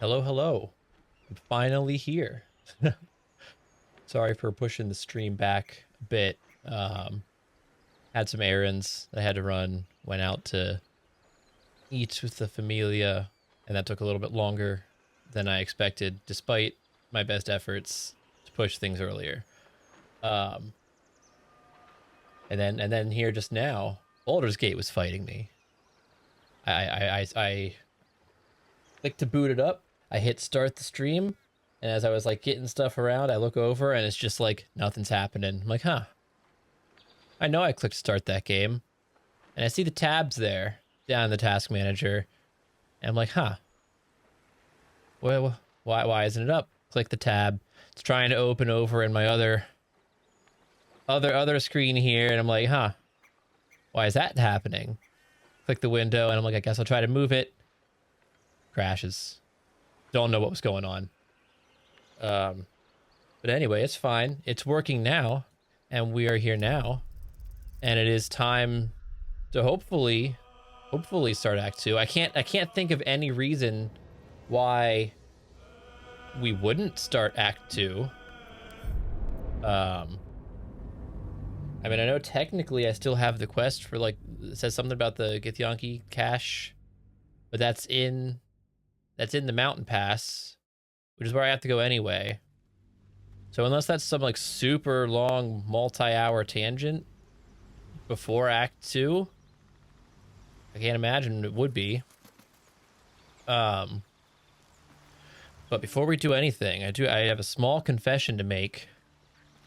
Hello, hello. I'm finally here. Sorry for pushing the stream back a bit. Had some errands I had to run. Went out to eat with the familia, and that took a little bit longer than I expected, despite my best efforts to push things earlier. Um, and then here just now, Baldur's Gate was fighting me. I clicked to boot it up. I hit start the stream, and as I was like getting stuff around, I look over and it's just like nothing's happening. I'm like, huh. I know I clicked start that game, and I see the tabs there down in the task manager, and I'm like, huh. Well, why isn't it up? Click the tab. It's trying to open over in my other screen here, and I'm like, huh. Why is that happening? Click the window, and I'm like, I guess I'll try to move it. Crashes. Don't know what was going on. But anyway, it's fine. It's working now, and we are here now, and it is time to hopefully start Act 2. I can't think of any reason why we wouldn't start Act 2. I mean, I know technically I still have the quest for, like, it says something about the Githyanki cache, but that's in the mountain pass, which is where I have to go anyway. So unless that's some like super long multi-hour tangent before Act 2, I can't imagine it would be. But before we do anything, I have a small confession to make,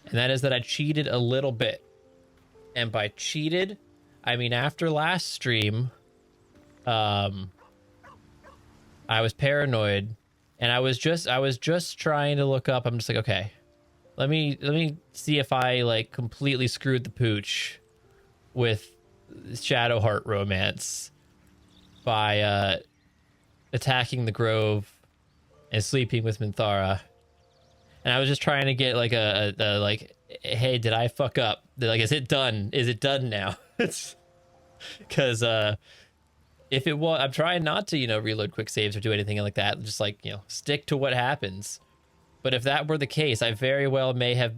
and that is that I cheated a little bit. And by cheated, I mean after last stream, I was paranoid, and I was just trying to look up. I'm just like, okay, let me see if I like completely screwed the pooch with Shadowheart romance by attacking the Grove and sleeping with Minthara. And I was just trying to get like a like, hey, did I fuck up? Like, is it done? Is it done now? It's because if it was, I'm trying not to, reload quick saves or do anything like that. Just like, stick to what happens. But if that were the case, I very well may have,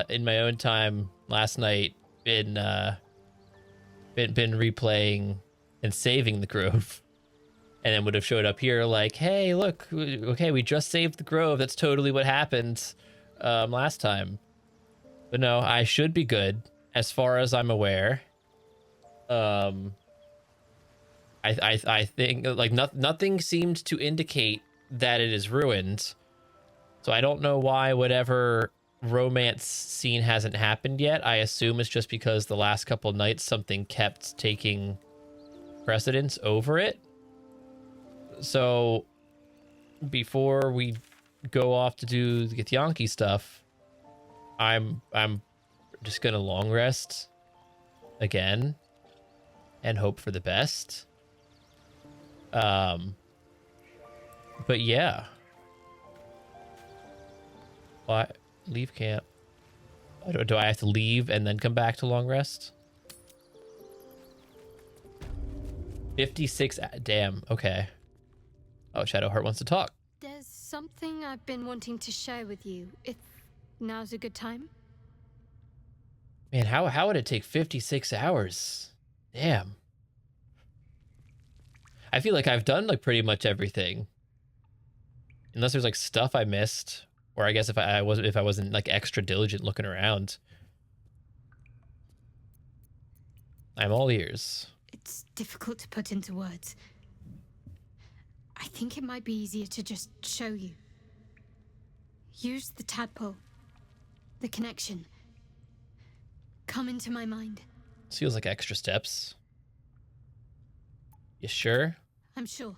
in my own time last night, been replaying and saving the Grove, and then would have showed up here like, hey, look, okay, we just saved the Grove. That's totally what happened last time. But no, I should be good as far as I'm aware. I think like nothing seemed to indicate that it is ruined. So I don't know why whatever romance scene hasn't happened yet. I assume it's just because the last couple nights something kept taking precedence over it. So before we go off to do the Githyanki stuff, I'm just gonna long rest again and hope for the best. But yeah. What? Leave camp. Do I have to leave and then come back to long rest? 56. Damn. Okay. Oh, Shadowheart wants to talk. There's something I've been wanting to share with you, if now's a good time. Man, how would it take 56 hours? Damn. I feel like I've done like pretty much everything. Unless there's like stuff I missed. Or I guess if I wasn't like extra diligent looking around. I'm all ears. It's difficult to put into words. I think it might be easier to just show you. Use the tadpole. The connection. Come into my mind. This feels like extra steps. You sure? I'm sure.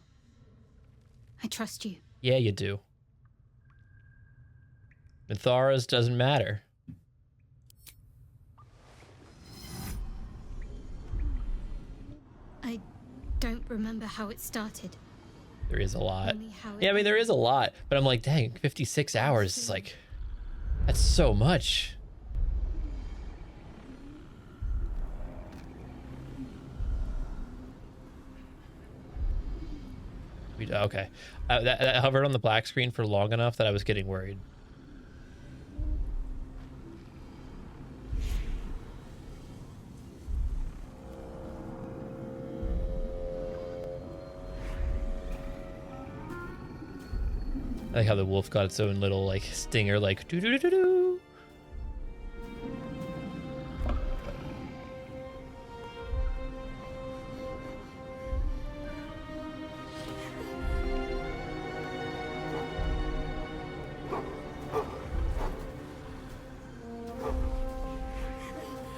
I trust you. Yeah, you do. Minthara's doesn't matter. I don't remember how it started. There is a lot. Only how it Yeah, I mean, there is a lot. But I'm like, dang, 56 hours is like, that's so much. Okay. That hovered on the black screen for long enough that I was getting worried. I like how the wolf got its own little like stinger, like doo doo doo doo doo.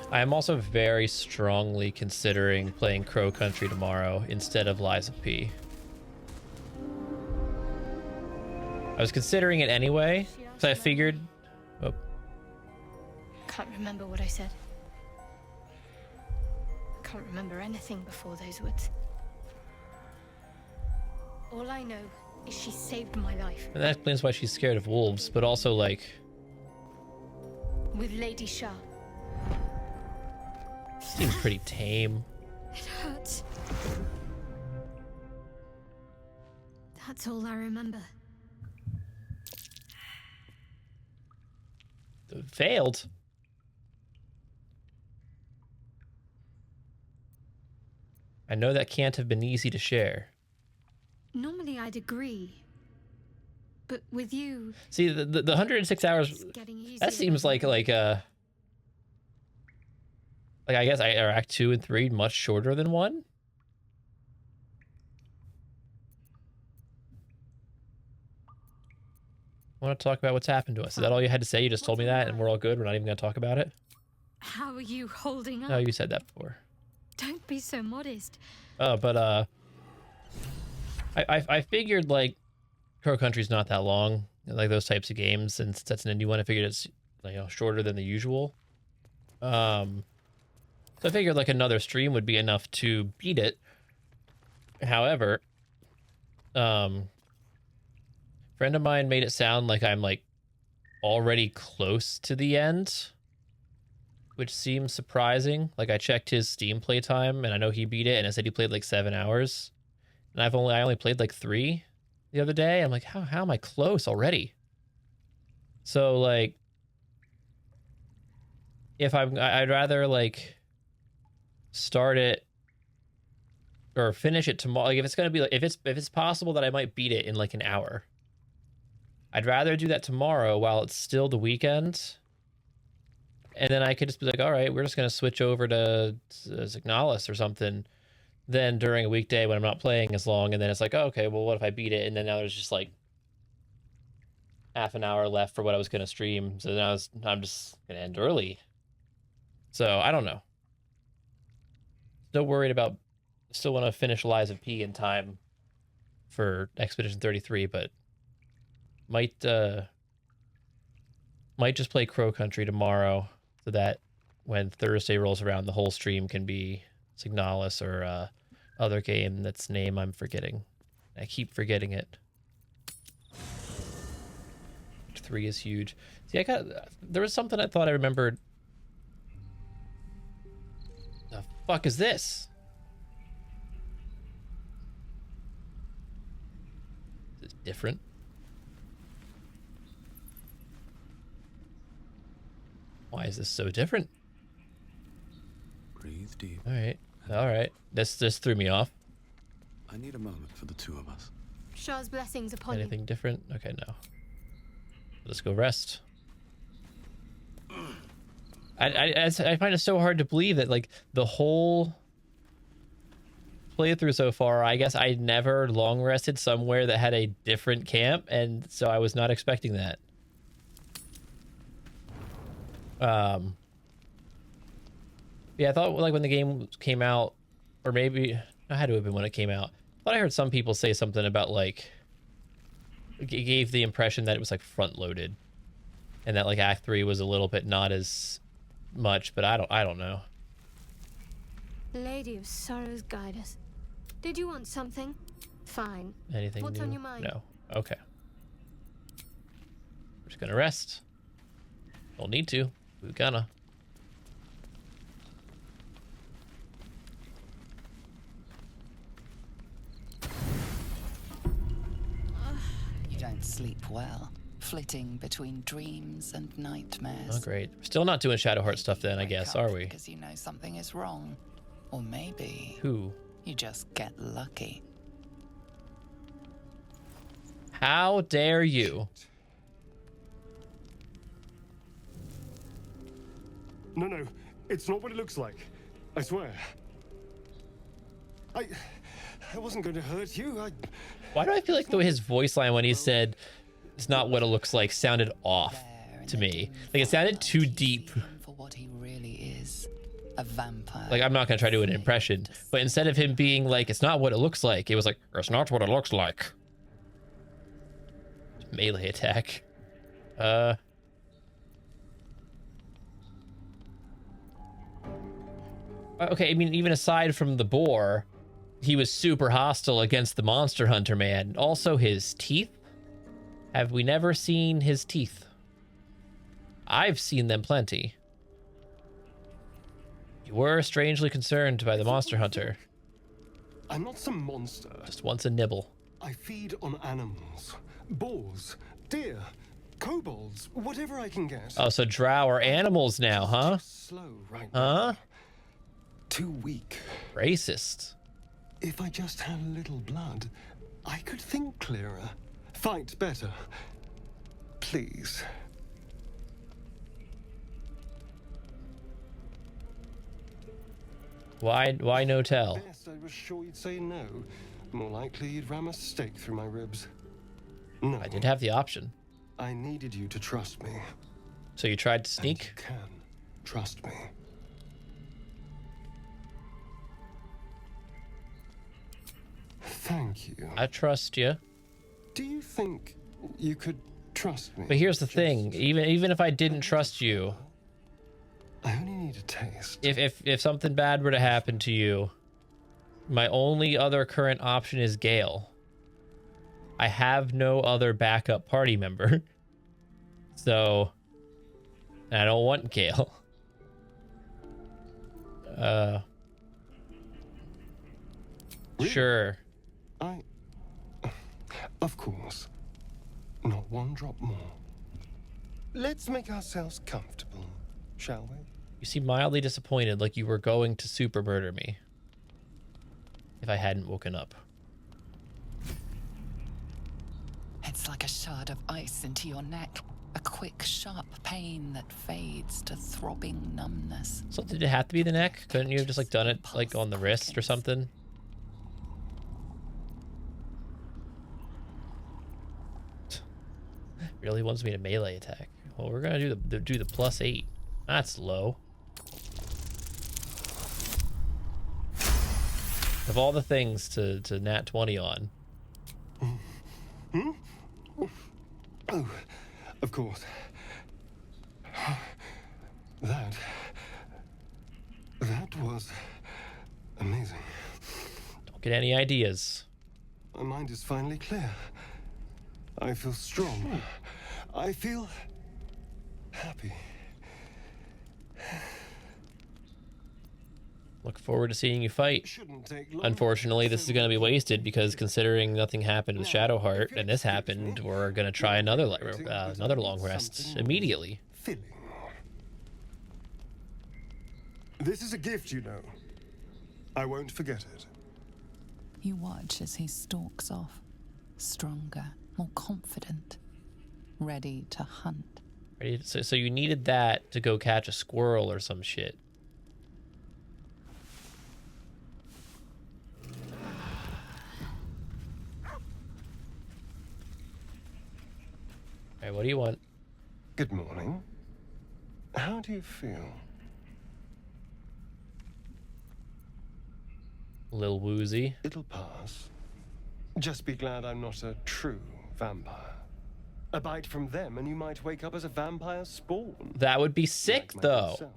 I am also very strongly considering playing Crow Country tomorrow instead of Lies of P. I was considering it anyway, so I figured... Oh. Can't remember what I said. Can't remember anything before those words. All I know is she saved my life. And that explains why she's scared of wolves, but also, like... With Lady Shah. Seems pretty tame. It hurts. That's all I remember. Failed. I know that can't have been easy to share. Normally I'd agree. But with you... See, the 106 hours, that seems like I guess are Act 2 and 3 much shorter than 1? I want to talk about what's happened to us. Is that all you had to say? You just told me that and we're all good? We're not even going to talk about it? How are you holding up? No, you said that before. Don't be so modest. But I figured, like, Crow Country's not that long. Like, those types of games. Since that's an indie one, I figured it's, you know, shorter than the usual. So I figured, like, another stream would be enough to beat it. However, friend of mine made it sound like I'm, like, already close to the end, which seems surprising. Like, I checked his Steam playtime, and I know he beat it, and it said he played, like, 7 hours. And I only played, like, 3 the other day. I'm like, how am I close already? So, like, I'd rather, like, start it or finish it tomorrow. Like, if it's gonna be like, if it's possible that I might beat it in like an hour, I'd rather do that tomorrow while it's still the weekend, and then I could just be like, all right, we're just gonna switch over to Signalis or something, then during a weekday when I'm not playing as long, and then it's like, oh, okay, well, what if I beat it, and then now there's just like half an hour left for what I was gonna stream, so now I'm just gonna end early. So I don't know. Still worried about. Still want to finish Lies of P in time for Expedition 33, but might just play Crow Country tomorrow so that when Thursday rolls around, the whole stream can be Signalis or other game that's name I'm forgetting. I keep forgetting it. 3 is huge. See, there was something I thought I remembered. The fuck is this? Is it different? Why is this so different? Breathe deep. All right. This threw me off. I need a moment for the two of us. Shah's blessings upon Anything different? Okay, no. Let's go rest. I find it so hard to believe that, like, the whole playthrough so far, I guess I never long rested somewhere that had a different camp, and so I was not expecting that. Yeah, I thought, like, when the game came out, or maybe it had to have been when it came out, I thought I heard some people say something about, like, it gave the impression that it was, like, front loaded, and that, like, Act 3 was a little bit not as much, but I don't know. Lady of Sorrows, guide us. Did you want something? Fine. Anything What's new? on your mind? No. Okay. We're just gonna rest. Don't need to. We're gonna. don't sleep well, flitting between dreams and nightmares. Oh, great. Still not doing Shadowheart stuff then, I Wake guess, up are we? Because you know something is wrong. Or maybe Who? you just get lucky. How dare you? No, it's not what it looks like. I swear. I wasn't going to hurt you. Why do I feel like his voice line when he said it's not what it looks like sounded off There in to the me? dim Like it sounded twilight, too you deep. see him for what he really is, a vampire. Like I'm not gonna try to do an impression, but instead of him being like it's not what it looks like, it was like it's not what it looks like. Melee attack. Okay, I mean, even aside from the boar, he was super hostile against the monster hunter man. Also, his teeth. Have we never seen his teeth? I've seen them plenty. You were strangely concerned by the monster hunter. I'm not some monster. Just wants a nibble. I feed on animals. Boars, deer, kobolds, whatever I can get. Oh, so drow are animals now, huh? Too slow right Huh? now. Too weak. Racist. If I just had a little blood, I could think clearer. Fight better. Please. Why no tell? Best I was sure you'd say no. More likely you'd ram a stake through my ribs. No. I did have the option. I needed you to trust me. So you tried to And sneak? you can trust me. Thank you. I trust you. Do you think you could trust me? But here's the Just- thing, even if I didn't trust you, I only need a taste. if something bad were to happen to you, my only other current option is Gale. I have no other backup party member. So I don't want Gale. Really? Sure. Of course. Not one drop more. Let's make ourselves comfortable, shall we? You seem mildly disappointed, like you were going to super murder me. If I hadn't woken up. It's like a shard of ice into your neck. A quick, sharp pain that fades to throbbing numbness. So did it have to be the neck? Couldn't you have just like done it like on the wrist or something? Really wants me to melee attack. Well, we're gonna do the +8. That's low. Of all the things to nat 20 on. Oh, of course. That was amazing. Don't get any ideas. My mind is finally clear. I feel strong. I feel happy. Look forward to seeing you fight. Shouldn't take long. Unfortunately, this is going to be wasted because considering nothing happened with Shadowheart and this happened, we're going to try another long rest immediately. Filling. This is a gift, you know. I won't forget it. You watch as he stalks off, stronger, more confident, ready to hunt. Ready? So you needed that to go catch a squirrel or some shit. Alright, what do you want? Good morning. How do you feel? A little woozy. It'll pass. Just be glad I'm not a true vampire. A bite from them and you might wake up as a vampire spawn. That would be sick, like though. myself.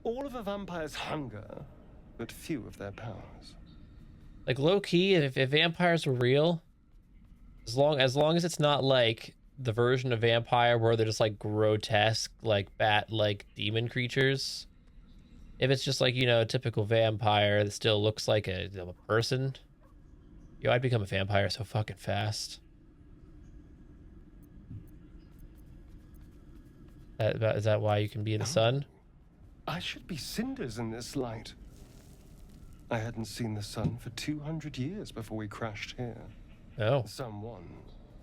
All of a vampire's hunger, but few of their powers. Like low key, if vampires were real, as long as it's not like the version of vampire where they're just like grotesque, like bat-like demon creatures. If it's just like, you know, a typical vampire that still looks like a person, yo, I'd become a vampire so fucking fast. Is that why you can be in the sun? I should be cinders in this light. I hadn't seen the sun for 200 years before we crashed here. Oh, Someone,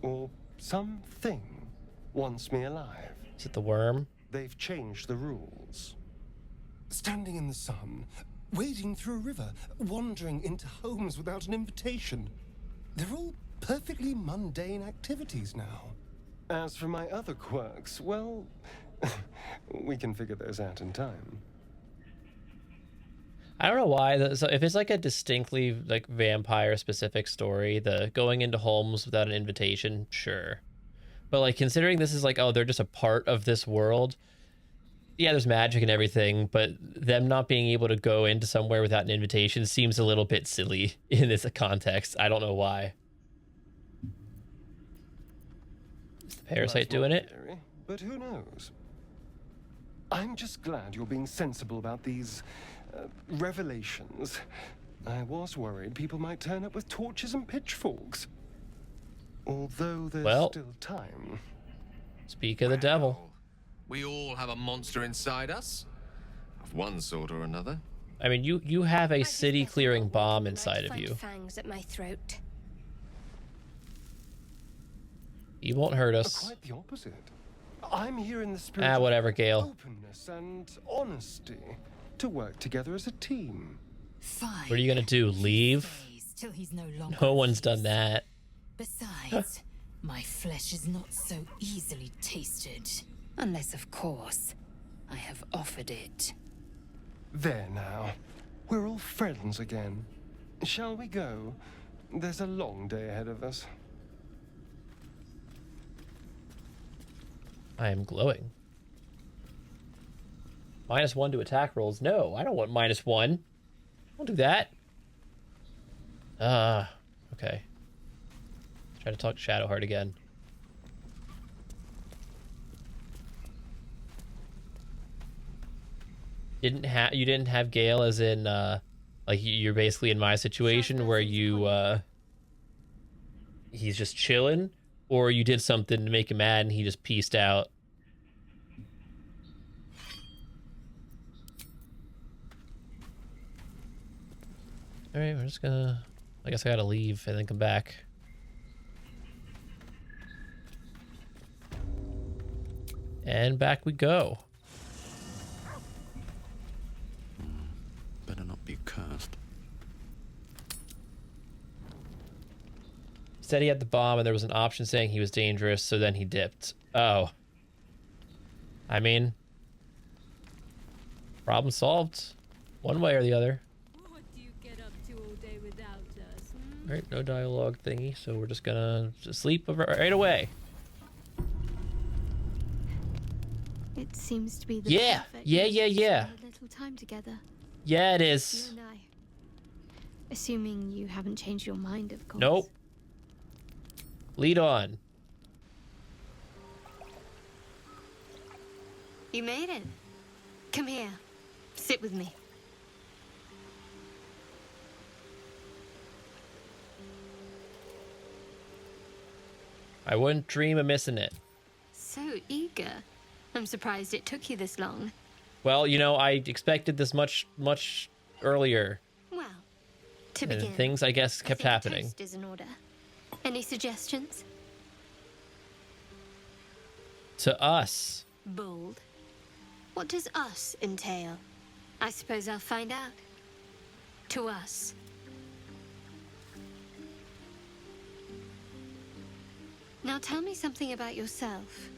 or something, wants me alive. is it the worm? They've changed the rules. Standing in the sun, wading through a river, wandering into homes without an invitation. They're all perfectly mundane activities now. As for my other quirks, well, we can figure those out in time. I don't know why. So if it's like a distinctly like vampire specific story, the going into homes without an invitation, sure. But like considering this is like, oh, they're just a part of this world. Yeah, there's magic and everything, but them not being able to go into somewhere without an invitation seems a little bit silly in this context. I don't know why. Is the parasite doing it? Theory, but who knows? I'm just glad you're being sensible about these revelations. I was worried people might turn up with torches and pitchforks. Although there's still time. Speak of the devil. We all have a monster inside us, of one sort or another. I mean, you have a city clearing bomb inside of you. Fangs at my throat. He won't hurt us. Quite the opposite. I'm here in the spirit of Whatever, Gale. openness and honesty to work together as a team. Fine. What are you gonna do? Leave? Till he's no longer No one's pleased. done that. Besides, my flesh is not so easily tasted. Unless, of course, I have offered it. There now. We're all friends again. Shall we go? There's a long day ahead of us. I am glowing. -1 to attack rolls. No, I don't want -1. Don't do that. Okay. Try to talk Shadowheart again. You didn't have Gale as in like you're basically in my situation where you he's just chilling, or you did something to make him mad and he just peaced out. All right, we're just gonna, I guess I gotta leave and then come back. And back we go. Better not be cursed. He said he had the bomb and there was an option saying he was dangerous, so then he dipped. Oh. I mean, problem solved. One way or the other. What do you get up to all day without us? All right, no dialogue thingy, so we're just gonna sleep right away. It seems to be the Yeah, perfect yeah, way yeah, to yeah. spend a little time together. Yeah, it You is. and I. Assuming you haven't changed your mind, of course. Nope. Lead on. You made it. Come here. Sit with me. I wouldn't dream of missing it. So eager. I'm surprised it took you this long. Well, you know, I expected this much earlier. Well, to And begin, things, I guess, I kept think a happening. toast is in order. Any suggestions? To us. Bold. What does us entail? I suppose I'll find out. To us. Now tell me something about yourself.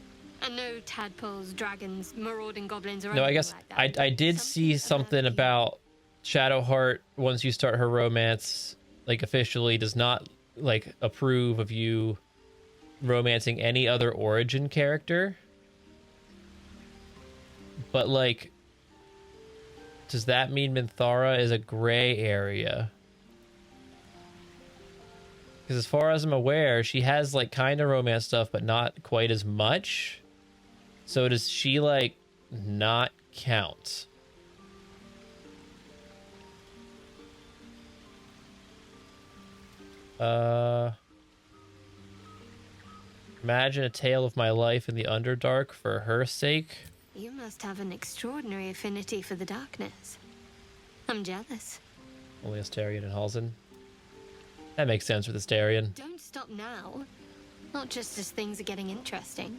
And no tadpoles, dragons, marauding goblins, or No, I anything guess like that. I did see something about Shadowheart once you start her romance, like officially does not like approve of you romancing any other origin character. But like, does that mean Minthara is a gray area? Because as far as I'm aware, she has like kind of romance stuff, but not quite as much. So does she like not count? Imagine a tale of my life in the Underdark for her sake. You must have an extraordinary affinity for the darkness. I'm jealous. Only Astarion and Halsin. That makes sense with Astarion. Don't stop now. Not just as things are getting interesting.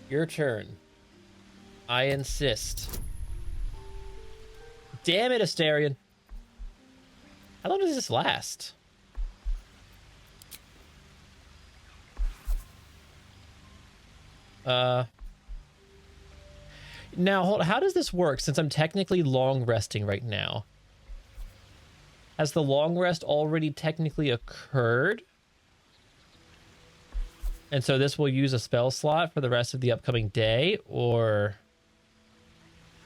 Your turn. I insist. Damn it, Astarion. How long does this last? Now, hold on. How does this work since I'm technically long resting right now? Has the long rest already technically occurred? And so this will use a spell slot for the rest of the upcoming day? Or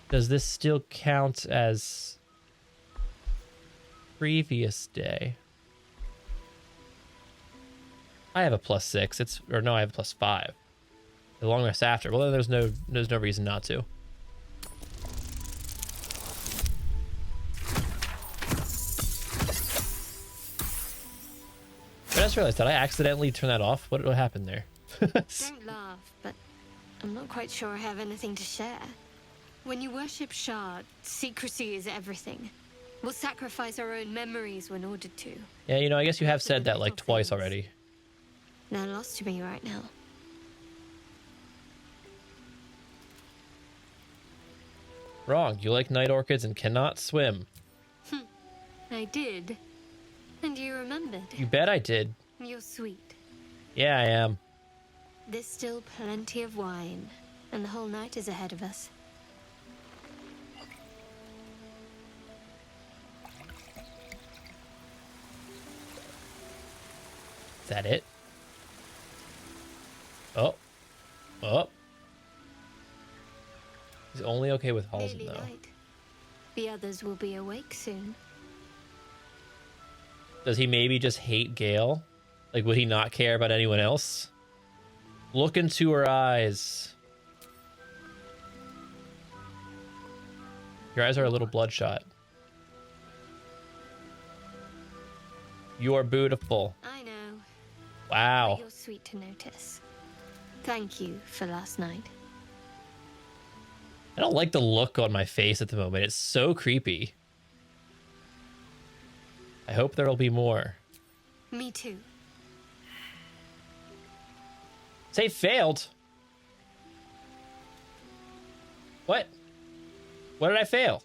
does this still count as previous day? I have a +6. It's, or no, I have a +5. The long rest after. Well, then there's no reason not to. I just realized, did I accidentally turn that off? What happened there? Don't laugh, but I'm not quite sure I have anything to share. When you worship Shard, secrecy is everything. We'll sacrifice our own memories when ordered to. Yeah, you know, I guess you have said that like twice already. They're lost to me right now. Wrong. You like night orchids and cannot swim. I did. And you remembered. You bet I did. You're sweet. Yeah, I am. There's still plenty of wine, and the whole night is ahead of us. Is that it? Oh. Oh. He's only okay with Halsin, Nearly though. night. The others will be awake soon. Does he maybe just hate Gale? Like, would he not care about anyone else? Look into her eyes. Your eyes are a little bloodshot. You are beautiful. I know. Wow. But you're sweet to notice. Thank you for last night. I don't like the look on my face at the moment. It's so creepy. I hope there'll be more. Me too. Say failed. What? What did I fail?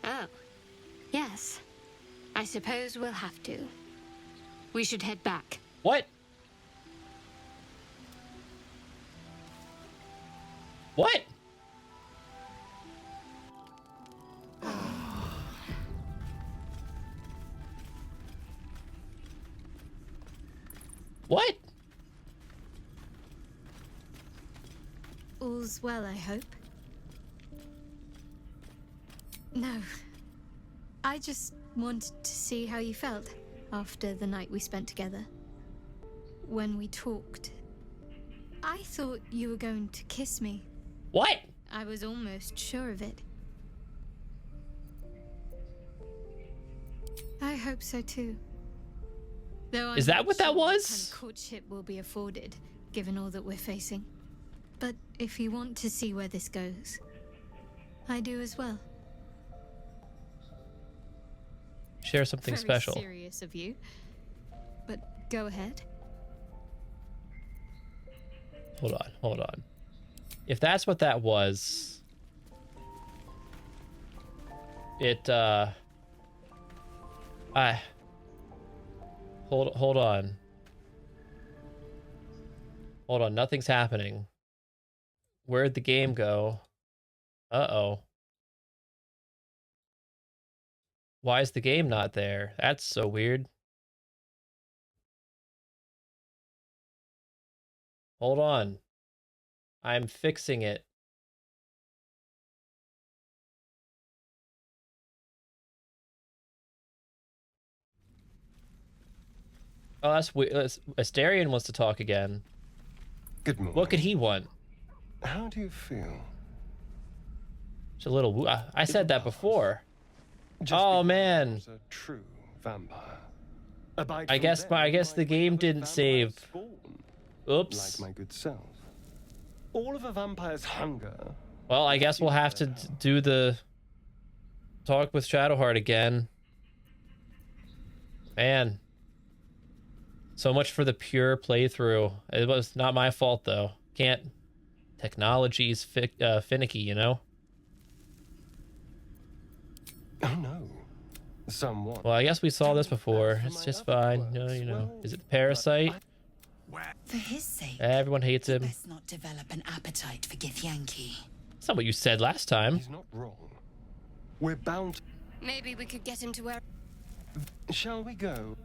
Oh. Yes. I suppose we'll have to. We should head back. What? What? What? All's well, I hope. No. I just wanted to see how you felt after the night we spent together. When we talked, I thought you were going to kiss me. What? I was almost sure of it. I hope so too. Though I'm Is that not what that sure was? kind of courtship will be afforded, given all that we're facing. But if you want to see where this goes, I do as well. Share something Very special. serious of you. But go ahead. Hold on, hold on. If that's what that was, it hold on. Hold on, nothing's happening. Where'd the game go? Uh-oh. Why is the game not there? That's so weird. Hold on. I'm fixing it. Oh, that's weird. Astarion wants to talk again. Good morning. What could he want? How do you feel? It's a little... I said that before. Just Oh, because man. I was a true vampire. I guess the game didn't save. Oops. Like my good self. All of a vampire's hunger. Well, I guess we'll have to do the talk with Shadowheart again. Man. So much for the pure playthrough. It was not my fault, though. Can't... Technology's finicky, you know? Oh no. Someone. Well, I guess we saw this before. It's just fine. No, you know. Is it the parasite? For his sake, Everyone hates him. best not develop an appetite for Githyanki. That's not what you said last time. He's not wrong. We're bound. Maybe we could get him to where. Shall we go?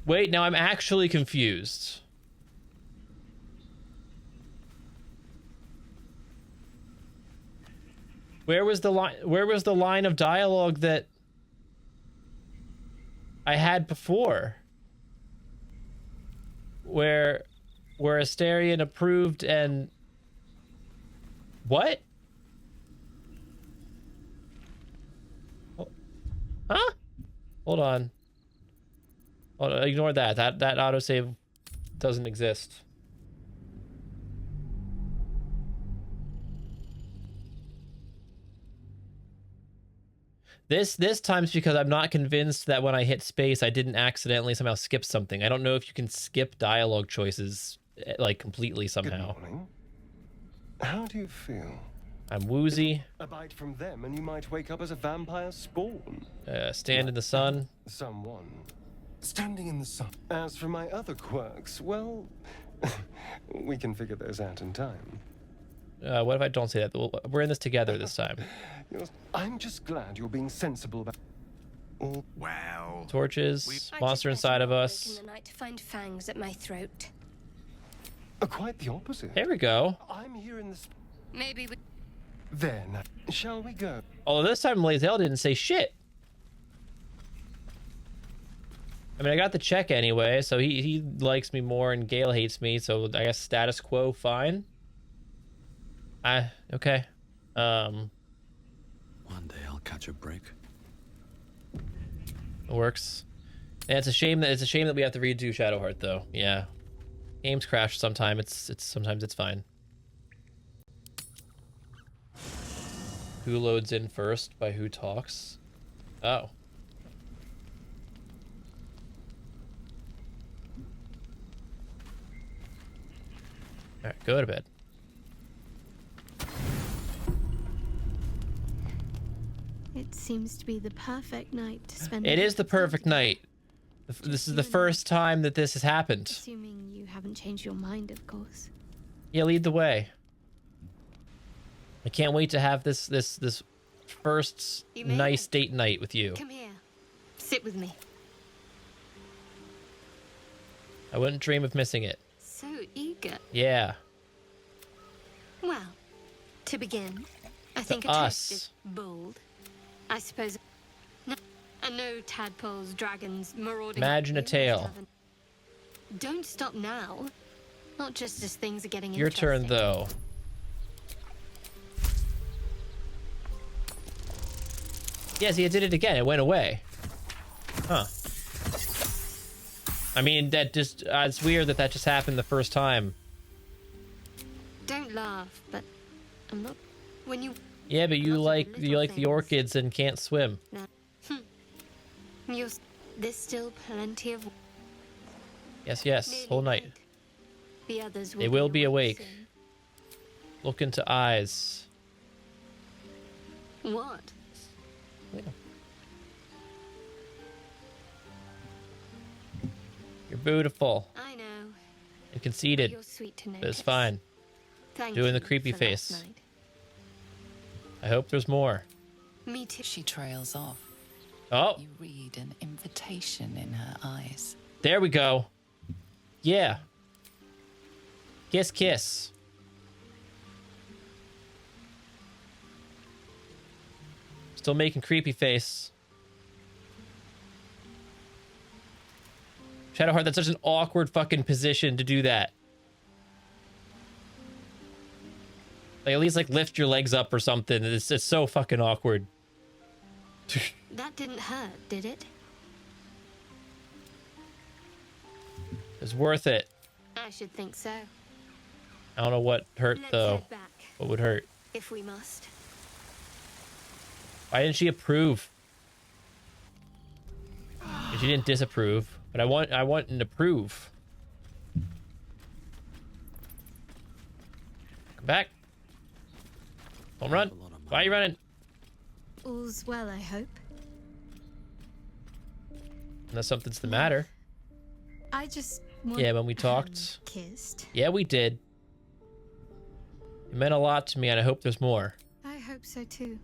Wait, now I'm actually confused. Where was the line of dialogue that I had before? Where Asterion approved and what? Huh? Hold on. Ignore that. That autosave doesn't exist. This time's because I'm not convinced that when I hit space, I didn't accidentally somehow skip something. I don't know if you can skip dialogue choices like completely Good somehow. morning. How do you feel? I'm woozy. A bite from them and you might wake up as a vampire spawn. Stand in the sun. Someone. Standing in the sun. As for my other quirks, well, we can figure those out in time. What if I don't say that? We're in this together this time. I'm just glad you're being sensible about. Oh, Well, Torches, monster inside of us. The night to find fangs at my throat. quite the opposite. There we go. I'm here in the. Maybe we. Then, shall we go? Although this time Lae'zel didn't say shit. I mean, I got the check anyway, so he likes me more and Gale hates me, so I guess status quo fine. Okay. One day I'll catch a break. It works. And it's a shame that we have to redo Shadowheart though. Yeah. Games crash sometime. Sometimes it's fine. Who loads in first by who talks? Oh. Alright, go to bed. It seems to be the perfect night to spend. It is the perfect night. This is the first time that this has happened. Assuming you haven't changed your mind, of course. Yeah, lead the way. I can't wait to have this first nice date night with you. Come here. Sit with me. I wouldn't dream of missing it. So eager. Yeah. Well, to begin, I think a us. toast is bold. I suppose. No, and no tadpoles, dragons, marauding. Imagine a tale. Don't stop now. Not just as things are getting Your turn, interesting. though. Yeah, see, it did it again. It went away. Huh. I mean, that just... it's weird that just happened the first time. Don't laugh, but I'm not. When you. Yeah, but you Lots of like little the things. orchids and can't swim. There's still plenty of. Yes, Nearly whole night. night. The others They will be awake. soon. Look into eyes. What? You're beautiful I know. and conceited. You're sweet to But notice. it's fine. Thank Doing the you creepy for face. last night. I hope there's more. Me too. She trails off. Oh, You read an invitation in her eyes. there we go. Yeah. Kiss, kiss. Still making creepy face. Shadowheart, that's such an awkward fucking position to do that. Like, at least, like, lift your legs up or something. It's so fucking awkward. That didn't hurt, did it? It's worth it. I should think so. I don't know what hurt Let's though. head back, What would hurt? if we must. Why didn't she approve? She didn't disapprove, but I want an approve. Come back. Don't run. Why are you running? All's well, I hope. Unless something's the matter. I just want... Yeah, when we talked. Kissed. Yeah, we did. It meant a lot to me, and I hope there's more. I hope so too.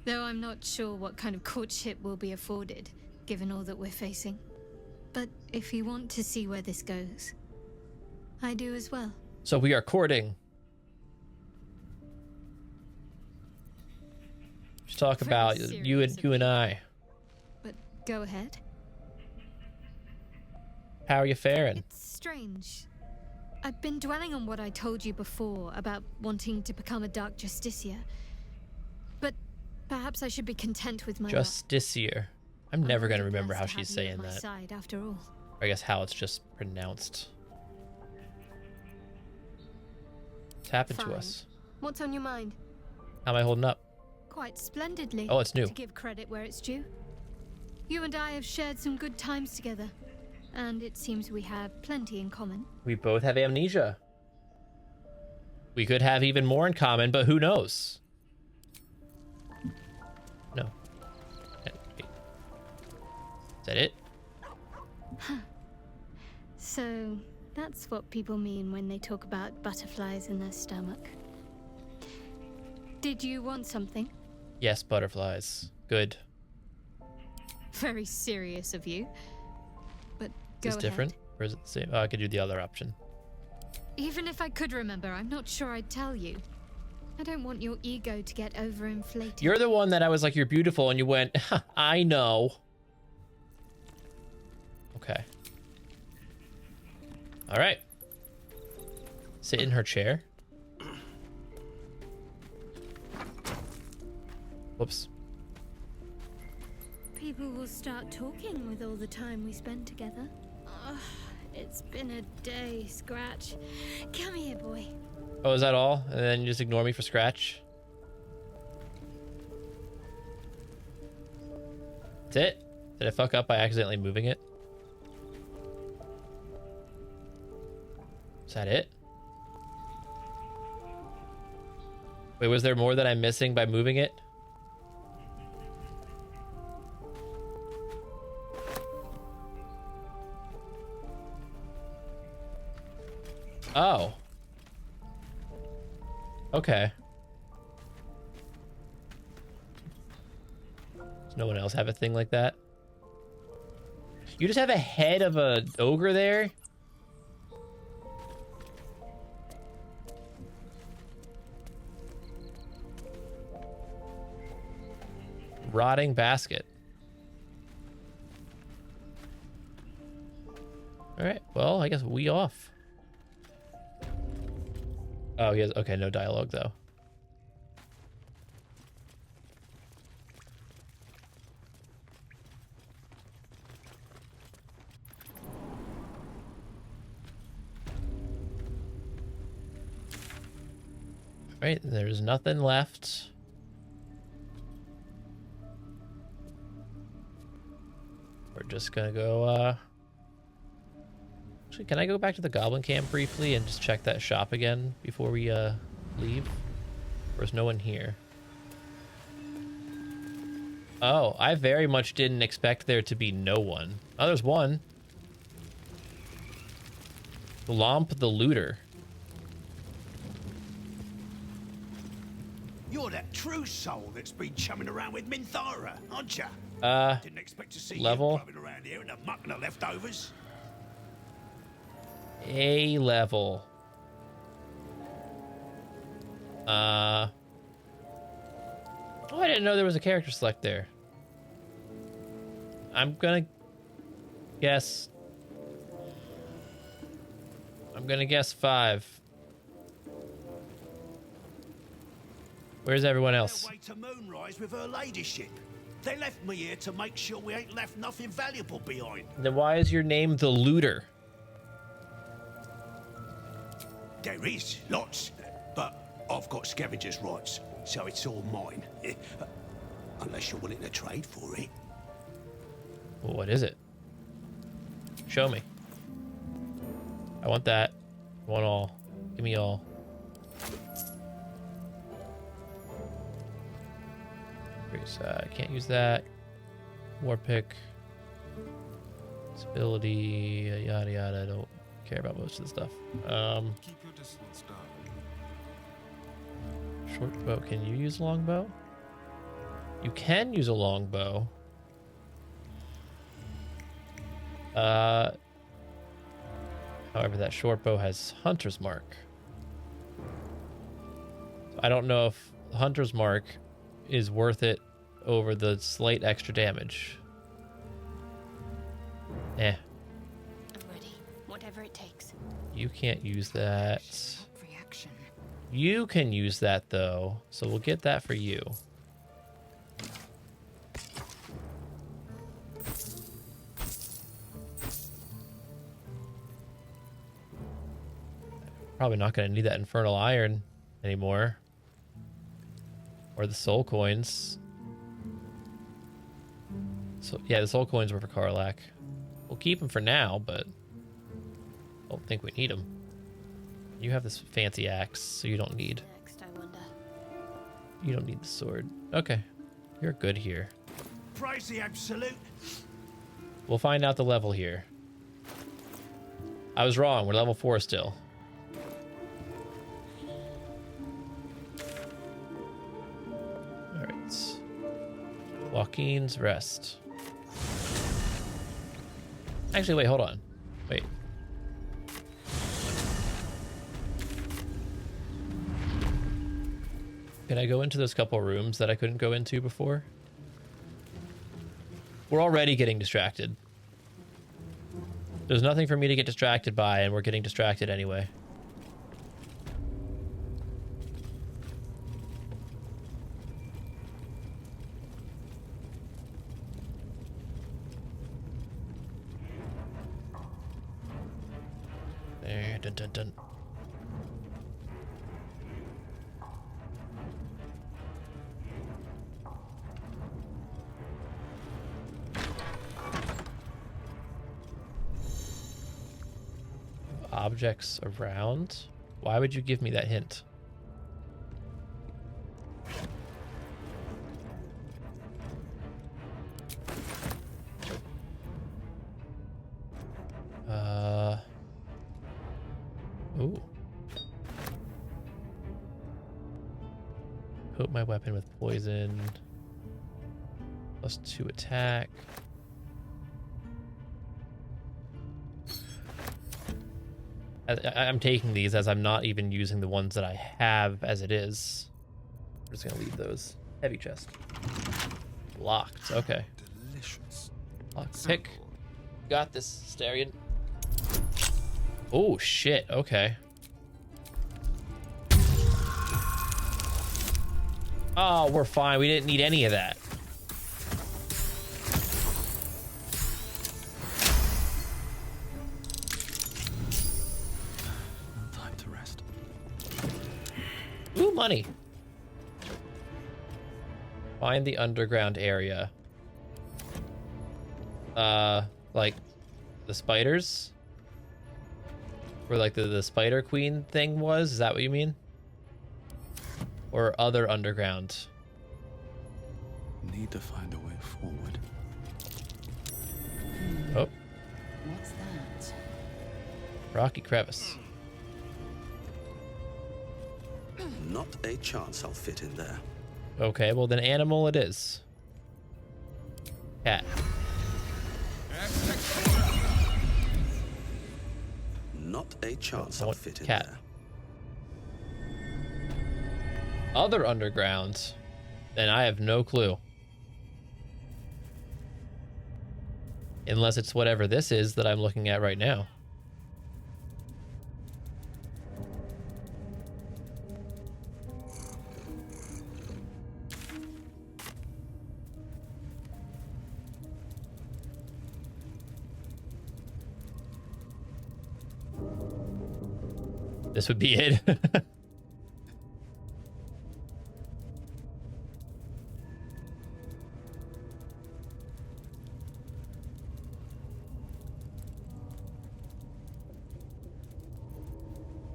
Though I'm not sure what kind of courtship will be afforded, given all that we're facing. But if you want to see where this goes, I do as well. So we are courting. Just talk Very about you serious of and you. I. But go ahead. How are you faring? It's strange. I've been dwelling on what I told you before about wanting to become a Dark Justiciar. But perhaps I should be content with my lot. Justiciar. I'm never going to remember how blessed to she's have you at saying my that. side, after all. Or I guess how it's just pronounced. What's happened to Fine. us? What's on your mind? How am I holding up? Quite splendidly. Oh, it's new. To give credit where it's due. You and I have shared some good times together. And it seems we have plenty in common. We both have amnesia. We could have even more in common, but who knows? No. Wait. Is that it? So, that's what people mean when they talk about butterflies in their stomach. Did you want something? Yes, butterflies. Good. Very serious of you. But go Is this ahead. different? Or is it the same? Oh, I could do the other option. Even if I could remember, I'm not sure I'd tell you. I don't want your ego to get overinflated. You're the one that I was like, you're beautiful, and you went, I know. Okay. All right. Sit in her chair. Whoops. People will start talking with all the time we spend together. Ugh, it's been a day, Scratch. Come here, boy. Oh, is that all? And then you just ignore me for Scratch? That's it? Did I fuck up by accidentally moving it? Is that it? Wait, was there more that I'm missing by moving it? Oh. Okay. Does no one else have a thing like that? You just have a head of a ogre there? Rotting basket. Alright, well, I guess we off. Oh, he has... Okay, no dialogue, though. Right, there's nothing left. We're just gonna go, Actually, can I go back to the goblin camp briefly and just check that shop again before we, leave? Or is no one here? Oh, I very much didn't expect there to be no one. Oh, there's one. Lomp the Looter. You're that true soul that's been chumming around with Minthara, aren't you? Didn't expect to see level. you grubbing around here in the muck and the leftovers. A level. Oh, I didn't know there was a character select there. I'm gonna guess 5. Where's everyone else? Way to Moonrise with her ladyship. They left me here to make sure we ain't left nothing valuable behind. Then why is your name the Looter? There is, lots. But I've got scavenger's rights, so it's all mine. Unless you're willing to trade for it. Well, what is it? Show me. I want that. I want all. Give me all. I can't use that. War pick. Stability, yada yada. I don't care about most of the stuff. Keep your distance down. Short bow. Can you use longbow? You can use a longbow. However, that short bow has Hunter's Mark. So I don't know if Hunter's Mark is worth it over the slight extra damage. Eh. I'm ready. Whatever it takes. You can't use that. Reaction. You can use that though, so we'll get that for you. Probably not going to need that Infernal Iron anymore. Or the soul coins. So yeah, the soul coins were for Karlach. We'll keep them for now, but I don't think we need them. You have this fancy axe, so you don't need. Next, I wonder. You don't need the sword. Okay, you're good here. Praise the absolute. We'll find out the level here. I was wrong. We're level 4 still. All right. Joaquin's Rest. Actually, wait, hold on. Wait. Can I go into those couple rooms that I couldn't go into before? We're already getting distracted. There's nothing for me to get distracted by, and we're getting distracted anyway. There, dun dun dun. Objects around? Why would you give me that hint? Ooh. Coat my weapon with poison. +2 attack. I'm taking these as I'm not even using the ones that I have as it is. I'm just gonna leave those. Heavy chest. Locked. Okay. Delicious. Locked. Pick. Got this, Starion. Oh shit. Okay. Oh, we're fine. We didn't need any of that. Time to rest. Ooh, money. Find the underground area. Like the spiders? Where like the spider queen thing was? Is that what you mean? Or other underground? Need to find a way forward. Oh, What's that? rocky crevice. Not a chance I'll fit in there. Okay, well then animal it is. Cat. Not a chance I I'll want fit in cat. there. Other underground, then I have no clue. Unless it's whatever this is that I'm looking at right now. this would be it. What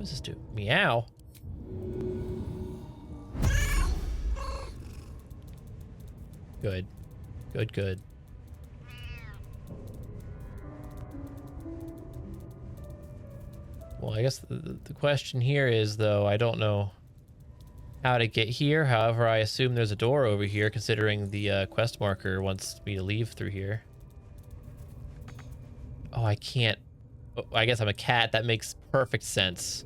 does this do? Meow. Good. Good, good. Well, I guess the question here is, though, I don't know how to get here. However, I assume there's a door over here, considering the quest marker wants me to leave through here. Oh, I can't. Oh, I guess I'm a cat. That makes perfect sense.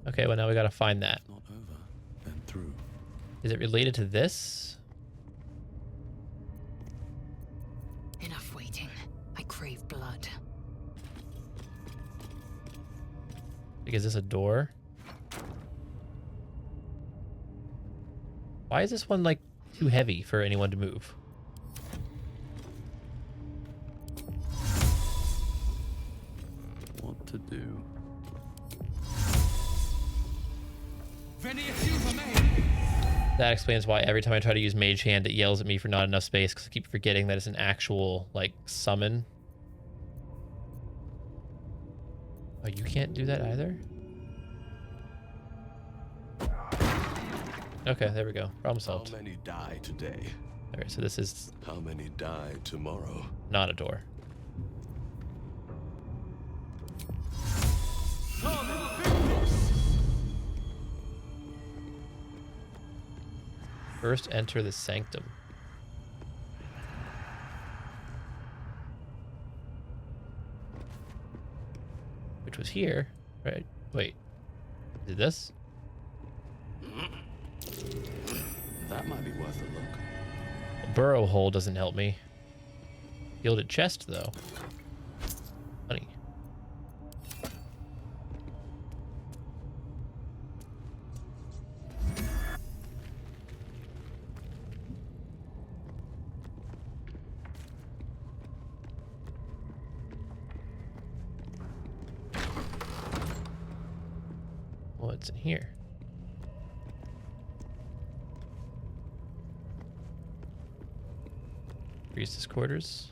Okay, well now we gotta find that. Not over, then through. Is it related to this? Enough waiting. I crave blood. Like, is this a door? Why is this one like too heavy for anyone to move? What to do? That explains why every time I try to use Mage Hand, it yells at me for not enough space, because I keep forgetting that it's an actual, like, summon. Oh, you can't do that either? Okay, there we go. Problem solved. How many die today? Alright, so this is How many die tomorrow? not a door. First enter the sanctum. Which was here, right? Wait. Did this? That might be worth a look. A burrow hole doesn't help me. Gilded chest, though. Funny. What's in here? Priestess quarters.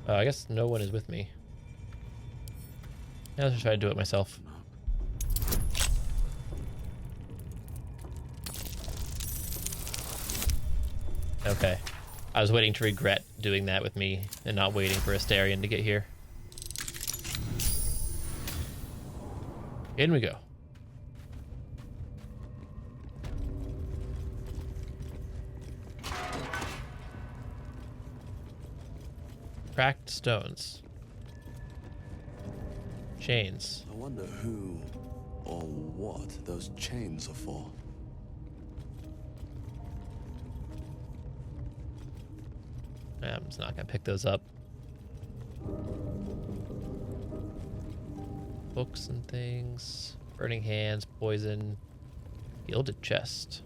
I guess no one is with me. Yeah, let's just try to do it myself. Okay. I was waiting to regret doing that with me and not waiting for Astarion to get here. In we go. Cracked stones. Chains. I wonder who or what those chains are for. I'm just not gonna pick those up. Books and things. Burning hands, poison. Gilded chest.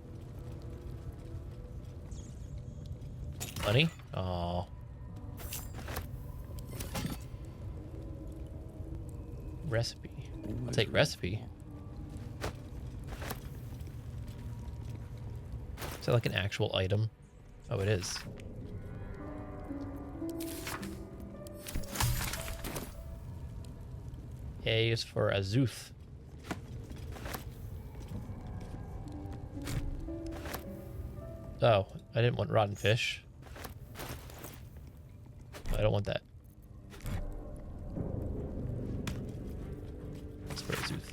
Money? Oh. Recipe. I'll take recipe. Is that like an actual item? Oh, it is. A is for Azuth. Oh, I didn't want rotten fish. I don't want that. It's for Azuth.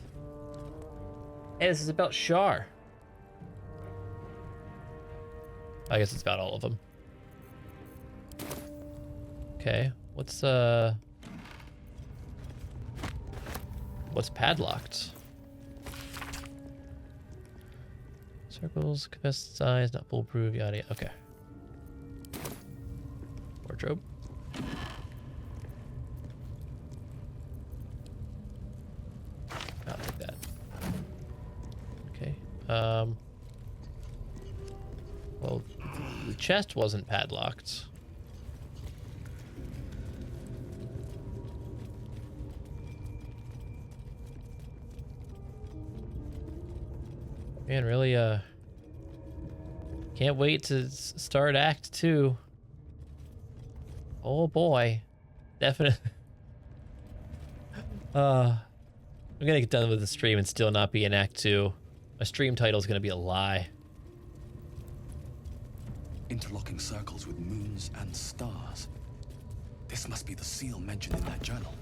Hey, this is about Shar. I guess it's about all of them. Okay, what's padlocked? Circles, capacity size, not foolproof, yada yada. Okay. Wardrobe. Well, the chest wasn't padlocked. Man, really, can't wait to start Act 2. Oh boy. Definitely. I'm gonna get done with the stream and still not be in Act 2. My stream title is gonna be a lie. Interlocking circles with moons and stars. This must be the seal mentioned in that journal.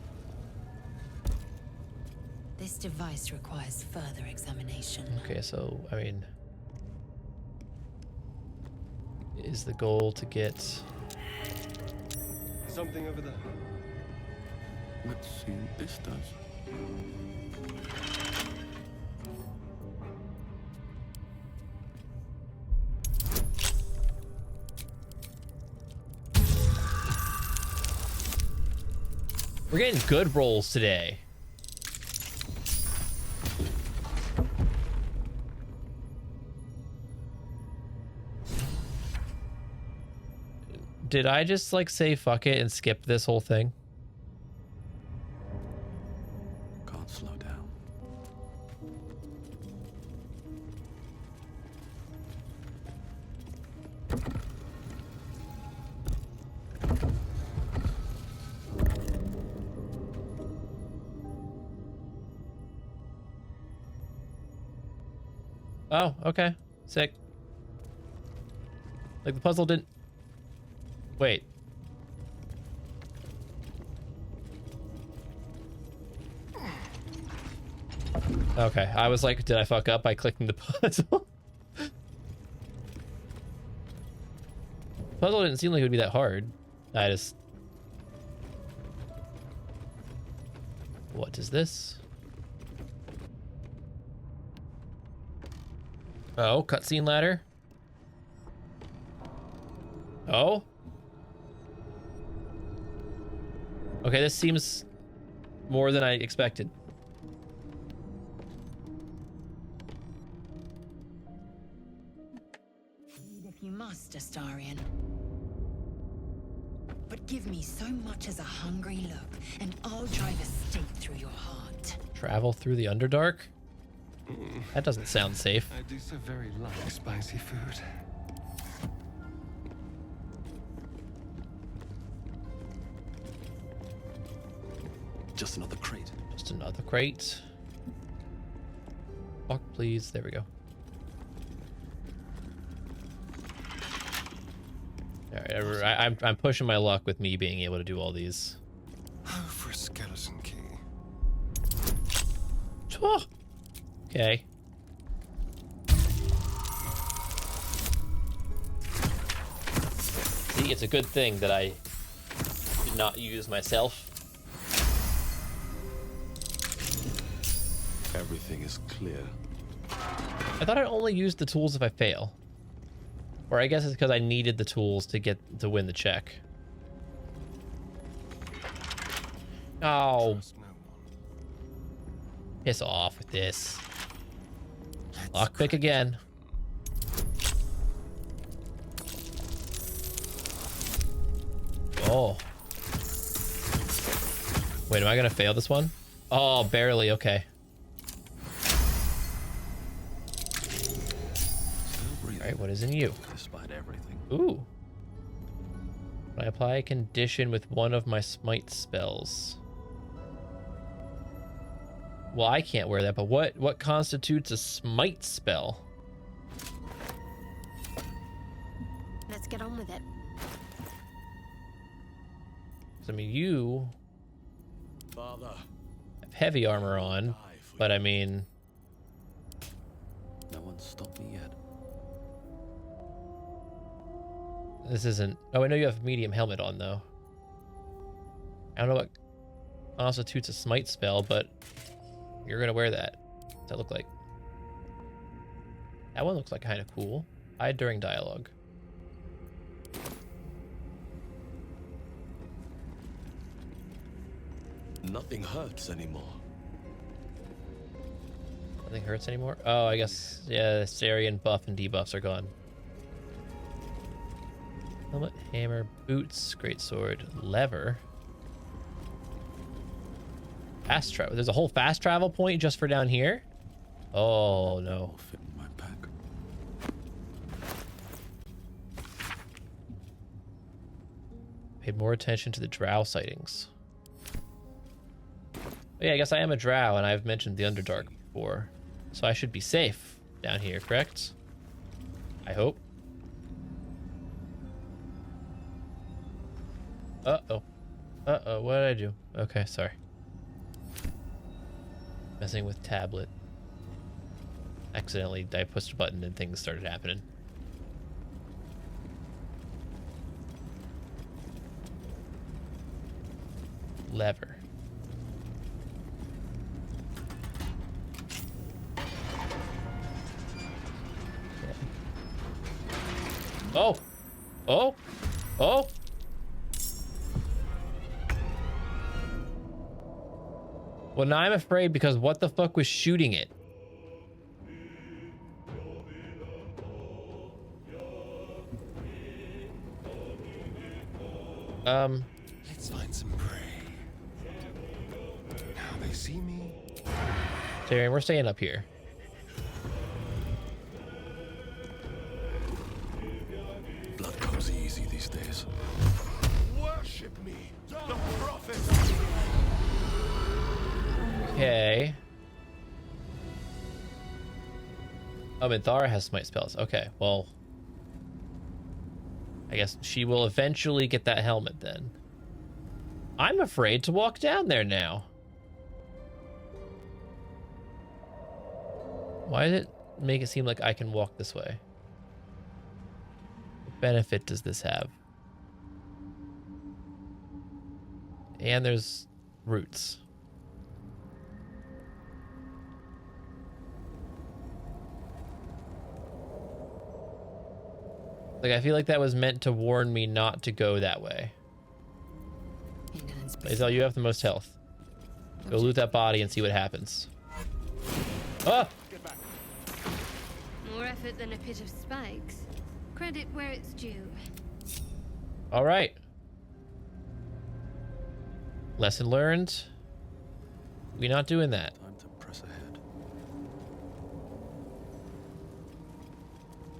This device requires further examination. Okay, so, I mean... is the goal to get... Something over there. Let's see what this does. We're getting good rolls today. Did I just like say fuck it and skip this whole thing? Can't slow down. Oh, okay. Sick. Like the puzzle didn't... Wait. Okay, I was like, did I fuck up by clicking the puzzle? Puzzle didn't seem like it would be that hard. I just... What is this? Oh, cutscene ladder. Oh? Okay, this seems more than I expected. If you must, Astarion. But give me so much as a hungry look, and I'll drive a stake through your heart. Travel through the Underdark? That doesn't sound safe. I do so very like spicy food. Just another crate. Just another crate. Walk, please. There we go. All right, I'm pushing my luck with me being able to do all these. Oh, for a skeleton key. Oh, okay. See, it's a good thing that I did not use myself. Everything is clear. I thought I only used the tools if I fail. Or I guess it's because I needed the tools to win the check. Oh. Piss off with this. Lockpick again. Oh. Wait, am I gonna fail this one? Oh, barely, okay. Alright, what is in you? Despite everything. Ooh. When I apply a condition with one of my smite spells. Well, I can't wear that, but what constitutes a smite spell? Let's get on with it. I mean, you Father, have heavy armor on, but I mean... no one's stopped me yet. This isn't... Oh, I know you have medium helmet on, though. I don't know what constitutes a smite spell, but you're going to wear that. What's that look like? That one looks like kind of cool. Hide during dialogue. Nothing hurts anymore. Nothing hurts anymore. Oh, I guess, yeah, Sarian buff and debuffs are gone. Helmet, hammer, boots, greatsword, lever. Fast travel. There's a whole fast travel point just for down here? Oh, no. Fit in my pack. Paid more attention to the drow sightings. Oh, yeah, I guess I am a drow, and I've mentioned the Underdark before. So I should be safe down here, correct? I hope. Uh-oh. Uh-oh, what did I do? Okay, sorry. Messing with tablet. Accidentally, I pushed a button and things started happening. Lever. Oh! Oh! Oh! Well, now I'm afraid because what the fuck was shooting it? Let's find some prey. Now they see me. Tyrion, we're staying up here. Blood comes easy these days. Worship me, the prophet. Okay. Oh, Minthara has smite spells. Okay, well, I guess she will eventually get that helmet then. I'm afraid to walk down there now. Why did it make it seem like I can walk this way? What benefit does this have? And there's roots. Like, I feel like that was meant to warn me not to go that way. Isel, you have the most health. Go loot that body and see what happens. Ah! More effort than a pit of spikes. Credit where it's due. All right. Lesson learned. We're not doing that. Time to press ahead.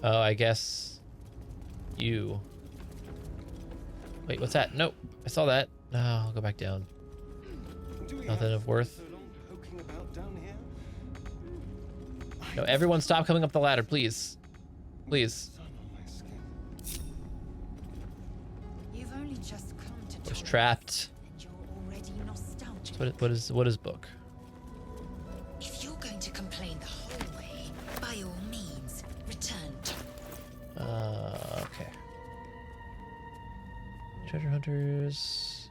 Oh, I guess you. Wait, what's that? Nope. I saw that. No, I'll go back down. Nothing of worth. No, everyone stop coming up the ladder, please. Please. You've only just come to Was trapped. and you're already nostalgic. What is book? If you're going to complain the whole way, by all means, return to Okay. Treasure hunters.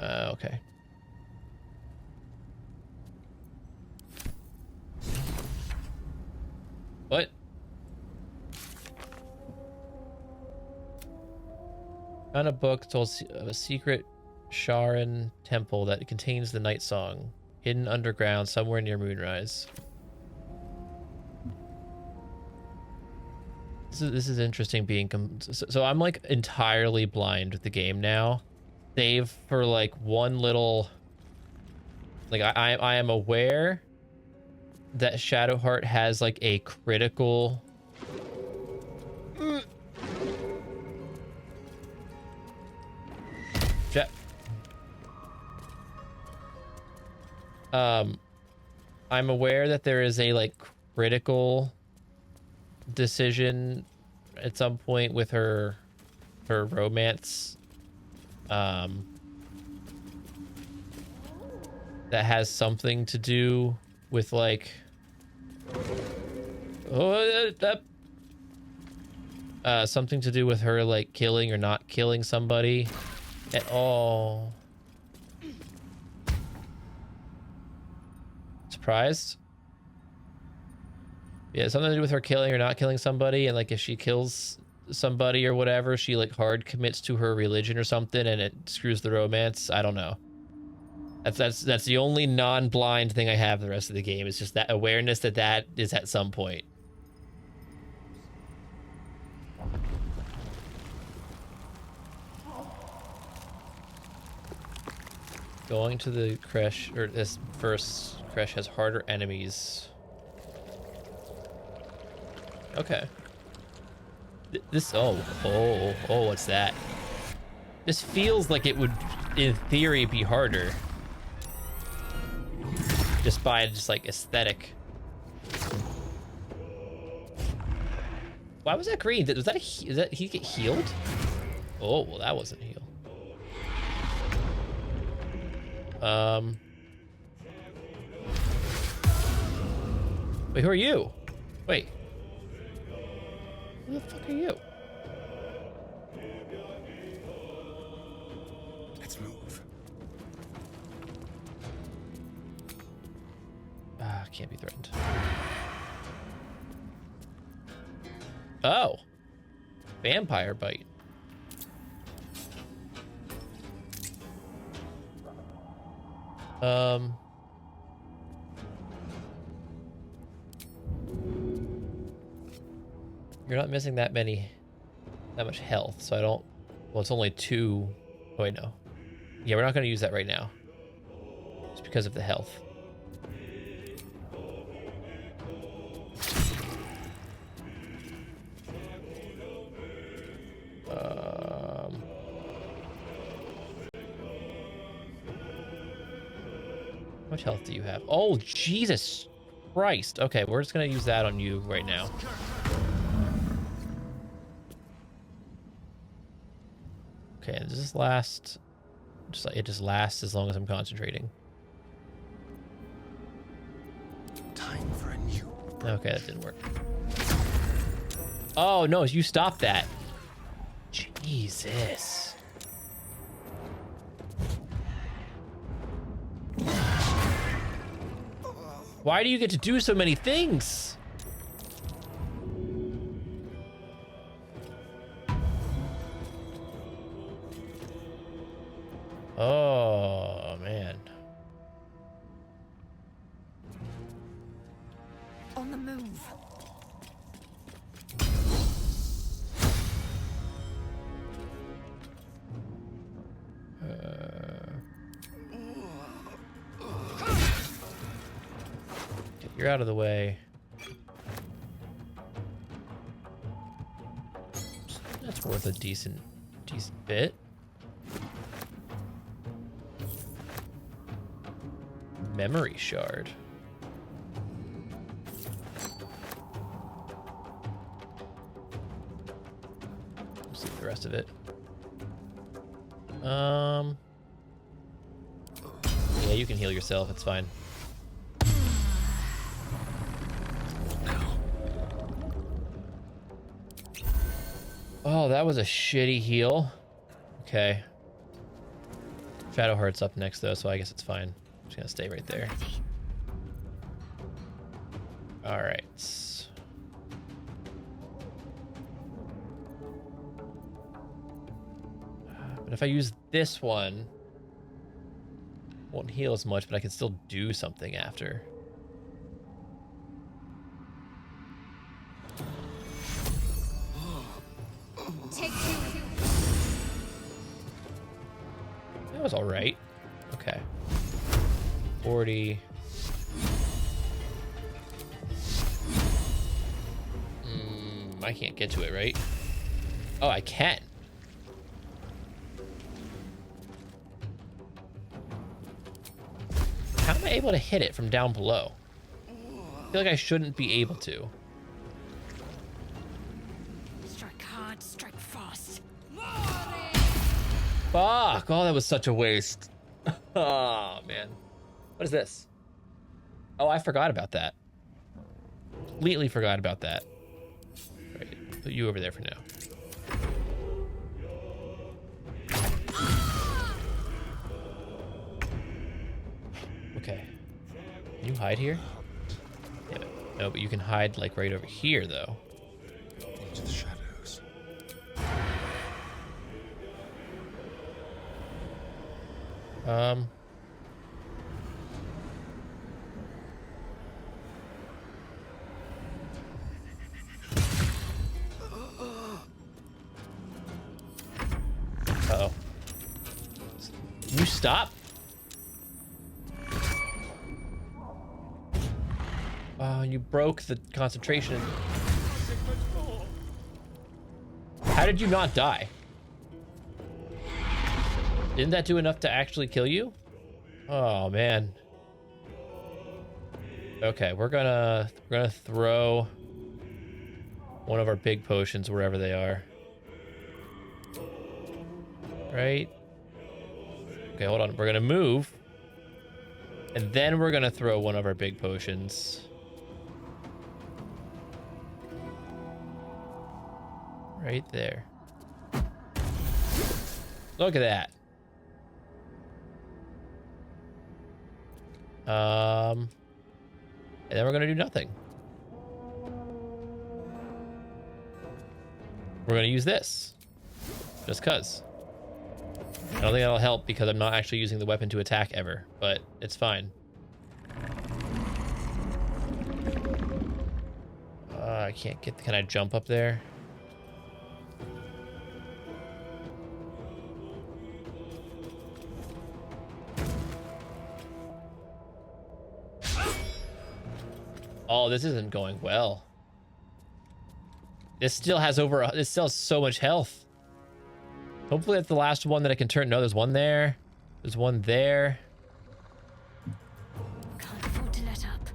Okay. What? Found a book told of a secret Sharan temple that contains the night song, hidden underground somewhere near Moonrise. This is interesting being so I'm like entirely blind with the game now, save for like one little, like I am aware that Shadowheart has like a critical I'm aware that there is a like critical decision at some point with her romance that has something to do with like something to do with her like killing or not killing somebody at all. Surprised? Yeah, something to do with her killing or not killing somebody, and like if she kills somebody or whatever, she like hard commits to her religion or something and it screws the romance. I don't know. That's the only non-blind thing I have the rest of the game. It's just that awareness that is at some point. Going to the creche, or this first creche has harder enemies. Okay. What's that? This feels like it would, in theory, be harder. Just by like aesthetic. Why was that green? Was that is that he get healed? Oh, well, that wasn't heal. Wait, who are you? Wait. Who the fuck are you? Let's move. Can't be threatened. Oh. Vampire bite. You're not missing that much health, so I don't, well, it's only 2. Oh, wait, no. Yeah, we're not going to use that right now. It's because of the health. How much health do you have? Oh, Jesus Christ. Okay, we're just going to use that on you right now. Okay, does this last? It just lasts as long as I'm concentrating. Time for a new. Okay, that didn't work. Oh no, you stopped that. Jesus. Why do you get to do so many things? Oh, man. On the move. You're out of the way. That's worth a decent bit. Memory shard. Let's see the rest of it. Yeah, you can heal yourself. It's fine. Oh, that was a shitty heal. Okay. Shadowheart's up next though, so I guess it's fine. I'm just gonna stay right there. Alright. But if I use this one, it won't heal as much, but I can still do something after. That was all right. Okay. 40. I can't get to it, right? Oh, I can. How am I able to hit it from down below? I feel like I shouldn't be able to. Strike hard, strike fast. Fuck! Oh, that was such a waste. Oh, man. What is this? Oh, I forgot about that. Completely forgot about that. Right, put you over there for now. Okay. Can you hide here? Yeah, no, but you can hide like right over here, though. Into the shadows. stop? Oh, you broke the concentration. How did you not die? Didn't that do enough to actually kill you? Oh man. Okay, we're gonna throw one of our big potions wherever they are. Right? Okay, hold on. We're gonna move. And then we're gonna throw one of our big potions. Right there. Look at that. And then we're gonna do nothing. We're gonna use this. Just cuz. I don't think that'll help because I'm not actually using the weapon to attack ever, but it's fine. I can't get, can I jump up there? Oh, this isn't going well. This still has this still has so much health. Hopefully that's the last one that I can turn. No, there's one there. There's one there. Can't afford to let up.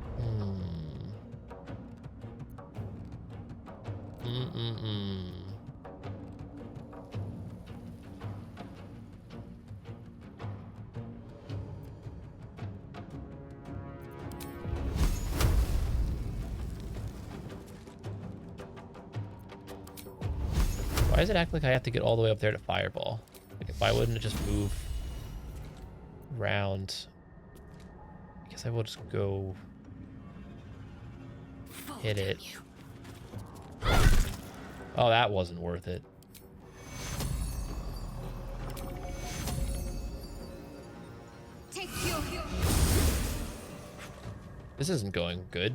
Why does it act like I have to get all the way up there to fireball? Like, why wouldn't it just move round? I guess I will just go hit it. Oh, that wasn't worth it. This isn't going good.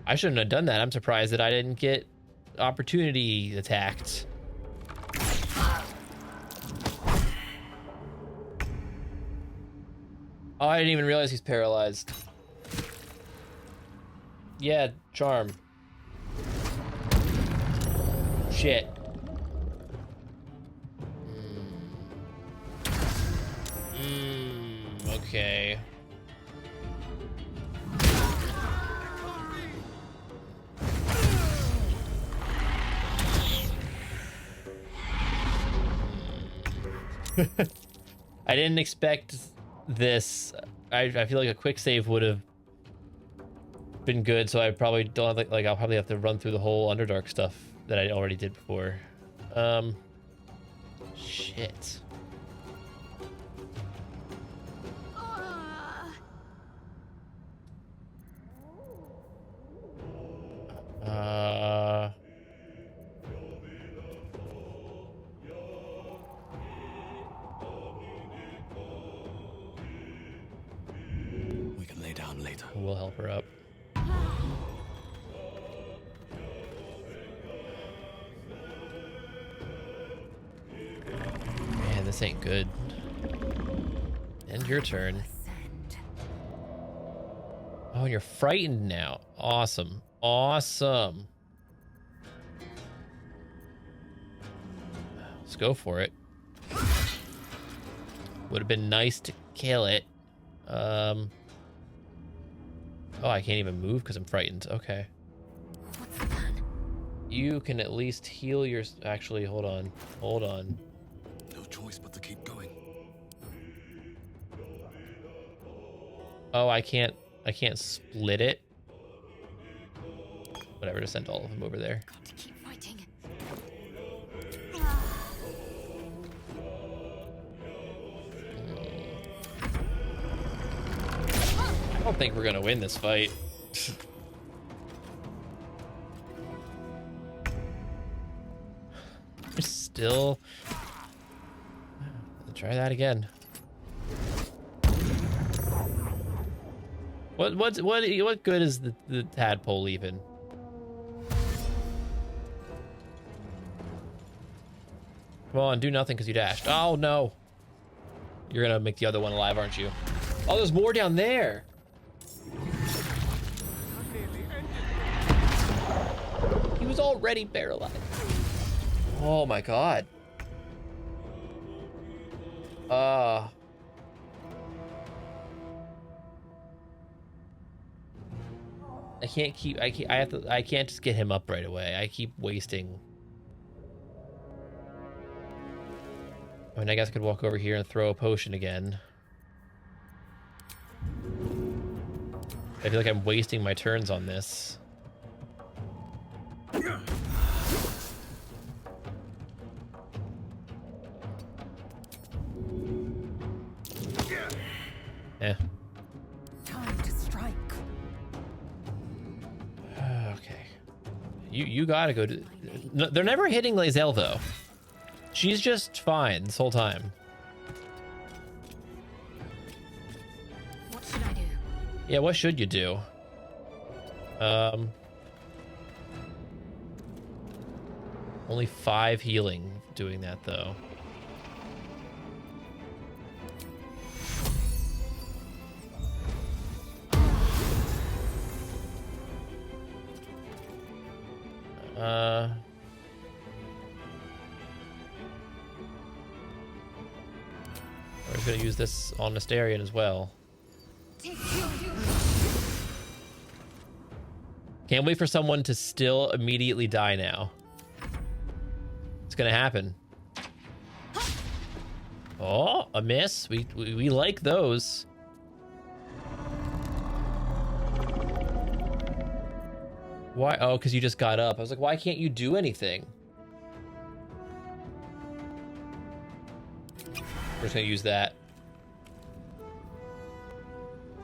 I shouldn't have done that. I'm surprised that I didn't get opportunity attacked. Oh, I didn't even realize he's paralyzed. Yeah, charm. Shit. Okay. I didn't expect this. I feel like a quick save would have been good, so I probably don't have, like I'll probably have to run through the whole Underdark stuff that I already did before. Shit. We can lay down later. We'll help her up. Man, this ain't good. End your turn. Oh, and you're frightened now. Awesome. Awesome. Let's go for it. Would have been nice to kill it. Oh, I can't even move because I'm frightened. Okay. You can at least heal your... Actually, hold on. Hold on. No choice but to keep going. Oh, I can't split it. Whatever, just send all of them over there. Got to keep fighting. I don't think we're gonna win this fight. Still. Let's try that again. What good is the tadpole even? Come on, do nothing because you dashed. Oh no. You're gonna make the other one alive, aren't you? Oh, there's more down there. He was already paralyzed. Oh my god. I can't just get him up right away. I keep wasting. I mean, I guess I could walk over here and throw a potion again. I feel like I'm wasting my turns on this. Eh. Time to strike. Okay. You gotta go to... No, they're never hitting Lae'zel, though. She's just fine this whole time. What should I do? Yeah, what should you do? Only 5 healing doing that, though. We're just gonna use this on Astarion as well. Can't wait for someone to still immediately die now. It's gonna happen. Oh, a miss. We like those. Why? Oh, because you just got up. I was like, why can't you do anything? We're just gonna use that.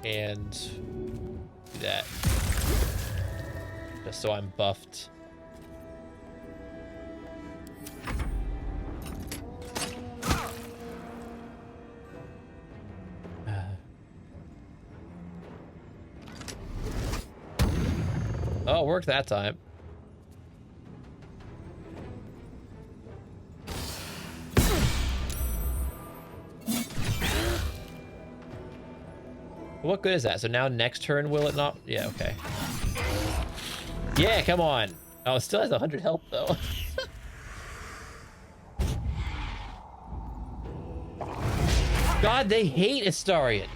And do that. Just so I'm buffed. Oh, it worked that time. What good is that? So now next turn, will it not? Yeah, okay. Yeah, come on. Oh, it still has 100 health, though. God, they hate Astarion.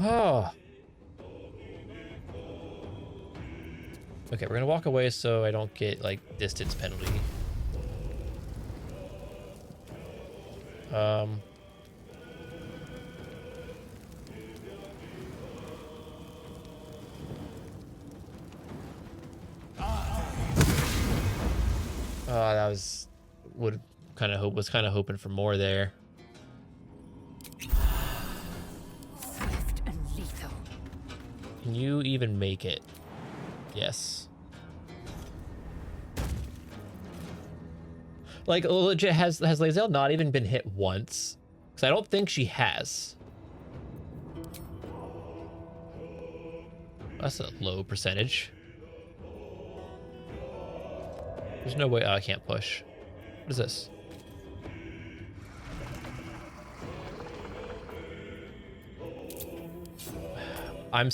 Oh. Okay, we're gonna walk away so I don't get, like, distance penalty. Oh, that was was kind of hoping for more there. Swift and lethal. Can you even make it? Yes. Like, legit, has Lae'zel not even been hit once? Because I don't think she has. That's a low percentage. There's no way. Oh, I can't push. What is this? I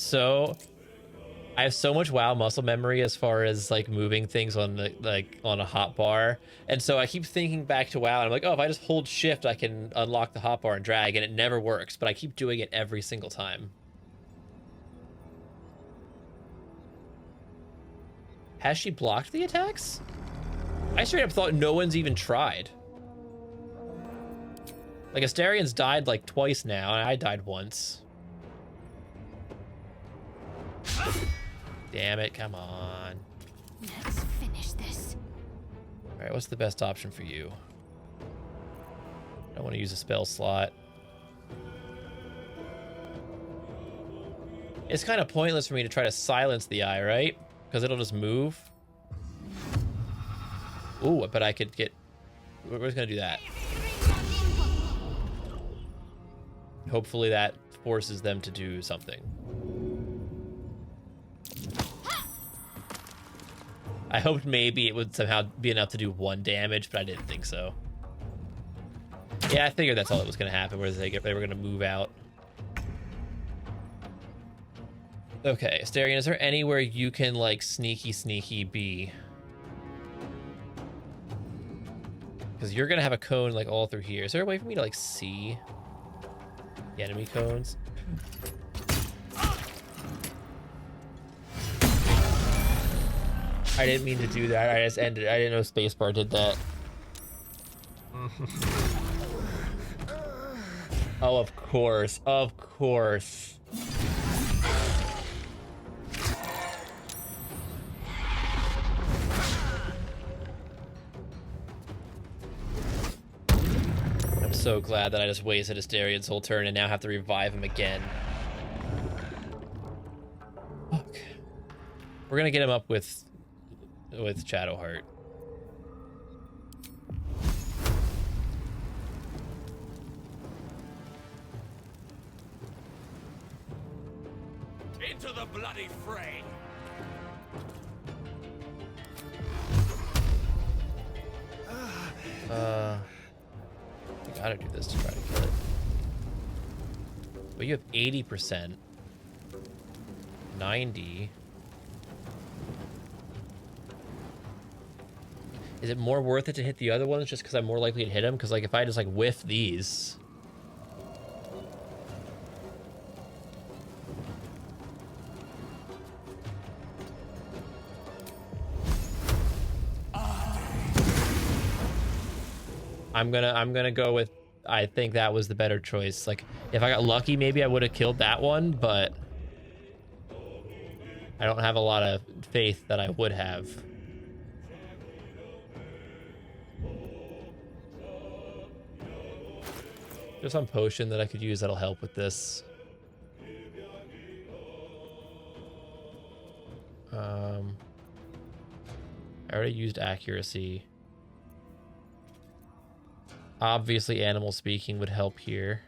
have so much WoW muscle memory as far as like moving things on the on a hotbar, and so I keep thinking back to WoW, and I'm like, oh, if I just hold shift, I can unlock the hotbar and drag, and it never works, but I keep doing it every single time. Has she blocked the attacks? I straight up thought no one's even tried. Like, Astarion's died like twice now, and I died once. Damn it, come on. Let's finish this. All right, what's the best option for you? I don't want to use a spell slot. It's kind of pointless for me to try to silence the eye, right? Because it'll just move. Ooh, but I could get... We're just going to do that. Hopefully that forces them to do something. I hoped maybe it would somehow be enough to do 1 damage, but I didn't think so. Yeah, I figured that's all that was gonna happen, where they were gonna move out. Okay, Asterion, is there anywhere you can, like, sneaky be? Because you're gonna have a cone, like, all through here. Is there a way for me to, like, see the enemy cones? I didn't mean to do that. I just ended. I didn't know spacebar did that. Oh, of course. Of course. I'm so glad that I just wasted Asterian's whole turn and now have to revive him again. Fuck. We're gonna get him up with Shadowheart. Into the bloody fray! I gotta do this to try to kill it. But you have 80%. 90. Is it more worth it to hit the other ones just because I'm more likely to hit them? Because, like, if I just, like, whiff these... I'm gonna go with, I think that was the better choice. Like, if I got lucky, maybe I would have killed that one, but I don't have a lot of faith that I would have. There's some potion that I could use that'll help with this. I already used accuracy. Obviously, animal speaking would help here.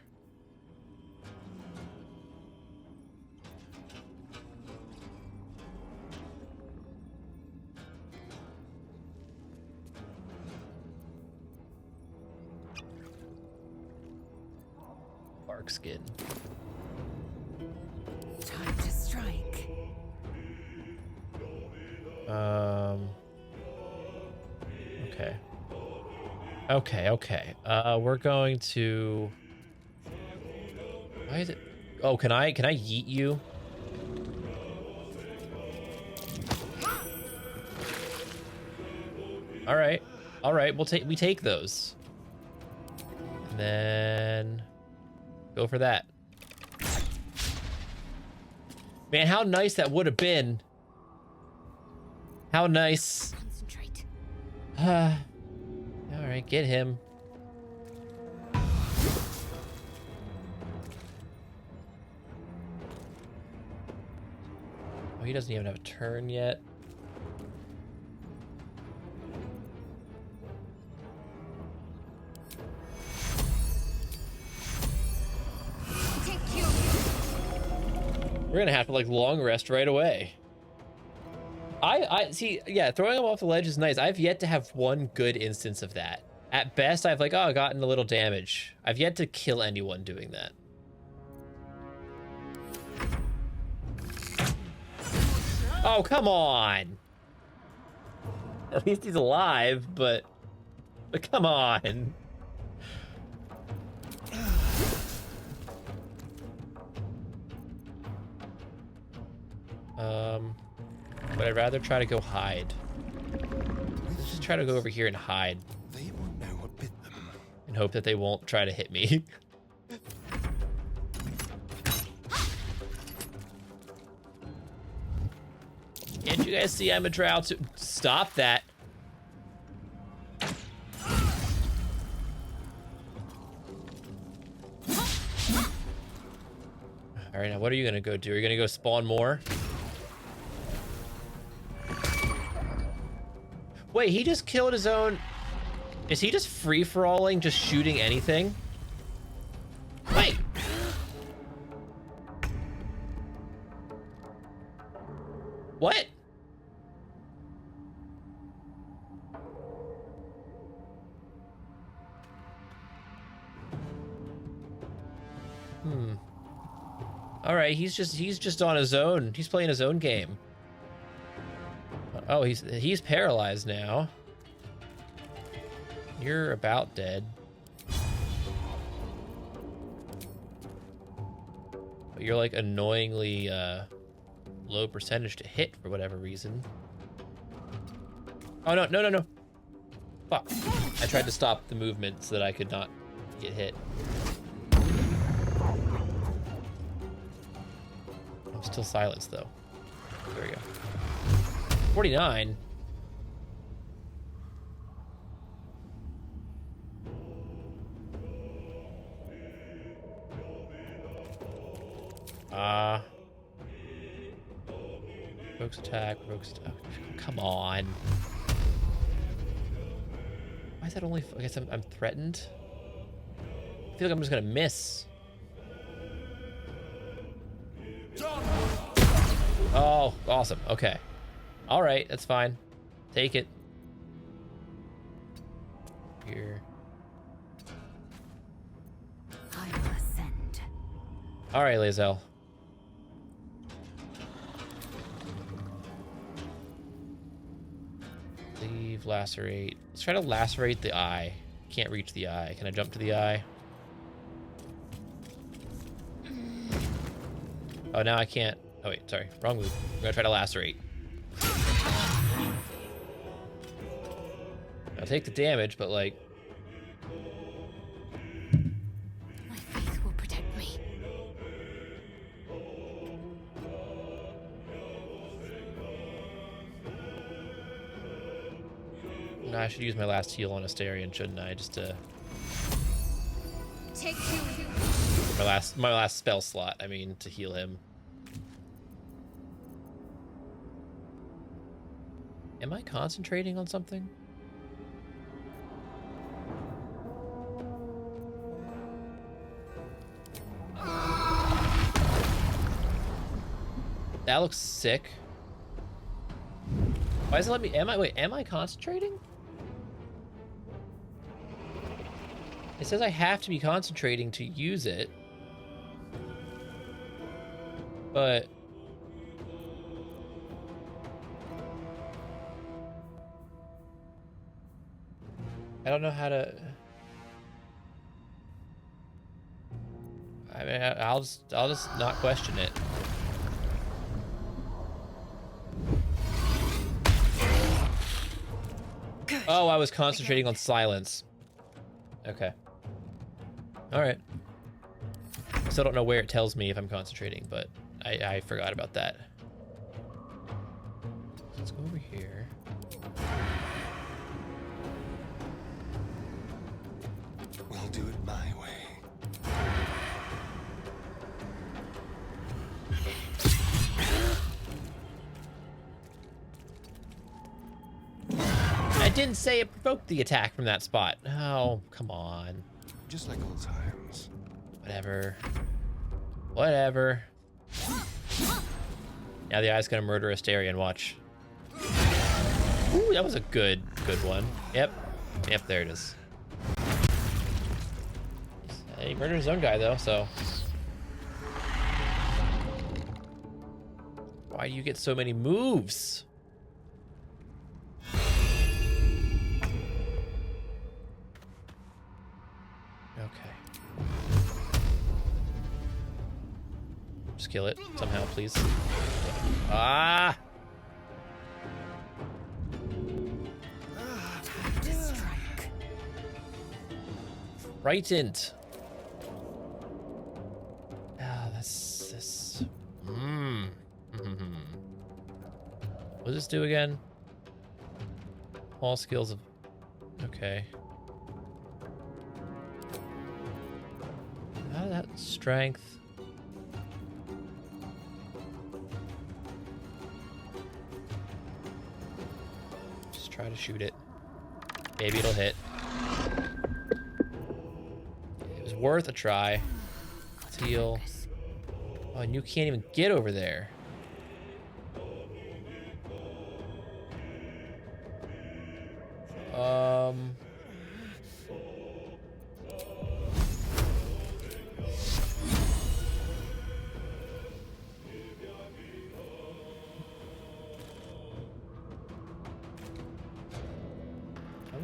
Bark skin. Time to strike. Okay. Okay. We're going to... Why is it... Oh, can I yeet you? All right. We take those. And then go for that. Man, how nice that would have been. How nice. Concentrate. All right, get him. Oh, he doesn't even have a turn yet. We're gonna have to, like, long rest right away. I see, yeah, throwing him off the ledge is nice. I've yet to have one good instance of that. At best, I've, like, oh, gotten a little damage. I've yet to kill anyone doing that. Oh, come on. At least he's alive, but come on. But I'd rather try to go hide. Let's just try to go over here and hide. They won't know what bit them. And hope that they won't try to hit me. Can't you guys see I'm a drow too? Stop that. All right, now what are you gonna go do? Are you gonna go spawn more? Wait, he just killed his own... Is he just free-for-alling, just shooting anything? Wait. What? right. He's just on his own. He's playing his own game. Oh, he's paralyzed now. You're about dead. But you're like annoyingly low percentage to hit for whatever reason. Oh no, no, no, no. Fuck. I tried to stop the movement so that I could not get hit. I'm still silenced though. There we go. 49. Provokes attack, provokes attack. Come on. Why is that only? I guess I'm threatened. I feel like I'm just gonna miss. Oh, awesome. Okay. All right, that's fine. Take it. Here. I will ascend. All right, Lae'zel. Leave, lacerate. Let's try to lacerate the eye. Can't reach the eye. Can I jump to the eye? Oh, now I can't. Oh, wait, sorry. Wrong move. I'm gonna try to lacerate. I'll take the damage, but like... My faith will protect me. No, I should use my last heal on Asterion, shouldn't I? Just to... Take two. My last spell slot, I mean, to heal him. Am I concentrating on something? That looks sick. Why does it let me? Am I concentrating? It says I have to be concentrating to use it. But I don't know how to. I mean, I'll just not question it. Good. Oh, I was concentrating on silence. Okay. All right. Still don't know where it tells me if I'm concentrating, but I forgot about that. Let's go over here. We'll do it my way. I didn't say it provoked the attack from that spot. Oh, come on. Just like old times. Whatever. Whatever. Now the eye's gonna murder Asterion, watch. Ooh, that was a good one. Yep. Yep, there it is. He murdered his own guy though, so. Why do you get so many moves? Okay. Just kill it somehow, please. Ah! To strike. Frightened. Ah, that's this. What does this do again? All skills of. Okay. How did that strength? Just try to shoot it. Maybe it'll hit. It was worth a try. Let's heal. Oh, and you can't even get over there.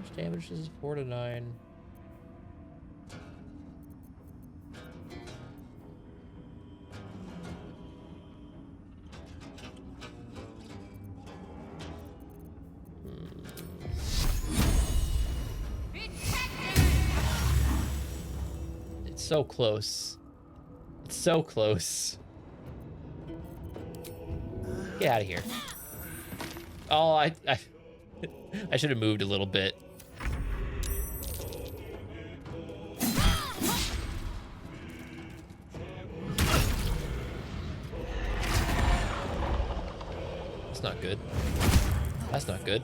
much damage is 4 to 9? It's so close. It's so close. Get out of here. Oh, I should have moved a little bit. That's not good. That's not good.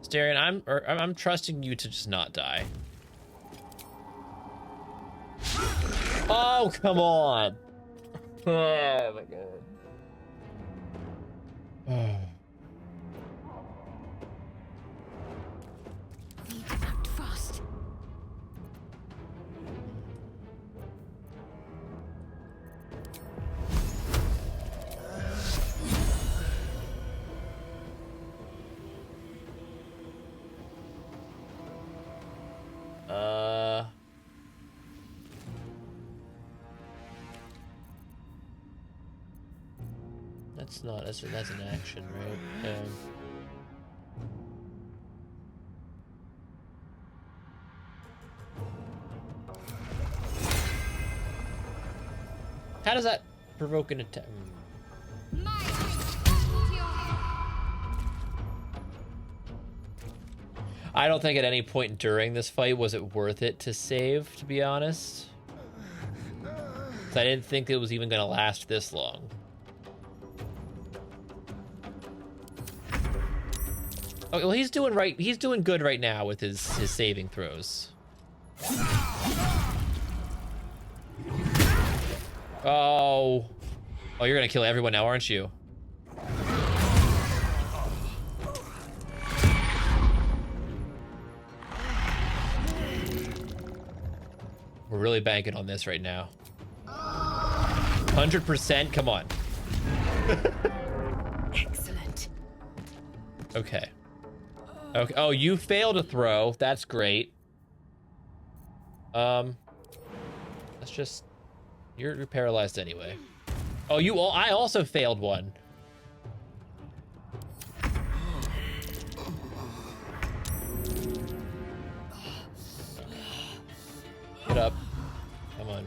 Darian, I'm trusting you to just not die. Oh, come on. Oh my god. Need to act fast. That's not, that's an action, right? How does that provoke an attack? I don't think at any point during this fight was it worth it to save, to be honest. 'Cause I didn't think it was even gonna last this long. Oh, well, he's doing right. He's doing good right now with his saving throws. Oh, you're gonna kill everyone now, aren't you? We're really banking on this right now. 100%. Come on. Excellent. Okay. Okay. Oh, you failed a throw. That's great. Let's just. You're paralyzed anyway. Oh, I also failed one. Get up. Come on.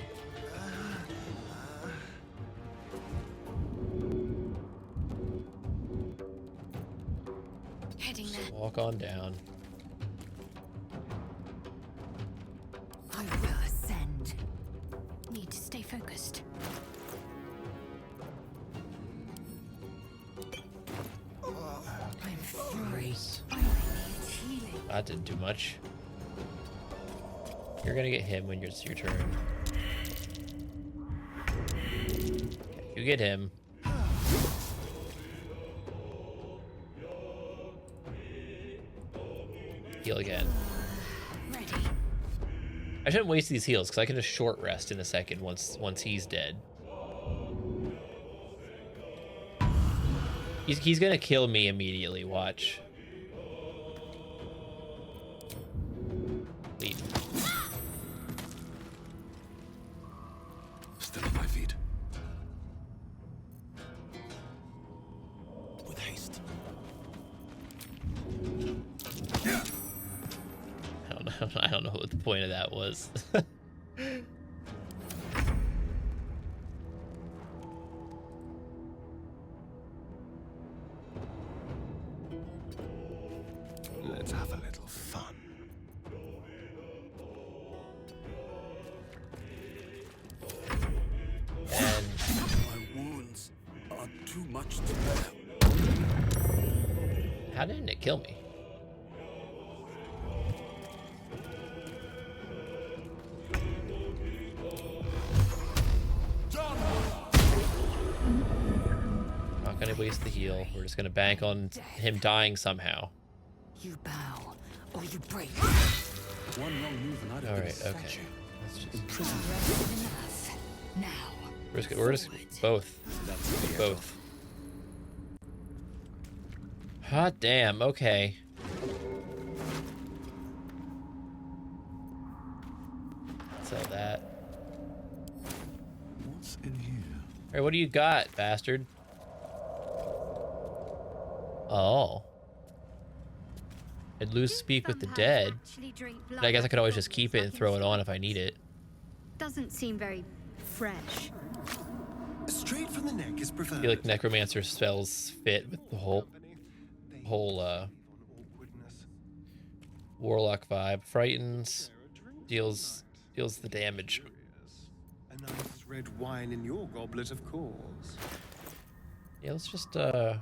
Heading there. Walk on down. I will ascend. Need to stay focused. I'm free. I need healing. That didn't do much. You're gonna get him when it's your turn. Okay, you get him. Heal again. Ready. I shouldn't waste these heals because I can just short rest in a second once he's dead. He's gonna kill me immediately. Watch. Leave. Still on my feet. With haste. I don't know what the point of that was. Let's have a little fun. And My wounds are too much to bear. how didn't it kill me? Not gonna waste the heal. We're just gonna bank on him dying somehow. You bow or you break. One wrong move and I'd have All been a right, okay. statue. Enough. Now. We're just both. Both. Hot damn, okay. Sell that. What's in here? Alright, what do you got, bastard? Oh. I'd lose speak with the dead. But I guess I could always just keep it and throw it on if I need it. Doesn't seem very fresh. Straight from the neck is I preferred. feel like necromancer spells fit with the whole warlock vibe. Frightens, deals the damage. A nice red wine in your goblet, of course. Yeah, let's just wait,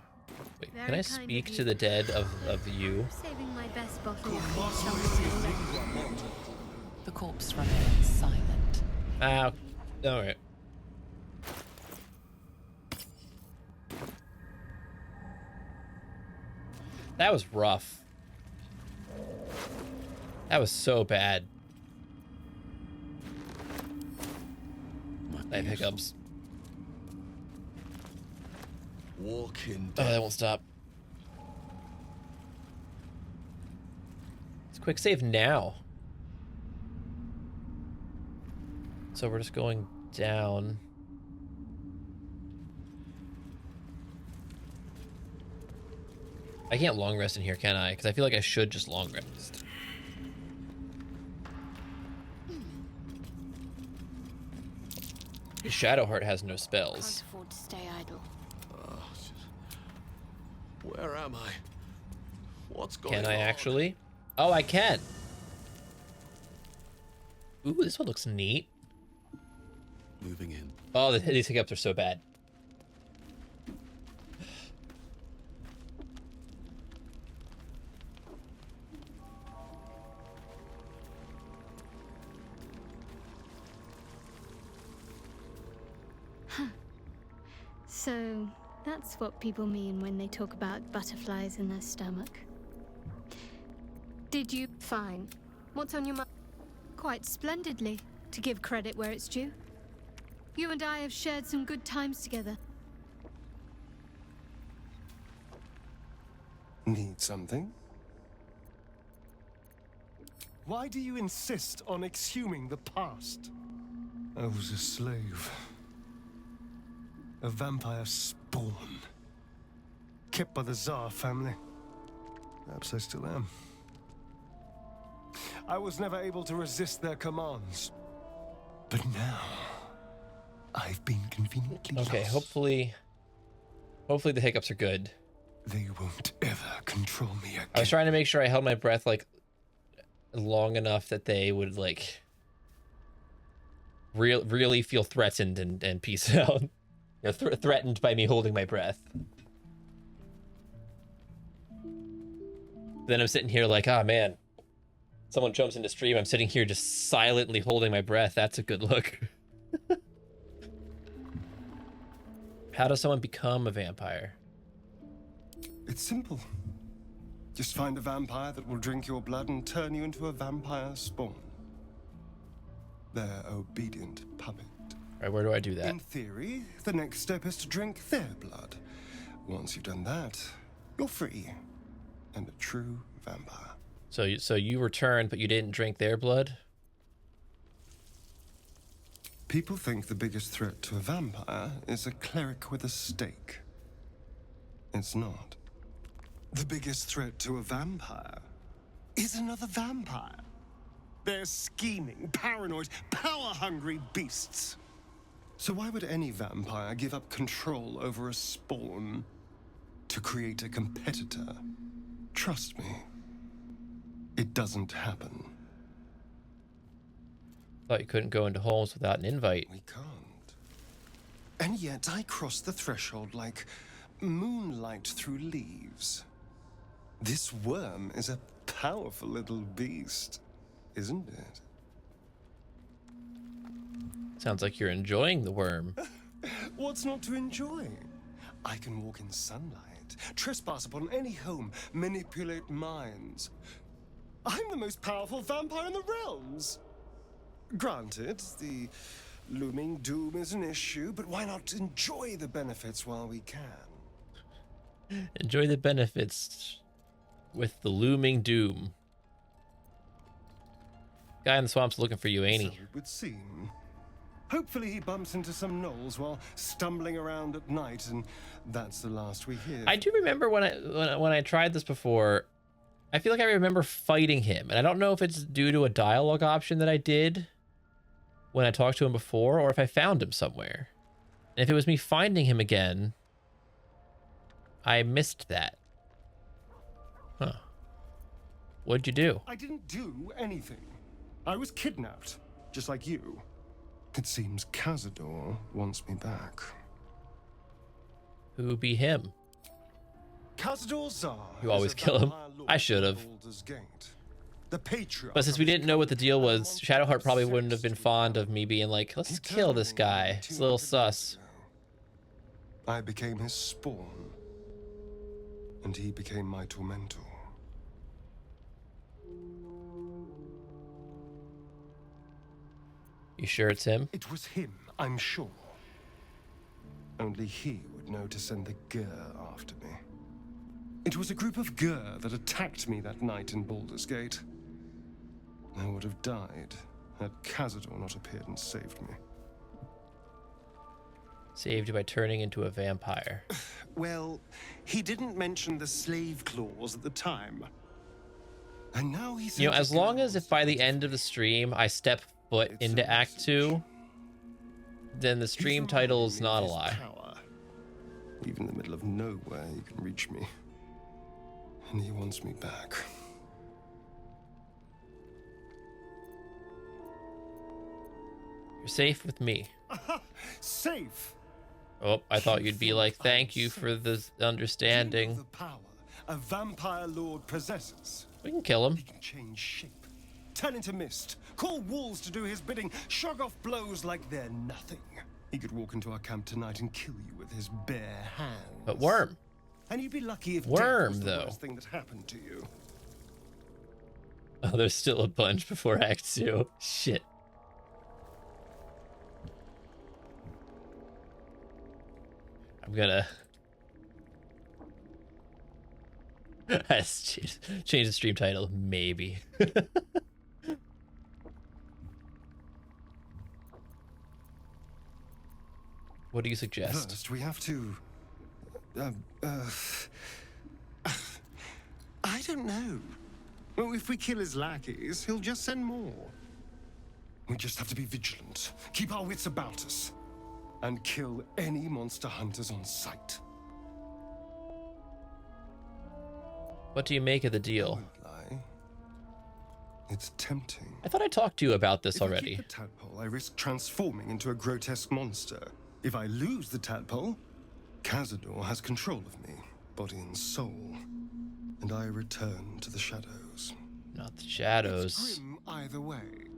can I speak to the dead of you? Saving my best bottle of The corpse remains silent. Ah, alright. That was rough. That was so bad. I have hiccups. Walking Oh, that won't stop. It's quick save now. So we're just going down. I can't long rest in here, can I? Because I feel like I should just long rest. Shadowheart has no spells. Can't afford to stay idle. Where am I? What's going on? Can I actually? Oh, I can. Ooh, this one looks neat. Moving in. Oh, these hiccups are so bad. So, that's what people mean when they talk about butterflies in their stomach. Did you? Fine. What's on your mind? Quite splendidly, to give credit where it's due. You and I have shared some good times together. Need something? Why do you insist on exhuming the past? I was a slave. A vampire spawn. Kept by the Tsar family. Perhaps I still am. I was never able to resist their commands. But now, I've been conveniently Okay, lost. hopefully the hiccups are good. They won't ever control me again. I was trying to make sure I held my breath like long enough that they would like really feel threatened and peace out. You know, threatened by me holding my breath. Then I'm sitting here like, ah, man. Someone jumps into stream. I'm sitting here just silently holding my breath. That's a good look. How does someone become a vampire? It's simple. Just find a vampire that will drink your blood and turn you into a vampire spawn. Their obedient puppet. All right, where do I do that? In theory, the next step is to drink their blood. Once you've done that, you're free and a true vampire. So you returned, but you didn't drink their blood? People think the biggest threat to a vampire is a cleric with a stake. It's not. The biggest threat to a vampire is another vampire. They're scheming, paranoid, power-hungry beasts. So why would any vampire give up control over a spawn to create a competitor? Trust me, it doesn't happen. Thought you couldn't go into homes without an invite. We can't. And yet I cross the threshold like moonlight through leaves. This worm is a powerful little beast, isn't it? Sounds like you're enjoying the worm. What's not to enjoy? I can walk in sunlight, trespass upon any home, manipulate minds. I'm the most powerful vampire in the realms. Granted, the looming doom is an issue, but why not enjoy the benefits while we can? Enjoy the benefits with the looming doom. Guy in the swamp's looking for you, ain't he? So it would seem. Hopefully he bumps into some gnolls while stumbling around at night, and that's the last we hear. I do remember when I tried this before, I feel like I remember fighting him, and I don't know if it's due to a dialogue option that I did when I talked to him before, or if I found him somewhere. And if it was me finding him again, I missed that. Huh. What'd you do? I didn't do anything. I was kidnapped, just like you. It seems Cazador wants me back. Who be him? Cazador Zar. You always kill him. I should have. But since we didn't know what the deal was, Shadowheart probably wouldn't have been fond of me being like, let's kill this guy. It's a little sus. I became his spawn, and he became my tormentor. You sure it's him? It was him, I'm sure. Only he would know to send the Gur after me. It was a group of Gur that attacked me that night in Baldur's Gate. I would have died had Cazador not appeared and saved me. Saved you by turning into a vampire. Well, he didn't mention the slave clause at the time. And now he's... You know, as long as if by the end of the stream I step foot into Act 2, then the stream title is not a lie. Even in the middle of nowhere, he can reach me. And he wants me back. You're safe with me. Safe? Oh, I thought you'd be like, thank you for the understanding. The power a vampire lord possesses. We can kill him. He can change shape, turn into mist, call wolves to do his bidding, shrug off blows like they're nothing. He could walk into our camp tonight and kill you with his bare hands. But Worm. And you'd be lucky if Worm, death was the though. worst thing that happened to you. Oh, there's still a bunch before Act 2. Shit. I'm gonna... change the stream title, maybe. What do you suggest? First, we have to... I don't know. Well, if we kill his lackeys, he'll just send more. We just have to be vigilant, keep our wits about us, and kill any monster hunters on sight. What do you make of the deal? Lie. It's tempting. I thought I talked to you about this If I already. keep the tadpole, I risk transforming into a grotesque monster. If I lose the tadpole, Cazador has control of me, body and soul, and I return to the shadows. Not the shadows. It's grim either way.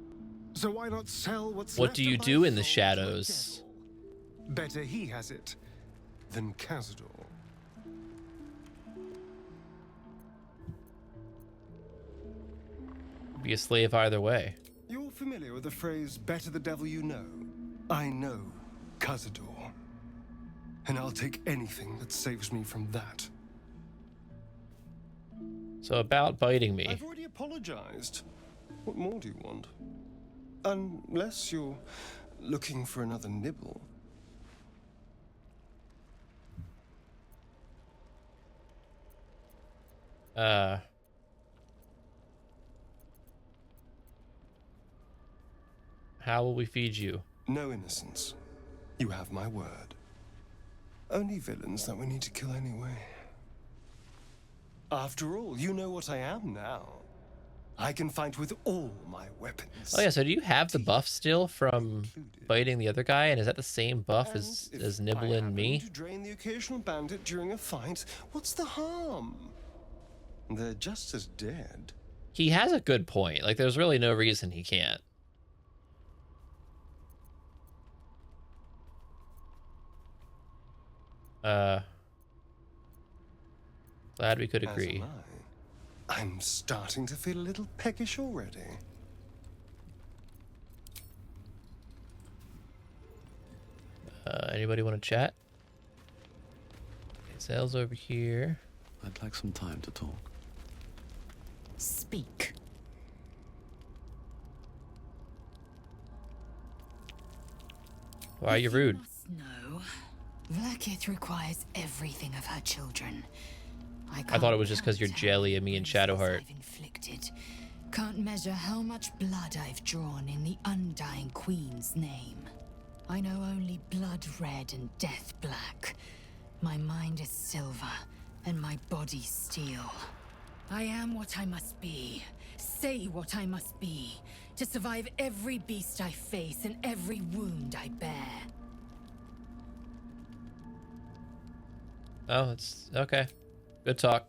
So why not sell what's What left do of you my do in the soul to a shadows? devil? Better he has it than Cazador. Be a slave either way. You're familiar with the phrase, better the devil you know? I know Cazador. And I'll take anything that saves me from that. So about biting me. I've already apologized. What more do you want? Unless you're looking for another nibble. How will we feed you? No innocence. You have my word. Only villains that we need to kill anyway. After all, you know what I am now. I can fight with all my weapons. Oh yeah, so do you have the buff still from biting the other guy? And is that the same buff as nibbling me? To drain the occasional bandit during a fight, what's the harm? They're just as dead. He has a good point. Like, there's really no reason he can't. Glad we could agree. As am I. I'm starting to feel a little peckish already. Anybody want to chat? Okay, Zell's over here. I'd like some time to talk. Speak. Why are you rude? No. Vlaakith requires everything of her children. I thought it was just because you're jelly of me and Shadowheart. I've inflicted. Can't measure how much blood I've drawn in the undying queen's name. I know only blood red and death black. My mind is silver, and my body steel. I am what I must be, say what I must be, to survive every beast I face and every wound I bear. Oh, it's okay. Good talk.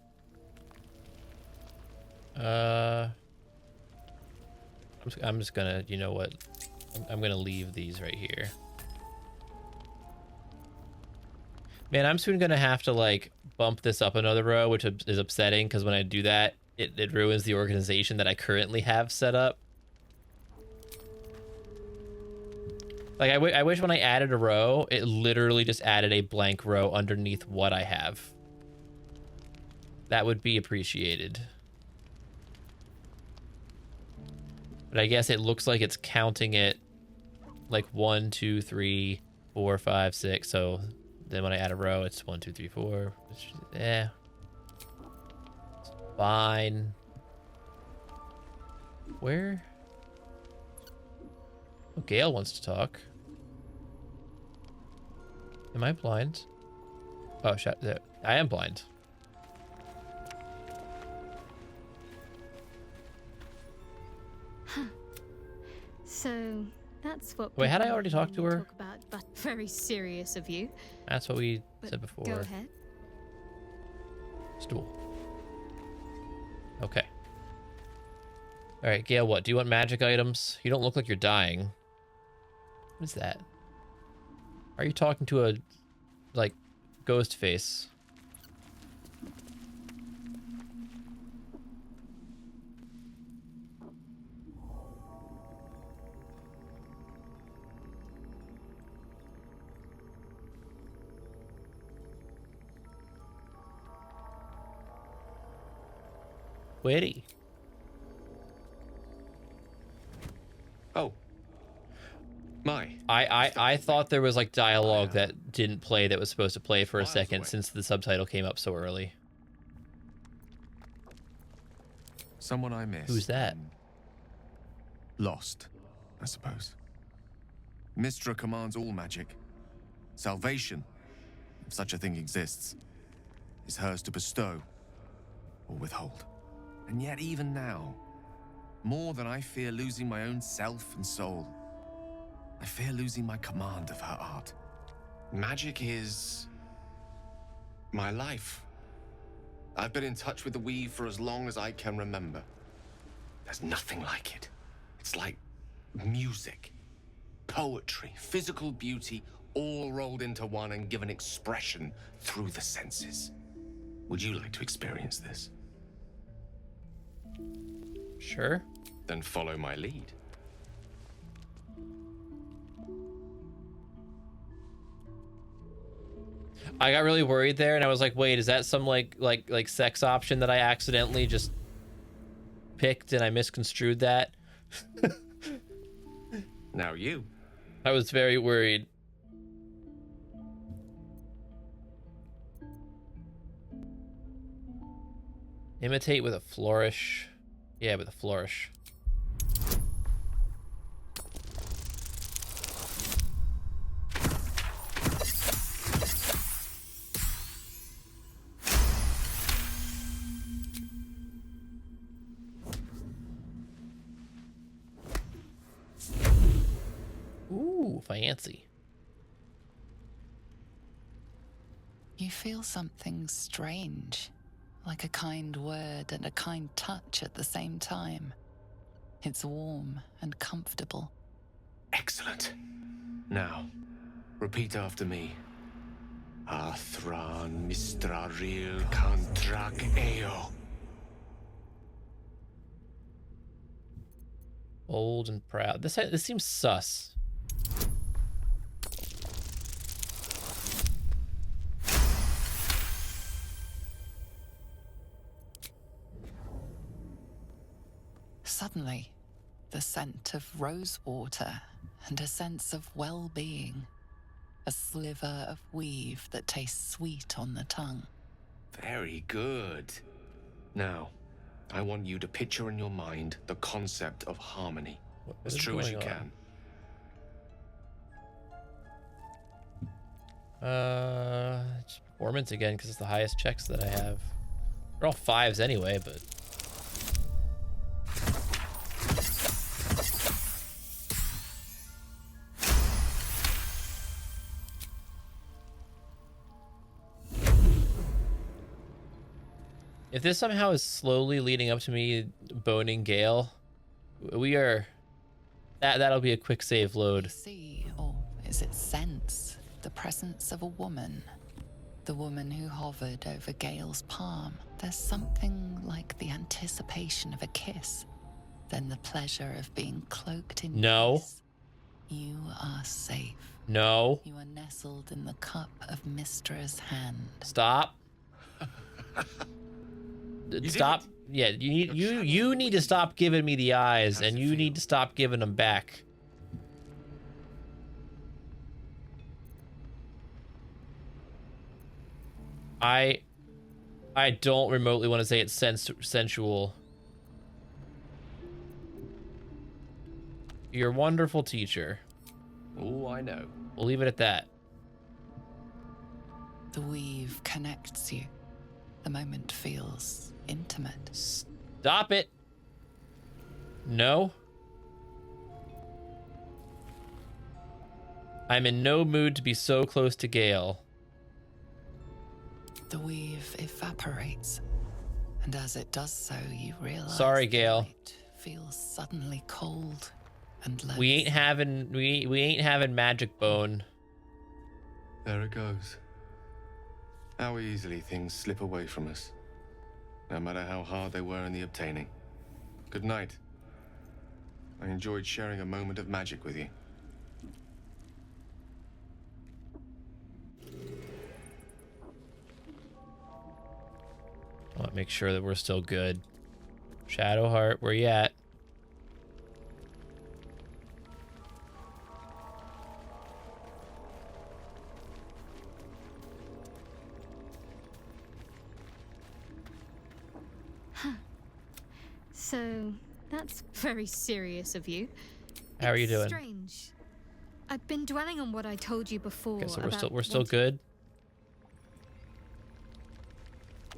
I'm just gonna, you know what? I'm gonna leave these right here. Man, I'm soon gonna have to like bump this up another row, which is upsetting because when I do that, it ruins the organization that I currently have set up. Like I wish when I added a row, it literally just added a blank row underneath what I have. That would be appreciated. But I guess it looks like it's counting it like 1, 2, 3, 4, 5, 6. So then when I add a row, it's 1, 2, 3, 4. Which, yeah. It's fine. Where? Oh, Gale wants to talk. Am I blind? Oh, I am blind. So that's what. Wait, had I people already talked to her? Talk about, but very serious of you. That's what we But said before. Go ahead. Stool. Okay. All right, Gale, what? Do you want magic items? You don't look like you're dying. What is that? Are you talking to a, like, ghost face? Witty. Oh. My. I thought there was like dialogue that didn't play that was supposed to play for a second since the subtitle came up so early. Someone I missed. Who's that? Lost, I suppose. Mystra commands all magic. Salvation, if such a thing exists, is hers to bestow or withhold. And yet even now, more than I fear losing my own self and soul, I fear losing my command of her art. Magic is my life. I've been in touch with the weave for as long as I can remember. There's nothing like it. It's like music, poetry, physical beauty, all rolled into one and given expression through the senses. Would you like to experience this? Sure. Then follow my lead. I got really worried there, and I was like, "Wait, is that some like sex option that I accidentally just picked and I misconstrued that?" Now you. I was very worried. Imitate with a flourish. Yeah, with a flourish. Ooh, fancy. You feel something strange, like a kind word and a kind touch at the same time. It's warm and comfortable. Excellent. Now, repeat after me. Athran Mistraril Kantrak Eo. Bold and proud. This seems sus. Suddenly, the scent of rose water and a sense of well-being. A sliver of weave that tastes sweet on the tongue. Very good. Now, I want you to picture in your mind the concept of harmony, as true as you can. It's performance again because it's the highest checks that I have. They're all 5s anyway, but. If this somehow is slowly leading up to me boning Gale, we are. That'll be a quick save load. You see, or is it sense, the presence of a woman? The woman who hovered over Gale's palm. There's something like the anticipation of a kiss, then the pleasure of being cloaked in peace. You are safe. No. You are nestled in the cup of Mistra's hand. Stop. Stop. Yeah, you need to stop giving me the eyes, and you need to stop giving them back. I don't remotely want to say it's sensual. You're a wonderful teacher. Oh, I know. We'll leave it at that. The weave connects you. The moment feels intimate. Stop it. No. I'm in no mood to be so close to Gale. The weave evaporates, and as it does so, you realize. Sorry, Gale. It feels suddenly cold and low. We ain't having magic bone. There it goes. How easily things slip away from us, no matter how hard they were in the obtaining. Good night. I enjoyed sharing a moment of magic with you. I want to make sure that we're still good. Shadowheart, where you at? So, that's very serious of you. How are you doing? Strange. I've been dwelling on what I told you before. Okay, so we're still good.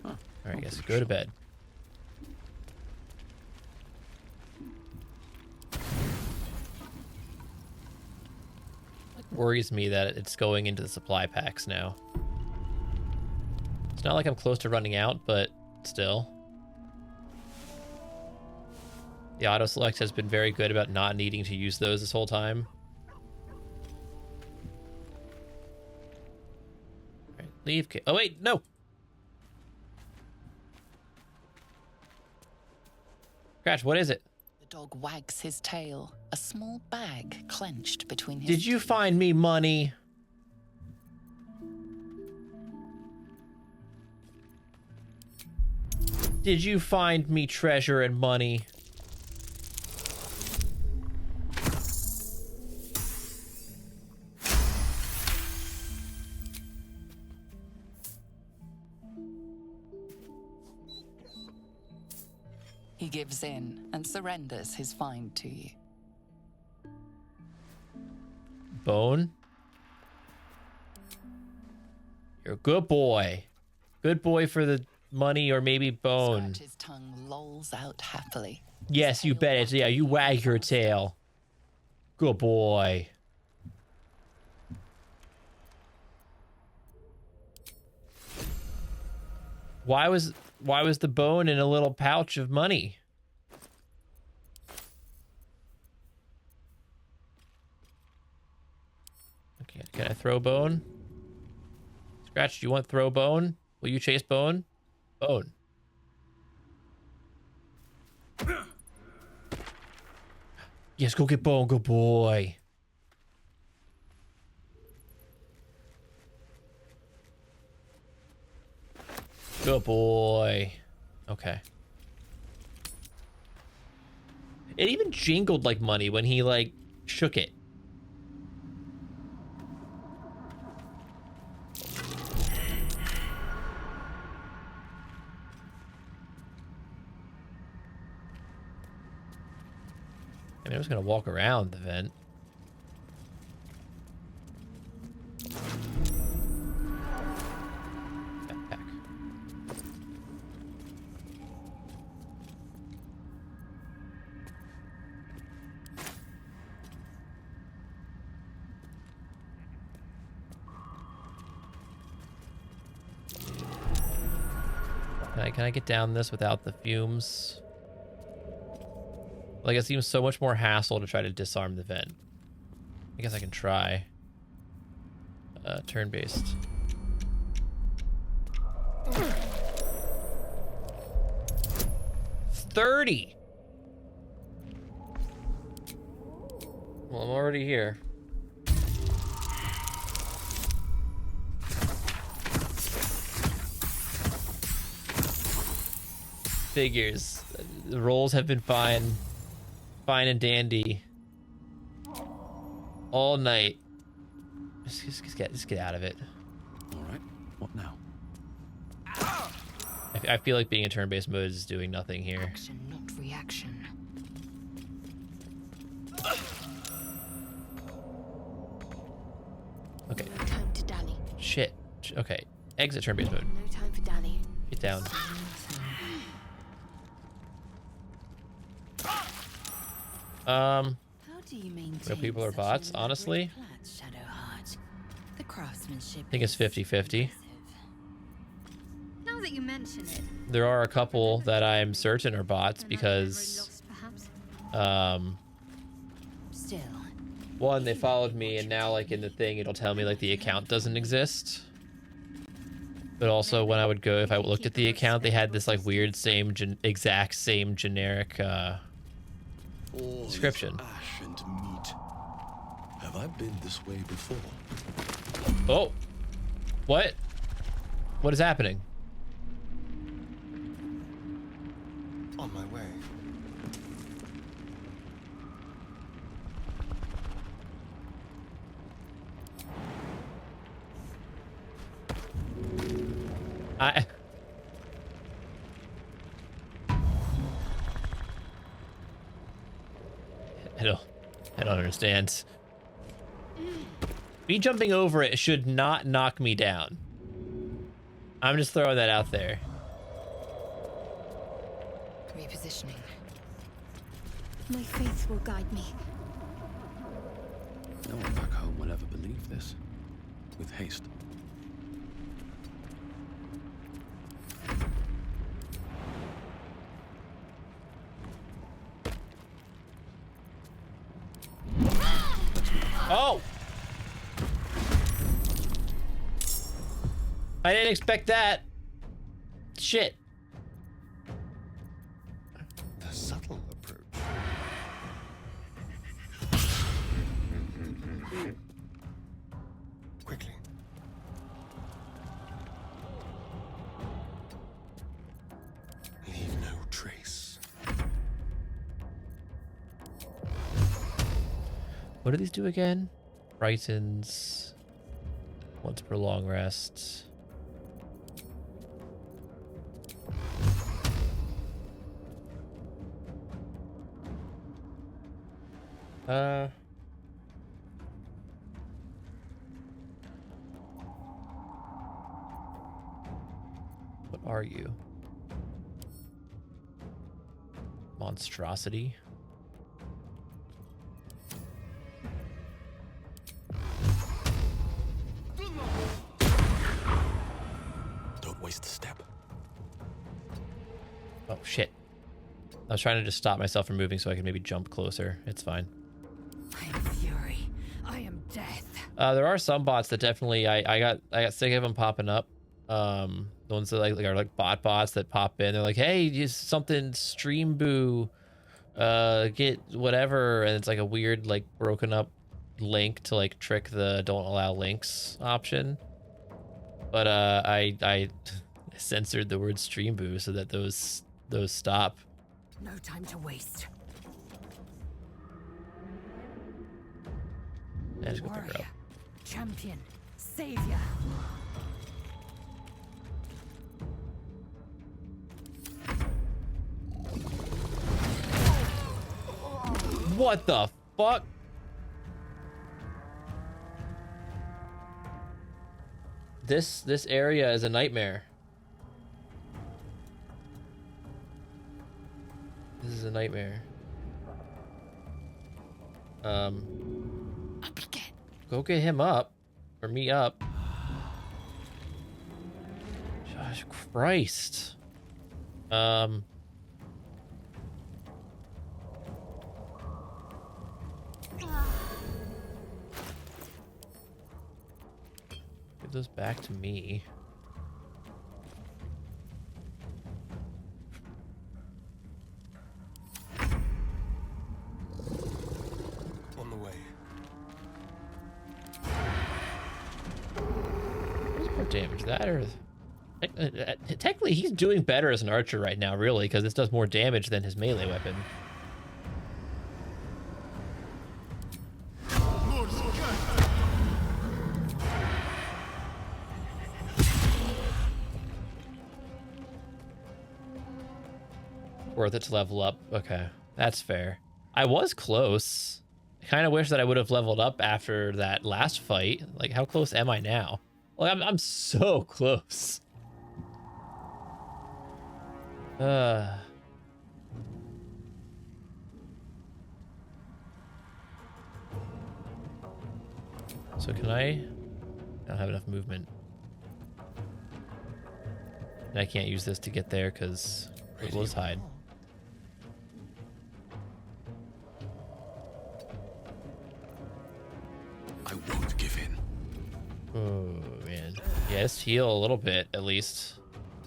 Huh. All right, guys, go to bed. It worries me that it's going into the supply packs now. It's not like I'm close to running out, but still. The auto select has been very good about not needing to use those this whole time. All right, leave. Oh wait, no. Scratch, what is it? The dog wags his tail, a small bag clenched between his Did you teeth. find me money? Did you find me treasure and money? He gives in and surrenders his find to you. Bone? You're a good boy. Good boy for the money or maybe bone. Scratch's tongue lolls out happily. Yes, you bet it. Yeah, you wag your tail. Good boy. Why was the bone in a little pouch of money? Okay, can I throw bone? Scratch, do you want throw bone? Will you chase bone? Bone. Yes, go get bone, good boy. Good boy. Okay. It even jingled like money when he like shook it. I mean, I was gonna walk around the vent. Backpack. Can I get down this without the fumes? Like, it seems so much more hassle to try to disarm the vent. I guess I can try. Turn-based. $30! Well, I'm already here. Figures. The rolls have been fine and dandy all night. Just get out of it. All right, what now? I feel like being in turn-based mode is doing nothing here. Action, not reaction. Okay. No time to dally. Shit. Okay. Exit turn-based mode. No time for dally. Get down. How do you maintain Real people are such bots, elaborate honestly. plats, Shadowheart? The craftsmanship I think it's 50-50. Now that you mention it, There are a couple that I'm certain are bots because, lost, perhaps. Still, one, they followed me, and now, like, in the thing, it'll tell me, like, the account doesn't exist. But also, when I would go, if I looked at the account, they had this, like, weird exact same generic, All description. this ash and meat. Have I been this way before? Oh! What? What is happening? On my way. I don't understand. Me jumping over it should not knock me down. I'm just throwing that out there. repositioning. My faith will guide me. No one back home will ever believe this. With haste. Oh! I didn't expect that. Shit. The subtle approach. Quickly. Leave no trace. What do these do again? Brightens. Once per long rest. What are you? Monstrosity? Don't waste a step. Oh, shit. I was trying to just stop myself from moving so I could maybe jump closer. It's fine. I am fury. I am death. There are some bots that definitely I got sick of them popping up. The ones that like are like bots that pop in. They're like, hey, just something stream boo, get whatever, and it's like a weird like broken up link to like trick the don't allow links option. But I censored the word stream boo so that those stop. No time to waste. Yeah, just go pick her up. Warrior, champion, savior. What the fuck? This area is a nightmare. This is a nightmare. Up again. Go get him up. Or me up. Josh Christ. Give those back to me. On the way. What's more damage, that or... Technically, he's doing better as an archer right now, really, because this does more damage than his melee weapon. Worth it to level up. Okay, that's fair. I was close. I kind of wish that I would have leveled up after that last fight. Like, how close am I now? Like, I'm so close. So can I don't have enough movement. And I can't use this to get there because it was hide. I won't give in. Oh man. Yeah, just heal a little bit at least.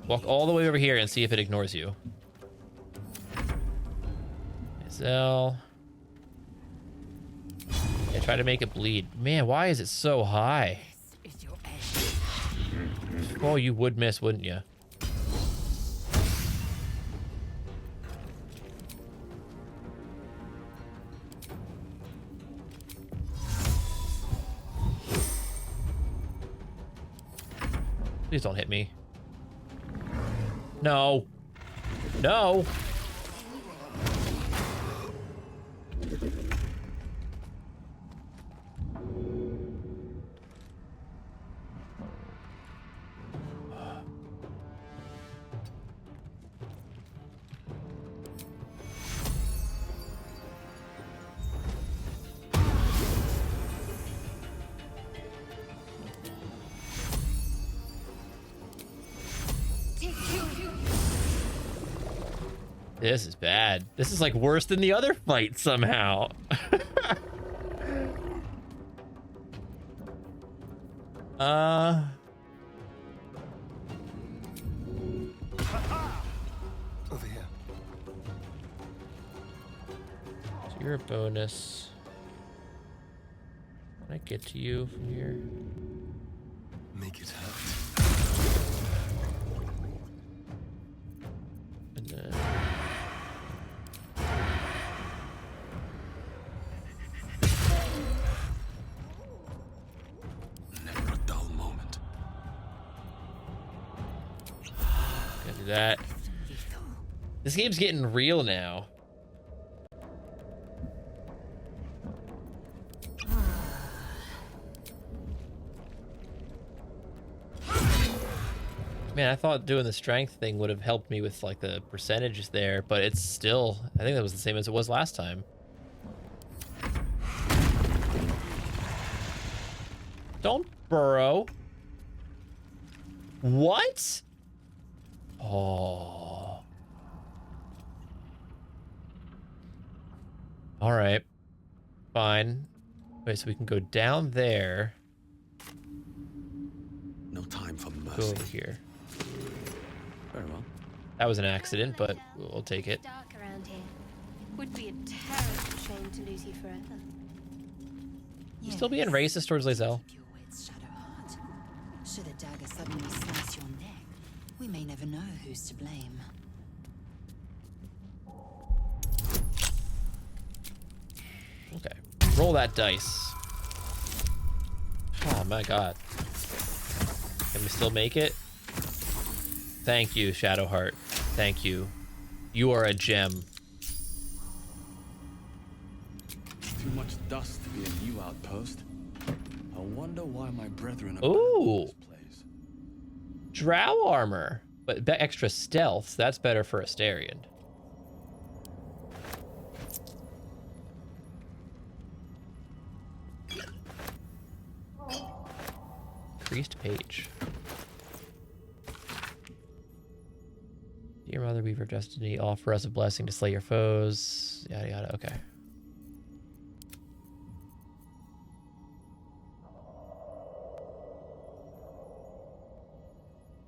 Walk all the way over here and see if it ignores you. Zell. Yeah, try to make it bleed. Man, why is it so high? Oh, you would miss, wouldn't you? Please don't hit me. No. No. This is bad. This is like worse than the other fight somehow. Over here. So you're a bonus. Can I get to you from here? Make it hurt. And then... Never a dull moment. Gotta do that. This game's getting real now. Man, I thought doing the strength thing would have helped me with like the percentages there, but it's still, I think that was the same as it was last time. Don't burrow. What? Oh. All right. Fine. Wait, so we can go down there. No time for Go mercy. over here. Very well. That was an accident, but we'll take it. Dark around here. Would be a terrible shame to lose you forever. You still being racist towards Lae'zel? Your wits, Shadowheart. Should a dagger suddenly slice your neck, we may never know who's to blame. Okay. Roll that dice. my god. Can we still make it? Thank you, Shadowheart. Thank you. You are a gem. Too much dust to be a new outpost. I wonder why my brethren Ooh. abandoned this place. Drow armor, but extra stealth. That's better for Astarion. Increased page. Dear Mother Weaver of Destiny, offer us a blessing to slay your foes. Yada yada. Okay.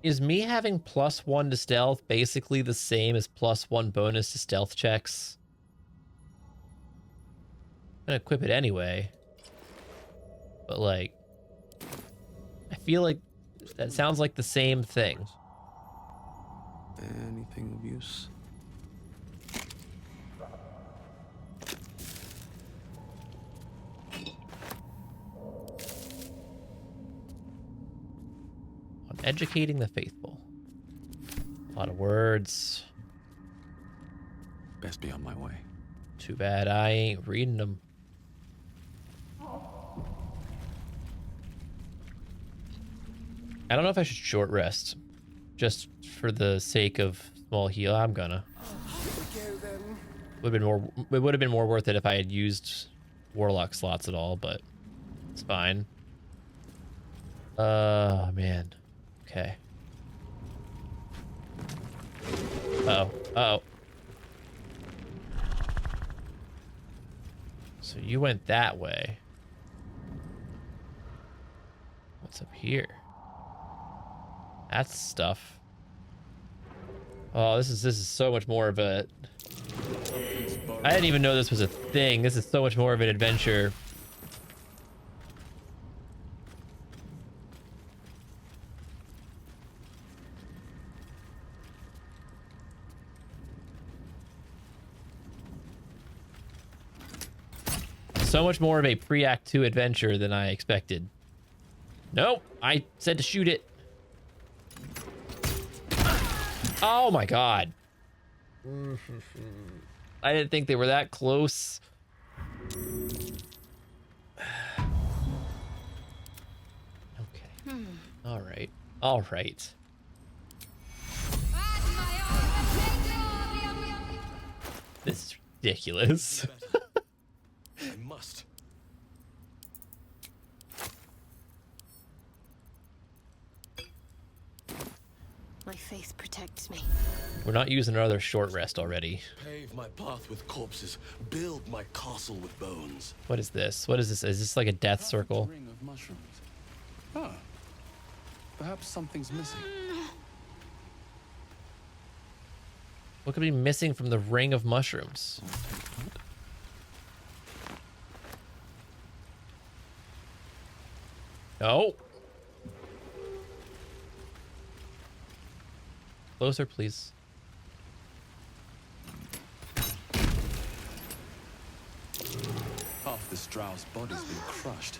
Is me having +1 to stealth basically the same as +1 bonus to stealth checks? I'm gonna equip it anyway. But like, I feel like that sounds like the same thing. Anything of use? On educating the faithful. A lot of words. Best be on my way. Too bad I ain't reading them. I don't know if I should short rest. Just for the sake of small heal, I'm gonna. It would have been more worth it if I had used warlock slots at all, but it's fine. Man. Okay. Uh-oh. So you went that way. What's up here? That's stuff. Oh, this is so much more of a... I didn't even know this was a thing. This is so much more of an adventure. So much more of a pre-Act 2 adventure than I expected. Nope, I said to shoot it. Oh my god. I didn't think they were that close. Okay. All right. This is ridiculous. I must. My faith protects me. We're not using another short rest already. Pave my path with corpses. Build my castle with bones. What is this? What is this? Is this like a death circle? Ring of mushrooms. Huh. Perhaps something's missing. What could be missing from the ring of mushrooms? No. Closer, please. Half this drow's body's been crushed.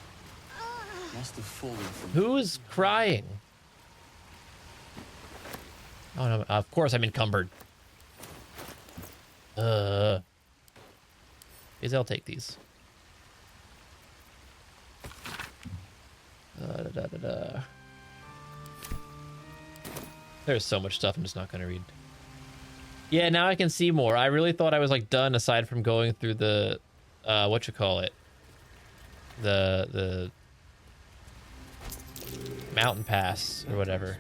Must have fallen from... Who is crying? Oh no, of course I'm encumbered. Guess I'll take these. There's so much stuff I'm just not gonna read. Yeah, now I can see more. I really thought I was like done aside from going through the the mountain pass or whatever.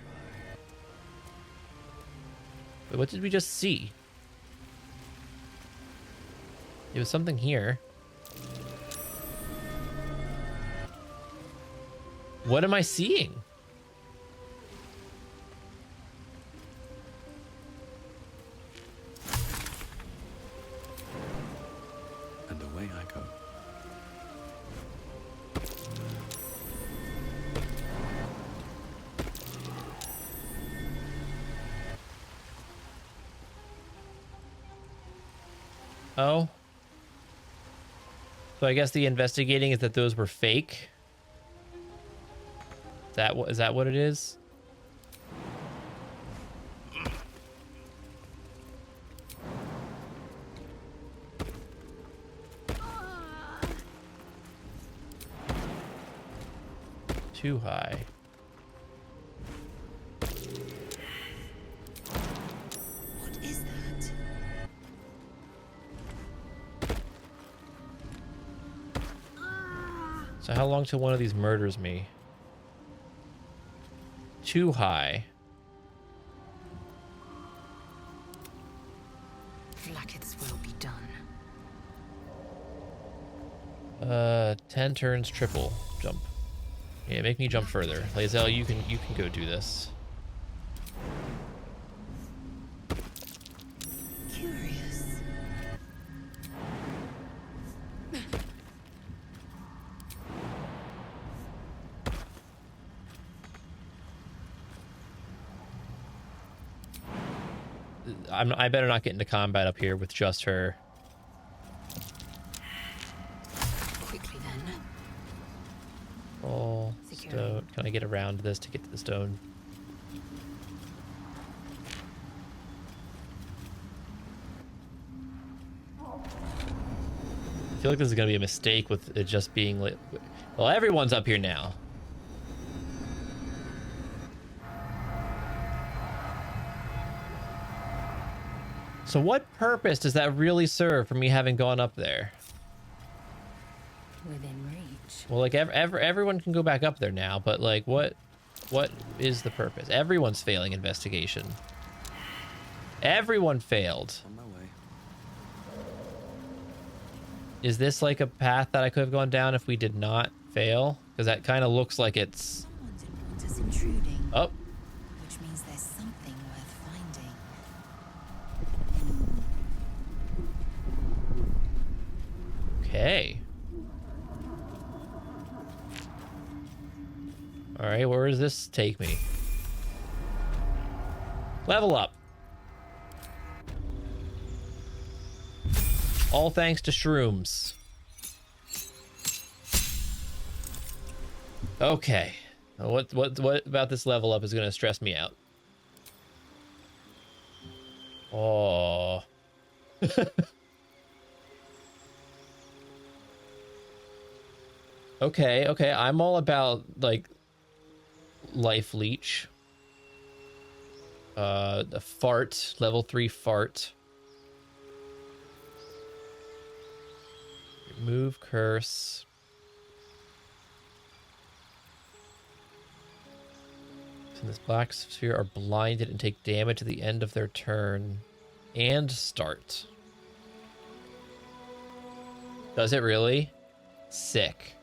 But what did we just see? It was something here. What am I seeing? And away I go. Oh. So I guess the investigating is that those were fake. Is that what it is? Too high. What is that? So how long till one of these murders me? Too high. Flackets will be done. 10 turns, triple jump. Yeah, make me jump further. Lae'zel, you can go do this. Curious. I better not get into combat up here with just her. Quickly then. Oh, stone. Can I get around this to get to the stone? I feel like this is gonna be a mistake with it just being lit. Well, everyone's up here now. So what purpose does that really serve for me having gone up there? Within reach. Well, like everyone can go back up there now, but like what is the purpose? Everyone's failing investigation. Everyone failed. On my way. Is this like a path that I could have gone down if we did not fail? Because that kind of looks like it's... Someone didn't want us intruding. Oh. Which means there's something worth finding. Okay. All right, where does this take me? Level up. All thanks to shrooms. Okay. What about this level up is going to stress me out? Oh. Okay, I'm all about like life leech. The fart, level 3 fart. Remove curse. In this black sphere are blinded and take damage at the end of their turn and start. Does it really? Sick.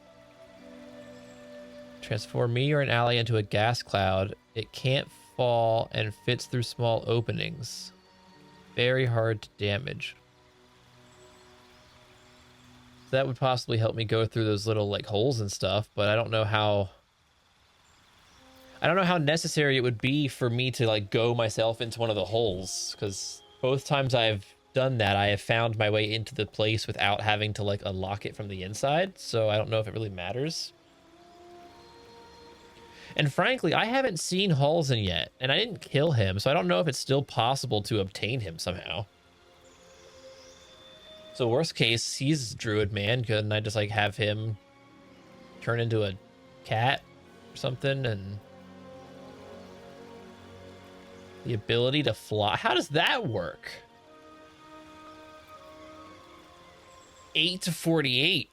Transform me or an ally into a gas cloud. It can't fall and fits through small openings. Very hard to damage. That would possibly help me go through those little like holes and stuff, but I don't know how necessary it would be for me to like go myself into one of the holes, because both times I've done that, I have found my way into the place without having to like unlock it from the inside, so I don't know if it really matters. And frankly, I haven't seen Halsin yet, and I didn't kill him, so I don't know if it's still possible to obtain him somehow. So worst case, he's Druid Man. Couldn't I just like have him turn into a cat or something? And the ability to fly. How does that work? 8 to 48.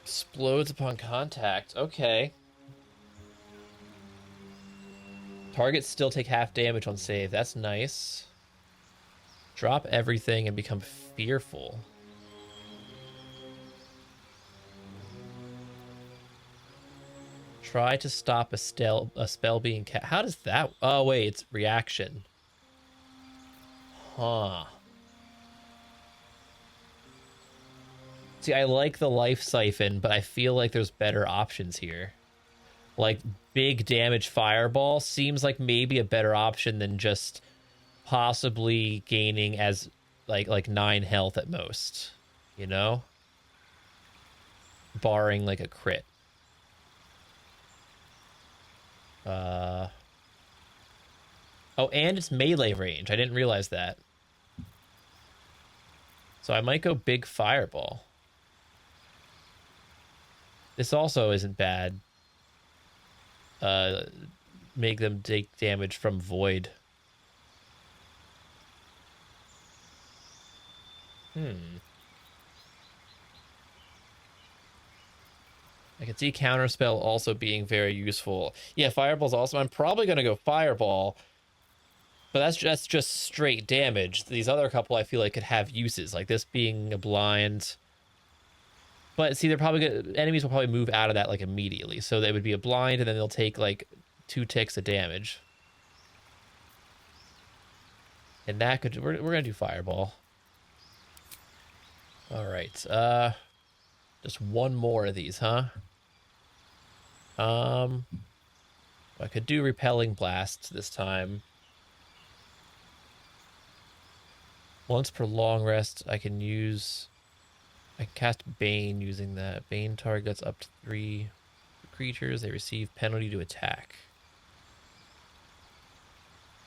Explodes upon contact. Okay. Targets still take half damage on save. That's nice. Drop everything and become fearful. Try to stop a spell being cast. How does that... Oh, wait. It's reaction. Huh. See, I like the life siphon, but I feel like there's better options here. Like, big damage fireball seems like maybe a better option than just possibly gaining as like 9 health at most, you know, barring like a crit. Oh, and it's melee range. I didn't realize that. So I might go big fireball. This also isn't bad. Make them take damage from void. I can see counterspell also being very useful. Yeah, fireball's awesome. I'm probably gonna go fireball, but that's just straight damage. These other couple I feel like could have uses, like this being a blind. But see, they're probably gonna, enemies will probably move out of that like immediately. So they would be a blind, and then they'll take like 2 ticks of damage. And that could we're gonna do fireball. All right, just one more of these, huh? I could do repelling blast this time. Once per long rest, I can cast Bane using that. Bane targets up to 3 creatures. They receive penalty to attack.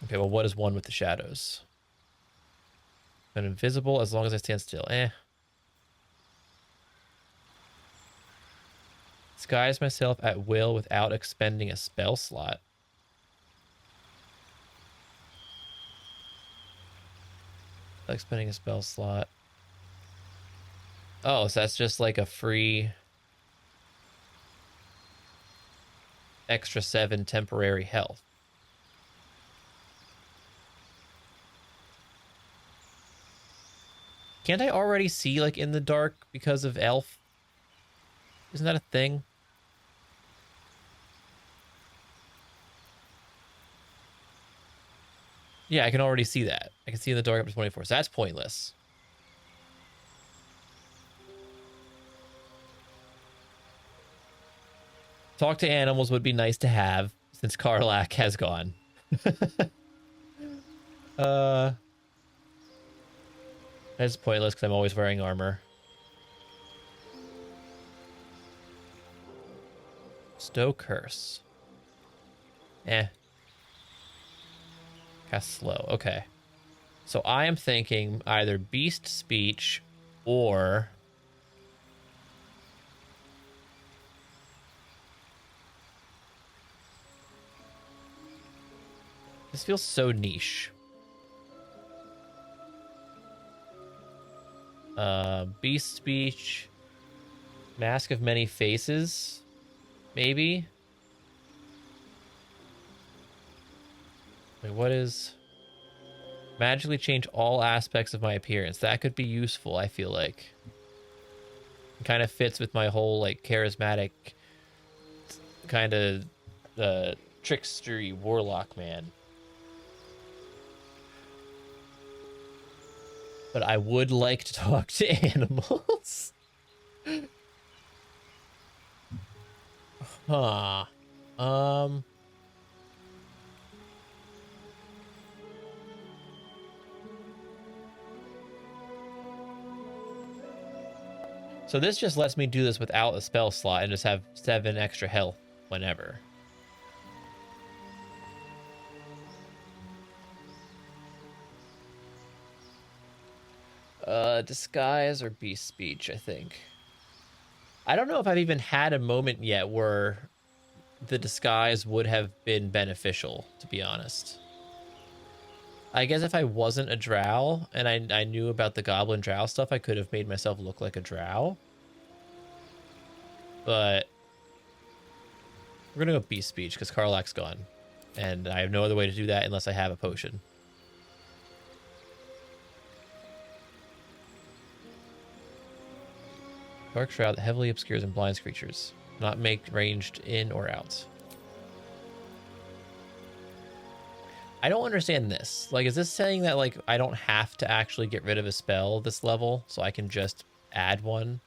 Okay, well, what is one with the shadows? I'm invisible as long as I stand still. Disguise myself at will without expending a spell slot. Without expending a spell slot. Oh, so that's just like a free extra 7 temporary health. Can't I already see like in the dark because of elf? Isn't that a thing? Yeah, I can already see that. I can see in the dark up to 24, so that's pointless. Talk to animals would be nice to have since Karlach has gone. That's pointless because I'm always wearing armor. Stow Curse. Cast slow. Okay. So I am thinking either Beast Speech or this feels so niche. Beast Speech, Mask of Many Faces, maybe. Wait, what is magically change all aspects of my appearance? That could be useful, I feel like. It kind of fits with my whole like charismatic kind of trickstery warlock man. But I would like to talk to animals. Huh. So this just lets me do this without a spell slot and just have 7 extra health whenever. Disguise or Beast Speech, I think. I don't know if I've even had a moment yet where the disguise would have been beneficial, to be honest. I guess if I wasn't a drow and I knew about the goblin drow stuff, I could have made myself look like a drow. But we're gonna go Beast Speech because Karlach's gone. And I have no other way to do that unless I have a potion. Dark Shroud that heavily obscures and blinds creatures. Not make ranged in or out. I don't understand this. Like, is this saying that, like, I don't have to actually get rid of a spell this level, so I can just add one?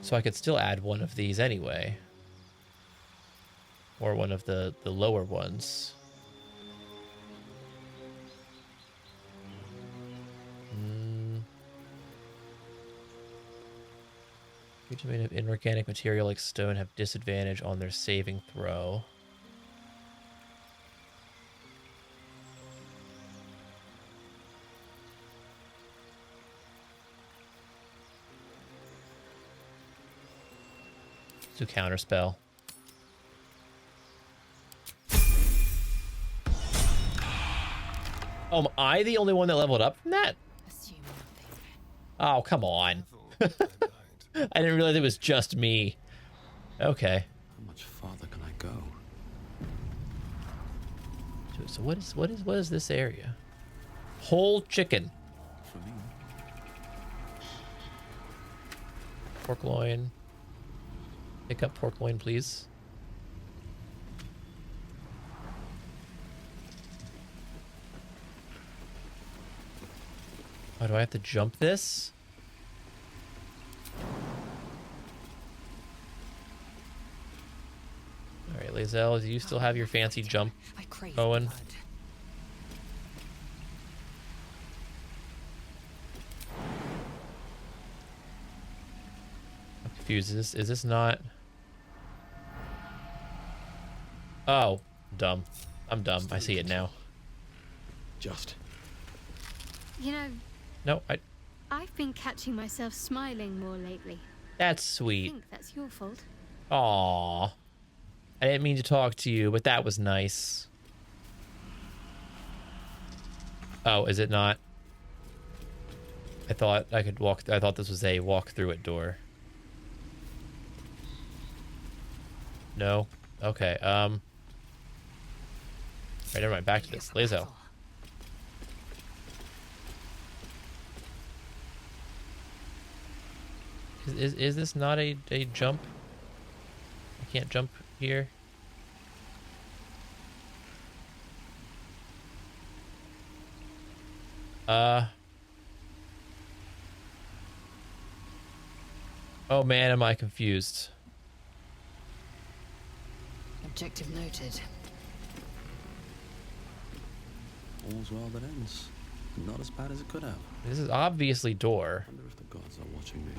So I could still add one of these anyway. Or one of the lower ones. Creatures made of inorganic material like stone have disadvantage on their saving throw. To counterspell. Oh, am I the only one that leveled up from that? Oh, come on. I didn't realize it was just me. Okay. How much farther can I go? So what is this area? Whole chicken. For me. Pork loin. Pick up pork loin, please. Oh, do I have to jump this? All right, Lae'zel, do you still have your fancy jump, Owen? I'm confused. Is this not? Oh, dumb. I'm dumb. I see it now. Just. You know, No, I've been catching myself smiling more lately. That's I sweet. think that's your fault. Aww. I didn't mean to talk to you, but that was nice. Oh, is it not? I thought I could walk. I thought this was a walk through it door. No. Okay. All right, never mind. Back to this. Lae'zel. Is this not a jump? I can't jump here. Oh man, am I confused. Objective noted. All's well that ends. Not as bad as it could have. This is obviously door. I wonder if the gods are watching me.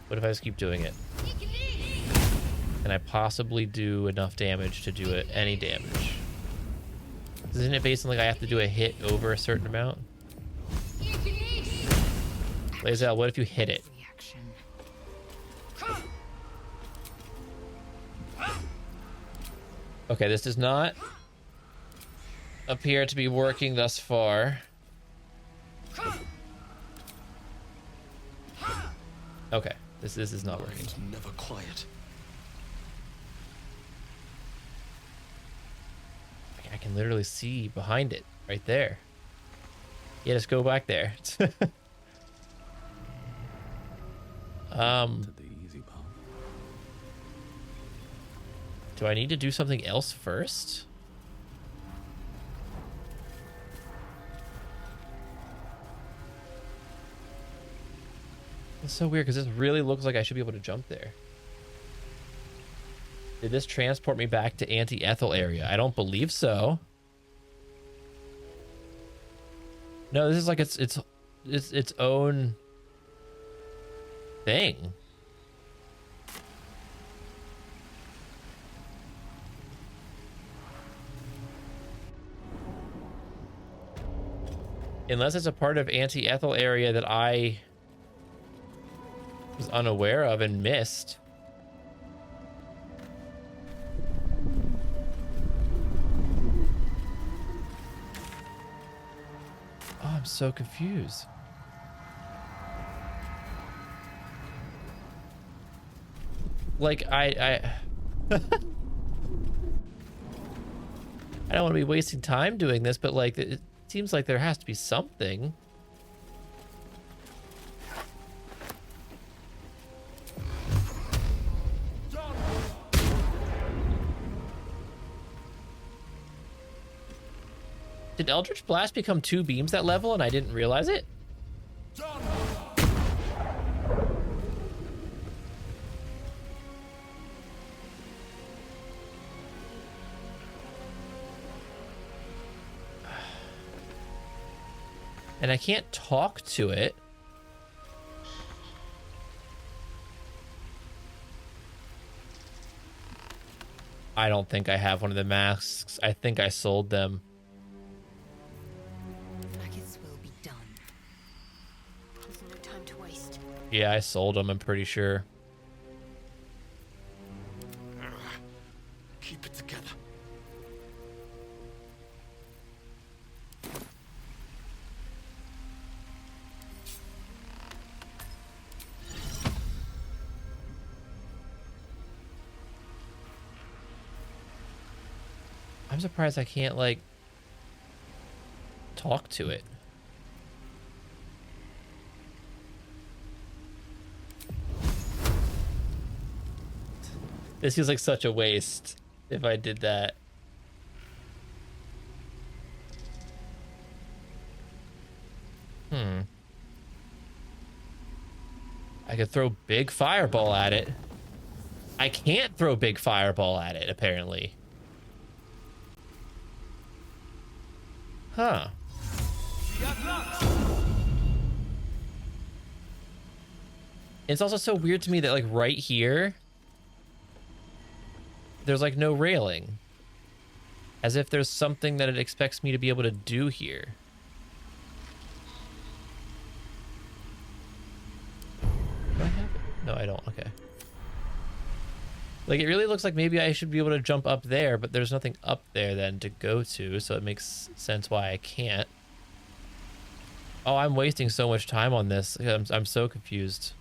What if I just keep doing it? Can I possibly do enough damage to do it any damage? Isn't it based on like I have to do a hit over a certain amount? Lae'zel, what if you hit it? Okay, this does not appear to be working thus far. Okay, this is not working. Never quiet. I can literally see behind it right there. Yeah, just go back there. To the easy path. Do I need to do something else first? It's so weird because this really looks like I should be able to jump there. Did this transport me back to Auntie Ethel area? I don't believe so. No, this is like its own thing. Unless it's a part of Auntie Ethel area that I was unaware of and missed. Oh, I'm so confused. Like I I don't want to be wasting time doing this, but like it seems like there has to be something. Did Eldritch Blast become 2 beams that level and I didn't realize it? And I can't talk to it. I don't think I have one of the masks. I think I sold them. Faggots will be done. There's no time to waste. Yeah, I sold them, I'm pretty sure. Keep it together. I'm surprised I can't, like, talk to it. This feels like such a waste if I did that. I could throw big fireball at it. I can't throw big fireball at it, apparently. Huh. It's also so weird to me that, like, right here, there's, like, no railing. As if there's something that it expects me to be able to do here. Do I have it? No, I don't. Okay. Like, it really looks like maybe I should be able to jump up there, but there's nothing up there then to go to, so it makes sense why I can't. Oh, I'm wasting so much time on this. I'm so confused.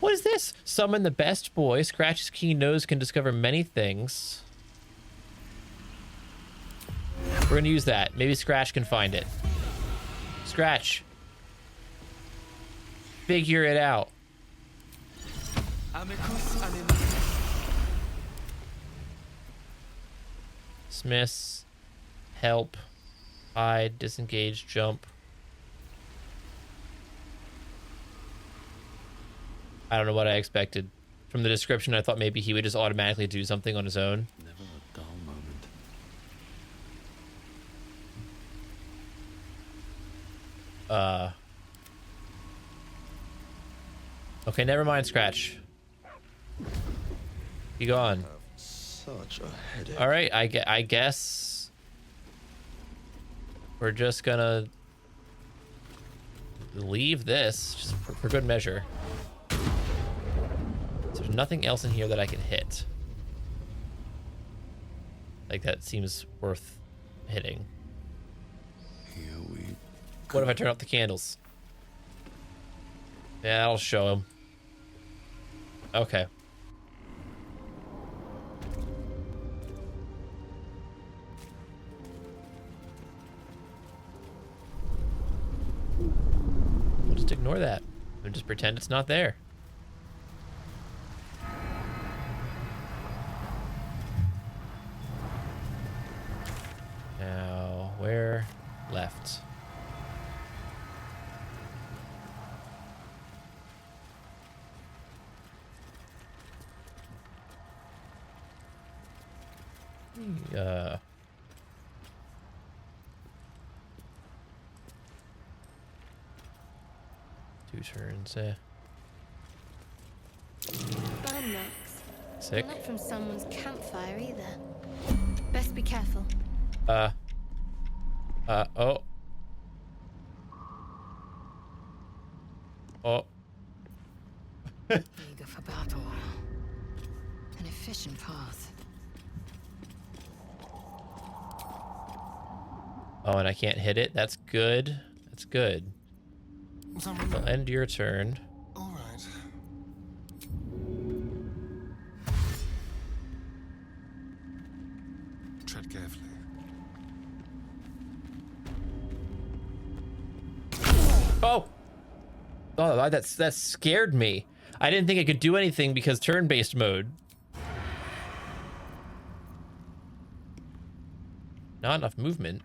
What is this? Summon the best boy. Scratch's keen nose can discover many things. We're gonna use that. Maybe Scratch can find it. Scratch. Figure it out. Smiths. Help. Hide. Disengage. Jump. I don't know what I expected. From the description, I thought maybe he would just automatically do something on his own. Never a dull moment. Okay, never mind, Scratch. Be gone. Such a headache. All right, I guess we're just gonna leave this just for good measure. So there's nothing else in here that I can hit. Like, that seems worth hitting. Here we What if I turn off the candles? Yeah, that'll show him. Okay. We'll just ignore that and just pretend it's not there. Now, where? Left. Two turns. Burn marks. Sick. Not from someone's campfire either. Best be careful. Oh. Oh. Eager for battle. An efficient path. Oh, and I can't hit it? That's good. That's good. I'll end your turn. All right. Tread carefully. Oh! Oh, that scared me. I didn't think I could do anything because turn-based mode. Not enough movement.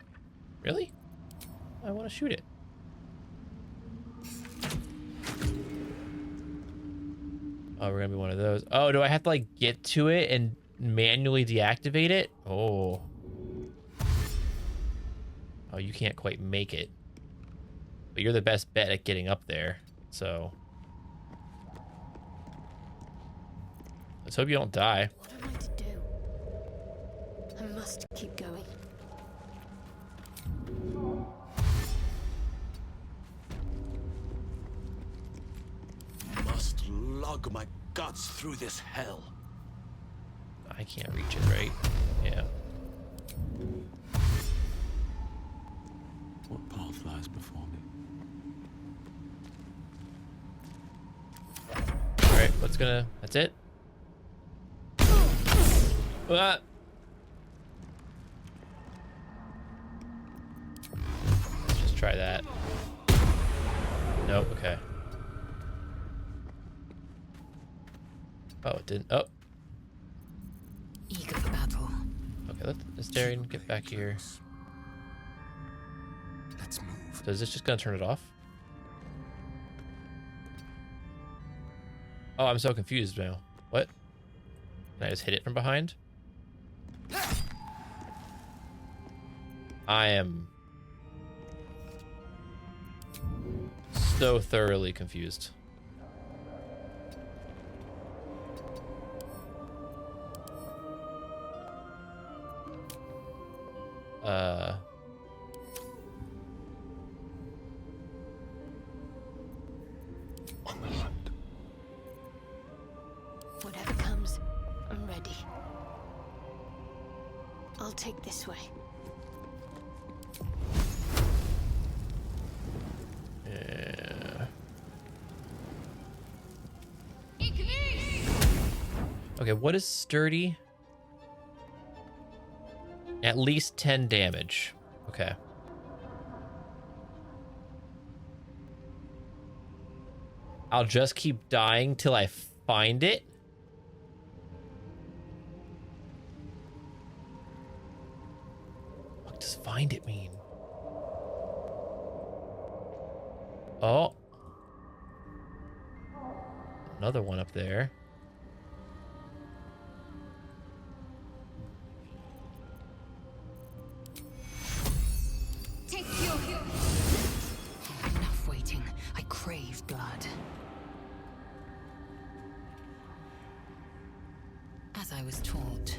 Really? I want to shoot it. Oh, we're gonna be one of those. Oh, do I have to like get to it and manually deactivate it? Oh. Oh, you can't quite make it. But you're the best bet at getting up there. So let's hope you don't die. What am I to do? I must keep going. Must lug my guts through this hell. I can't reach it, right? Yeah. What path lies before me? Alright, what's gonna... That's it? Ah. Let's just try that. Nope, okay. Oh, it didn't... Oh. Eager for battle. Okay, let's Darian get back here. Let's move. So is this just gonna turn it off? Oh, I'm so confused now. What? Can I just hit it from behind? I am so thoroughly confused. On the hunt. Whatever comes, I'm ready. I'll take this way. Yeah. Okay, what is sturdy? At least 10 damage. Okay. I'll just keep dying till I find it. What does find it mean? Oh. Another one up there. Enough waiting. I crave blood. As I was taught.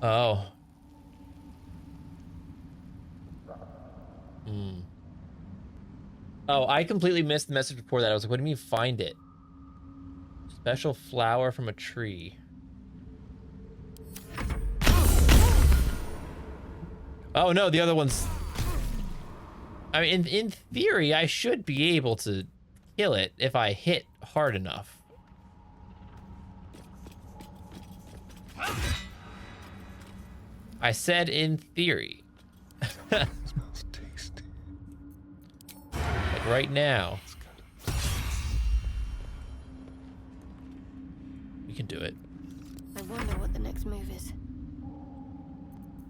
Oh. Oh, I completely missed the message before that. I was like, what do you mean find it? Special flower from a tree. Oh no, the other one's... I mean, in theory, I should be able to kill it if I hit hard enough. I said in theory. Smells tasty. Like right now. We can do it. I wonder what the next move is.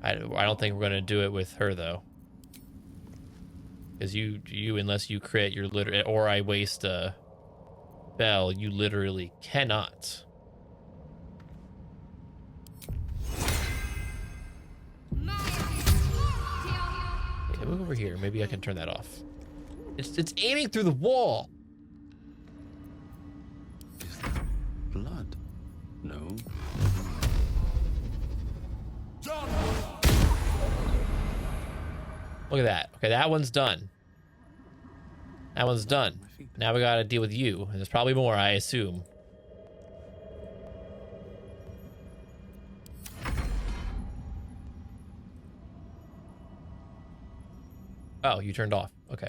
I don't think we're gonna do it with her though. Because you unless you crit, you're literally, or I waste a spell, you literally cannot. Okay, move over here. Maybe I can turn that off. It's aiming through the wall. Is that blood? No. Look at that. Okay, that one's done. That one's done. Now we gotta deal with you. And there's probably more, I assume. Oh, you turned off. Okay.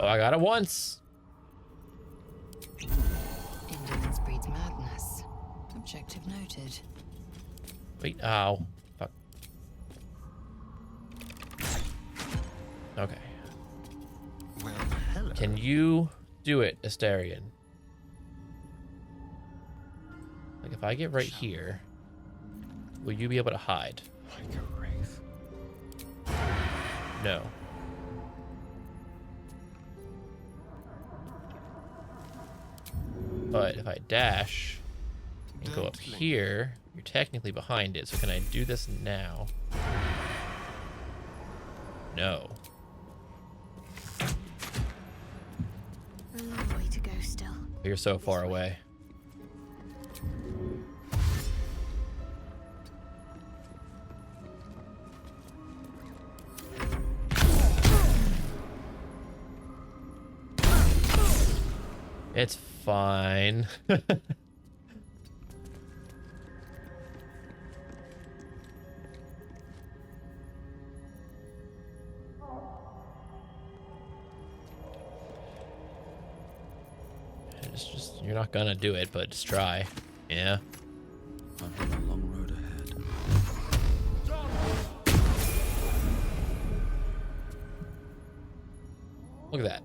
Oh, I got it once. Indolence breeds madness. Objective noted. Wait, ow. Fuck. Okay. Well, hello. Can you do it, Astarion? Like, if I get right here, will you be able to hide? Like a wraith. No. But if I dash and go up here, you're technically behind it. So can I do this now? No. A long way to go still. You're so far away. It's fine. Just you're not gonna do it, but just try. Yeah. I've got a long road ahead. Look at that.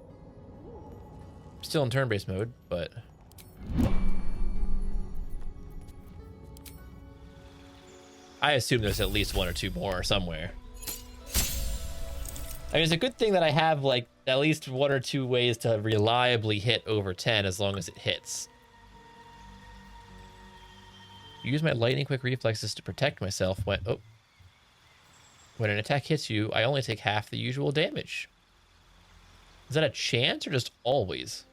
Still in turn-based mode, but I assume there's at least one or two more somewhere. I mean, it's a good thing that I have like at least one or two ways to reliably hit over 10 as long as it hits. Use my lightning quick reflexes to protect myself when when an attack hits you, I only take half the usual damage. Is that a chance or just always?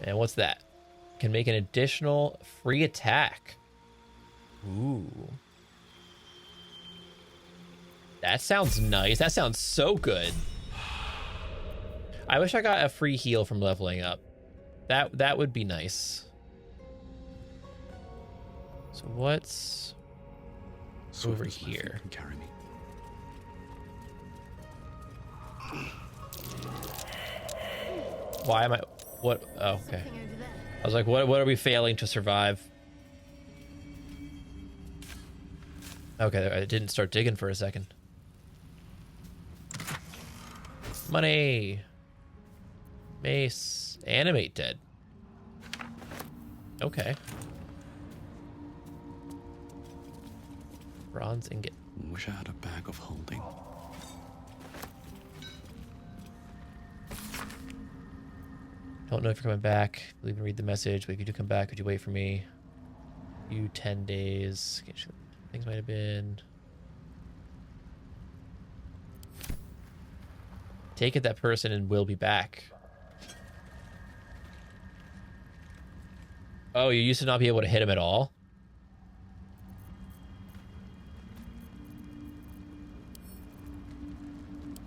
And what's that? Can make an additional free attack. Ooh. That sounds nice. That sounds so good. I wish I got a free heal from leveling up. That would be nice. So what's over here? Can carry me. Why am I? What? Oh, okay. I was like, what are we failing to survive? Okay, I didn't start digging for a second. Money. Mace. Animate dead. Okay. Bronze ingot. Wish I had a bag of holding. Don't know if you're coming back. Believe and read the message. But if you do come back, could you wait for me? You 10 days. Things might have been. Take it that person and will be back. Oh, you used to not be able to hit him at all?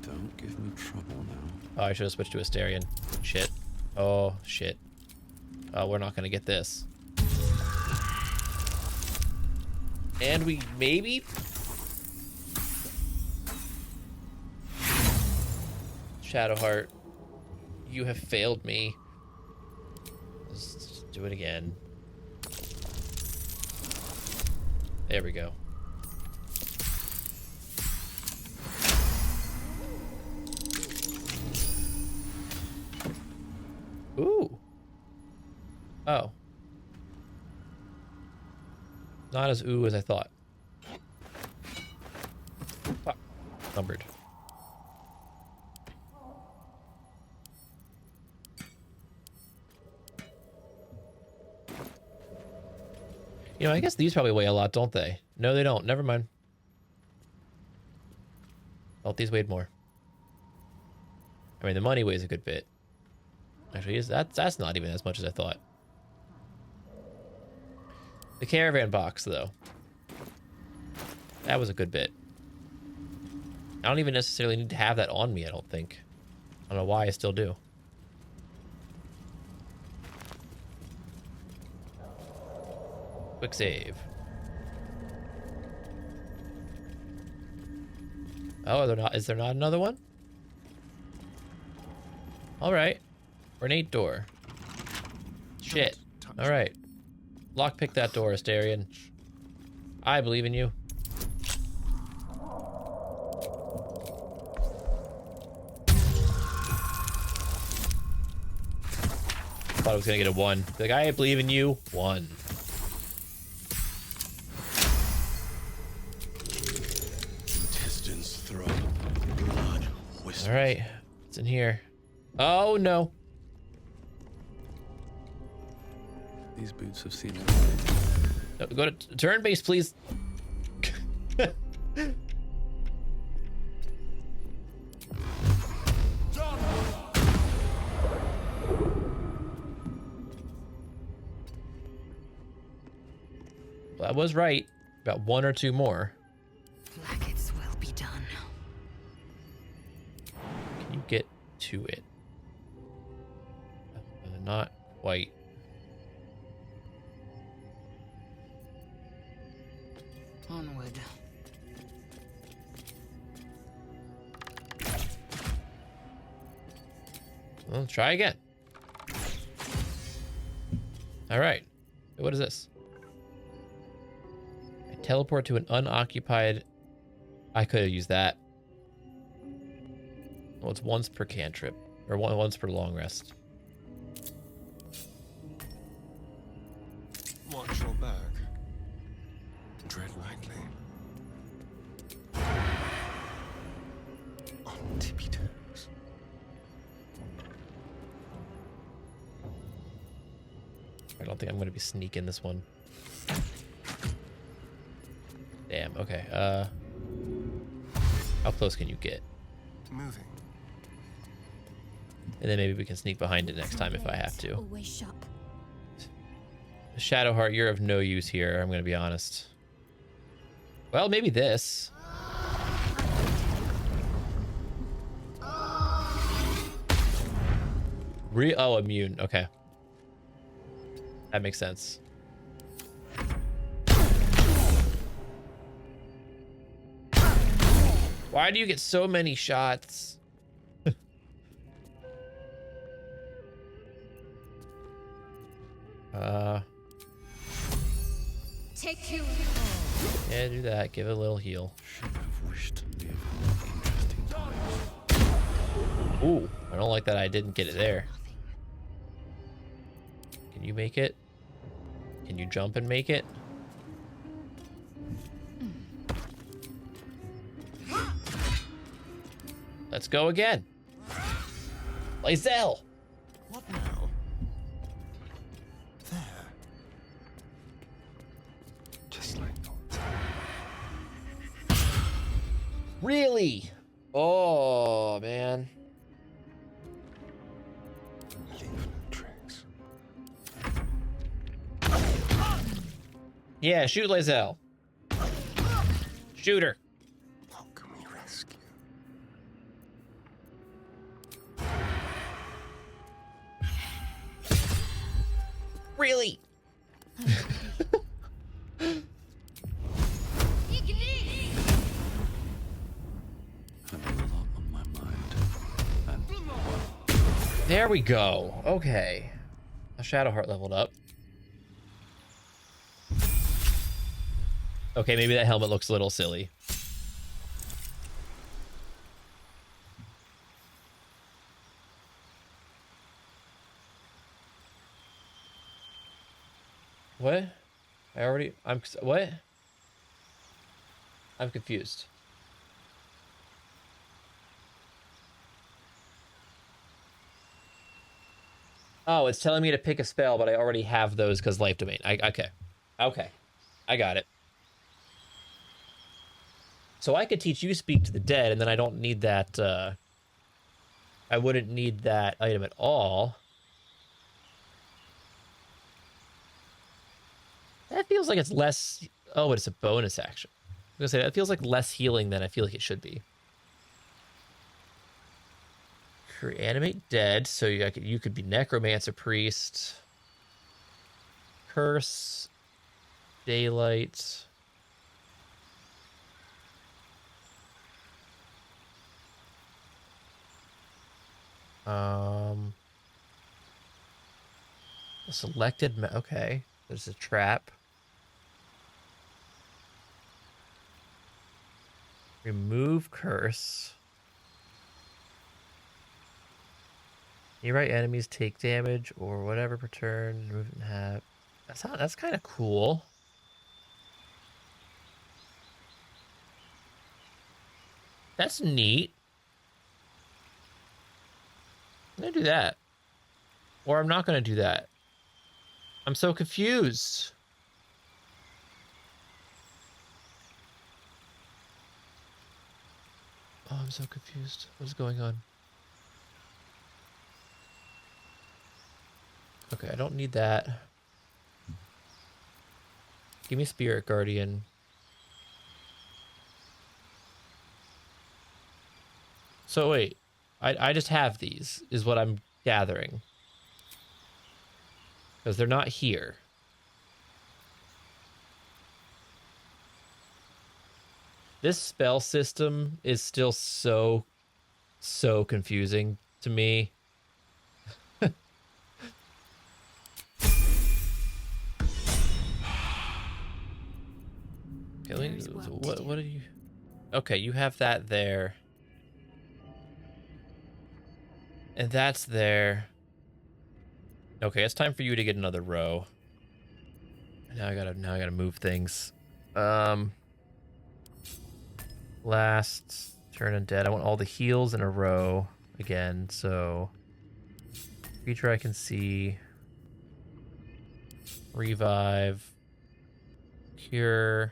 Don't give me trouble now. Oh, I should have switched to Astarion. Shit. Oh, shit. Oh, we're not going to get this. And we maybe... Shadowheart, you have failed me. Let's do it again. There we go. Ooh. Oh. Not as ooh as I thought. Fuck. Numbered. You know, I guess these probably weigh a lot, don't they? No, they don't. Never mind. Oh, these weighed more. I mean, the money weighs a good bit. Actually, that's not even as much as I thought. The caravan box, though. That was a good bit. I don't even necessarily need to have that on me, I don't think. I don't know why I still do. Quick save. Oh, is there not another one? All right. Ornate door. Shit. All right. Lockpick that door, Astarion. I believe in you. Thought I was gonna get a 1. Like, I believe in you. 1. Intestines throb, blood whistles. All right, what's in here? Oh no! These boots have seen everything. No, go to turn base, please. Well, I was right. About 1 or 2 more. Blackets will be done. Can you get to it? Not quite. Onward. Well, try again. All right. What is this? I teleport to an unoccupied. I could have used that. Well, it's once per cantrip, or once per long rest. Watch your back. Tread lightly. On tippy toes. I don't think I'm going to be sneaking this one. Damn, okay. How close can you get? Moving. And then maybe we can sneak behind it next time if I have to. Always sharp. Shadowheart, you're of no use here, I'm going to be honest. Well, maybe this. Oh, immune. Okay. That makes sense. Why do you get so many shots? Take you. Yeah, do that. Give it a little heal. Should have wished to live in interesting times. Ooh, I don't like that I didn't get it there. Can you make it? Can you jump and make it? Let's go again. Lae'zel. What now? There. Just like that. Really? Oh, man. Leave no trace. Yeah, shoot Lae'zel. Shoot her. What can we rescue? Really? Have a lot on my mind. And There we go. Okay. A Shadowheart leveled up. Okay, maybe that helmet looks a little silly. What? What? I'm confused. Oh, it's telling me to pick a spell, but I already have those because life domain. Okay. Okay. I got it. So I could teach you Speak to the Dead, and then I don't need that, I wouldn't need that item at all. That feels like it's less... Oh, it's a bonus action. I was gonna say, that feels like less healing than I feel like it should be. Animate Dead, so you could be Necromancer Priest. Curse. Daylight. The selected. Okay. There's a trap. Remove curse. Nearby enemies take damage or whatever per turn. Remove and have. That's kind of cool. That's neat. I'm gonna do that. Or I'm not gonna do that. I'm so confused. Oh, I'm so confused. What's going on? Okay, I don't need that. Give me Spirit Guardian. So wait, I just have these, is what I'm gathering. Because they're not here. This spell system is still so confusing to me. What are you? Okay, you have that there. And that's there. Okay, it's time for you to get another row. Now I gotta move things. Last turn undead. I want all the heals in a row again, so creature I can see. Revive. Cure.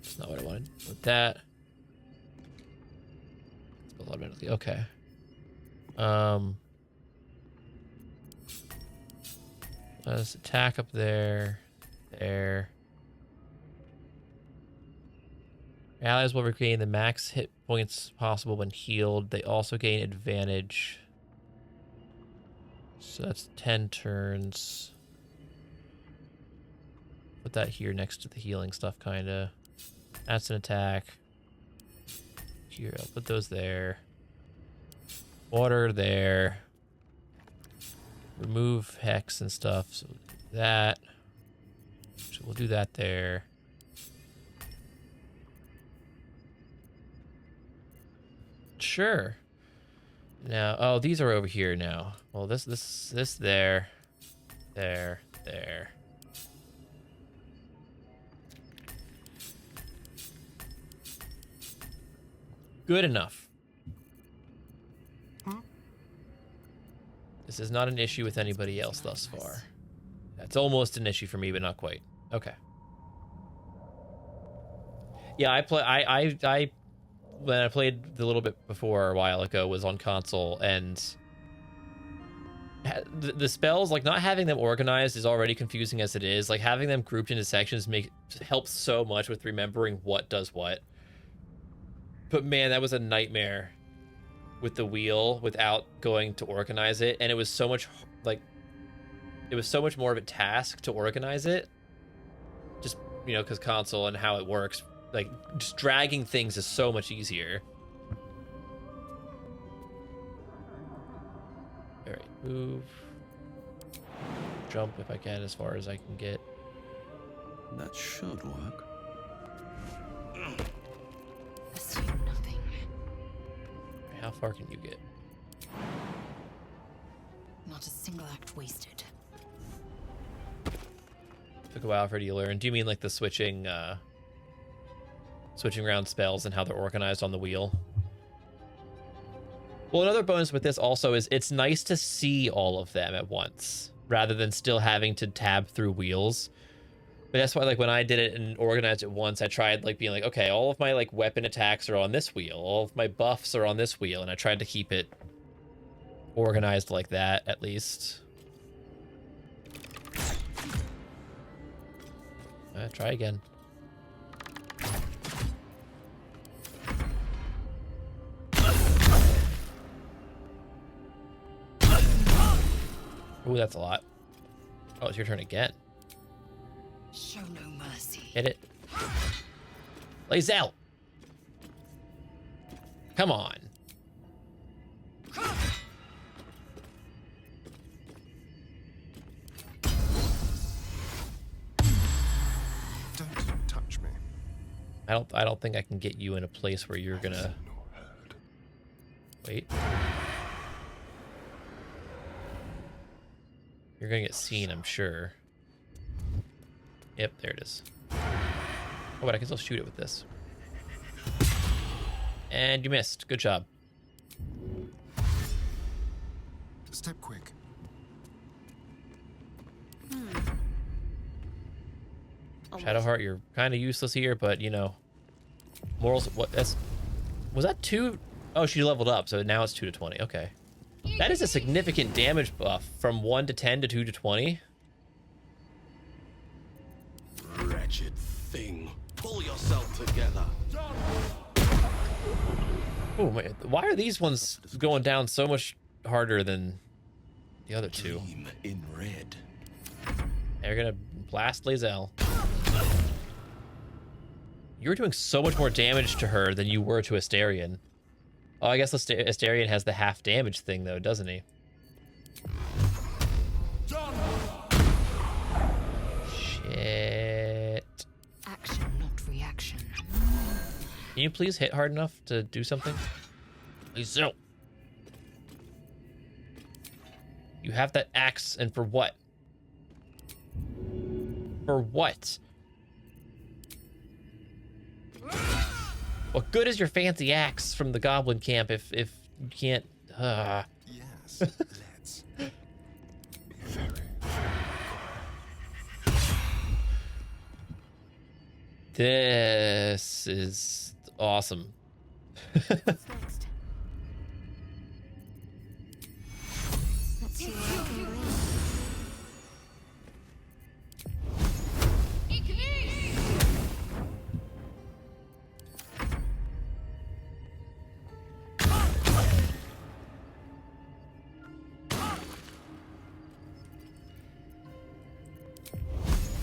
That's not what I wanted. With that. Spell automatically. Okay. Let's attack up there. There. Allies will regain the max hit points possible when healed. They also gain advantage. So that's 10 turns. Put that here next to the healing stuff, kind of. That's an attack. Here, I'll put those there. Water there. Remove hex and stuff. So that. So we'll do that there. Sure. Now, oh, these are over here now. Well, this there. There. Good enough. This is not an issue with anybody else thus far. That's almost an issue for me, but not quite. Okay. Yeah, I when I played the little bit before a while ago was on console, and the spells, like not having them organized is already confusing as it is. Like having them grouped into sections helps so much with remembering what does what. But man, that was a nightmare with the wheel without going to organize it, and it was so much more of a task to organize it. Just, you know, because console and how it works, like just dragging things is so much easier. All right, move, jump if I can, as far as I can get. That should work. Assume nothing. How far can you get? Not a single act wasted. Took a while for you to learn. Do you mean like the switching around spells and how they're organized on the wheel? Well, another bonus with this also is it's nice to see all of them at once rather than still having to tab through wheels. But that's why, like, when I did it and organized it once, I tried like being like, okay, all of my like weapon attacks are on this wheel, all of my buffs are on this wheel, and I tried to keep it organized like that at least. Try again. Ooh, that's a lot. Oh, it's your turn again. Show no mercy. Hit it. Lays out. Come on. I don't think I can get you in a place where you're gonna wait. You're gonna get seen, I'm sure. Yep, there it is. Oh, but I can still shoot it with this. And you missed. Good job. Step quick. Shadowheart, you're kind of useless here, but you know, morals. What? Was that 2? Oh, she leveled up, so now it's 2 to 20. Okay, that is a significant damage buff from 1 to 10 to 2 to 20. Wretched thing, pull yourself together. Oh my! Why are these ones going down so much harder than the other 2? In red. They're gonna blast Lae'zel. You were doing so much more damage to her than you were to Astarion. Oh, I guess Astarion has the half damage thing though, doesn't he? Shit. Action, not reaction. Can you please hit hard enough to do something? Lae'zel. You have that axe, and for what? For what? What good is your fancy axe from the goblin camp if you can't? Yes, let's be very. This is awesome. What's next? Let's see what I can glean.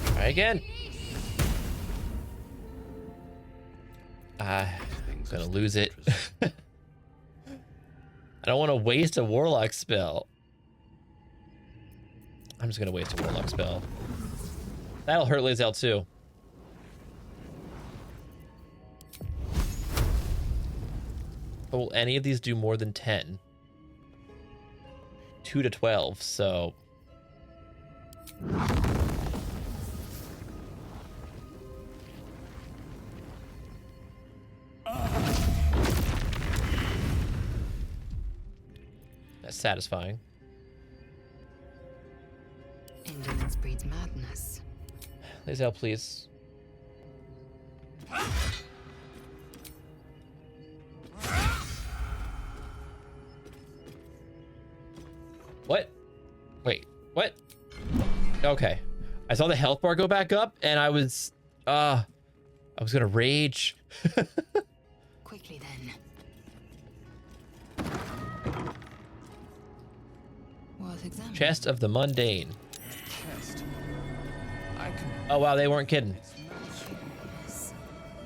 Try again. I'm gonna lose it. I don't want to waste a warlock spell. I'm just gonna waste a warlock spell. That'll hurt Lae'zel too. But will any of these do more than 10? 2 to 12, so... That's satisfying. Indolence breeds madness. Lae'zel, please. What? Wait, what? Okay. I saw the health bar go back up and I was gonna rage. Quickly then. Worth examining. Chest of the Mundane. Chest. I can. Oh wow, they weren't kidding. Curious.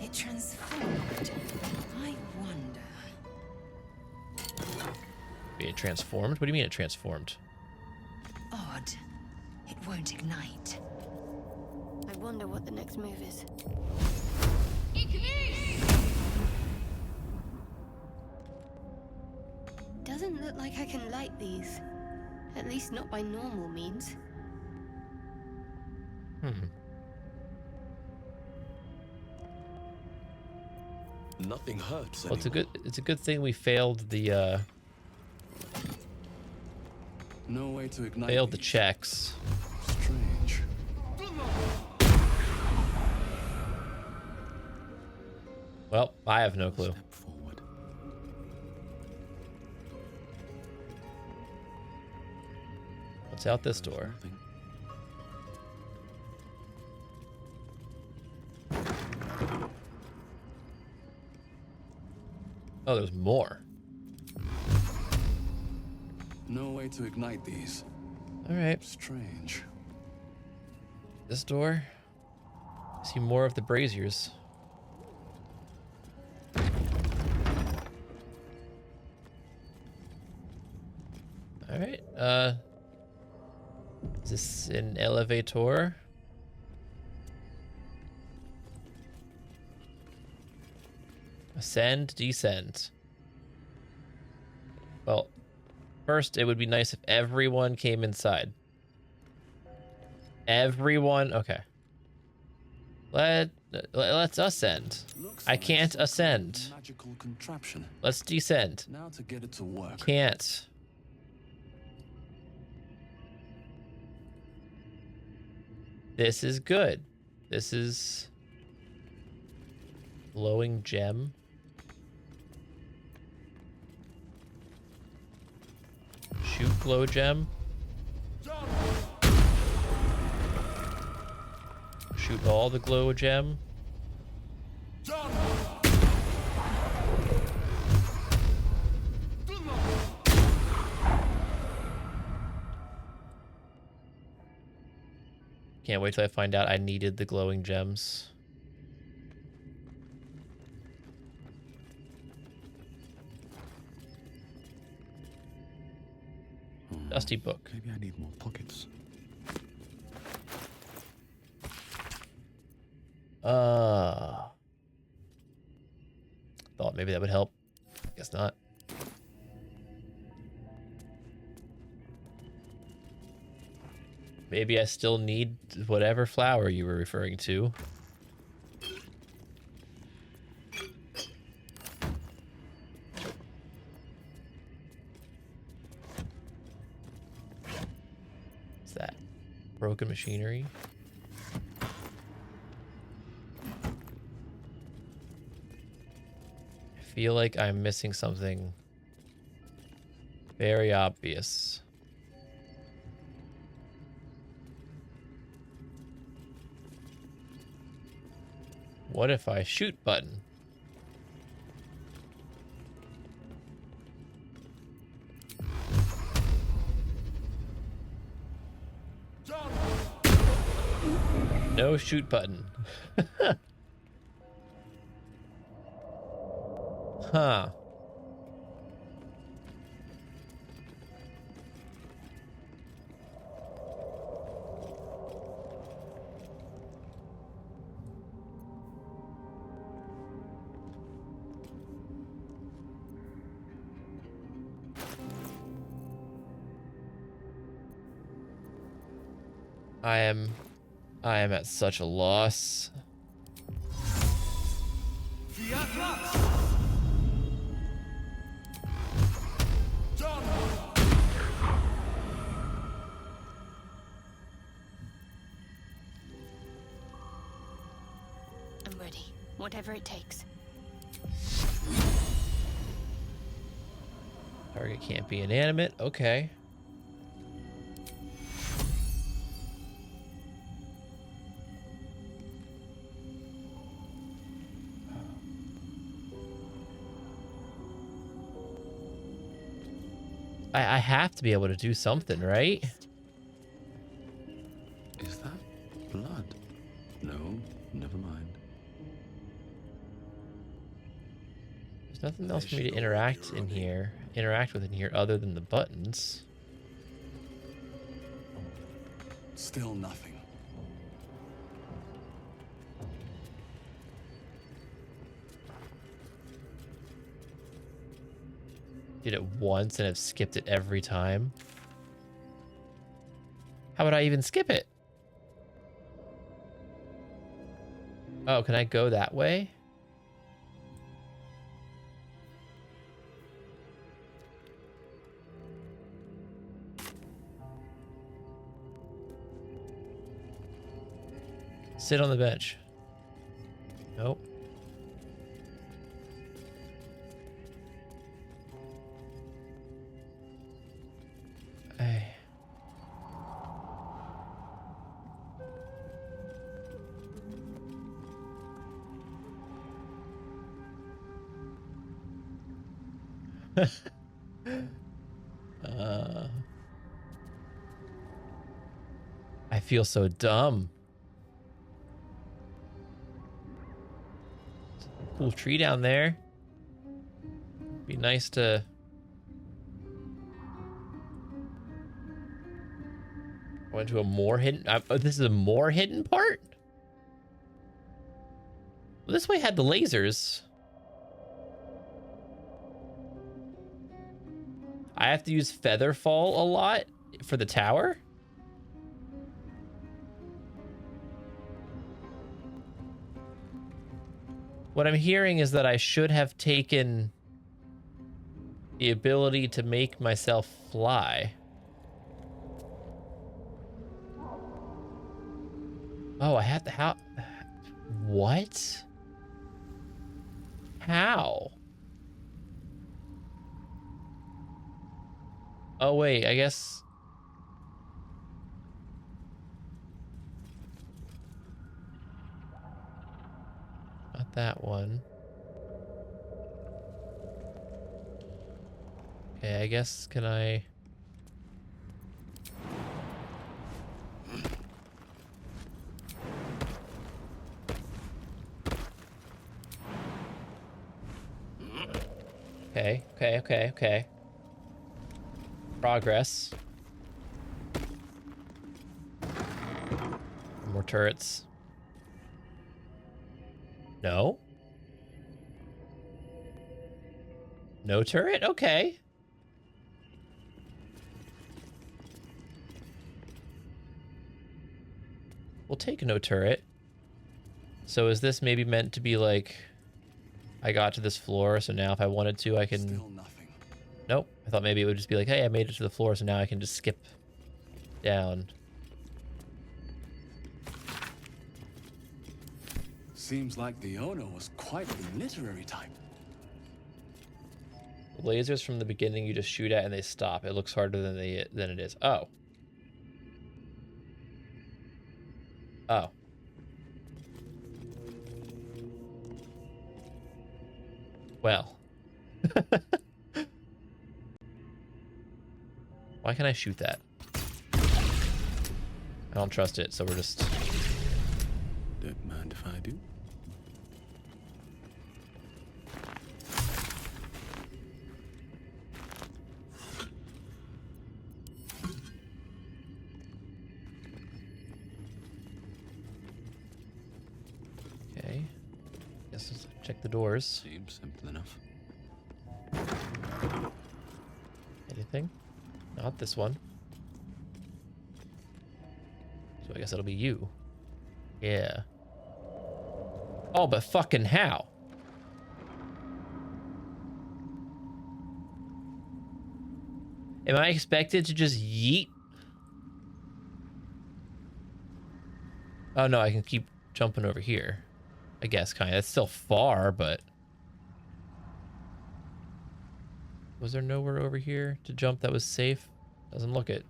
It transformed. I wonder. It transformed? What do you mean it transformed? Odd. It won't ignite. I wonder what the next move is. Doesn't look like I can light these. At least not by normal means. Nothing hurts. Well, it's a good thing we failed the No way to ignite. failed the checks. Strange. Well, I have no clue. Step forward. What's out this door? Nothing. Oh, there's more. No way to ignite these. All right, Strange. this door. I see more of the braziers. All right. Is this an elevator? Ascend, descend. Well, first it would be nice if everyone came inside. Everyone, okay. Let's ascend. I can't ascend. Magical contraption. Let's descend. Now to get it to work. Can't. This is good. This is glowing gem. Shoot glow gem. Shoot all the glow gem. Can't wait till I find out I needed the glowing gems. Dusty book. Maybe I need more pockets. Thought maybe that would help. Guess not. Maybe I still need whatever flower you were referring to. What's that? Broken machinery. I feel like I'm missing something very obvious. What if I shoot button? No shoot button. Huh. I am at such a loss. I'm ready. Whatever it takes. Target can't be inanimate. Okay. I have to be able to do something, right? Is that blood? No, never mind. There's nothing else for me to interact with in here other than the buttons. Still nothing. Did it once and have skipped it every time. How would I even skip it? Oh, can I go that way? Sit on the bench. Nope. Hey. I feel so dumb. Cool tree down there. Be nice to go into a more hidden. Oh, this is a more hidden part. Well, this way had the lasers. I have to use Featherfall a lot for the tower? What I'm hearing is that I should have taken the ability to make myself fly. Oh, I have to, how? What? How? Oh, wait, I guess. Not that one. Okay, I guess, can I? Okay. Progress. More turrets. No? No turret? Okay. We'll take no turret. So is this maybe meant to be like, I got to this floor, so now if I wanted to, I can... Still nothing. Nope. I thought maybe it would just be like, hey, I made it to the floor, so now I can just skip down. Seems like the owner was quite the literary type. Lasers from the beginning you just shoot at and they stop. It looks harder than it is. Oh. Oh. Well. Why can't I shoot that? I don't trust it, so we're just... Don't mind if I do. Okay. Guess let's check the doors. Seems simple enough. Anything? Not this one. So I guess it'll be you. Yeah. Oh, but fucking how? Am I expected to just yeet? Oh no, I can keep jumping over here. I guess, kind of. It's still far, but... Was there nowhere over here to jump that was safe? Doesn't look it.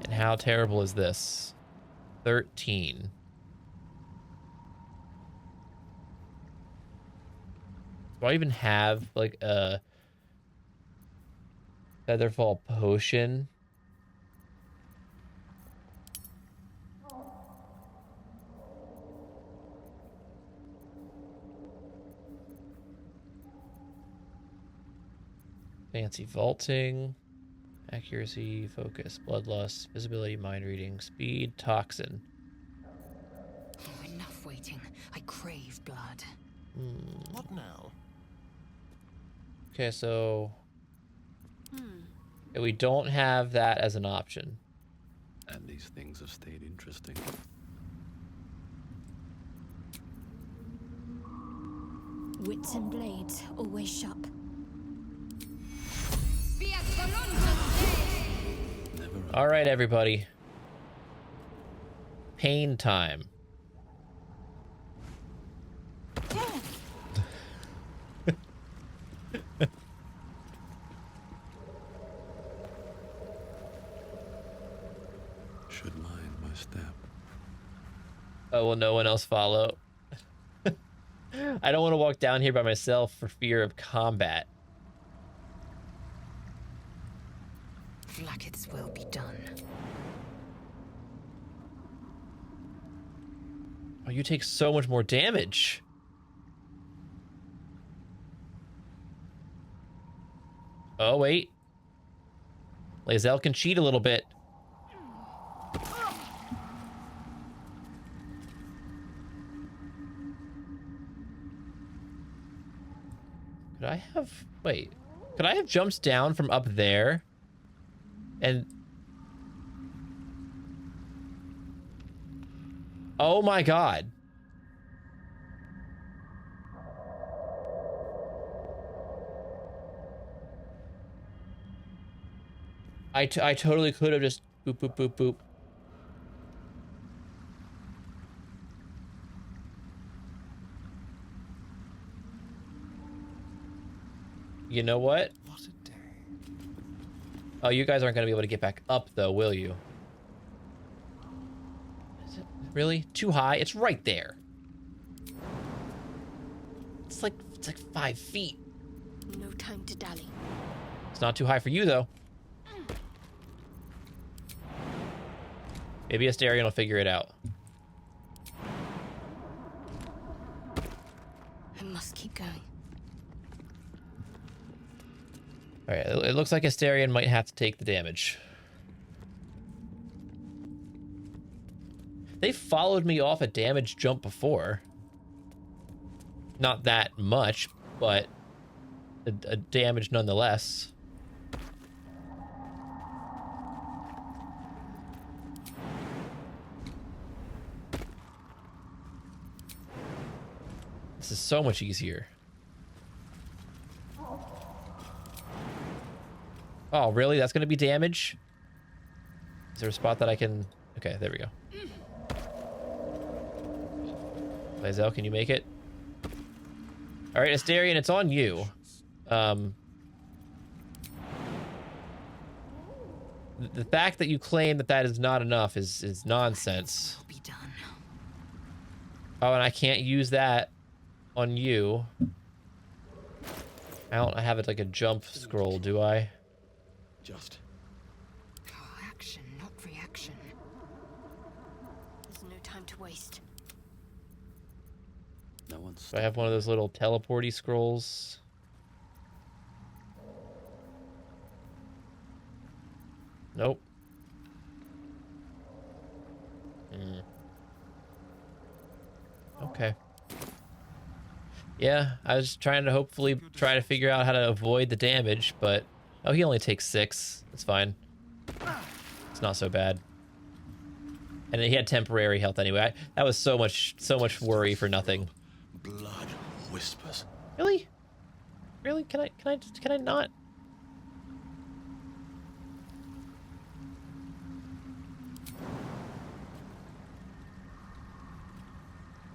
And how terrible is this? 13. Do I even have, like, a Featherfall potion? Fancy vaulting, accuracy, focus, bloodlust, visibility, mind reading, speed, toxin. Oh, enough waiting. I crave blood. What now? Okay, so we don't have that as an option. And these things have stayed interesting. Wits and blades, always sharp. All right, everybody. Pain time. Should mind my step. Oh, will no one else follow? I don't want to walk down here by myself for fear of combat. Blacketh's will be done. Oh, you take so much more damage. Oh, wait. Lae'zel can cheat a little bit. Could Could I have... Wait. Could I have jumped down from up there? And... Oh my god. I totally could have just boop, boop, boop, boop. You know what? What a day. Oh, you guys aren't going to be able to get back up, though, will you? Is it really? Too high? It's right there. It's like 5 feet. No time to dally. It's not too high for you, though. Maybe Astarion will figure it out. I must keep going. All right, it looks like Astarion might have to take the damage. They followed me off a damage jump before. Not that much, but a damage nonetheless. This is so much easier. Oh, really? That's going to be damage? Is there a spot that I can... Okay, there we go. Lae'zel, can you make it? All right, Astarion, it's on you. The fact that you claim that that is not enough is nonsense. Be done. Oh, and I can't use that on you. I don't have it like a jump scroll, do I? Just. Oh, action, not reaction. There's no time to waste. No one's. Do I have one of those little teleporty scrolls? Nope. Okay. Yeah, I was trying to hopefully try to figure out how to avoid the damage, but... Oh, he only takes 6. It's fine. It's not so bad. And he had temporary health anyway. That was so much worry for nothing. Blood whispers. Really? Really? Can I not?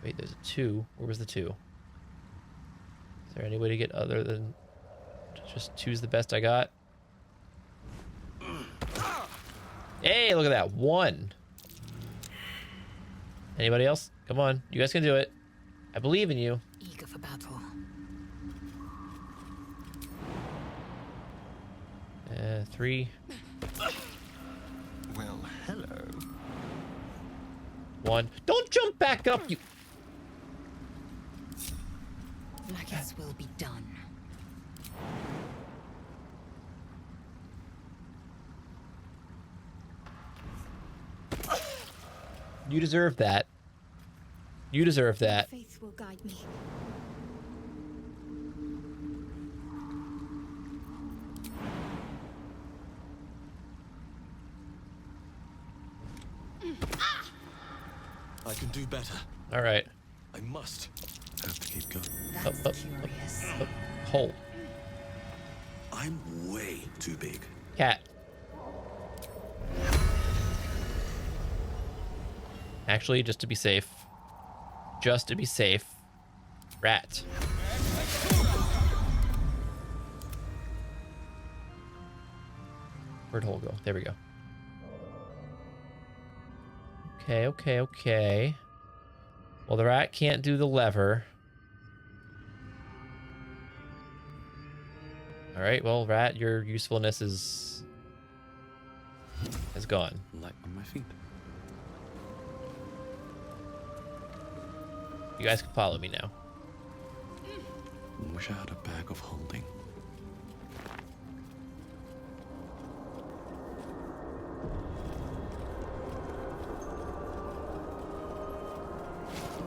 Wait, there's a 2. Where was the 2? Is there any way to get other than just choose the best I got? Hey, look at that. 1. Anybody else? Come on. You guys can do it. I believe in you. Eager for battle. 3. Well, hello. 1. Don't jump back up, you... Blackest will be done. You deserve that. You deserve that. Faith will guide me. I can do better. All right. I must. Have to keep going. That's curious. Hole. I'm way too big. Cat. Actually, just to be safe. Just to be safe. Rat. Where'd hole go? There we go. Okay, okay, okay. Well, the rat can't do the lever. All right, well, rat, your usefulness is gone. Light on my feet. You guys can follow me now. Wish I had a bag of holding.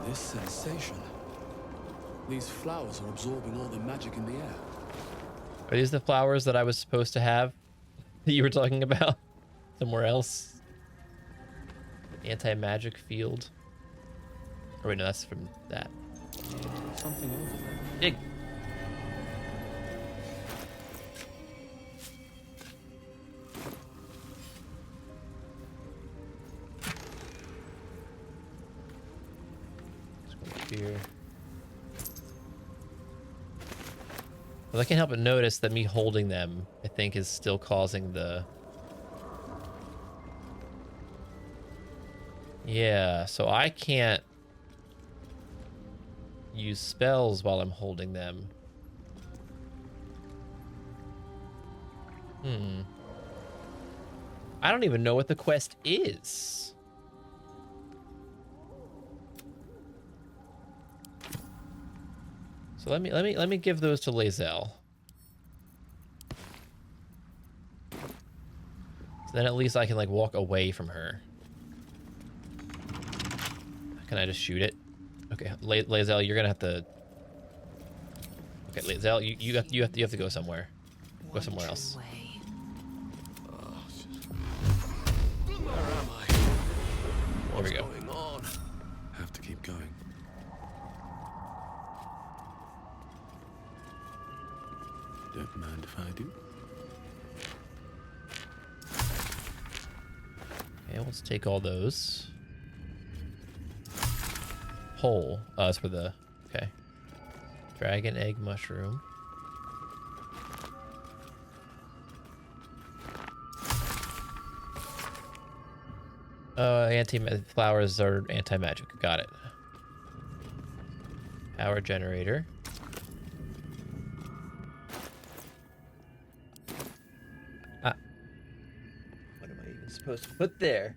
This sensation. These flowers are absorbing all the magic in the air. Are these the flowers that I was supposed to have that you were talking about somewhere else? Anti-magic field. Oh wait, no, that's from that. Something over there. Dig. Here. Well, I can't help but notice that me holding them, I think, is still causing the... Yeah, so I can't use spells while I'm holding them. I don't even know what the quest is. So let me give those to Lae'zel. So then at least I can like walk away from her. Can I just shoot it? Okay, Lae'zel, you're gonna have to. Okay, Lae'zel, you have to go somewhere. Go somewhere else. Where am I? There we go. Going on? Have to keep going. Don't mind if I do. Okay, let's take all those. Hole. Oh, that's for the... Okay. Dragon egg mushroom. Flowers are anti-magic. Got it. Power generator. What am I even supposed to put there?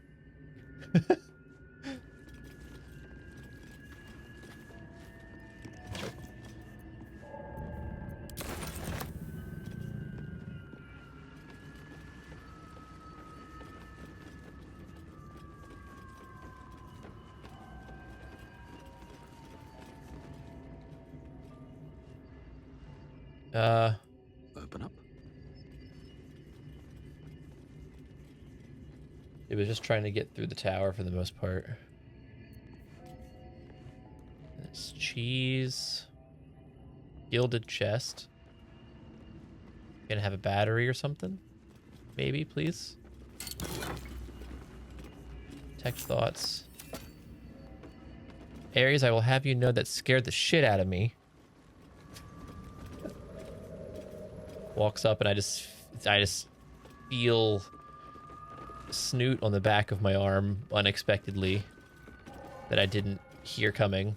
Open up. It was just trying to get through the tower for the most part. It's cheese. Gilded chest. Gonna have a battery or something? Maybe, please. Tech thoughts. Ares, I will have you know that scared the shit out of me. Walks up and I just feel snoot on the back of my arm unexpectedly that I didn't hear coming.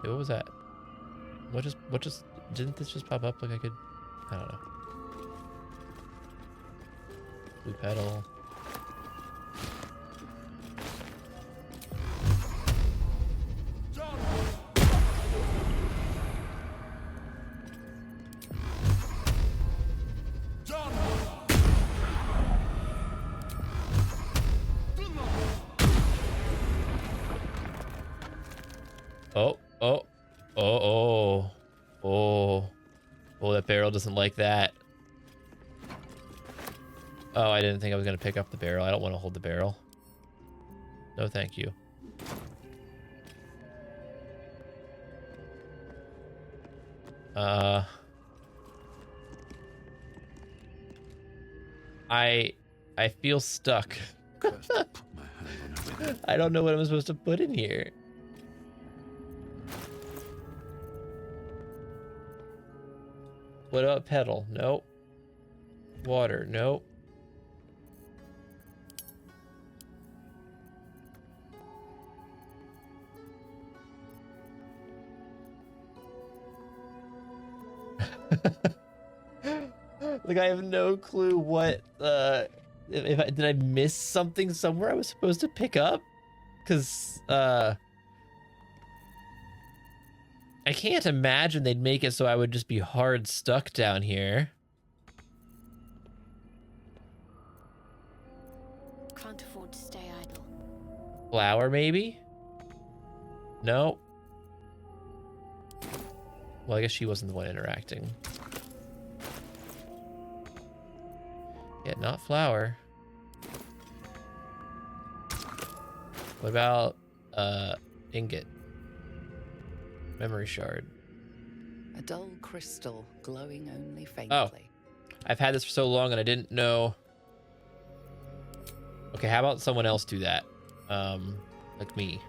Hey, what was that? What just didn't this just pop up like I could? I don't know. Blue petal. Oh, that barrel doesn't like that. Oh, I didn't think I was going to pick up the barrel. I don't want to hold the barrel. No, thank you. I feel stuck. I don't know what I'm supposed to put in here. What about pedal? Nope. Water? Nope. Like I have no clue what did I miss something somewhere I was supposed to pick up? Cause I can't imagine they'd make it so I would just be hard stuck down here. Can't afford to stay idle. Flower, maybe? No. Well, I guess she wasn't the one interacting. Yeah, not flower. What about ingot? Memory shard. A dull crystal glowing only faintly. Oh, I've had this for so long and I didn't know. Okay, how about someone else do that? Like me.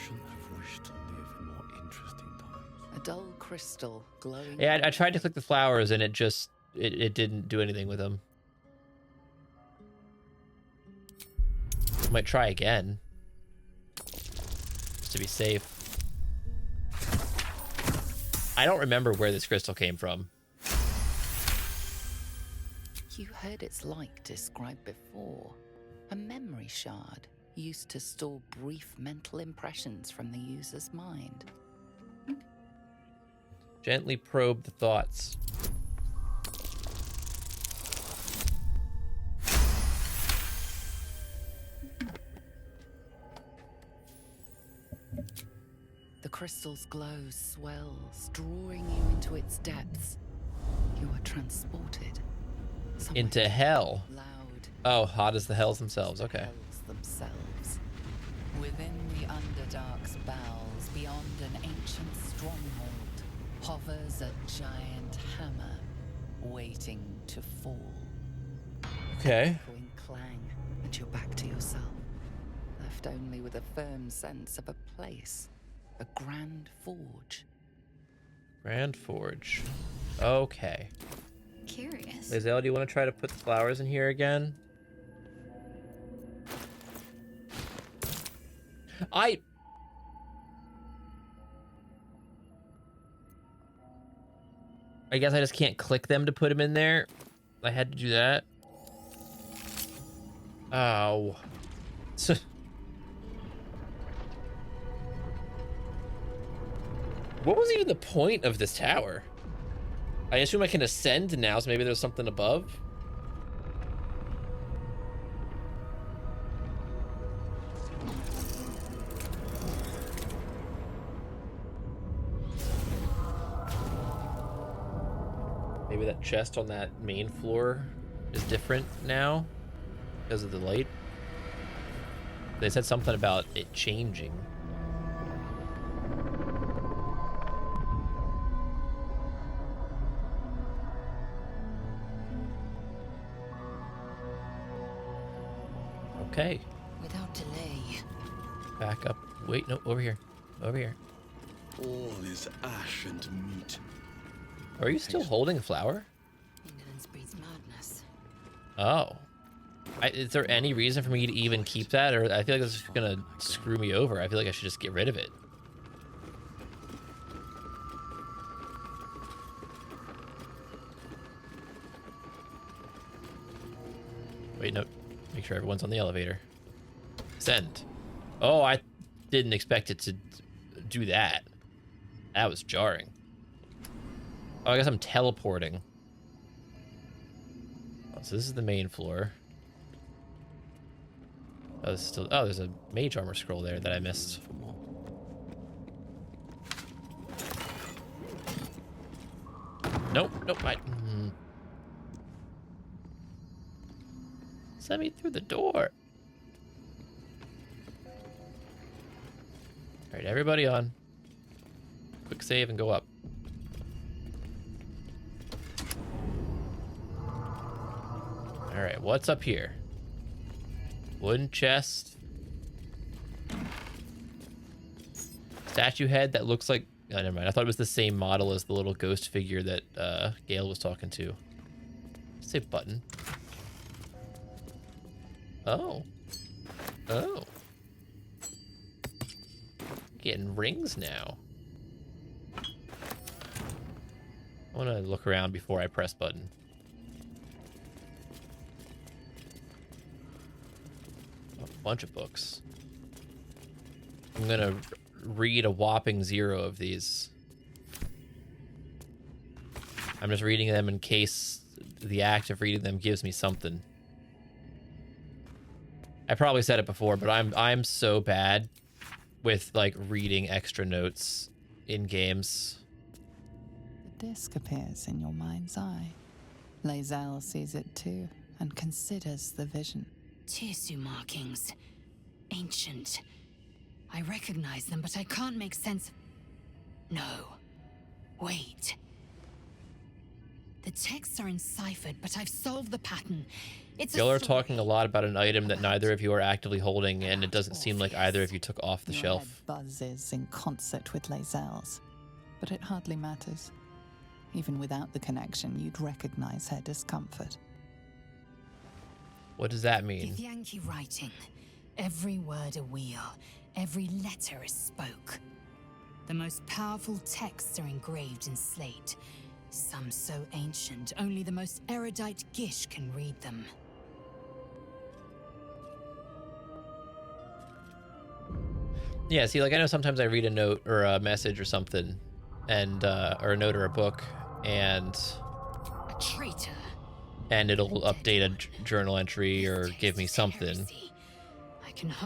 Shouldn't have wished to live in more interesting times. A dull crystal glowing. Yeah, I tried to click the flowers and it just it didn't do anything with them. Might try again. Just to be safe. I don't remember where this crystal came from. You heard its like described before. A memory shard used to store brief mental impressions from the user's mind. Gently probe the thoughts. The crystal's glow swells, drawing you into its depths. You are transported. Into hell. Loud. Oh, hot as the hells themselves. Okay. Hells themselves. Within the Underdark's bowels, beyond an ancient stronghold, hovers a giant hammer, waiting to fall. Okay. Echoing clang, and you're back to yourself, left only with a firm sense of a place, a grand forge. Grand Forge. Okay. Curious. Lizelle, do you want to try to put the flowers in here again? I guess I just can't click them to put them in there. I had to do that. Oh. What was even the point of this tower? I assume I can ascend now, so maybe there's something above. Maybe that chest on that main floor is different now because of the light. They said something about it changing. Okay. Without delay. Back up. Wait, no, over here. Over here. All is ash and meat. Are you still holding a flower? Indolence breeds madness. Oh. Is there any reason for me to even keep that? Or I feel like this is gonna screw me over. I feel like I should just get rid of it. Wait, no. Make sure everyone's on the elevator. Send. Oh, I didn't expect it to do that. That was jarring. Oh, I guess I'm teleporting. Oh, so this is the main floor. Oh, this is still. Oh, there's a mage armor scroll there that I missed. Nope, nope. Send me through the door. All right, everybody on. Quick save and go up. All right, what's up here? Wooden chest. Statue head that looks like... Oh, never mind. I thought it was the same model as the little ghost figure that Gale was talking to. Say button. Oh. Oh. Getting rings now. I want to look around before I press button. A bunch of books. I'm gonna read a whopping 0 of these. I'm just reading them in case the act of reading them gives me something. I probably said it before, but I'm so bad with like reading extra notes in games. The disc appears in your mind's eye. Lae'zel sees it too and considers the vision. Tirsu markings. Ancient. I recognize them, but I can't make sense of... No. Wait. The texts are enciphered, but I've solved the pattern. It's Y'all are talking a lot about an item that neither of you are actively holding, and it doesn't seem like either of you took off the shelf. Head buzzes in concert with Lae'zel's, but it hardly matters. Even without the connection, you'd recognize her discomfort. What does that mean? Githyanki writing. Every word a wheel, every letter is spoke. The most powerful texts are engraved in slate. Some so ancient, only the most erudite Gish can read them. Yeah, see, like I know sometimes I read a note or a message or something, and or a note or a book, and a traitor, and it'll update a journal entry or give me something.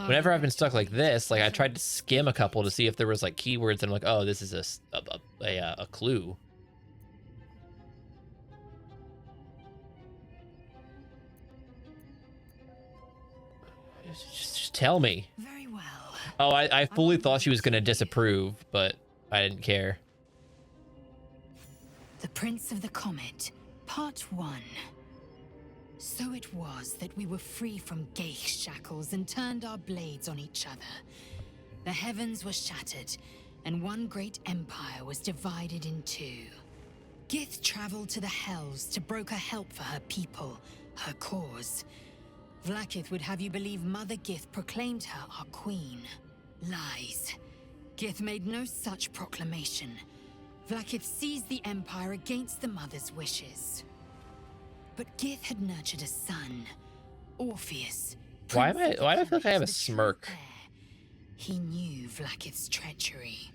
Whenever I've been stuck like this, like I tried to skim a couple to see if there was like keywords, and I'm like, oh, this is a clue. Just tell me. Very well. Oh, I fully thought she was going to disapprove, but I didn't care. The Prince of the Comet, Part 1. So it was that we were free from Geich shackles and turned our blades on each other. The heavens were shattered, and one great empire was divided in two. Gith traveled to the Hells to broker help for her people, her cause. Vlaakith would have you believe Mother Gith proclaimed her our queen. Lies. Gith made no such proclamation. Vlaakith seized the Empire against the Mother's wishes. But Gith had nurtured a son, Orpheus. Why do I feel like I have a smirk? He knew Vlaakith's treachery.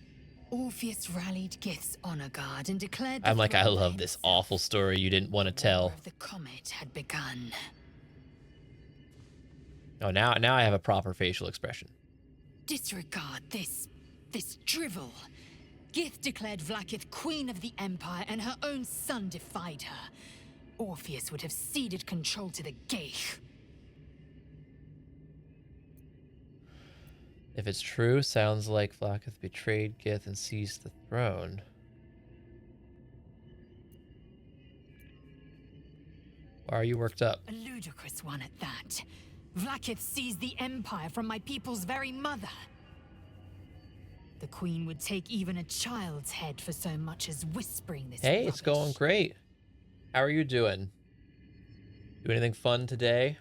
Orpheus rallied Gith's honor guard and declared... I'm like, I love this awful story you didn't want to tell. The comet had begun. Oh, now I have a proper facial expression. Disregard this drivel. Gith declared Vlaakith queen of the Empire, and her own son defied her. Orpheus would have ceded control to the Geich. If it's true, sounds like Vlaakith betrayed Gith and seized the throne. Why are you worked up? A ludicrous one at that. Vlaakith seized the Empire from my people's very mother. The Queen would take even a child's head for so much as whispering this. Hey, rubbish. It's going great. How are you doing? Do anything fun today?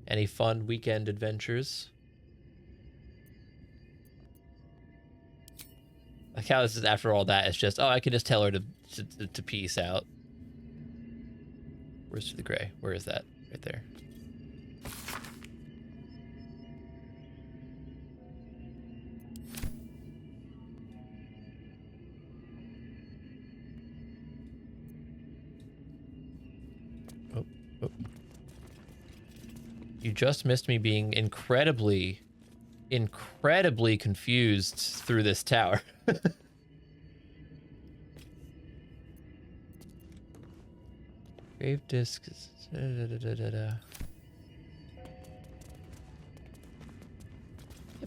Any fun weekend adventures? Like how this is after all that, it's just, oh, I can just tell her to peace out. Where's the gray? Where is that? Right there. Oh. You just missed me being incredibly confused through this tower. Grave discs. Yeah,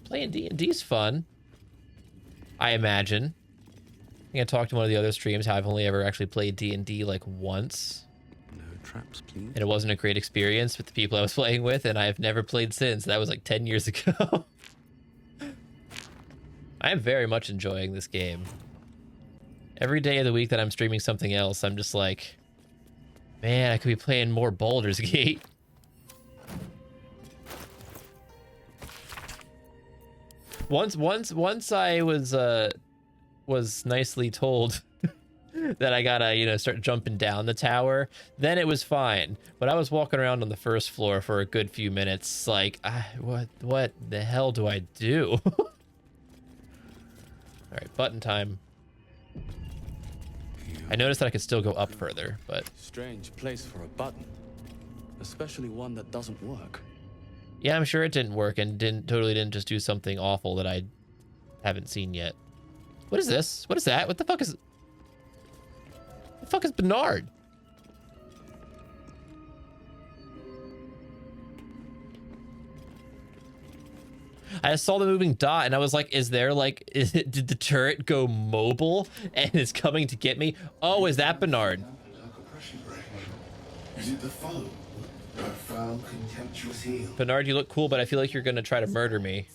playing D&D's fun, I imagine. I think I talked to one of the other streams how I've only ever actually played D&D like once. No traps, please. And it wasn't a great experience with the people I was playing with, and I've never played since. That was like 10 years ago. I am very much enjoying this game. Every day of the week that I'm streaming something else, I'm just like, man, I could be playing more Baldur's Gate. Once I was nicely told that I gotta, start jumping down the tower, then it was fine. But I was walking around on the first floor for a good few minutes, like, what the hell do I do? All right, button time. I noticed that I could still go up further, but... Strange place for a button. Especially one that doesn't work. Yeah, I'm sure it didn't work and didn't just do something awful that I haven't seen yet. What is this? What is that? What the fuck is... What the fuck is Bernard? I saw the moving dot and I was like, is there like, did the turret go mobile and is coming to get me? Oh, is that Bernard? Is it the foe? That foul, contemptuous heel? Bernard, you look cool, but I feel like you're gonna try to murder me.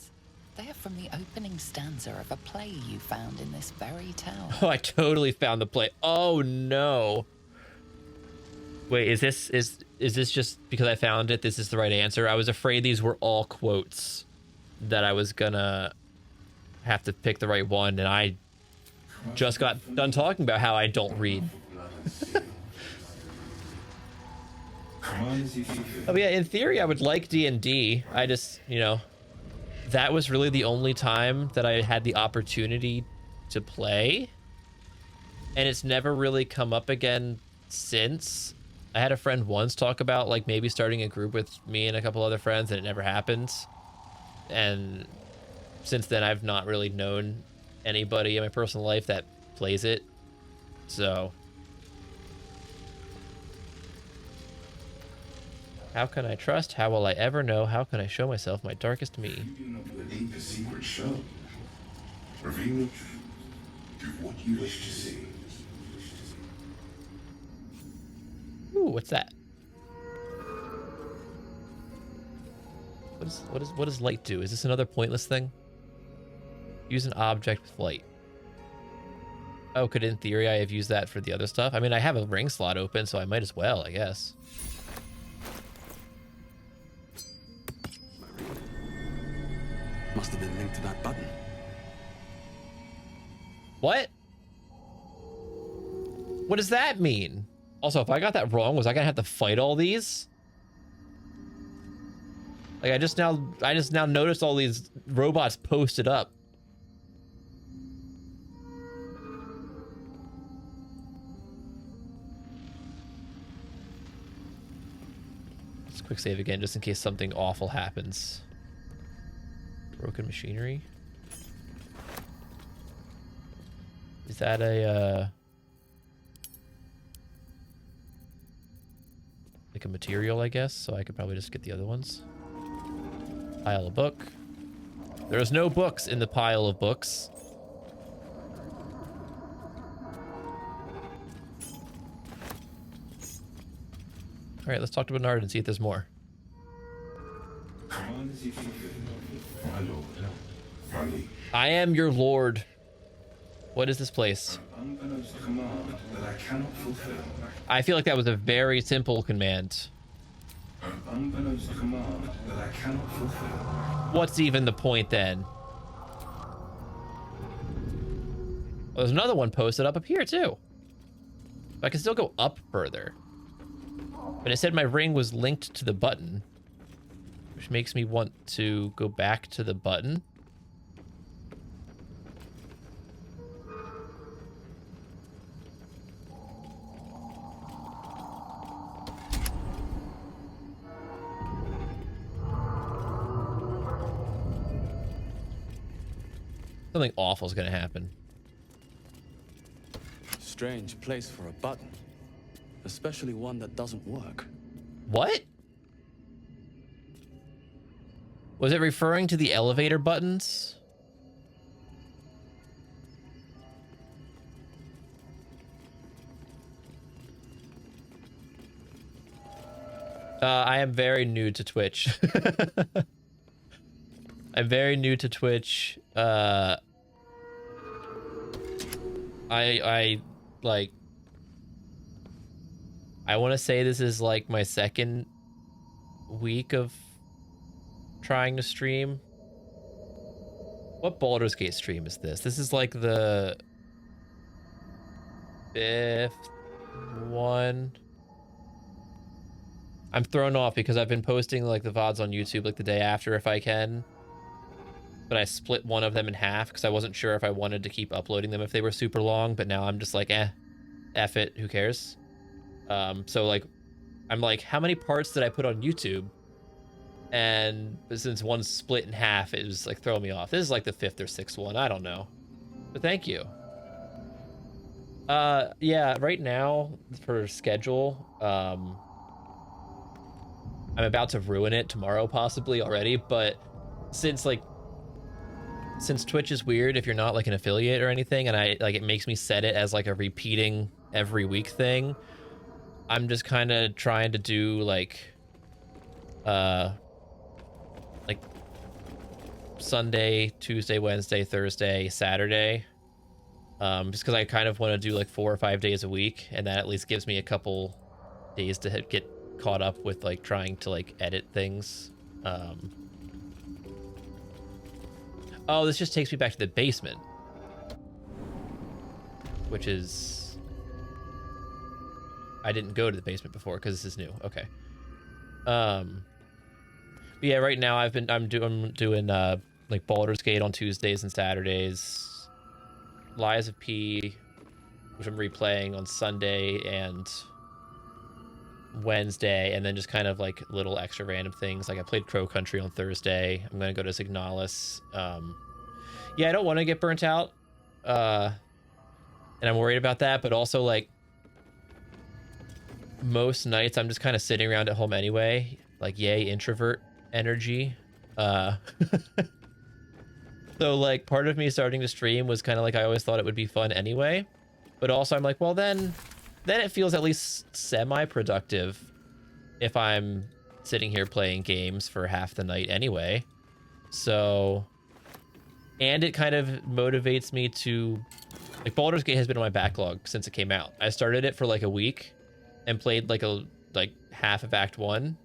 They are from the opening stanza of a play you found in this very town. Oh, I totally found the play. Oh no. Wait, is this just because I found it? This is the right answer. I was afraid these were all quotes that I was gonna have to pick the right one, and I just got done talking about how I don't read. Oh yeah, in theory I would like D&D. I just, you know, that was really the only time that I had the opportunity to play, and it's never really come up again since. I had a friend once talk about like maybe starting a group with me and a couple other friends, and it never happened. And since then I've not really known anybody in my personal life that plays it. So how can I trust? How will I ever know? How can I show myself my darkest me? You do not believe the secret show. Reveal the truth. Do what you wish to see. Ooh, what's that? What does light do? Is this another pointless thing? Use an object with light. Oh, could in theory I have used that for the other stuff? I mean, I have a ring slot open, so I might as well, I guess. Must have been linked to that button. What? What does that mean? Also, if I got that wrong, was I gonna have to fight all these? Like I just now noticed all these robots posted up. Let's quick save again just in case something awful happens. Broken machinery. Is that a like a material, I guess? So I could probably just get the other ones. Pile of book. There's no books in the pile of books. All right, let's talk to Bernard and see if there's more. I am your lord. What is this place? I feel like that was a very simple command. What's even the point then? Oh, there's another one posted up here too. I can still go up further. But it said my ring was linked to the button, which makes me want to go back to the button. Something awful is going to happen. Strange place for a button. Especially one that doesn't work. What? Was it referring to the elevator buttons? I am very new to Twitch. I'm very new to Twitch. I like, I want to say this is like my second week of trying to stream. What Baldur's Gate stream is this? This is like the 5th one. I'm thrown off because I've been posting like the VODs on YouTube like the day after if I can. But I split one of them in half because I wasn't sure if I wanted to keep uploading them if they were super long, but now I'm just like, F it, who cares? So like, I'm like, how many parts did I put on YouTube? And since one's split in half, it was like throwing me off. This is like the 5th or 6th one. I don't know. But thank you. Yeah, right now for schedule, I'm about to ruin it tomorrow possibly already, but since Twitch is weird if you're not like an affiliate or anything, and it makes me set it as like a repeating every week thing, I'm just kind of trying to do like Sunday, Tuesday, Wednesday, Thursday, Saturday. Just because I kind of want to do like 4 or 5 days a week, and that at least gives me a couple days to get caught up with like trying to like edit things. Oh, this just takes me back to the basement, which is, I didn't go to the basement before because this is new. Okay. But yeah, right now I'm doing like Baldur's Gate on Tuesdays and Saturdays. Lies of P, which I'm replaying on Sunday and Wednesday, and then just kind of like little extra random things. Like I played Crow Country on Thursday. I'm gonna go to Signalis. Yeah, I don't want to get burnt out, and I'm worried about that. But also, like most nights, I'm just kind of sitting around at home anyway. Like, yay, introvert energy. So like part of me starting to stream was kind of like I always thought it would be fun anyway, but also I'm like, well then it feels at least semi-productive if I'm sitting here playing games for half the night anyway. So, and it kind of motivates me to, like, Baldur's Gate has been on my backlog since it came out. I started it for like a week and played like half of Act 1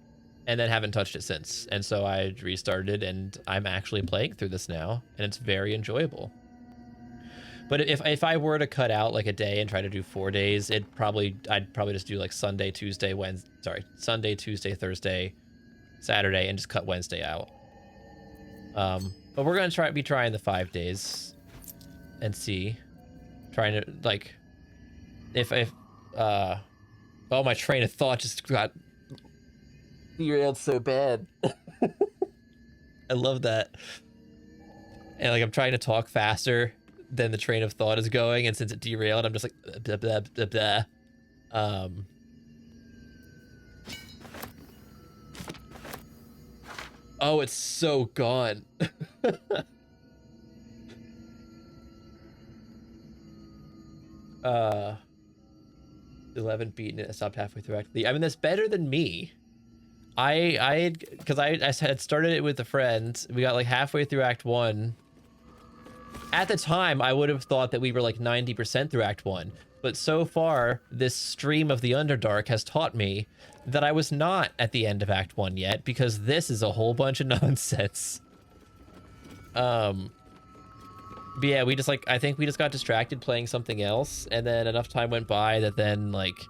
and then haven't touched it since. And so I restarted, and I'm actually playing through this now, and it's very enjoyable. But if I were to cut out like a day and try to do 4 days, I'd probably just do like Sunday, Tuesday, Thursday, Saturday, and just cut Wednesday out. But we're gonna be trying the 5 days and see, trying to like, oh, my train of thought just got derailed so bad. I love that. And like I'm trying to talk faster than the train of thought is going, and since it derailed, I'm just like blah, blah, blah, blah. Oh, it's so gone. 11 beaten it. I stopped halfway through Act 3. I mean, that's better than me. Because I had started it with a friend. We got like halfway through Act 1. At the time, I would have thought that we were like 90% through Act 1. But so far, this stream of the Underdark has taught me that I was not at the end of Act 1 yet, because this is a whole bunch of nonsense. But yeah, I think we just got distracted playing something else, and then enough time went by that then like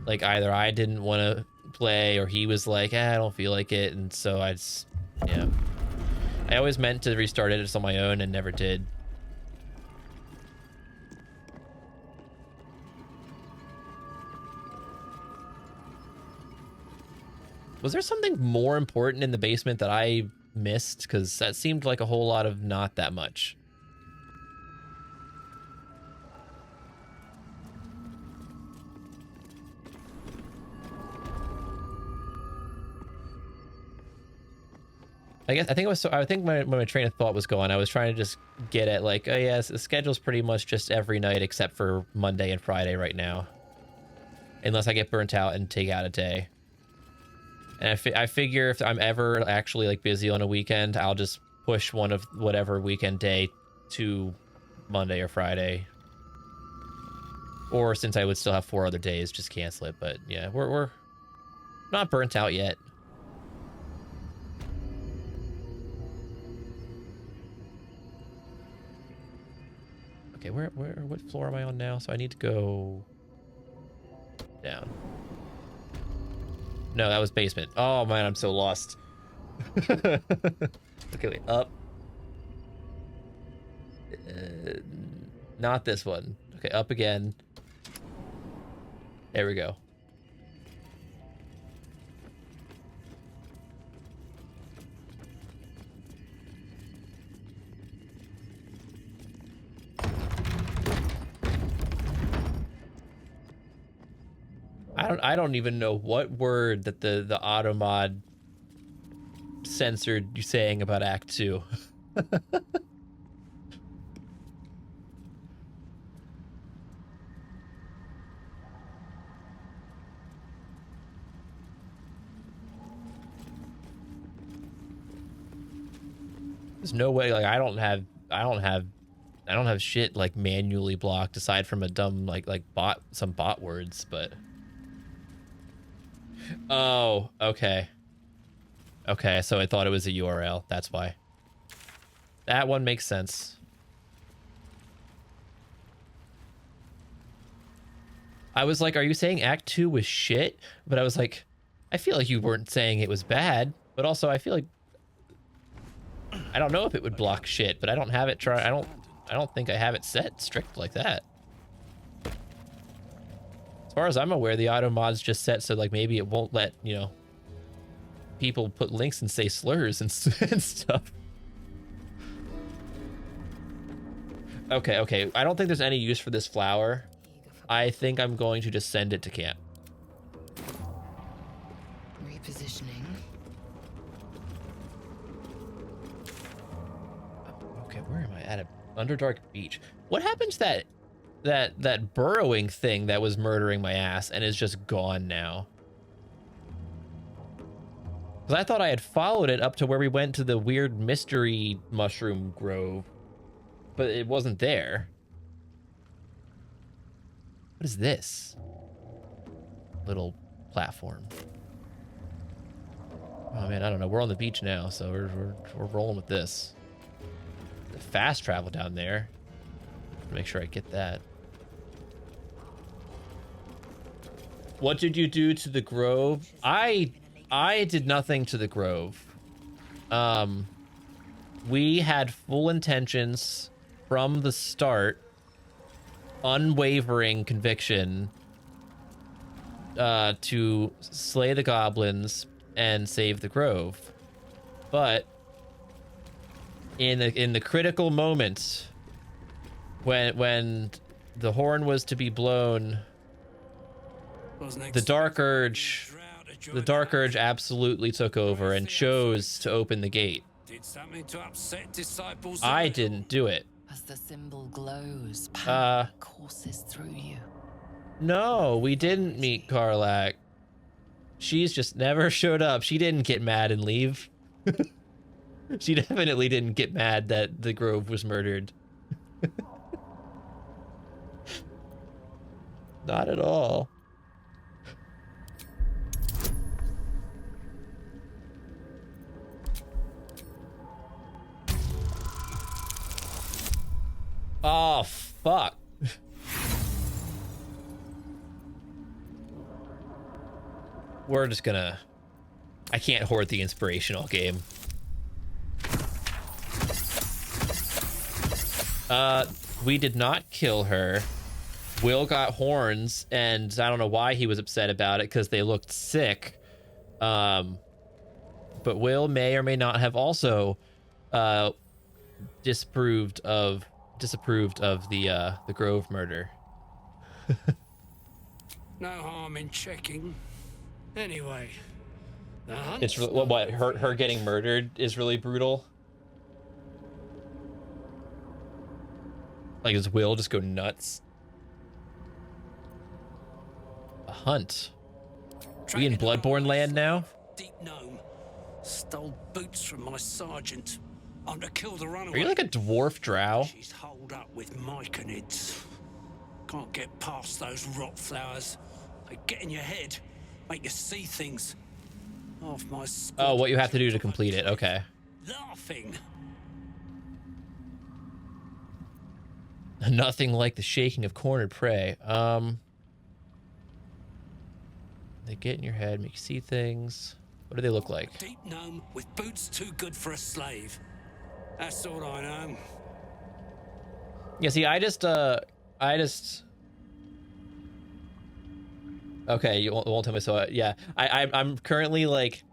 either I didn't want to play or he was like, I don't feel like it, and so I always meant to restart it just on my own and never did. Was there something more important in the basement that I missed? Because that seemed like a whole lot of not that much. I think my train of thought was going, I was trying to just get at like, oh yes, the schedule's pretty much just every night except for Monday and Friday right now. Unless I get burnt out and take out a day. And I figure if I'm ever actually like busy on a weekend, I'll just push one of whatever weekend day to Monday or Friday. Or since I would still have 4 other days, just cancel it. But yeah, we're not burnt out yet. Okay, what floor am I on now? So I need to go down. No, that was basement. Oh man, I'm so lost. Okay, wait, up. Not this one. Okay, up again. There we go. I don't even know what word that the automod censored you saying about Act 2. There's no way, like I don't have shit like manually blocked aside from a dumb like some bot words, but oh, okay. Okay, so I thought it was a URL. That's why. That one makes sense. I was like, are you saying Act 2 was shit? But I was like, I feel like you weren't saying it was bad, but also I feel like I don't know if it would block shit, but I don't have it I don't think I have it set strict like that. As far as I'm aware, the auto mod's just set so like maybe it won't let, you know, people put links and say slurs and stuff. Okay. I don't think there's any use for this flower. I think I'm going to just send it to camp. Repositioning. Okay, where am I at? Underdark Beach. What happens to that burrowing thing that was murdering my ass and is just gone now? Because I thought I had followed it up to where we went to the weird mystery mushroom grove, but it wasn't there. What is this? Little platform. Oh man, I don't know. We're on the beach now, so we're rolling with this. The fast travel down there. Make sure I get that. What did you do to the grove? I did nothing to the grove. We had full intentions from the start, unwavering conviction, to slay the goblins and save the grove. But in the critical moment when the horn was to be blown, the dark urge absolutely took over and chose to open the gate. Did something to upset disciples? I didn't do it. As the symbol glows, power courses through you. No, we didn't meet Karlak. She's just never showed up. She didn't get mad and leave. She definitely didn't get mad that the grove was murdered. Not at all. Oh, fuck. We're just gonna... I can't hoard the inspirational game. We did not kill her. Will got horns, and I don't know why he was upset about it, because they looked sick. But Will may or may not have also disapproved of the Grove murder. No harm in checking. Anyway, It's what her getting murdered is really brutal. Like, does Will just go nuts? A hunt. We in Bloodborne land now? Deep gnome stole boots from my sergeant. I'm to kill the runaway. Are you like a dwarf drow? She's holed up with myconids. Can't get past those rot flowers. They get in your head, make you see things. Half my Oh, what you have to do to complete it. Okay. laughing. Nothing like the shaking of cornered prey. They get in your head, make you see things. What do they look like? Deep gnome with boots too good for a slave. That's all I know. Yeah, see, I just okay, you won't tell me. So yeah, I'm currently like,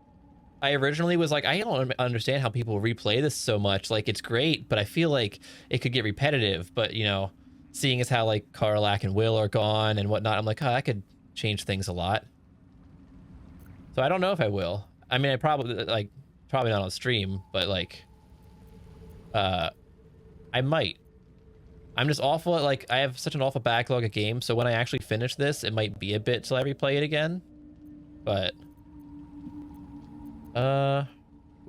I originally was like, I don't understand how people replay this so much. Like, it's great, but I feel like it could get repetitive. But, you know, seeing as how like Karlak and Will are gone and whatnot, I'm like, oh, change things a lot. So I don't know if I will. I mean, I probably probably not on stream, but like, I might. I'm just awful at I have such an awful backlog of games, so when I actually finish this, it might be a bit till I replay it again. But, what are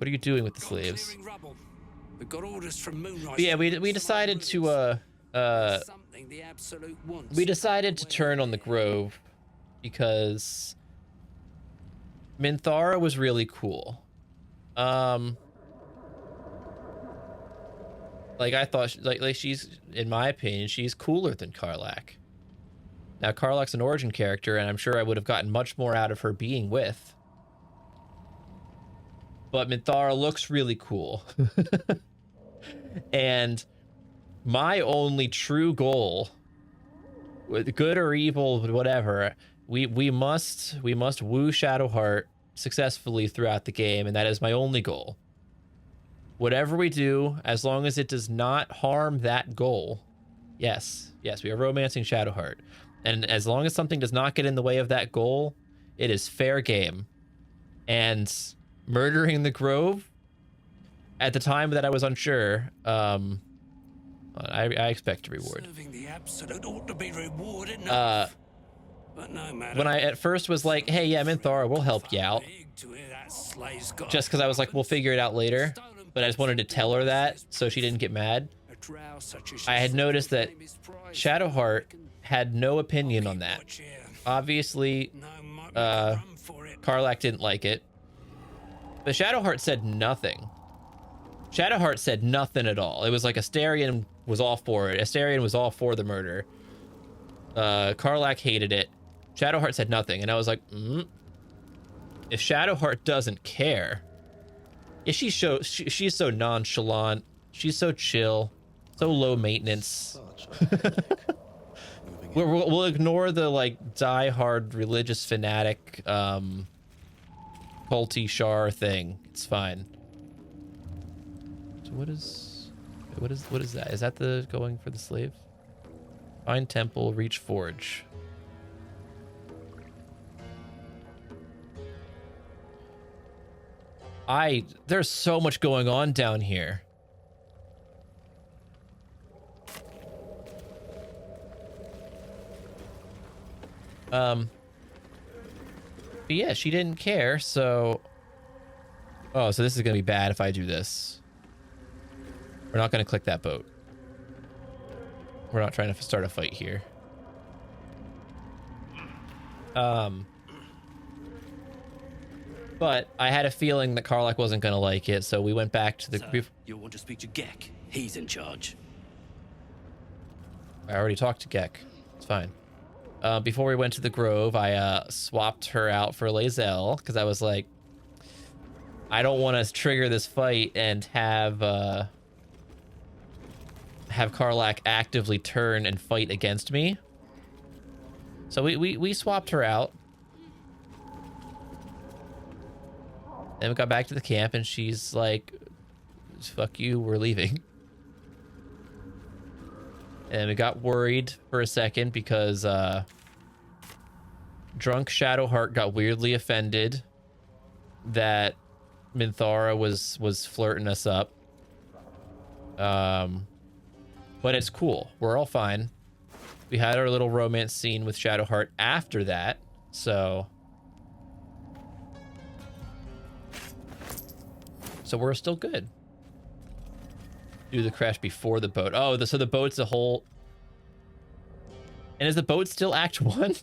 you doing with the slaves? We've got orders from Moonrise. But yeah, we decided to we decided to turn on the Grove because Minthara was really cool. I thought like she's, in my opinion, she's cooler than Karlach. Now Karlach's an origin character, and I'm sure I would have gotten much more out of her being with. But Minthara looks really cool. And my only true goal, with good or evil, whatever, we must woo Shadowheart successfully throughout the game, and that is my only goal. Whatever we do, as long as it does not harm that goal. Yes, we are romancing Shadowheart. And as long as something does not get in the way of that goal, it is fair game. And murdering the Grove, at the time that I was unsure, I expect a reward. Serving the absolute ought to be rewarded enough. But no matter. When I at first was like, hey, yeah, Minthara, we'll help you out. Just because I was like, we'll figure it out later. But I just wanted to tell her that so she didn't get mad. I had noticed that Shadowheart had no opinion on that. Obviously, Karlach didn't like it. But Shadowheart said nothing. Shadowheart said nothing at all. It was like Astarion was all for it. Astarion was all for the murder. Karlach hated it. Shadowheart said nothing. And I was like, if Shadowheart doesn't care... Yeah, she's so nonchalant. She's so chill. So low maintenance. We'll ignore the, like, die-hard religious fanatic, culty Shar thing. It's fine. So what is that? Is that the going for the slave? Find temple, reach forge. There's so much going on down here. But yeah, she didn't care, so... Oh, so this is gonna be bad if I do this. We're not gonna click that boat. We're not trying to start a fight here. But I had a feeling that Karlach wasn't going to like it, so we went back to the... So, you'll want to speak to Gek. He's in charge. I already talked to Gek. It's fine. Before we went to the Grove, I swapped her out for Lae'zel, because I was like, I don't want to trigger this fight and have Karlach actively turn and fight against me. So we swapped her out. Then we got back to the camp, and she's like, fuck you, we're leaving. And we got worried for a second because drunk Shadowheart got weirdly offended that Minthara was flirting us up. But it's cool. We're all fine. We had our little romance scene with Shadowheart after that, so... So we're still good. Do the crash before the boat. Oh, so the boat's a whole... And is the boat still Act 1?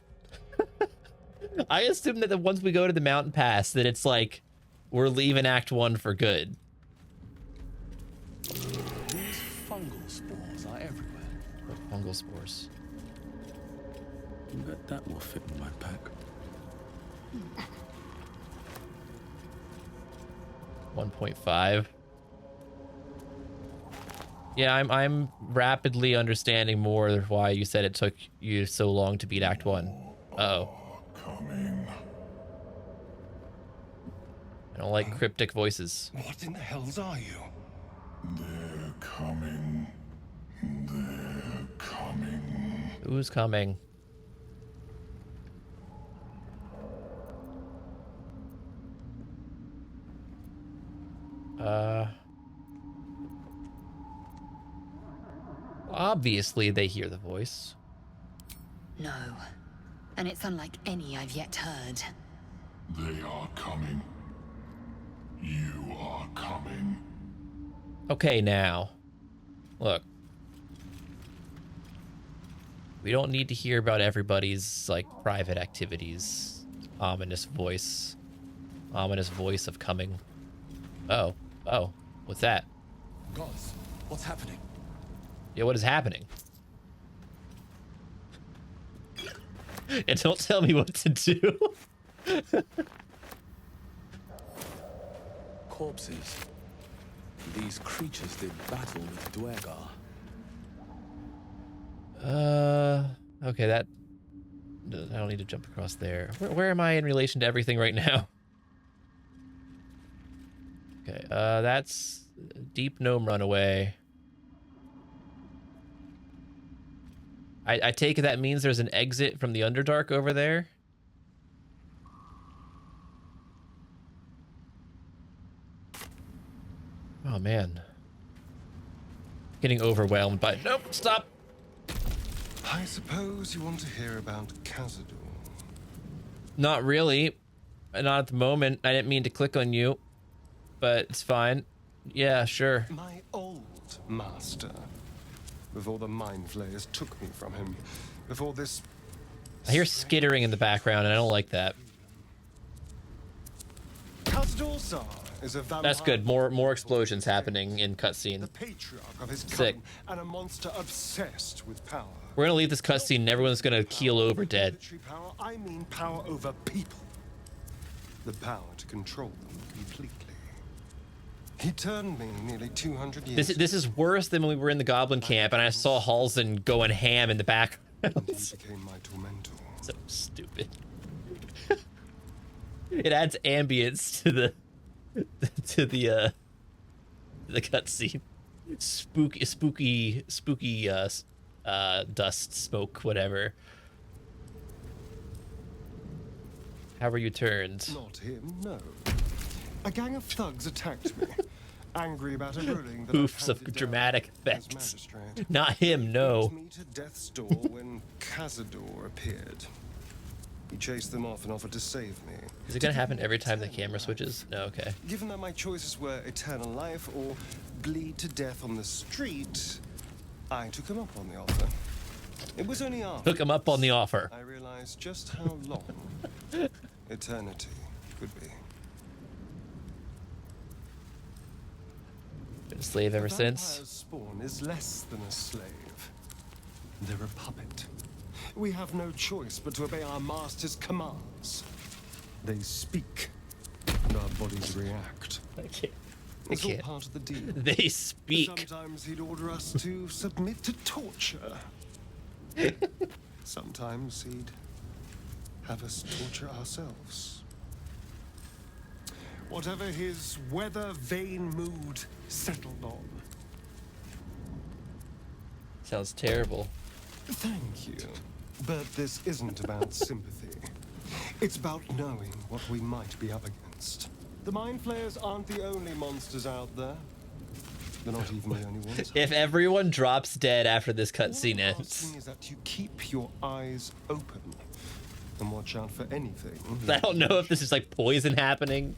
I assume that once we go to the mountain pass, that it's like, we're leaving Act 1 for good. These fungal spores are everywhere. What fungal spores? Bet that will fit in my pack. 1.5. Yeah, I'm rapidly understanding more why you said it took you so long to beat Act 1. Uh-oh. Coming. I don't like cryptic voices. What in the hells are you? They're coming. They're coming. Who's coming? Obviously, they hear the voice. No. And it's unlike any I've yet heard. They are coming. You are coming. Okay, now. Look. We don't need to hear about everybody's, like, private activities. Ominous voice. Ominous voice of coming. Oh. Oh. What's that? Guys, what's happening? Yeah, what is happening? And don't tell me what to do. Corpses. These creatures did battle with Dwergar. Okay, that... I don't need to jump across there. Where am I in relation to everything right now? Okay, that's Deep Gnome Runaway. I take it that means there's an exit from the Underdark over there? Oh, man. Getting overwhelmed by... Nope, stop! I suppose you want to hear about Cazador. Not really. Not at the moment. I didn't mean to click on you. But it's fine. Yeah, sure. My old master. Before the Mind Flayers took me from him. Before this... I hear skittering in the background, and I don't like that. Cazador Sar is a vampire. That's good. More explosions happening in cutscene. The patriarch of his Sick. coven, and a monster obsessed with power. We're gonna leave this cutscene and everyone's gonna keel over dead. Power, I mean power over people. The power to control them completely. He turned me nearly 200 years This is worse than when we were in the Goblin Camp and I saw Halsin going ham in the background. He became my tormentor. So stupid. It adds ambience to the cutscene. Spooky dust, smoke, whatever. How were you turned? Not him, no. A gang of thugs attacked me, angry about a ruling that Poofs of dramatic effects. Not him, no. Me to death's door when Cazador appeared. He chased them off and offered to save me. Is it gonna happen every time the camera switches? No, okay. Given that my choices were eternal life or bleed to death on the street, I took him up on the offer. It was only after Took him up on the offer. I realized just how long eternity could be. Been a slave ever since. Vampire's spawn is less than a slave. They're a puppet. We have no choice but to obey our master's commands. They speak, and our bodies react. I can't. It's all part of the deal. They speak. Sometimes he'd order us to submit to torture. Sometimes he'd have us torture ourselves. Whatever his weather-vane mood settled on. Sounds terrible. Thank you. But this isn't about sympathy. It's about knowing what we might be up against. The Mind Flayers aren't the only monsters out there. They're not even the only ones. If everyone drops dead after this cutscene All I'm ends. asking is that you keep your eyes open and watch out for anything. I don't know if this is like poison happening.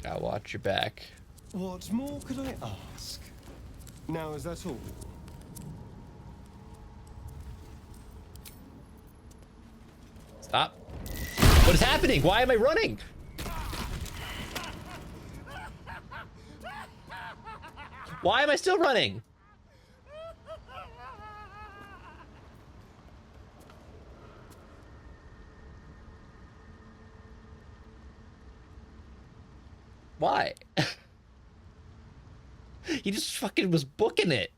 Gotta watch your back. What more could I ask? Now, is that all? Stop. What is happening? Why am I running? Why am I still running? Why? He just fucking was booking it.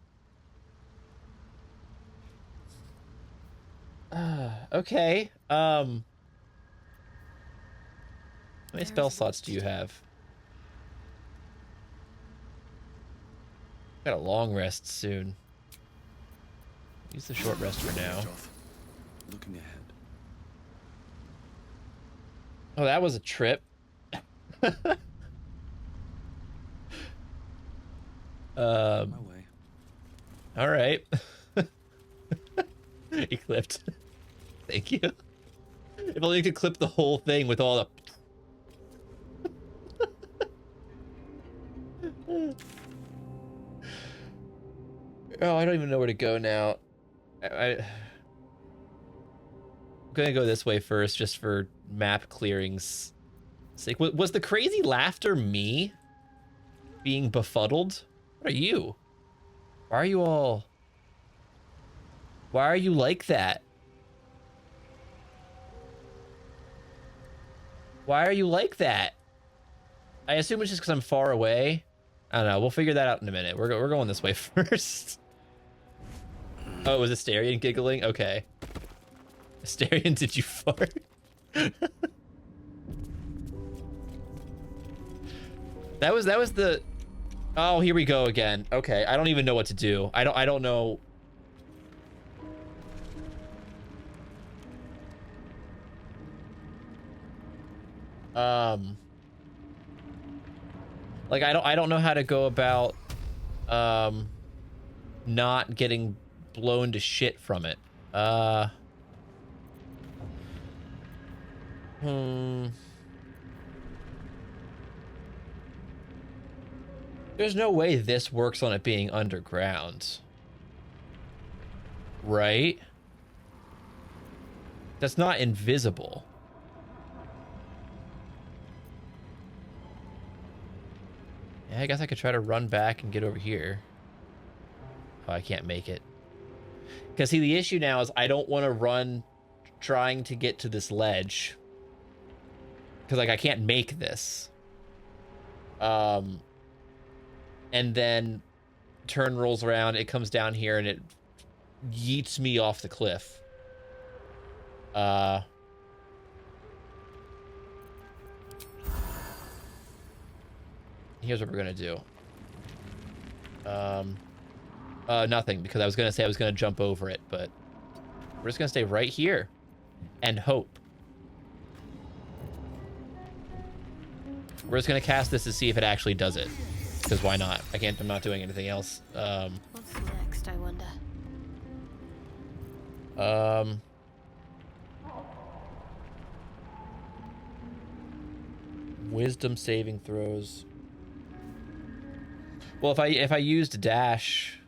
Okay. How many spell slots do you have? Got a long rest soon. Use the short rest for now. Looking ahead. Oh, that was a trip. My way. All right. He clipped. Thank you. If only you could clip the whole thing with all the... Oh, I don't even know where to go now. I'm gonna go this way first, just for map clearing's sake. Was the crazy laughter me being befuddled? What are you? Why are you all... Why are you like that? Why are you like that? I assume it's just because I'm far away. I don't know. We'll figure that out in a minute. We're going this way first. Oh, it was Asterion giggling? Okay. Asterion, did you fart? That was the... Oh, here we go again. Okay, I don't even know what to do. I don't know... Like I don't know how to go about not getting blown to shit from it. There's no way this works on it being underground. Right? That's not invisible. Yeah, I guess I could try to run back and get over here. Oh, I can't make it. Because see, the issue now is I don't want to run trying to get to this ledge. Because like I can't make this. And then turn rolls around, it comes down here and it yeets me off the cliff. Here's what we're gonna do. Nothing, because I was gonna say I was gonna jump over it, but we're just gonna stay right here and hope. We're just gonna cast this to see if it actually does it, because why not? I'm not doing anything else. What's next, I wonder? Wisdom saving throws. Well, if I used dash,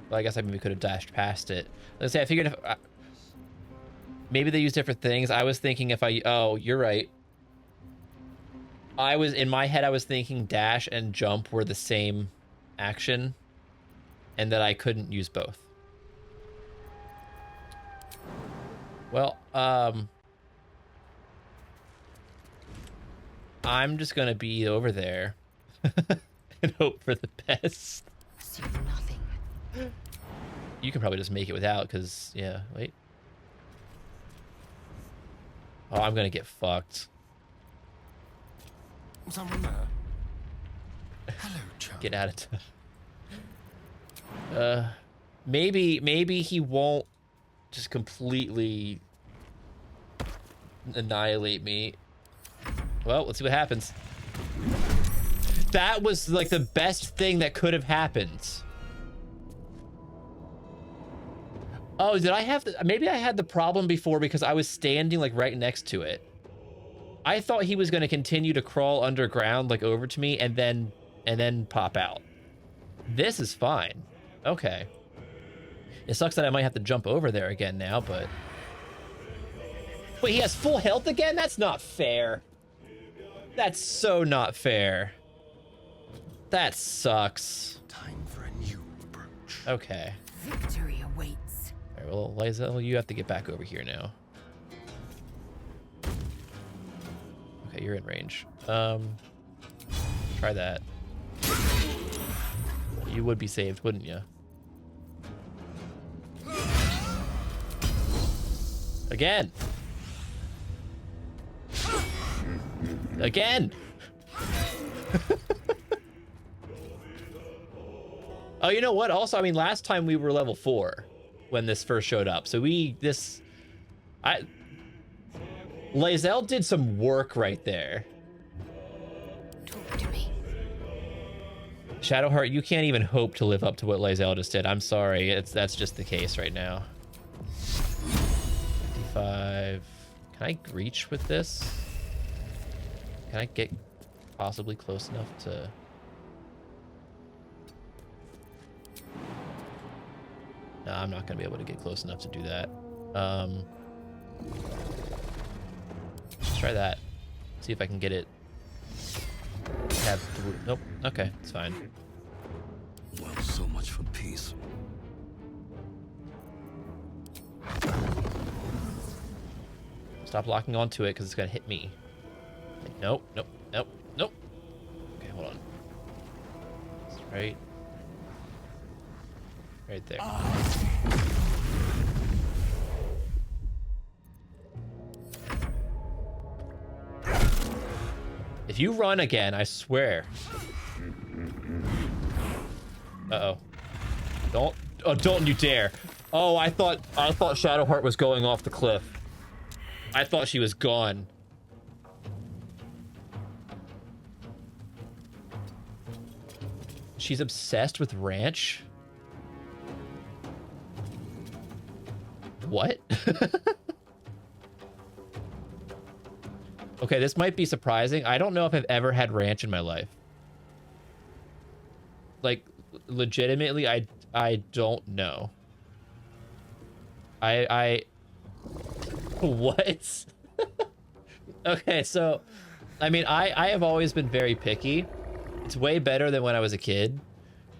well, I guess I maybe could have dashed past it. Let's say I figured if maybe they use different things. I was thinking if oh, you're right. In my head I was thinking dash and jump were the same action, and that I couldn't use both. Well, I'm just gonna be over there and hope for the best. I see nothing. You can probably just make it without, because yeah, wait. Oh, I'm gonna get fucked. Someone there. Hello, chum. Get out of town. Maybe he won't just completely annihilate me. Well, let's see what happens. That was like the best thing that could have happened. Oh, did I have the... Maybe I had the problem before because I was standing like right next to it. I thought he was going to continue to crawl underground like over to me and then pop out. This is fine. Okay. It sucks that I might have to jump over there again now, but... Wait, he has full health again? That's not fair. That's so not fair. That sucks. Time for a new approach. Okay. Victory awaits. All right, well, Lizel, you have to get back over here now. Okay, you're in range. Try that. You would be saved, wouldn't you? Again. Again. Oh, you know what? Also, I mean, last time we were level 4 when this first showed up. So Lizel did some work right there. Talk to me. Shadowheart, you can't even hope to live up to what Lae'zel just did. I'm sorry. That's just the case right now. 55. Can I reach with this? Can I get possibly close enough to... No, I'm not going to be able to get close enough to do that. Let's try that. See if I can get it. Nope. Okay, it's fine. Well, so much for peace. Stop locking onto it because it's going to hit me. Nope, nope, nope, nope. Okay, hold on. It's right there. If you run again, I swear. Uh-oh. Don't you dare. Oh, I thought Shadowheart was going off the cliff. I thought she was gone. She's obsessed with ranch? What? Okay, this might be surprising. I don't know if I've ever had ranch in my life. Like, legitimately, I don't know. What? Okay, so, I mean, I have always been very picky. It's way better than when I was a kid.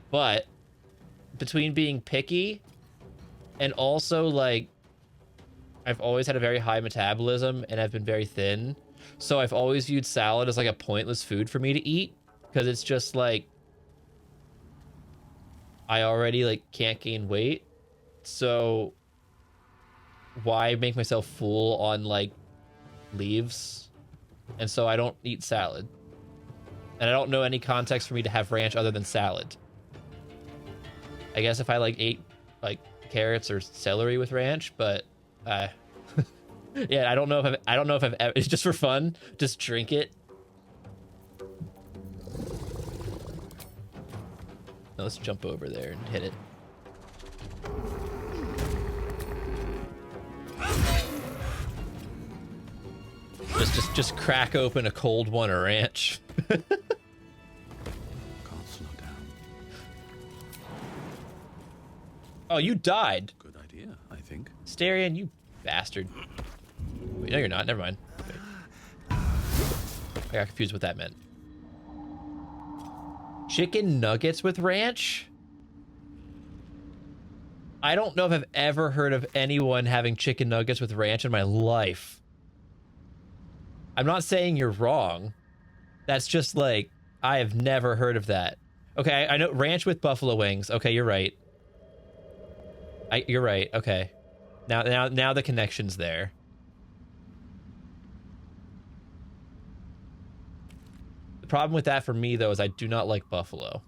But, between being picky and also, like, I've always had a very high metabolism and I've been very thin. So I've always viewed salad as like a pointless food for me to eat. Because it's just like, I already like can't gain weight. So why make myself full on like leaves? And so I don't eat salad. And I don't know any context for me to have ranch other than salad. I guess if I like ate like carrots or celery with ranch, but yeah, I don't know if I've ever, it's just for fun, just drink it. Now let's jump over there and hit it. Just crack open a cold one of ranch. Can't slow down. Oh, you died. Good idea, I think. Starion, you bastard. Wait, no, you're not. Never mind. Okay. I got confused what that meant. Chicken nuggets with ranch? I don't know if I've ever heard of anyone having chicken nuggets with ranch in my life. I'm not saying you're wrong. That's just like, I have never heard of that. Okay, I know ranch with buffalo wings. Okay, you're right. You're right. Okay. Now the connection's there. The problem with that for me though is I do not like buffalo.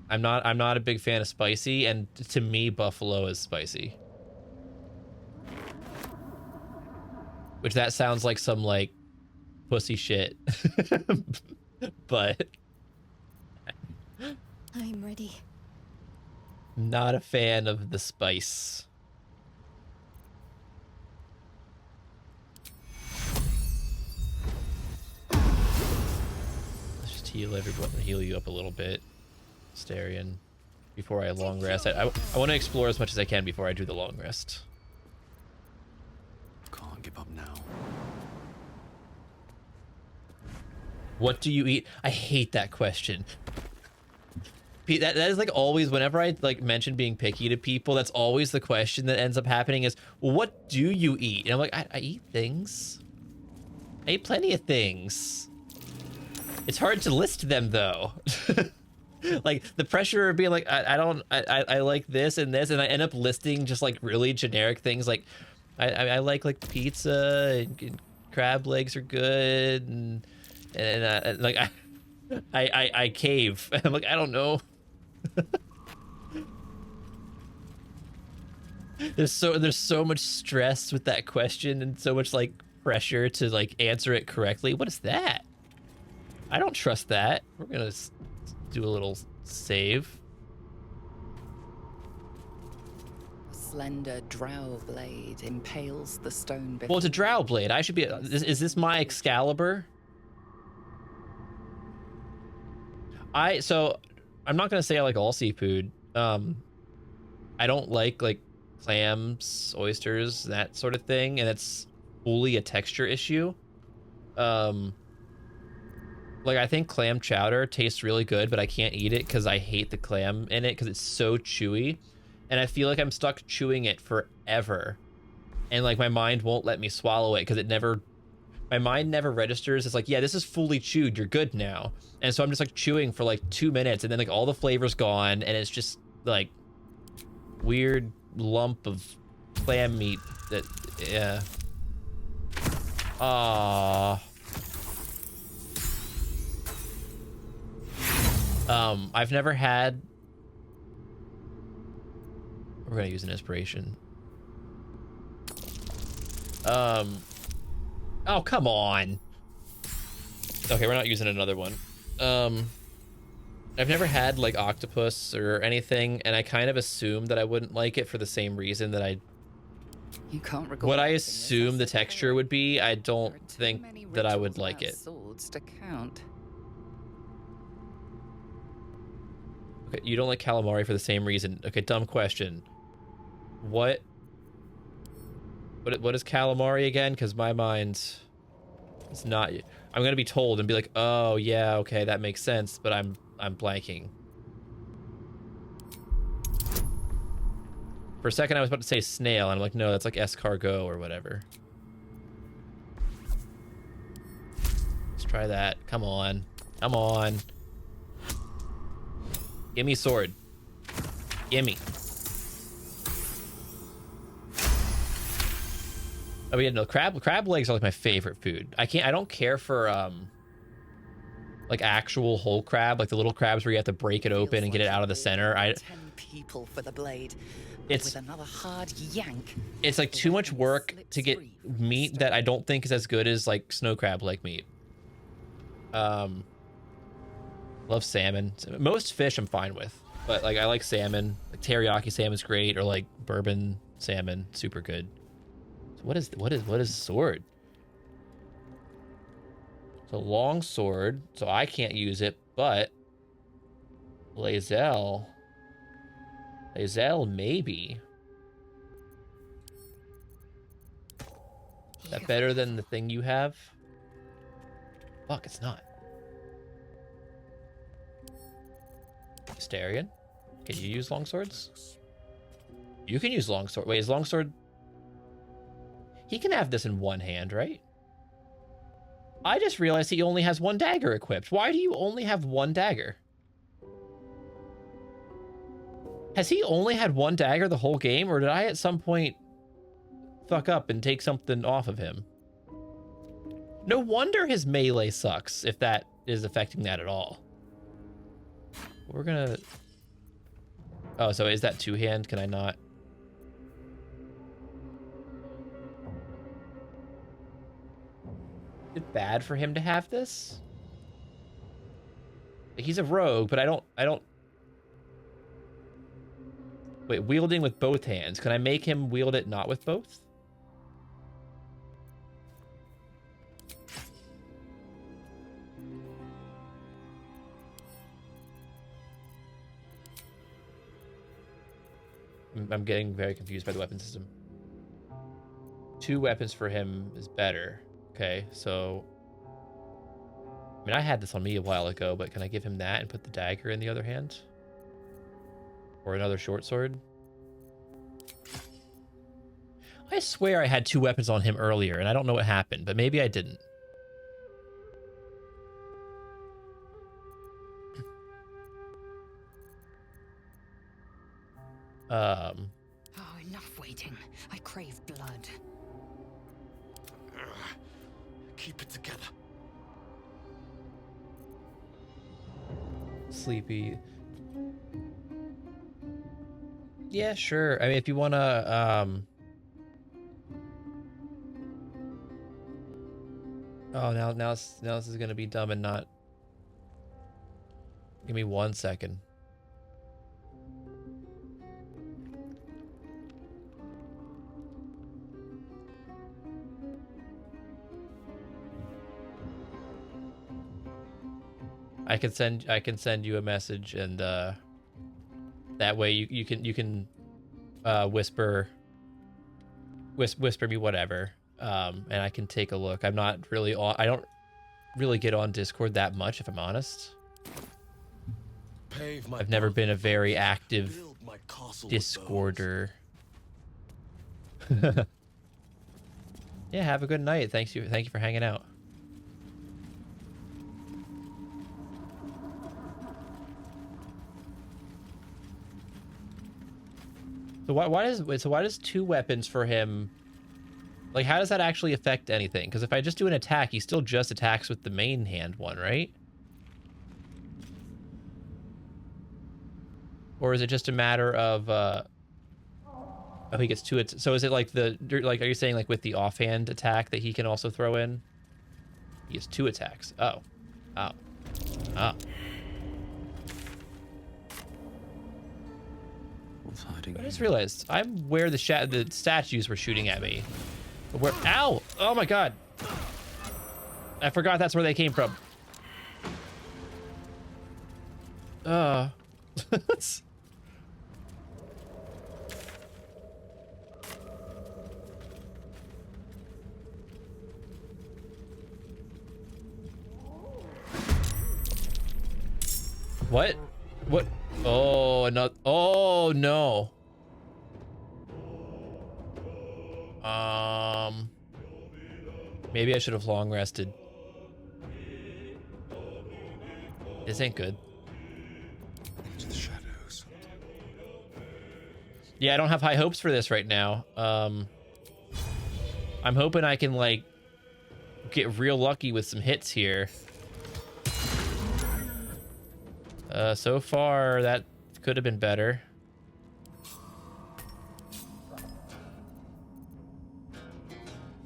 I'm not a big fan of spicy, and to me buffalo is spicy. Which that sounds like some like pussy shit. But I'm ready. Not a fan of the spice. Let's just heal everyone, heal you up a little bit, Starion, before I long rest. I want to explore as much as I can before I do the long rest. Can't give up now. What do you eat? I hate that question. That is like always, whenever I like mention being picky to people, that's always the question that ends up happening is, well, what do you eat? And I'm like, I eat things. I eat plenty of things. It's hard to list them though. Like the pressure of being like, I like this and this, and I end up listing just like really generic things. Like I like pizza and crab legs are good, and like I cave. I'm like, I don't know. There's so much stress with that question and so much like pressure to like answer it correctly. What is that? I don't trust that. We're gonna do a little Save. A slender drow blade impales the stone before. Well, it's a drow blade. I should be. Is this my Excalibur? So I'm not gonna say I like all seafood. I don't like clams, oysters, that sort of thing, and it's fully a texture issue. Like I think clam chowder tastes really good, but I can't eat it because I hate the clam in it because it's so chewy, and I feel like I'm stuck chewing it forever, and like my mind won't let me swallow it because my mind never registers. It's like, yeah, this is fully chewed, you're good now. And so I'm just like chewing for like 2 minutes, and then like all the flavor's gone, and it's just like weird lump of clam meat that, yeah. I've never had. We're gonna use an inspiration. Oh, come on. Okay, we're not using another one. I've never had like octopus or anything, and I kind of assumed that I wouldn't like it for the same reason that You can't recall what I assume the texture would be. I don't think that I would like it. Swords to count. Okay, you don't like calamari for the same reason. Okay, dumb question. What is calamari again? Because my mind is not. I'm gonna be told and be like, oh yeah, okay, that makes sense, but I'm blanking. For a second, I was about to say snail, and I'm like, no, that's like escargot or whatever. Let's try that. Come on, come on. Gimme sword. Gimme. Oh yeah, no, crab legs are like my favorite food. I don't care for like actual whole crab, like the little crabs where you have to break it open and get it out of the center. 10 people for the blade. It's with another hard yank. It's like too much work to get meat that I don't think is as good as like snow crab leg meat. Love salmon. Most fish I'm fine with, but like I like salmon. Like teriyaki salmon's great, or like bourbon salmon, super good. So what is sword? So long sword. So I can't use it, but Lae'zel maybe. Is that better than the thing you have? Fuck, it's not. Astarion, can you use longswords? You can use longsword. Wait, is longsword? He can have this in one hand, right? I just realized he only has one dagger equipped. Why do you only have one dagger? Has he only had one dagger the whole game, or did I at some point fuck up and take something off of him? No wonder his melee sucks, if that is affecting that at all. We're gonna... Oh, so is that two-hand? Can I not? Is it bad for him to have this? He's a rogue, but I don't... Wait, wielding with both hands. Can I make him wield it not with both? I'm getting very confused by the weapon system. 2 weapons for him is better. Okay, so... I mean, I had this on me a while ago, but can I give him that and put the dagger in the other hand? Or another short sword? I swear I had 2 weapons on him earlier, and I don't know what happened, but maybe I didn't. Oh, enough waiting. I crave blood. Keep it together. Sleepy. Yeah, sure. I mean, if you wanna, Oh, now this is gonna be dumb and not. Give me 1 second. I can send you a message, and that way you can whisper me whatever, and I can take a look. I'm not really on. I don't really get on Discord that much, if I'm honest. I've never been a very active Discorder. Yeah, have a good night. Thank you for hanging out. So why does 2 weapons for him? Like, how does that actually affect anything? Because if I just do an attack, he still just attacks with the main hand one, right? Or is it just a matter of oh, he gets 2. So is it like are you saying like with the offhand attack that he can also throw in? He has 2 attacks. Oh. I just realized I'm where the statues were shooting at me. But where? Ow! Oh my god! I forgot that's where they came from. What? What? Oh, no. Oh, no. Maybe I should have long rested. This ain't good. Into the shadows. Yeah, I don't have high hopes for this right now. I'm hoping I can, like, get real lucky with some hits here. So far, that could have been better.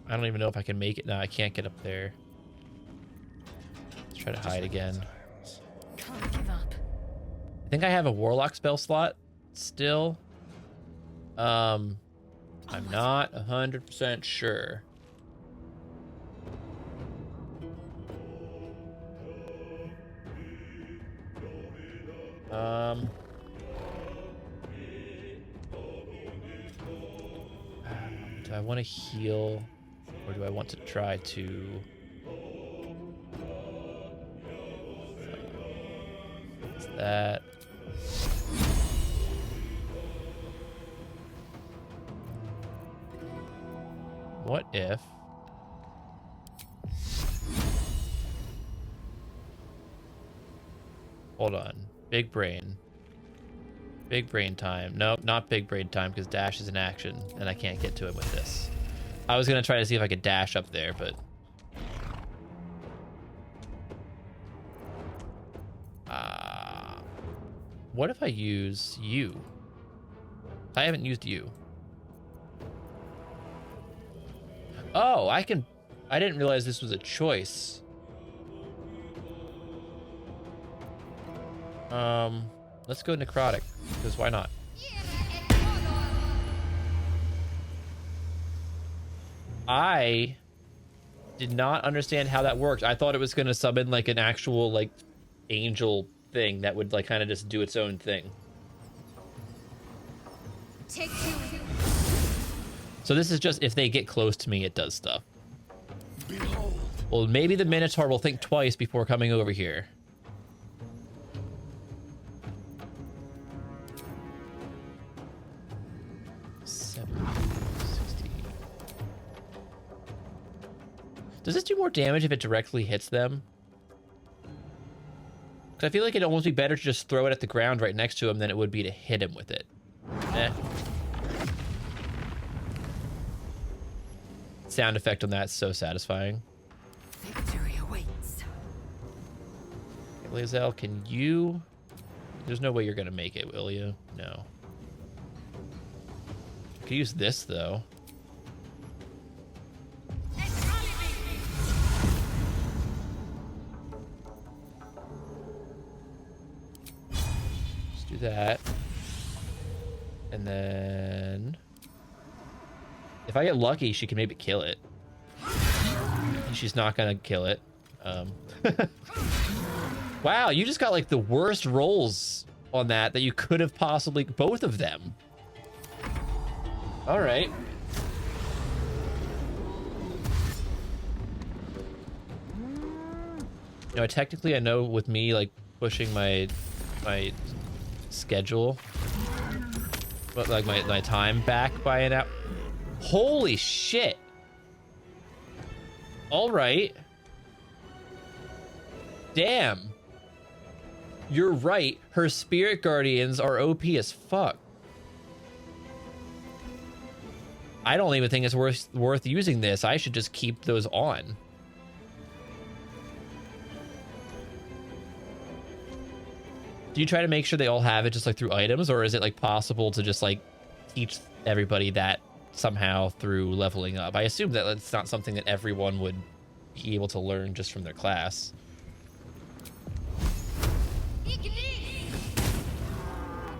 I don't even know if I can make it. No, I can't get up there. Let's try to hide again. Can't give up. I think I have a warlock spell slot still. I'm not 100% sure. Do I want to heal, or do I want to try to? What's that? What if? Hold on. Big brain. Big brain time. Nope, not big brain time, because dash is an action, and I can't get to him with this. I was going to try to see if I could dash up there, but... what if I use you? I haven't used you. Oh, I can... I didn't realize this was a choice. Let's go necrotic, because why not? I did not understand how that worked. I thought it was going to summon like an actual like angel thing that would like kind of just do its own thing. Take 2. So this is just if they get close to me, it does stuff. Well, maybe the Minotaur will think twice before coming over here. Does this do more damage if it directly hits them? Because I feel like it'd almost be better to just throw it at the ground right next to him than it would be to hit him with it. Eh. Sound effect on that's so satisfying. Victory awaits. Lae'zel, can you... There's no way you're going to make it, will you? No. I could use this, though. Do that, and then if I get lucky, she can maybe kill it. She's not gonna kill it. Wow, you just got like the worst rolls on that you could have possibly, both of them. All right. You know, technically I know with me like pushing my schedule, but like my time back by an hour. Holy shit. All right. Damn. You're right. Her spirit guardians are OP as fuck. I don't even think it's worth using this. I should just keep those on. Do you try to make sure they all have it just like through items, or is it like possible to just like teach everybody that somehow through leveling up? I assume that it's not something that everyone would be able to learn just from their class.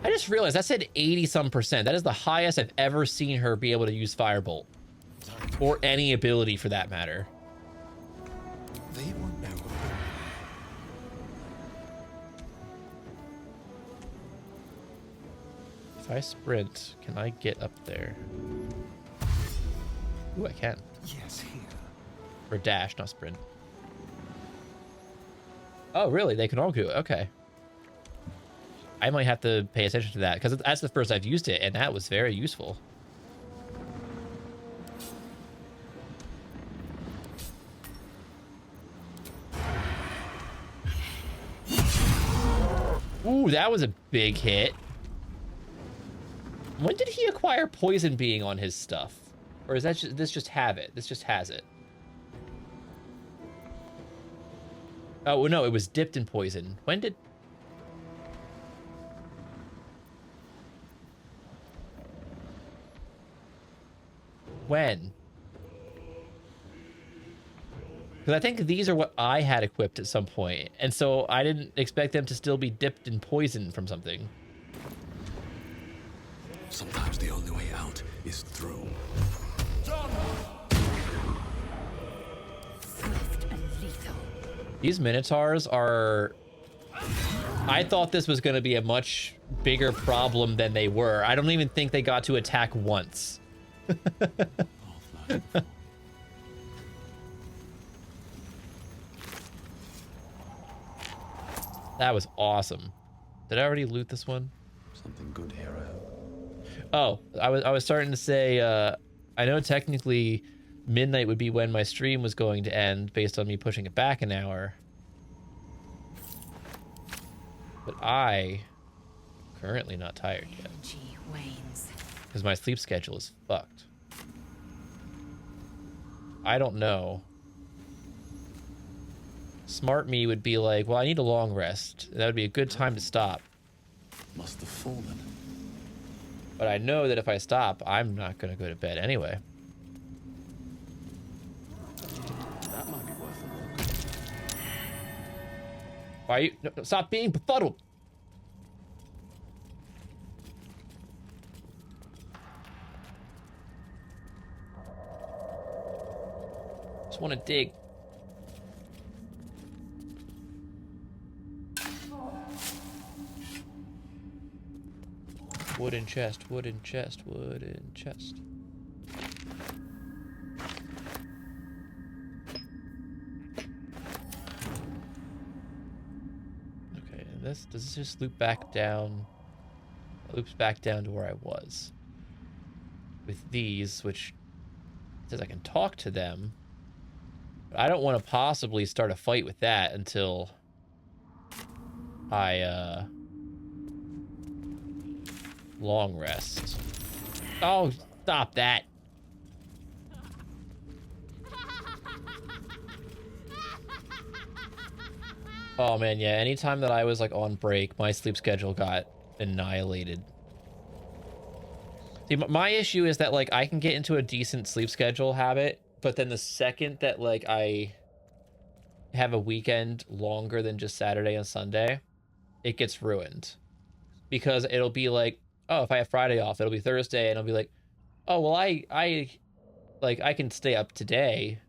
I just realized that said 80-some%. That is the highest I've ever seen her be able to use Firebolt. Or any ability for that matter. They won't know. If I sprint, can I get up there? Ooh, I can. Yes, here. Or dash, not sprint. Oh, really? They can all do it. Okay. I might have to pay attention to that, because that's the first I've used it, and that was very useful. Ooh, that was a big hit. When did he acquire poison being on his stuff? Or is that this just have it? This just has it. Oh, no, it was dipped in poison. When did... When? Because I think these are what I had equipped at some point, and so I didn't expect them to still be dipped in poison from something. Sometimes the only way out is through. Swift and lethal. These Minotaurs are... I thought this was going to be a much bigger problem than they were. I don't even think they got to attack once. That was awesome. Did I already loot this one? Something good here, I hope. Oh, I was starting to say, I know technically midnight would be when my stream was going to end based on me pushing it back an hour. But I currently not tired yet. Because my sleep schedule is fucked. I don't know. Smart me would be like, well, I need a long rest. That would be a good time to stop. Must have fallen. But I know that if I stop, I'm not going to go to bed anyway. That might be worth a look. Why are you... No, stop being befuddled! Just want to dig. Wooden chest, wooden chest, wooden chest. Okay, and does this just loop back down? It loops back down to where I was. With these, which says I can talk to them. But I don't want to possibly start a fight with that until I, long rest. Oh, stop that. Oh man, yeah, anytime that I was like on break, my sleep schedule got annihilated. See, my issue is that like I can get into a decent sleep schedule habit, but then the second that like I have a weekend longer than just Saturday and Sunday, it gets ruined. Because it'll be like, oh, if I have Friday off, it'll be Thursday, and I'll be like, oh, well, I can stay up today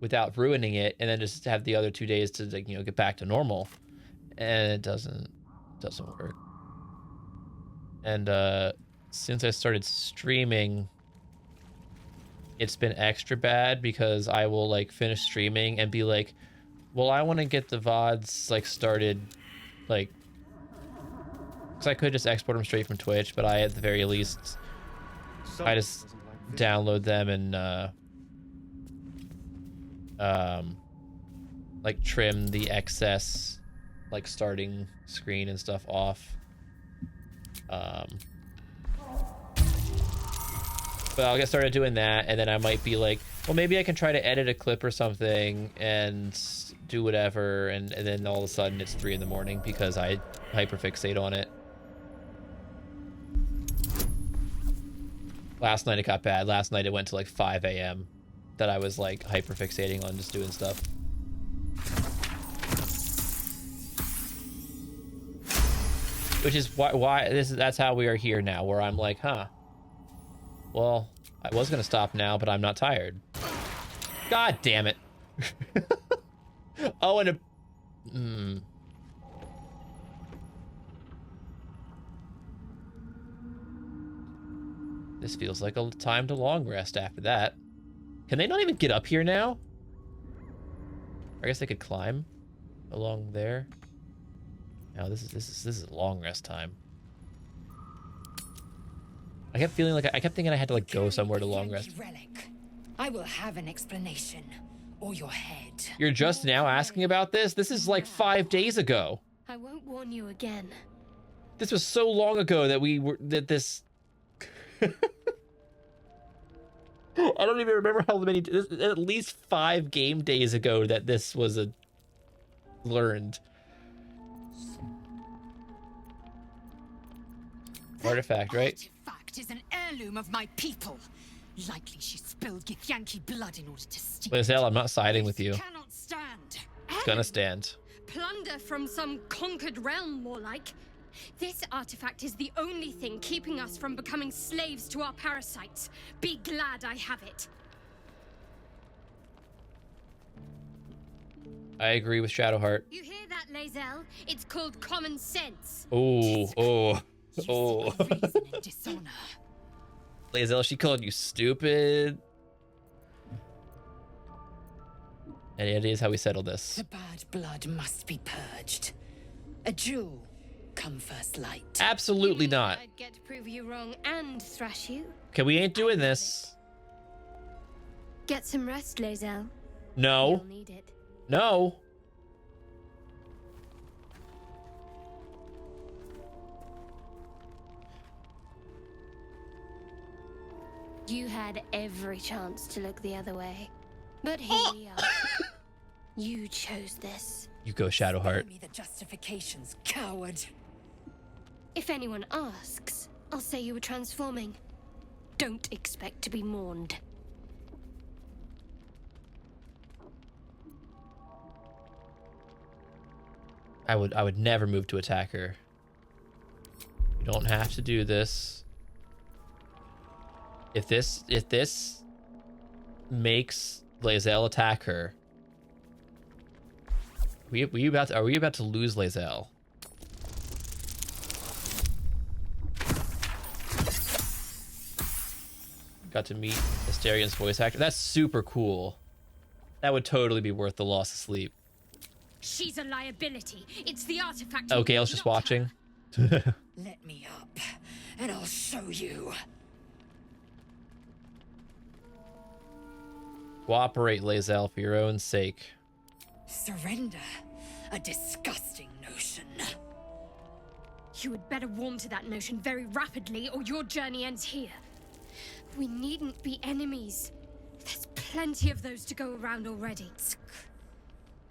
without ruining it, and then just have the other 2 days to, like, you know, get back to normal. and it doesn't work. And since I started streaming, it's been extra bad because I will like finish streaming and be like, well, I want to get the VODs like started, like, because I could just export them straight from Twitch, but I at the very least I just download them and like trim the excess like starting screen and stuff off. But I'll get started doing that, and then I might be like, well, maybe I can try to edit a clip or something and do whatever, and then all of a sudden it's 3 in the morning because I hyperfixate on it. Last night it got bad. Last night it went to like 5 a.m. that I was like hyperfixating on just doing stuff. Which is why that's how we are here now, where I'm like, huh. Well, I was gonna stop now, but I'm not tired. God damn it. Oh, and a... This feels like a time to long rest after that. Can they not even get up here now? I guess they could climb along there. No, this is long rest time. I kept feeling like I kept thinking I had to like go somewhere to long rest. Relic. I will have an explanation, or your head. You're just now asking about this? This is like 5 days ago. I won't warn you again. This was so long ago that this. I don't even remember how many. At least 5 game days ago that this was learned. Artifact, right? Artifact is an heirloom of my people. Likely she spilled Githyanki blood in order to steal. Lizelle, I'm not siding with you. Cannot stand. It's gonna stand. Plunder from some conquered realm, more like. This artifact is the only thing keeping us from becoming slaves to our parasites. Be glad I have it. I agree with Shadowheart. You hear that, Lae'zel? It's called common sense. Oh. Dishonor. Lae'zel, she called you stupid. Any ideas how we settle this? The bad blood must be purged. A jewel come first light. Absolutely not. I'd get to prove you wrong and thrash you. Okay, we ain't doing this. Get some rest, Lae'zel. No. You'll need it. No. You had every chance to look the other way. But here we are. You chose this. You go, Shadowheart. Spare me the justifications, coward. If anyone asks, I'll say you were transforming. Don't expect to be mourned. I would never move to attack her. You don't have to do this. If this makes Lae'zel attack her, are we about to lose Lae'zel? Got to meet Asterian's voice actor. That's super cool. That would totally be worth the loss of sleep. She's a liability. It's the artifact. Oh, Gale's just watching. Let me up, and I'll show you. Cooperate, Lae'zel, for your own sake. Surrender? A disgusting notion. You had better warm to that notion very rapidly, or your journey ends here. We needn't be enemies. There's plenty of those to go around already.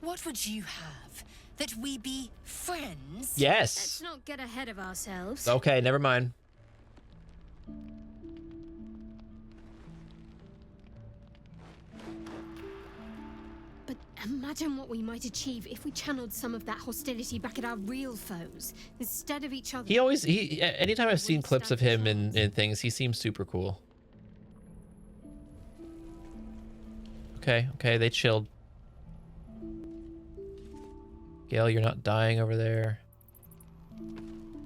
What would you have? That we be friends? Yes. Let's not get ahead of ourselves. Okay, never mind. But imagine what we might achieve if we channeled some of that hostility back at our real foes, instead of each other. Anytime I've seen clips of him in things, he seems super cool. Okay, they chilled. Gale, you're not dying over there.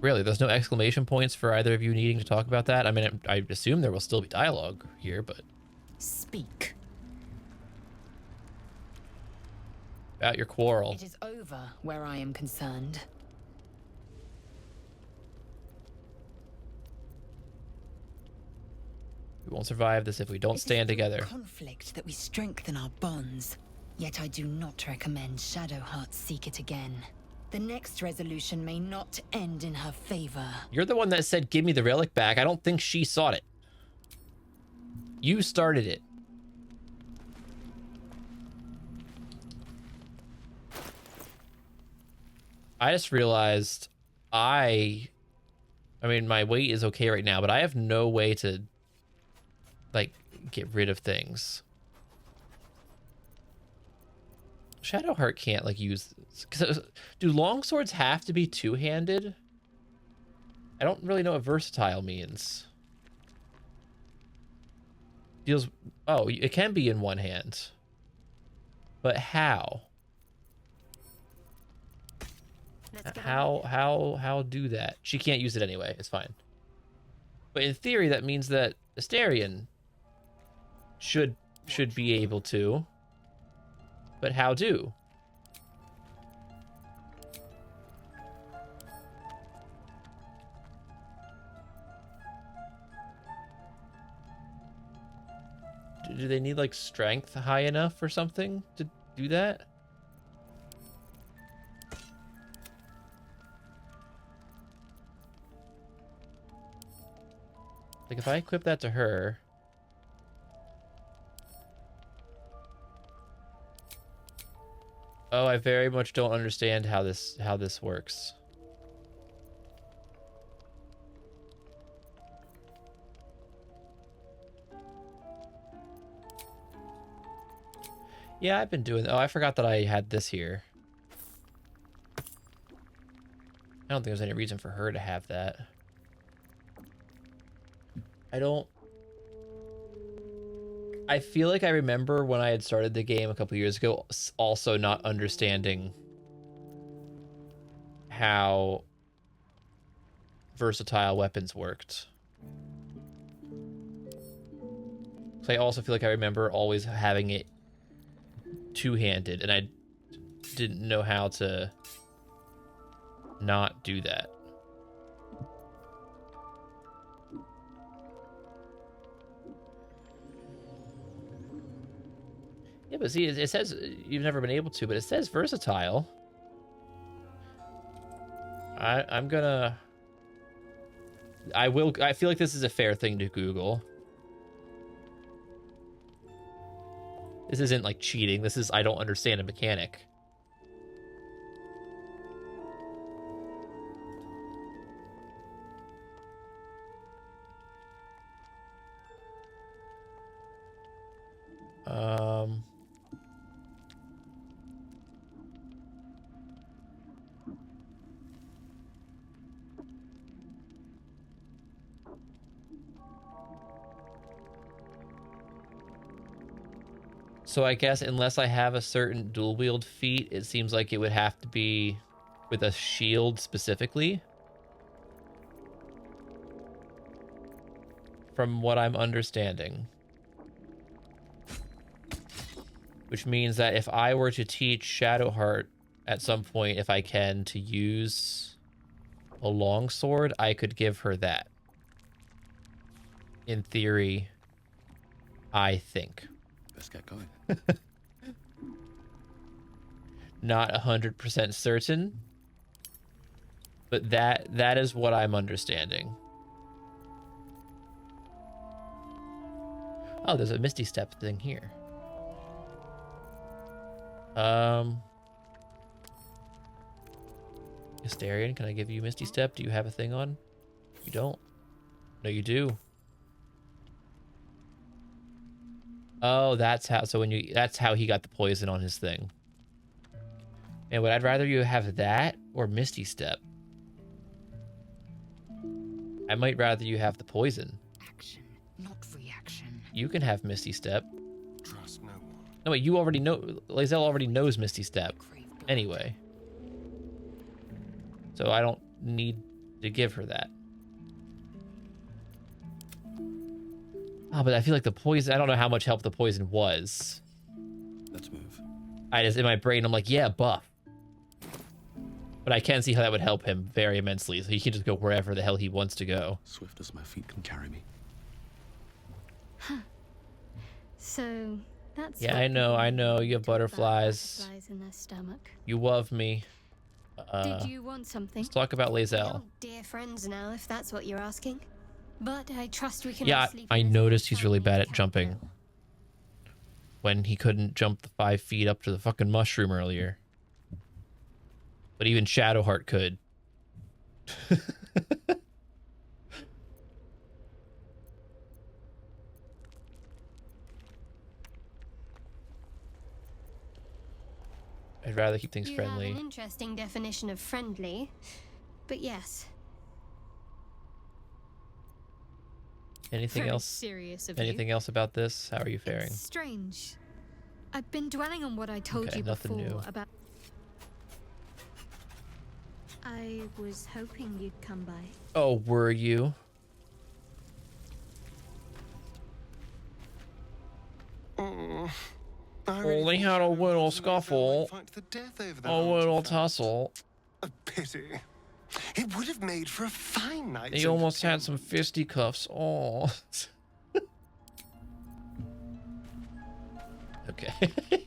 Really, there's no exclamation points for either of you needing to talk about that? I mean, I assume there will still be dialogue here, but... Speak. About your quarrel. It is over where I am concerned. We won't survive this if we don't stand together. Conflict that we strengthen our bonds. Yet I do not recommend Shadowheart seek it again. The next resolution may not end in her favor. You're the one that said, give me the relic back. I don't think she sought it. You started it. I just realized I mean, my weight is okay right now, but I have no way to, like, get rid of things. Shadowheart can't, like, use... Do longswords have to be two-handed? I don't really know what versatile means. Deals... Oh, it can be in one hand. But how? How do that? She can't use it anyway. It's fine. But in theory, that means that Astarion should be able to. But how do? Do they need, like, strength high enough or something to do that? Like, if I equip that to her... Oh, I very much don't understand how this works. Yeah, I've been doing... Oh, I forgot that I had this here. I don't think there's any reason for her to have that. I feel like I remember when I had started the game a couple years ago also not understanding how versatile weapons worked. So I also feel like I remember always having it two-handed, and I didn't know how to not do that. Yeah, but see, it says you've never been able to, but it says versatile. I feel like this is a fair thing to Google. This isn't like cheating. This is, I don't understand a mechanic. So I guess unless I have a certain dual wield feat, it seems like it would have to be with a shield specifically. From what I'm understanding. Which means that if I were to teach Shadowheart at some point, if I can, to use a longsword, I could give her that. In theory, I think. Let's get going. Not 100% certain, but that is what I'm understanding. Oh, there's a Misty Step thing here. Astarion, can I give you Misty Step? Do you have a thing on? You don't. No, you do. Oh, that's how. So that's how he got the poison on his thing. And would I'd rather you have that or Misty Step? I might rather you have the poison. Action, not reaction. You can have Misty Step. Trust no one. No, wait, you already know. Lae'zel already knows Misty Step. Anyway. So I don't need to give her that. Oh, but I feel like the poison, I don't know how much help the poison was. Let's move. I just, in my brain, I'm like, yeah, buff. But I can see how that would help him very immensely. So he can just go wherever the hell he wants to go. Swift as my feet can carry me. Huh. So that's Yeah, I know. You have butterflies. Butterflies in their stomach. You love me. Did you want something? Let's talk about Lae'zel. We're all dear friends now, if that's what you're asking. But I trust we can. Yeah, I noticed he's really bad at jumping. When he couldn't jump the 5 feet up to the fucking mushroom earlier. But even Shadowheart could. I'd rather keep things friendly. You have an interesting definition of friendly, but yes. Anything Very else? serious of Anything you. else about this? How are you faring? It's strange. I've been dwelling on what I told Okay, you nothing before new. about. I was hoping you'd come by. Oh, were you? Oh, I Only had a little scuffle. fight to the death over that A little artifact. tussle. A pity. It would have made for a fine night. He almost had some fisticuffs. Oh. Okay.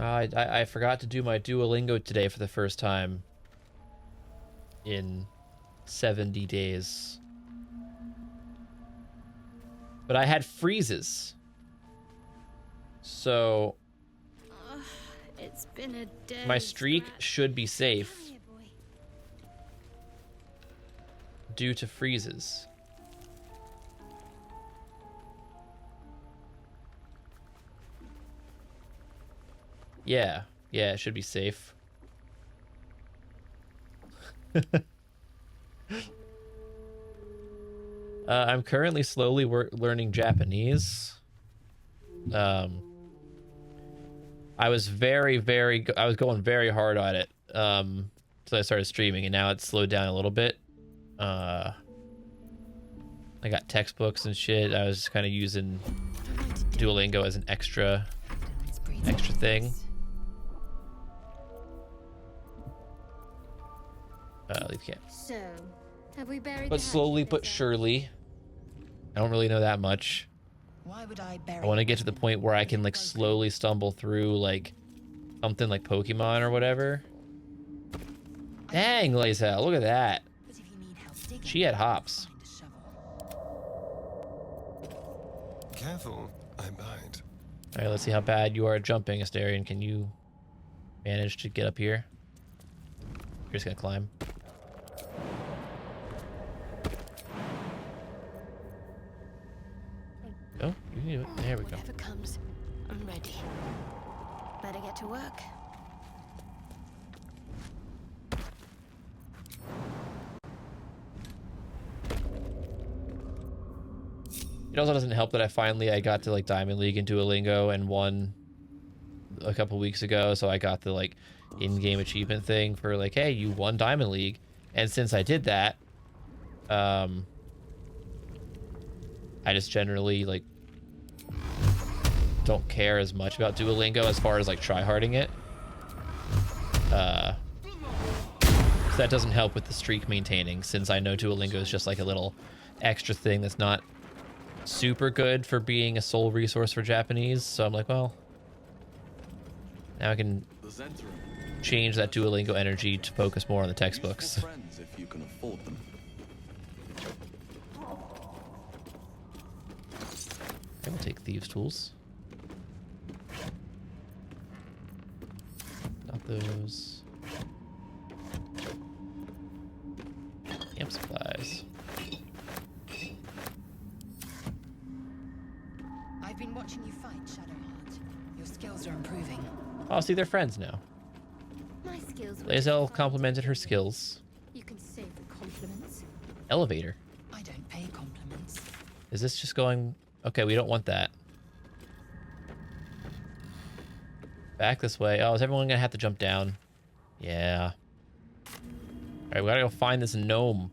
I forgot to do my Duolingo today for the first time in 70 days. But I had freezes. So It's been a day. my streak should be safe due to freezes. Yeah, it should be safe. I'm currently slowly learning Japanese. I was I was going very hard on it. So I started streaming, and now it's slowed down a little bit. I got textbooks and shit. I was kind of using Duolingo as an extra thing. Leave camp. So, have we buried But the slowly hatchet, but Lae'zel? surely. I don't really know that much. Why would I bury I want to get to the point where I can like slowly stumble through like something like Pokemon or whatever. Dang, Lae'zel, look at that. She had hops. Careful, I bite. All right, let's see how bad you are at jumping, Astarion. Can you manage to get up here? You're just gonna climb. Oh, you can do it. There we go. Whatever comes, I'm ready. Better get to work. It also doesn't help that I got to like Diamond League in Duolingo and won a couple weeks ago, so I got the like in-game achievement thing for like, hey, you won Diamond League. And since I did that, I just generally like don't care as much about Duolingo as far as like tryharding it. So that doesn't help with the streak maintaining, since I know Duolingo is just like a little extra thing that's not super good for being a sole resource for Japanese. So I'm like, well, now I can change that Duolingo energy to focus more on the textbooks. Friends if you can afford them. I will take thieves' tools. Not those. Camp supplies. I've been watching you fight, Shadowheart. Your skills are improving. Oh, see, they're friends now. My skills were Lae'zel complimented her skills. You can save the compliments. Elevator. I Is this just going... Okay, we don't want that. Back this way. Oh, is everyone gonna have to jump down? Yeah. Alright, we gotta go find this gnome.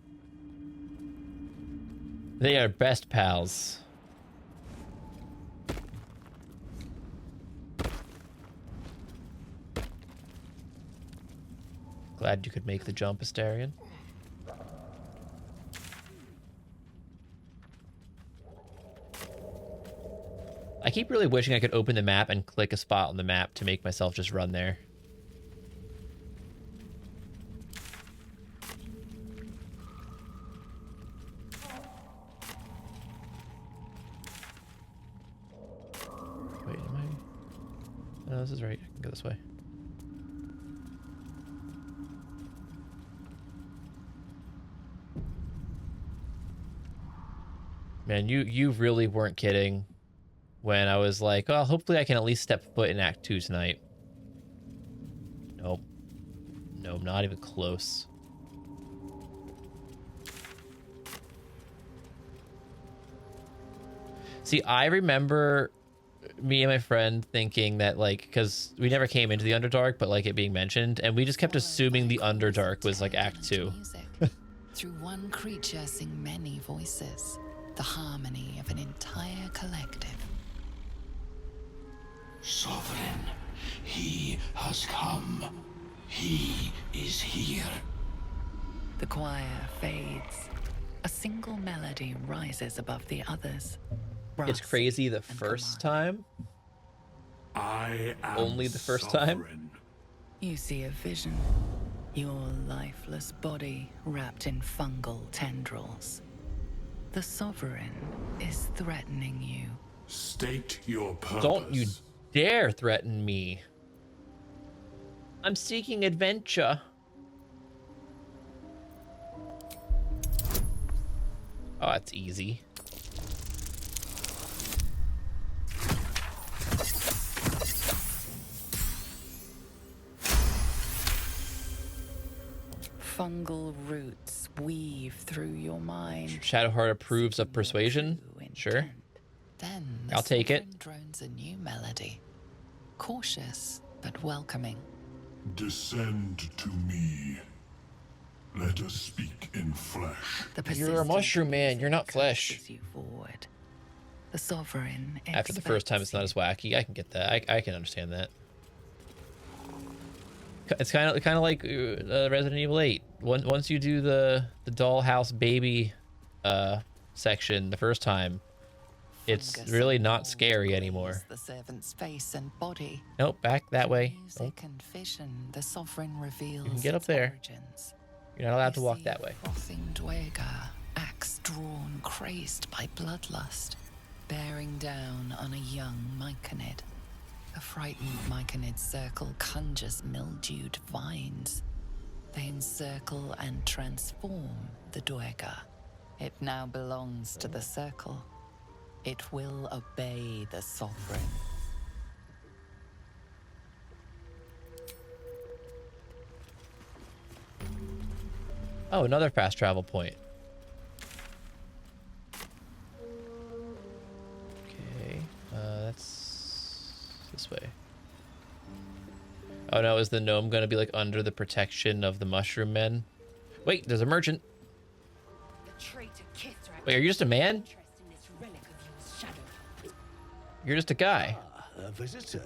They are best pals. Glad you could make the jump, Astarion. I keep really wishing I could open the map and click a spot on the map to make myself just run there. Wait, am I... No, this is right. I can go this way. Man, you really weren't kidding when I was like, well, hopefully I can at least step foot in Act 2 tonight. Nope. Nope, not even close. See, I remember me and my friend thinking that, like, because we never came into the Underdark, but, like, it being mentioned, and we just kept assuming the Underdark was, like, Act 2. Through one creature sing many voices, the harmony of an entire collective. Sovereign, he has come. He is here. The choir fades. A single melody rises above the others. It's crazy the first time. I am only the first time. You see a vision. Your lifeless body wrapped in fungal tendrils. The Sovereign is threatening you. State your purpose. Don't you dare threaten me. I'm seeking adventure. Oh, it's easy. Fungal roots weave through your mind. Shadowheart approves of persuasion. Sure. Then I'll take it. Drones a new melody. Cautious but welcoming. Descend to me. Let us speak in flesh. You're a mushroom man. You're not flesh. You forward. The Sovereign. After the first time, it's not as wacky. I can get that. I can understand that. It's kind of like Resident Evil 8. Once you do the dollhouse baby section the first time, it's really not scary anymore. The servant's face and body. Nope, back that way. Music and vision, the Sovereign reveals. You can get up there. Origins. You're not allowed to walk that way. Frothing Dweger, axe drawn, crazed by bloodlust, bearing down on a young Myconid. A frightened Myconid circle conjures mildewed vines. They encircle and transform the Dweger. It now belongs to the circle. It will obey the Sovereign. Oh, another fast travel point. Okay, that's this way. Oh no, is the gnome gonna be like under the protection of the mushroom men? Wait, there's a merchant. Wait, are you just a man? You're just a guy. A visitor.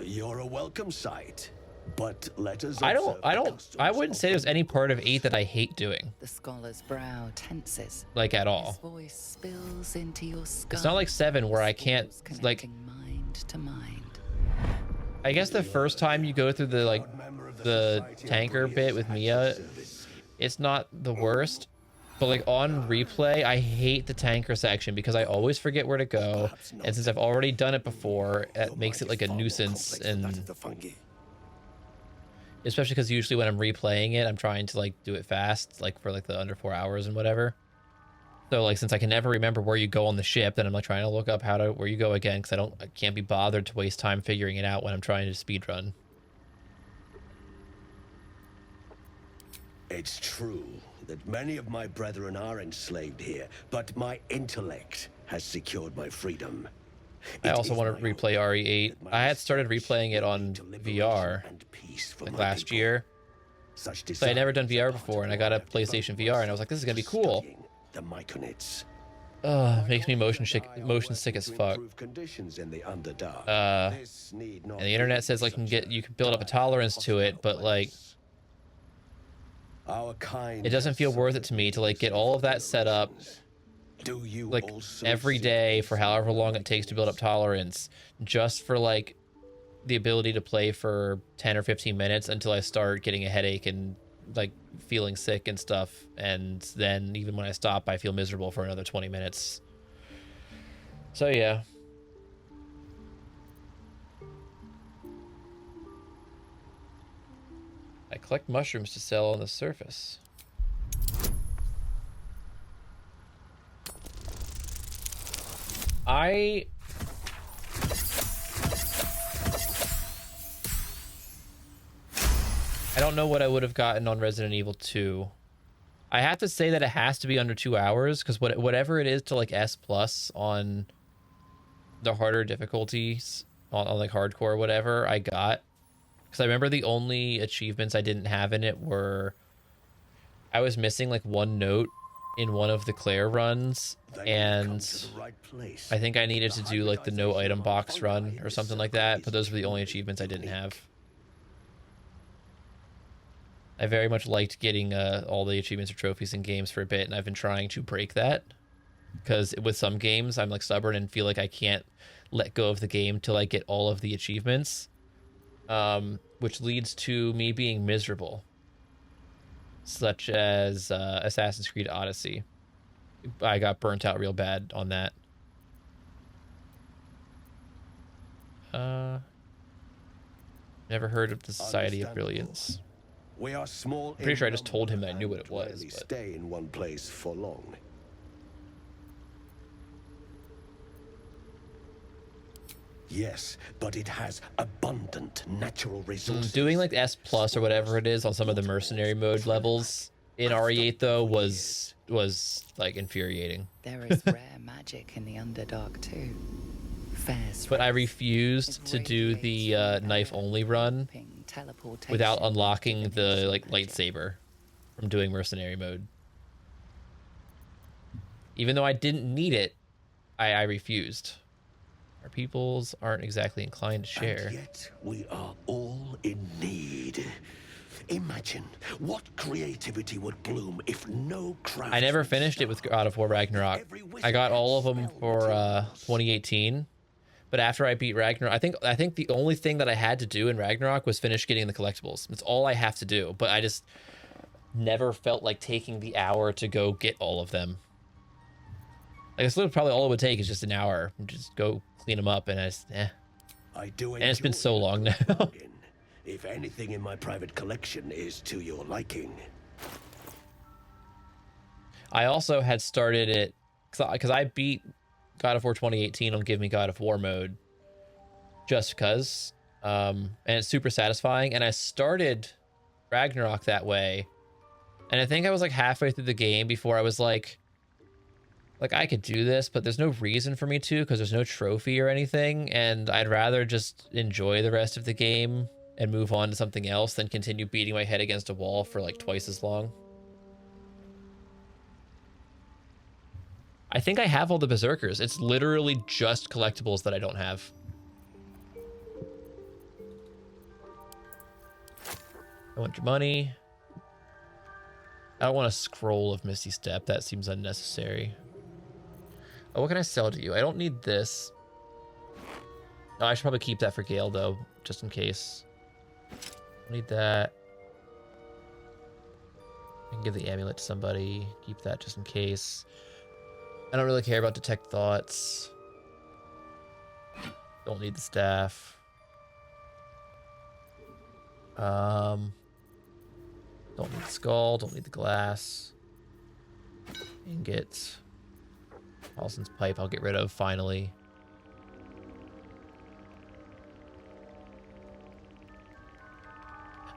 You're a welcome sight. But let us I wouldn't say there's any part of 8 that I hate doing. The scholar's brow tenses. Like at all. His voice spills into your skull. It's not like 7 where I can't like mind to mind. I guess the first time you go through the tanker bit with Mia, it's not the worst. But like on replay, I hate the tanker section because I always forget where to go. And since I've already done it before, it makes it like a nuisance. And especially because usually when I'm replaying it, I'm trying to like do it fast, like for like the under 4 hours and whatever. So like since I can never remember where you go on the ship, then I'm like trying to look up where you go again because I can't be bothered to waste time figuring it out when I'm trying to speed run. It's true that many of my brethren are enslaved here, but my intellect has secured my freedom. I also want to replay RE8. I had started replaying it on VR like last year. So I had never done VR before, and I got a PlayStation VR, and I was like, this is gonna be cool. The Myconids. Makes me motion sick as fuck. And the internet says like you can build up a tolerance to it, but like it doesn't feel worth it to me to like get all of that set up like every day for however long it takes to build up tolerance, just for like the ability to play for 10 or 15 minutes until I start getting a headache and like feeling sick and stuff, and then even when I stop I feel miserable for another 20 minutes. So yeah. I collect mushrooms to sell on the surface. I don't know what I would have gotten on Resident Evil 2. I have to say that it has to be under 2 hours, because whatever it is to like S+ on the harder difficulties, on like hardcore or whatever, I got. Because I remember the only achievements I didn't have in it were I was missing like one note in one of the Claire runs, and I think I needed to do like the no item box run or something like that, but those were the only achievements I didn't have. I very much liked getting all the achievements or trophies in games for a bit, and I've been trying to break that, because with some games I'm like stubborn and feel like I can't let go of the game till I get all of the achievements, which leads to me being miserable, such as Assassin's Creed Odyssey. I got burnt out real bad on that. Never heard of the Society of Brilliance. We are small. I'm pretty sure I just told him that I knew what it was. But stay in one place for long. Yes, but it has abundant natural resources. Doing like S+ or whatever it is on some of the mercenary mode levels in RE8 though was like infuriating. There is rare magic in the Underdark too. But I refused to do the knife only run without unlocking the like lightsaber from doing mercenary mode. Even though I didn't need it, I refused. Our peoples aren't exactly inclined to share. And yet we are all in need. Imagine what creativity would bloom if no craftsman. I never finished it with God of War Ragnarok. I got all of them for 2018. But after I beat Ragnarok, I think the only thing that I had to do in Ragnarok was finish getting the collectibles. That's all I have to do. But I just never felt like taking the hour to go get all of them. Like, it's probably all it would take is just an hour. Just go clean them up, and I do. And it's been so long now. If anything in my private collection is to your liking. I also had started it because I beat God of War 2018 on Give Me God of War mode just because, and it's super satisfying. And I started Ragnarok that way, and I think I was like halfway through the game before I was like I could do this, but there's no reason for me to, because there's no trophy or anything, and I'd rather just enjoy the rest of the game and move on to something else than continue beating my head against a wall for like twice as long. I think I have all the Berserkers. It's literally just collectibles that I don't have. I want your money. I don't want a scroll of Misty Step. That seems unnecessary. Oh, what can I sell to you? I don't need this. Oh, I should probably keep that for Gale, though, just in case. I need that. I can give the amulet to somebody. Keep that just in case. I don't really care about Detect Thoughts. Don't need the staff. Don't need the skull. Don't need the glass. Ingot. Paulson's pipe I'll get rid of finally.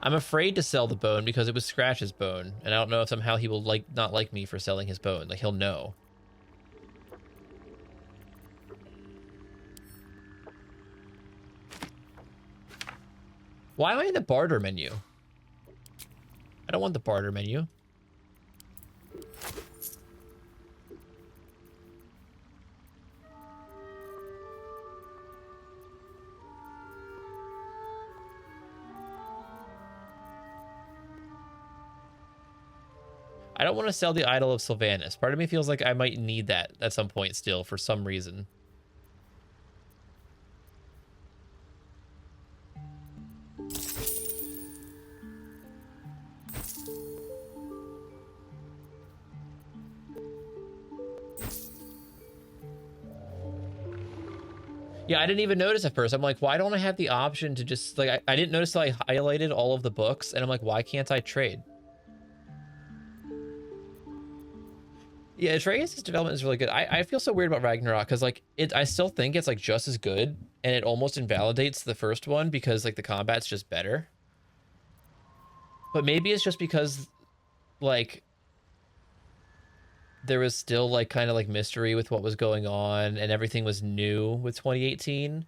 I'm afraid to sell the bone because it was Scratch's bone, and I don't know if somehow he will not like me for selling his bone. Like, he'll know. Why am I in the barter menu? I don't want the barter menu. I don't want to sell the Idol of Sylvanas. Part of me feels like I might need that at some point still for some reason. Yeah, I didn't even notice at first. I'm like, why don't I have the option to just, like, I didn't notice till I highlighted all of the books, and I'm like, why can't I trade? Yeah, Atreus' development is really good. I feel so weird about Ragnarok, because, like, I still think it's, like, just as good, and it almost invalidates the first one, because, like, the combat's just better. But maybe it's just because, like, there was still, like, kind of, like, mystery with what was going on, and everything was new with 2018,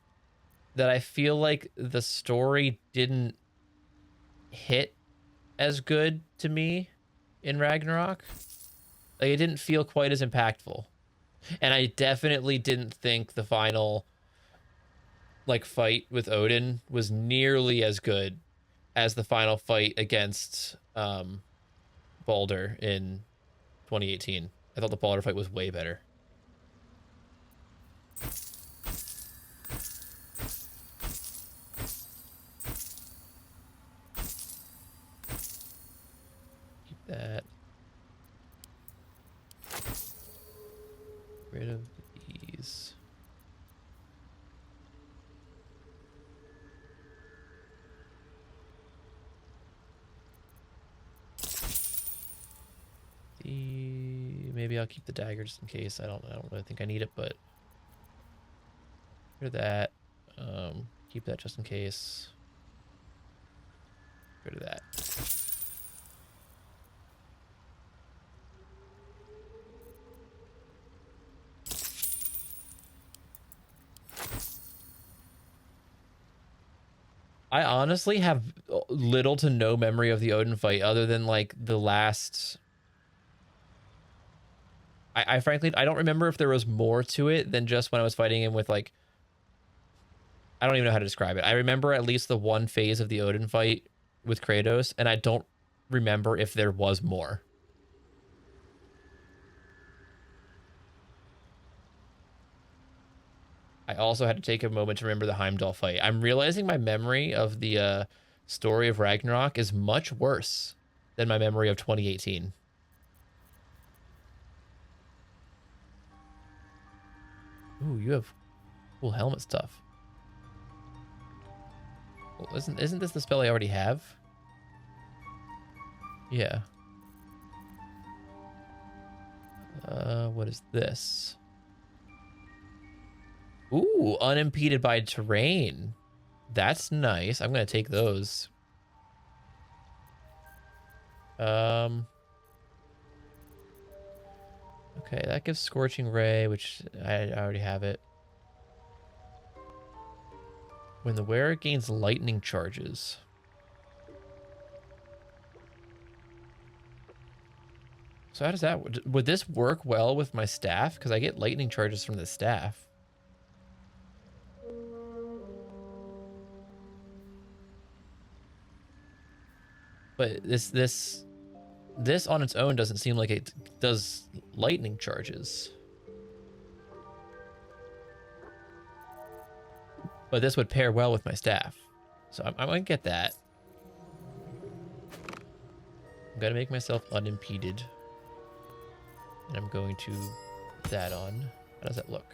that I feel like the story didn't hit as good to me in Ragnarok. Like, it didn't feel quite as impactful. And I definitely didn't think the final, like, fight with Odin was nearly as good as the final fight against Baldur in 2018. I thought the Baldur fight was way better. Keep that. Rid of these. Maybe I'll keep the dagger just in case. I don't really think I need it, but rid of that. Keep that just in case. Rid of that. I honestly have little to no memory of the Odin fight other than, like, the last... I frankly, I don't remember if there was more to it than just when I was fighting him with, like... I don't even know how to describe it. I remember at least the one phase of the Odin fight with Kratos, and I don't remember if there was more. I also had to take a moment to remember the Heimdall fight. I'm realizing my memory of the story of Ragnarok is much worse than my memory of 2018. Ooh, you have cool helmet stuff. Well, isn't this the spell I already have? Yeah. What is this? Ooh, unimpeded by terrain. That's nice. I'm gonna take those. Okay, that gives Scorching Ray, which I already have it. When the wearer gains lightning charges. So how does that... Would this work well with my staff? Because I get lightning charges from the staff. But this on its own doesn't seem like it does lightning charges. But this would pair well with my staff. So I'm going to get that. I'm going to make myself unimpeded. And I'm going to put that on. How does that look?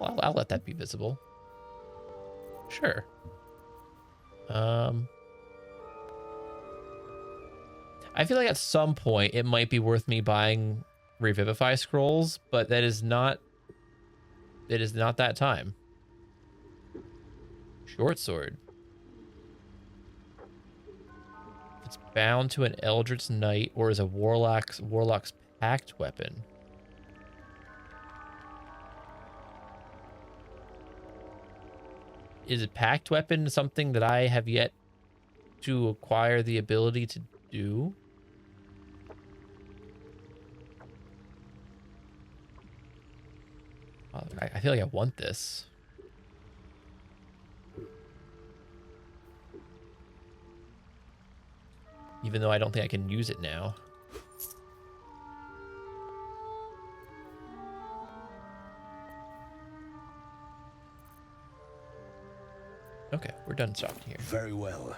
Well, I'll let that be visible. Sure. I feel like at some point it might be worth me buying Revivify scrolls, but that is not... It is not that time. Short sword. It's bound to an Eldritch Knight or is a warlock's pact weapon. is a packed weapon something that I have yet to acquire the ability to do? I feel like I want this. Even though I don't think I can use it now. Okay, we're done talking here. Very well.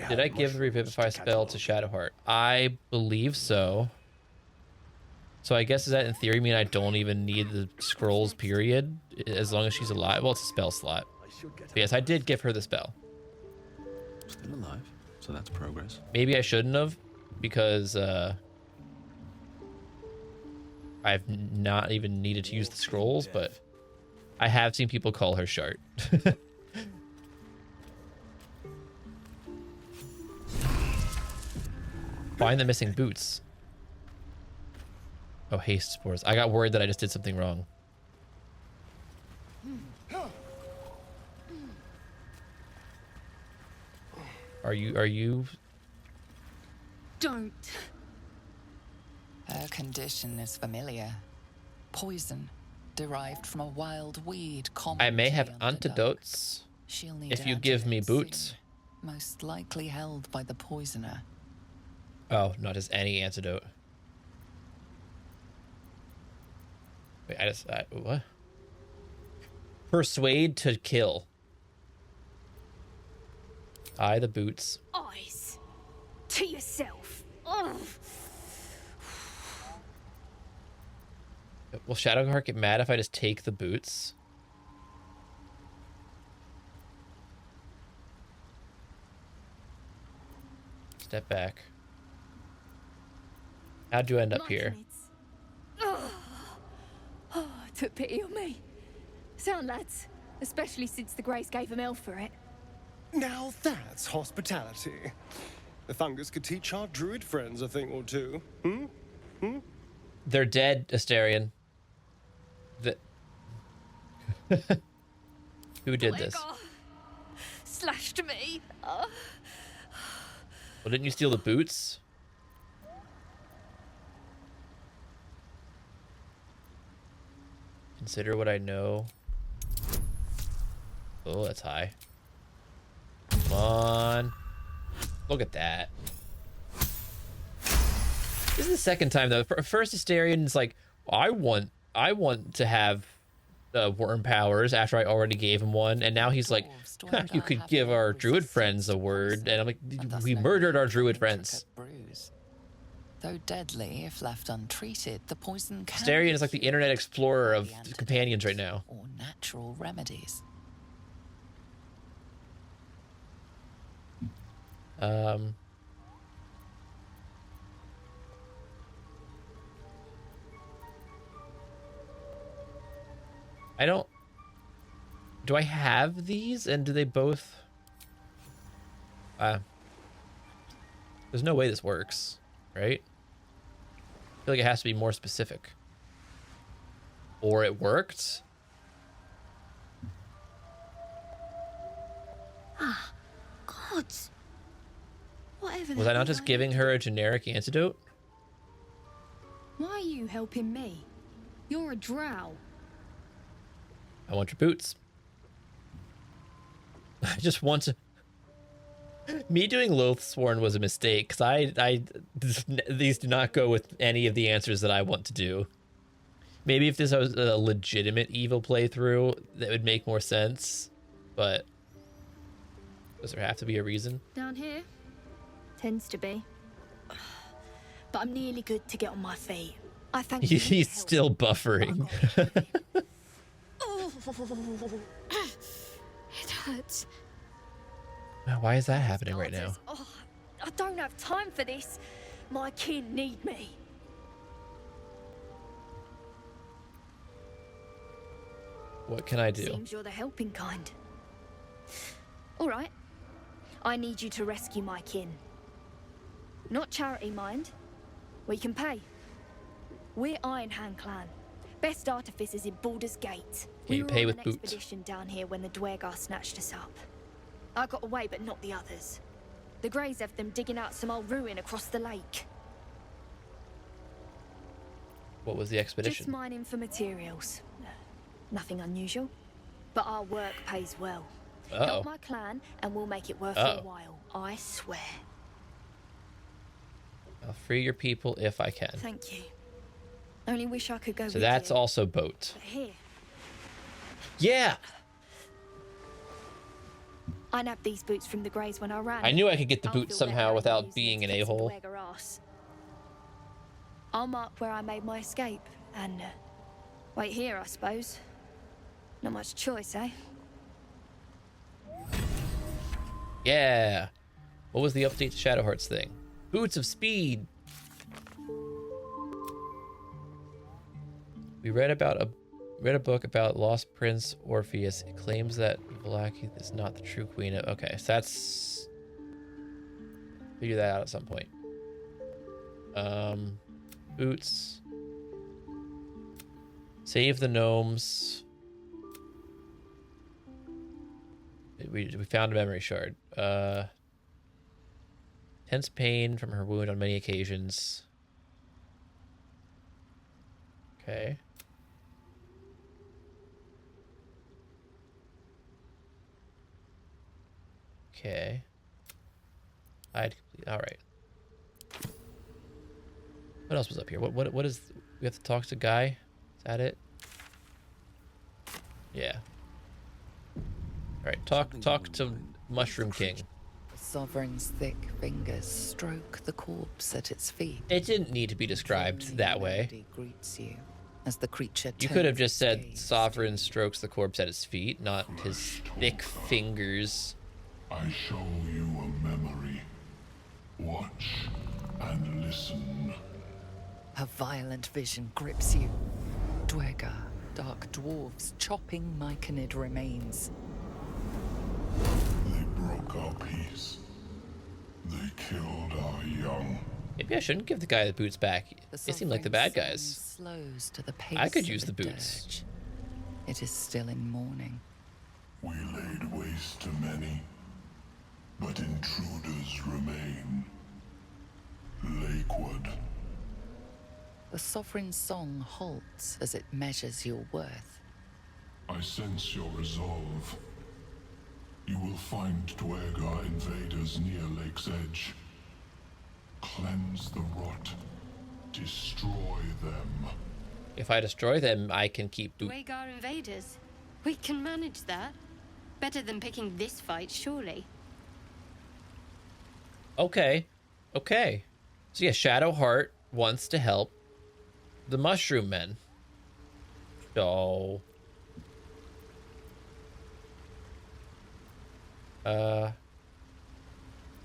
Did I give the Revivify spell to Shadowheart? I believe so. So I guess does that in theory mean I don't even need the scrolls, period? As long as she's alive? Well, it's a spell slot. But yes, I did give her the spell. Still alive, so that's progress. Maybe I shouldn't have, because I've not even needed to use the scrolls, but I have seen people call her Shart. Find the missing boots. Oh, haste spores. I got worried that I just did something wrong. Are you? Don't. Her condition is familiar. Poison, derived from a wild weed common I may to have the Underdark. antidotes She'll need if an you give me antidote boots. soon, most likely held by the poisoner. Oh, not just any antidote. Wait, what? Persuade to kill. Eye the boots. Eyes. To yourself. Ugh. Will Shadowheart get mad if I just take the boots? Step back. How'd you end up here? Oh, took pity on me. Sound lads, especially since the Greys gave him hell for it. Now that's hospitality. The fungus could teach our druid friends a thing or two. They're dead, Asterion. Who did this? Slashed me. Well, didn't you steal the boots? Consider what I know. Oh, that's high. Come on. Look at that. This is the second time though. First Asterion like, I want to have worm powers after I already gave him one, and now he's like, you could give our druid friends a word, and I'm like, we murdered our druid friends. Though deadly if left untreated, the poison can Asterion is like the internet explorer of companions right now. or natural remedies. Do I have these, and do they both? There's no way this works, right? I feel like it has to be more specific. Or it worked? Ah, gods. Whatever. Was I not just giving her a generic antidote? Why are you helping me? You're a drow. I want your boots. I just want to... Me doing Loathsworn was a mistake, because these do not go with any of the answers that I want to do. Maybe if this was a legitimate evil playthrough, that would make more sense, but does there have to be a reason? Down here? Tends to be. But I'm nearly good to get on my feet. I thank you. He's still buffering. It hurts. Why is that happening right now? Oh, I don't have time for this. My kin need me. What can I do? Seems you're the helping kind. All right. I need you to rescue my kin. Not charity, mind. We can pay. We're Iron Hand Clan. Best artificers in Baldur's Gate. Okay, you pay with boots. Expedition down here when the Dwergar snatched us up. I got away, but not the others. The Greys have them digging out some old ruin across the lake. What was the expedition? Just mining for materials. Nothing unusual. But our work pays well. Help my clan, and we'll make it worth your while. I swear. I'll free your people if I can. Thank you. Only wish I could go. So that's also boat. But here. Yeah. I nabbed these boots from the Greys when I ran. I knew I could get the boots somehow without being an a-hole. I'll mark where I made my escape and wait here, I suppose. Not much choice, eh? Yeah. What was the update to Shadowheart's thing? Boots of Speed. We read a book about lost prince Orpheus. It claims that Valaki is not the true queen of... Okay, so that's... Figure that out at some point. Boots. Save the gnomes. We found a memory shard. Tense pain from her wound on many occasions. Okay. Okay. I'd complete. All right. What else was up here? What is? We have to talk to Guy. Is that it? Yeah. All right. Talk to Mushroom King. The sovereign's thick fingers stroke the corpse at its feet. It didn't need to be described that way. Greets you as the creature. You could have just said sovereign strokes the corpse at his feet, not his thick fingers. I show you a memory. Watch and listen. A violent vision grips you. Dwergar, dark dwarves chopping myconid remains. They broke our peace. They killed our young. Maybe I shouldn't give the guy the boots back. They seem like the bad guys. Slows to the pace I could use the boots. Dirge. It is still in mourning. We laid waste to many, but intruders remain. Lakewood. The sovereign's song halts as it measures your worth. I sense your resolve. You will find Dwergar invaders near Lake's Edge. Cleanse the rot. Destroy them. If I destroy them, I can keep Dwergar invaders. We can manage that. Better than picking this fight, surely. Okay. Okay. So yeah, Shadowheart wants to help the Mushroom Men. So...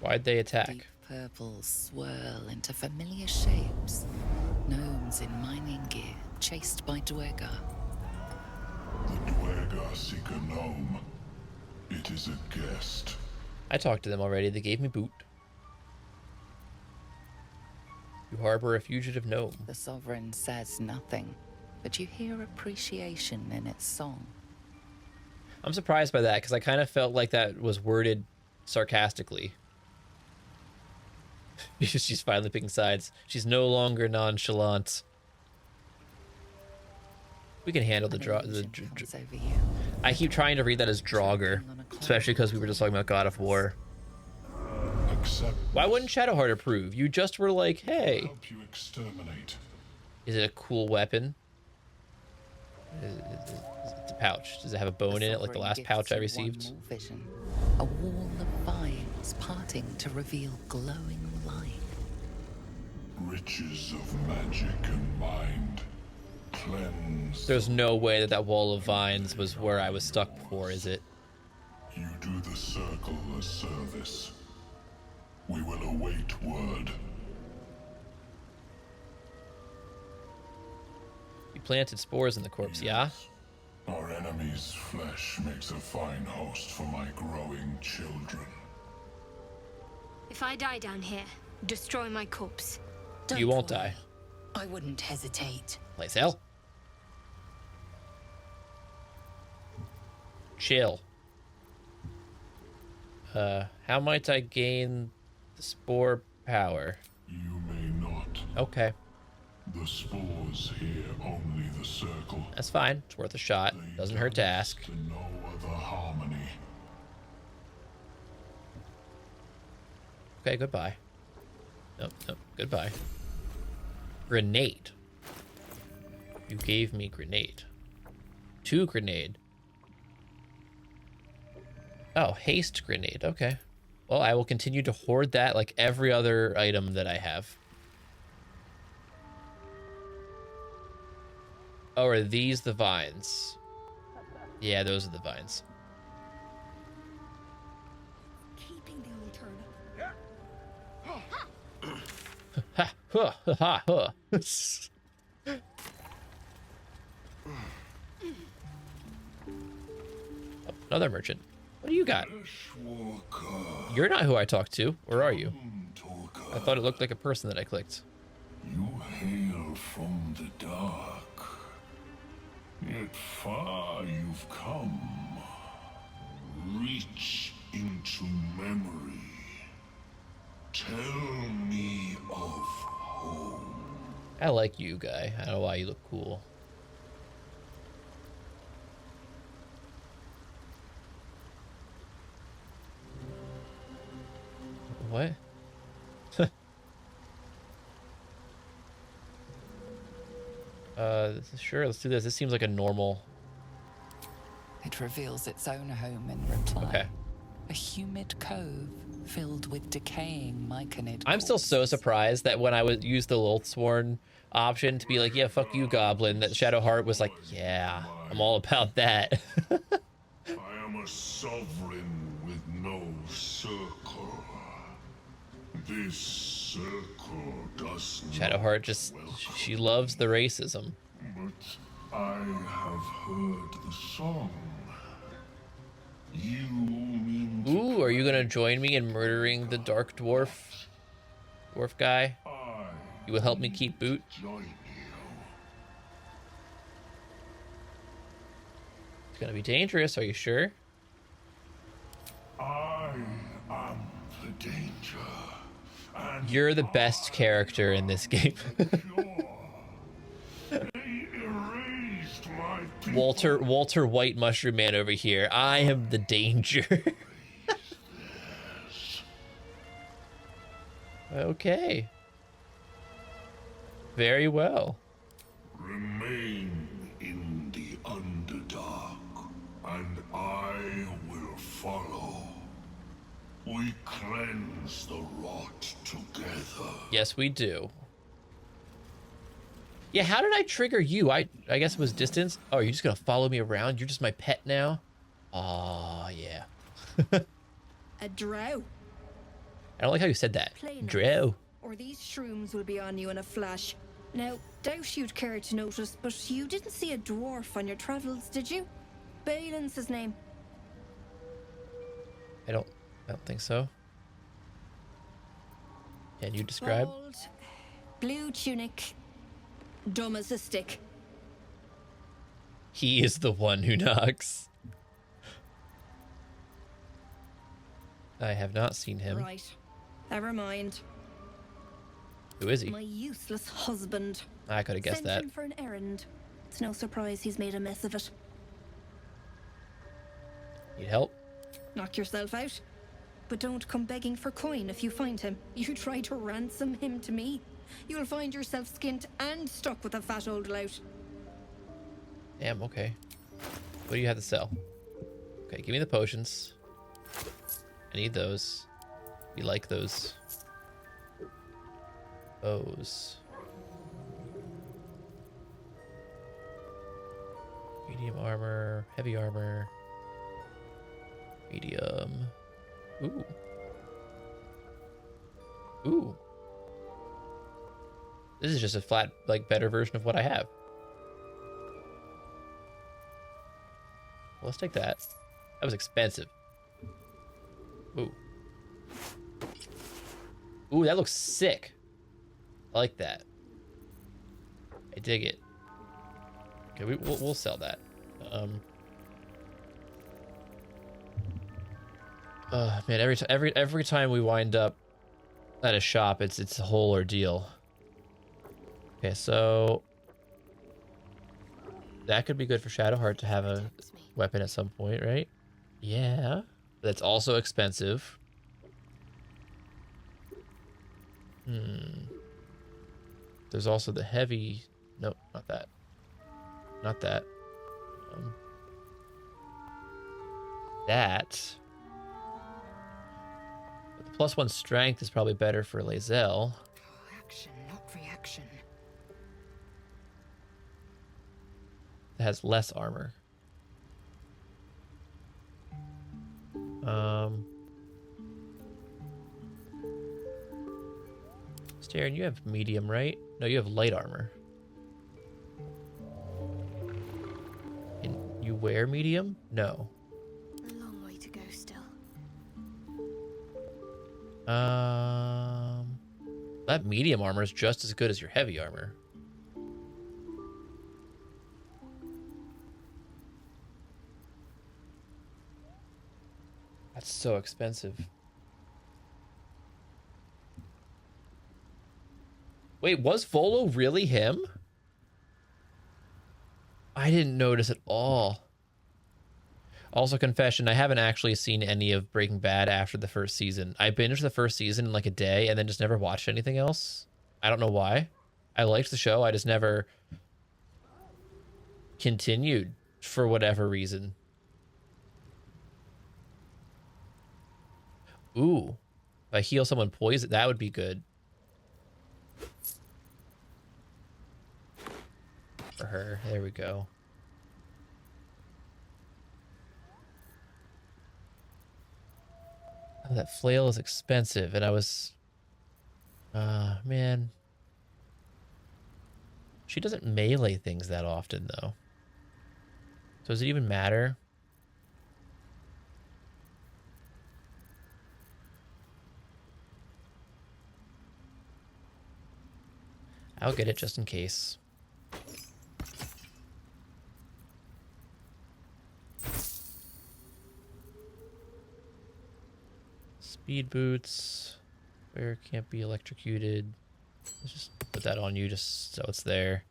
why'd they attack? Deep purples swirl into familiar shapes. Gnomes in mining gear, chased by Dwergar. The Dwergar seek a gnome. It is a guest. I talked to them already. They gave me boot. You harbor a fugitive gnome. The sovereign says nothing, but you hear appreciation in its song. I'm surprised by that because I kind of felt like that was worded sarcastically. She's finally picking sides. She's no longer nonchalant. We can handle I keep trying to read that as Draugr, especially because we were just talking about God of War. Why wouldn't Shadowheart approve? You just were like, hey. Help you exterminate. Is it a cool weapon? It's a pouch. Does it have a bone in it like the last pouch I received? Vision. A wall of vines parting to reveal glowing light. Riches of magic and mind. Cleanse. There's no way that wall of vines was where I was stuck before, is it? You do the circle a service. We will await word. You planted spores in the corpse, yeah? Our enemy's flesh makes a fine host for my growing children. If I die down here, destroy my corpse. You won't die. I wouldn't hesitate. Play sale. Chill. How might I gain the spore power? You may not. Okay. The spores hear only the circle. That's fine. It's worth a shot. Doesn't hurt to ask. To no other harmony. Okay, goodbye. Nope, nope, goodbye. Grenade. You gave me grenade. 2 grenade. Oh, haste grenade. Okay. Well, I will continue to hoard that like every other item that I have. Oh, are these the vines? Yeah, those are the vines. Keeping the old turnip. Ha, ha, ha, ha. Oh, another merchant. What do you got? You're not who I talked to. Where are you? I thought it looked like a person that I clicked. You hail from the dark, yet far you've come. Reach into memory. Tell me of home. I like you, guy. I don't know why you look cool. What? Sure, let's do this. This seems like a normal. It reveals its own home in reply. Okay. A humid cove filled with decaying myconid. I'm still so surprised that when I would use the Loathsworn option to be like, yeah, fuck you, Goblin, that Shadowheart was like, yeah, I'm all about that. I am a sovereign with no circle. This circle does Shadowheart just, she loves the racism. But I have heard the song. You mean Ooh, are you gonna join me in murdering the Dark Dwarf guy? You will help me keep Boot? join It's gonna be dangerous, are you sure? I am the danger. And You're the best character in this game. Walter White Mushroom Man over here. I am the danger. Okay. Very well. Remain in the Underdark, and I will follow. We cleanse the rot together. Yes, we do. Yeah, how did I trigger you? I guess it was distance. Oh, you're just gonna follow me around? You're just my pet now? Aw, yeah. A drow. I don't like how you said that. Play nice, Drow. or these shrooms will be on you in a flash. Now, doubt you'd care to notice, but you didn't see a dwarf on your travels, did you? Balin's his name. I don't think so. Can you describe? Bald, blue tunic, dumb as a stick. He is the one who knocks. I have not seen him. Right. Never mind. Who is he? My useless husband. I could have guessed Sent that. him for an errand. It's no surprise he's made a mess of it. Need help? Knock yourself out. But don't come begging for coin if you find him. You try to ransom him to me, you'll find yourself skint and stuck with a fat old lout. Damn, okay. What do you have to sell? Okay, give me the potions. I need those. We like those. Bows. Medium armor, heavy armor. Medium. Ooh. Ooh. This is just a flat, like, better version of what I have. Well, let's take that. That was expensive. Ooh. Ooh, that looks sick. I like that. I dig it. Okay, we'll sell that. Man, every time we wind up at a shop, it's a whole ordeal. Okay, so that could be good for Shadowheart to have a weapon at some point, right? Yeah, that's also expensive. There's also the heavy. Nope, not that. Not that. That. But the +1 strength is probably better for Lae'zel. Action, not reaction. It has less armor. Staren, you have medium, right? No, you have light armor. And you wear medium? No. A long way to go still. That medium armor is just as good as your heavy armor. That's so expensive. Wait, was Volo really him? I didn't notice at all. Also, confession, I haven't actually seen any of Breaking Bad after the first season. I binged the first season in like a day and then just never watched anything else. I don't know why. I liked the show. I just never continued for whatever reason. Ooh. If I heal someone poison, that would be good. For her. There we go. Oh, that flail is expensive, and I was... man. She doesn't melee things that often, though. So does it even matter? I'll get it just in case. Speed boots. Where can't be electrocuted. Let's just put that on you just so it's there.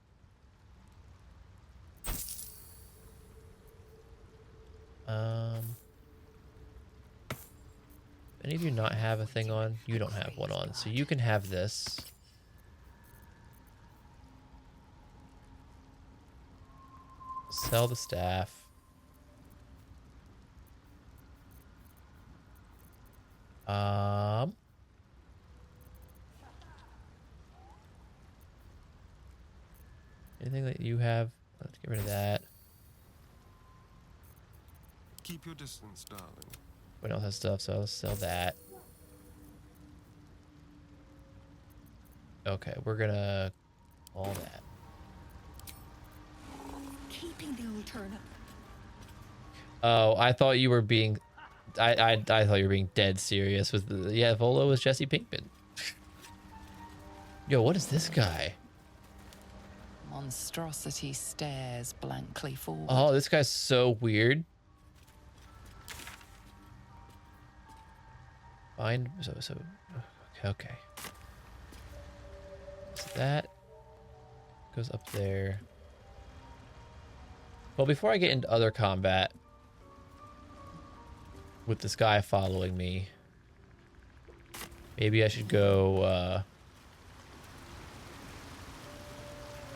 Any of you not have a thing on? You don't have one on, so you can have this. Sell the staff. Anything that you have? Let's get rid of that. Keep your distance, darling. Everyone else has stuff, so I'll sell that. Okay, we're gonna all that. Keeping the old turnip. Oh, I thought you were being... I thought you were being dead serious with the... Yeah, Volo was Jesse Pinkman. Yo, what is this guy? Monstrosity stares blankly forward. Oh, this guy's so weird. Find... So okay. So that goes up there. Well, before I get into other combat with this guy following me, maybe I should go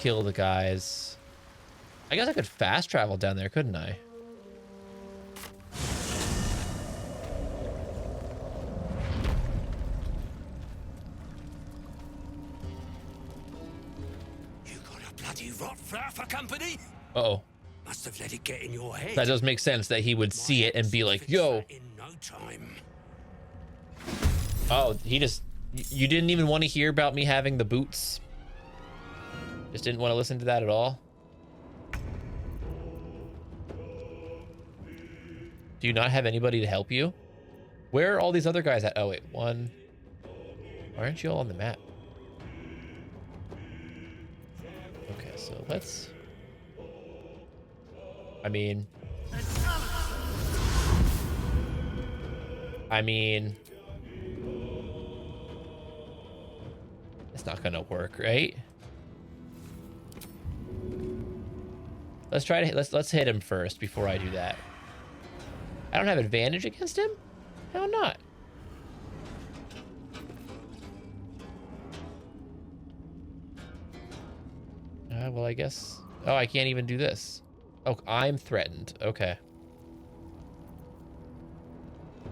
kill the guys. I guess I could fast travel down there, couldn't I? You got a bloody rot flower for company? Uh-oh. Must have let it get in your head. That does make sense that he would see it and be like, yo. In no time. Oh, he just... You didn't even want to hear about me having the boots? Just didn't want to listen to that at all? Do you not have anybody to help you? Where are all these other guys at? Oh, wait. One. Why aren't you all on the map? Okay, so let's... I mean... I mean, it's not gonna work, right? Let's try to let's hit him first before I do that. I don't have advantage against him? How not? Well, I guess. Oh, I can't even do this. Oh, I'm threatened. Okay.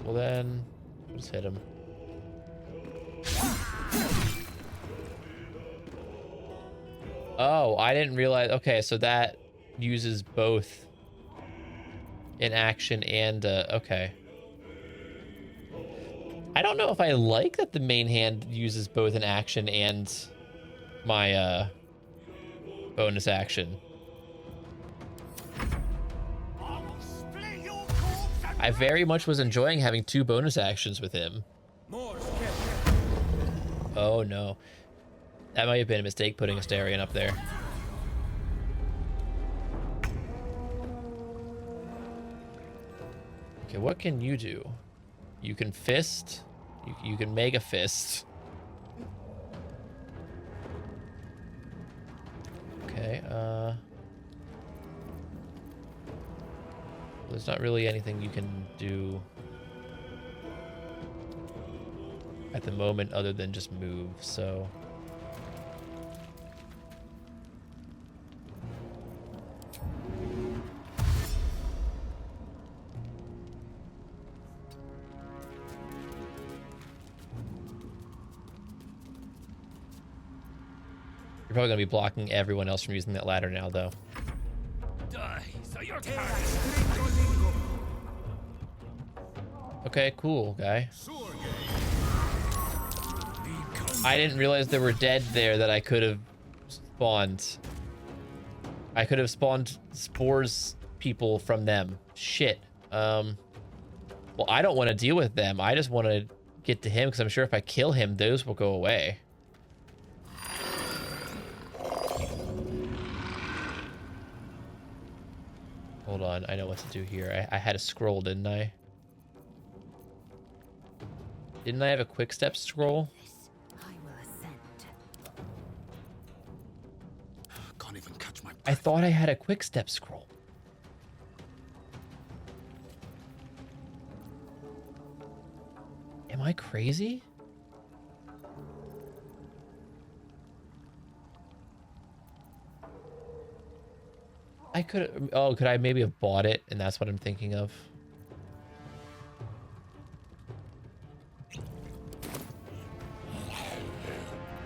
Well then, let's hit him. Oh, I didn't realize. Okay, so that uses both in action and okay. I don't know if I like that the main hand uses both in action and my bonus action. I very much was enjoying having 2 bonus actions with him. Oh no. That might have been a mistake putting Astarion up there. Okay, what can you do? You can fist. You can make a fist. Okay, there's not really anything you can do at the moment other than just move, so... You're probably going to be blocking everyone else from using that ladder now, though. Okay, cool, guy. I didn't realize there were dead there that I could have spawned. I could have spawned spores people from them. Shit. Well, I don't want to deal with them. I just want to get to him because I'm sure if I kill him, those will go away. Hold on, I know what to do here. I had a scroll, didn't I? Didn't I have a quick step scroll? Can't even catch my breath. I thought I had a quick step scroll. Am I crazy? I could. Oh, could I maybe have bought it? And that's what I'm thinking of.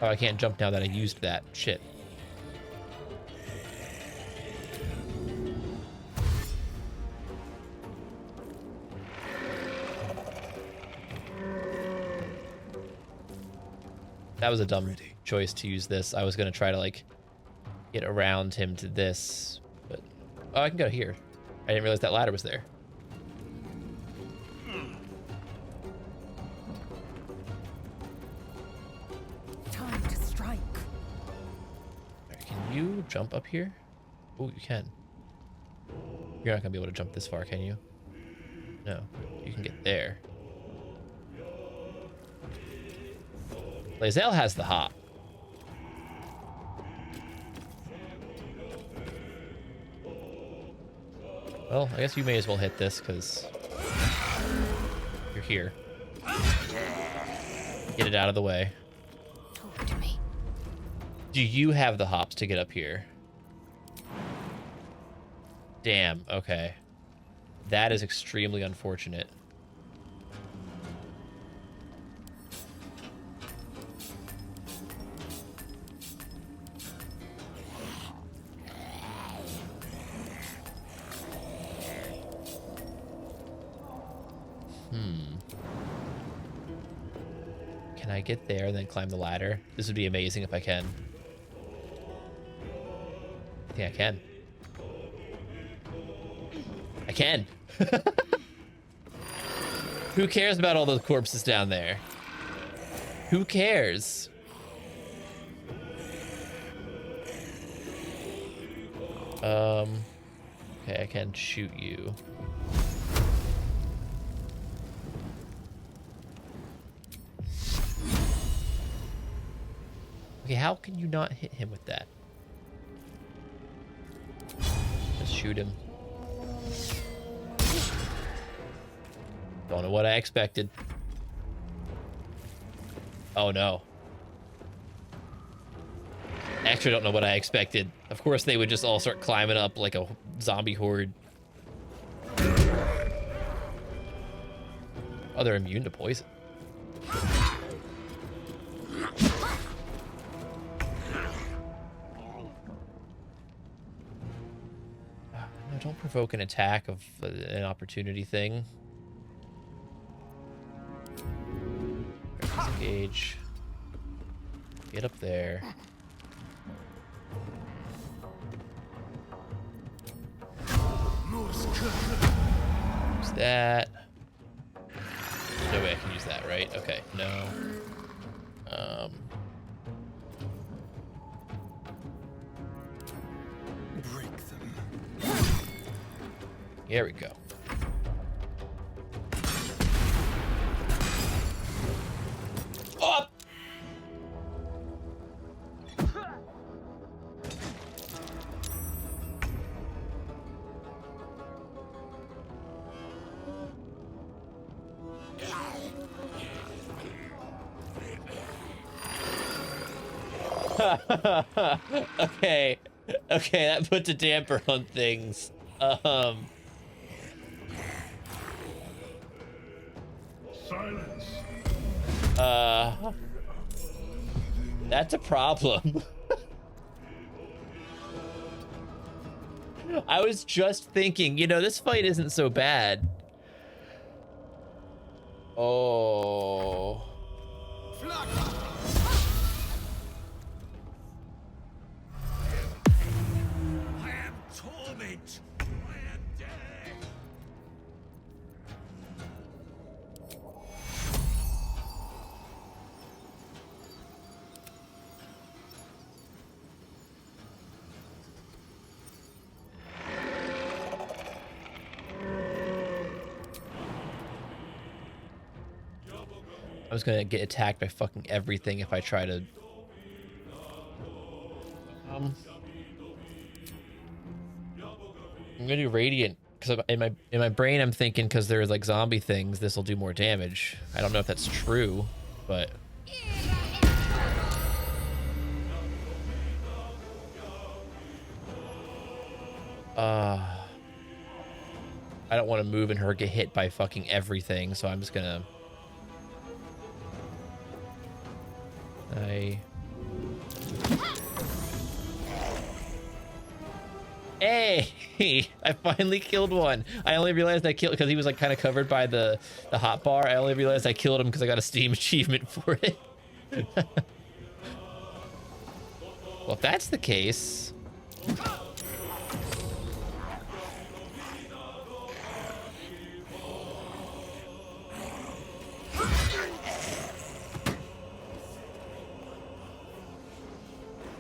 Oh, I can't jump now that I used that. Shit. That was a dumb choice to use this. I was going to try to, like, get around him to this. But, oh, I can go here. I didn't realize that ladder was there. Time to strike. Right, can you jump up here? Oh, you can. You're not going to be able to jump this far, can you? No. You can get there. Lae'zel has the hop. Well, I guess you may as well hit this, because you're here. Get it out of the way. Talk to me. Do you have the hops to get up here? Damn, okay. That is extremely unfortunate. Can I get there and then climb the ladder? This would be amazing if I can. I think I can. I can. Who cares about all those corpses down there? Who cares? Okay, I can shoot you. Okay, how can you not hit him with that? Just shoot him. Don't know what I expected. Oh no. Actually, don't know what I expected. Of course, they would just all start climbing up like a zombie horde. Oh, they're immune to poison. No, don't provoke an attack of an opportunity thing. Disengage. Get up there. Use that. No way I can use that, right? Okay, no. Break them. Here we go. Up! Okay. Okay, that puts a damper on things. Silence. That's a problem. I was just thinking, you know, this fight isn't so bad. Oh. I am torment. I am dead. I was gonna get attacked by fucking everything if I try to. I'm gonna do radiant because in my brain I'm thinking because there's like zombie things, this will do more damage. I don't know if that's true, but. I don't want to move and her get hit by fucking everything, so I'm just gonna. Hey, I finally killed one. I only realized I killed because he was like kind of covered by the hot bar. I only realized I killed him because I got a Steam achievement for it. Well, if that's the case.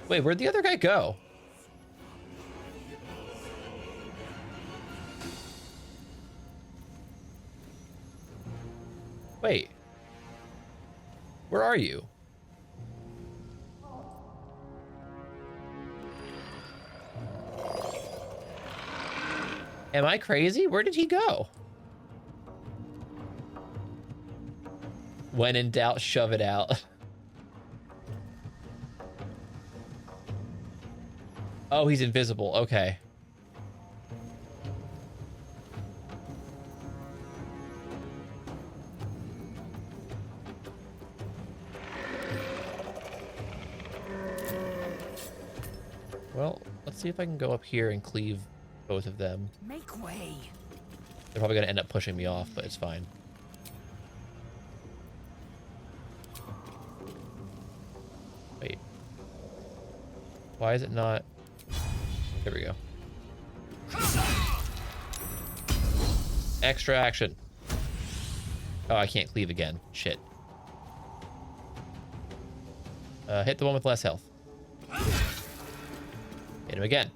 Wait, where'd the other guy go? Wait. Where are you? Am I crazy? Where did he go? When in doubt, shove it out. Oh, he's invisible. Okay. Well, let's see if I can go up here and cleave both of them. Make way. They're probably going to end up pushing me off, but it's fine. Wait. Why is it not? There we go. Extra action. Oh, I can't cleave again. Shit. Hit the one with less health. Hit him again.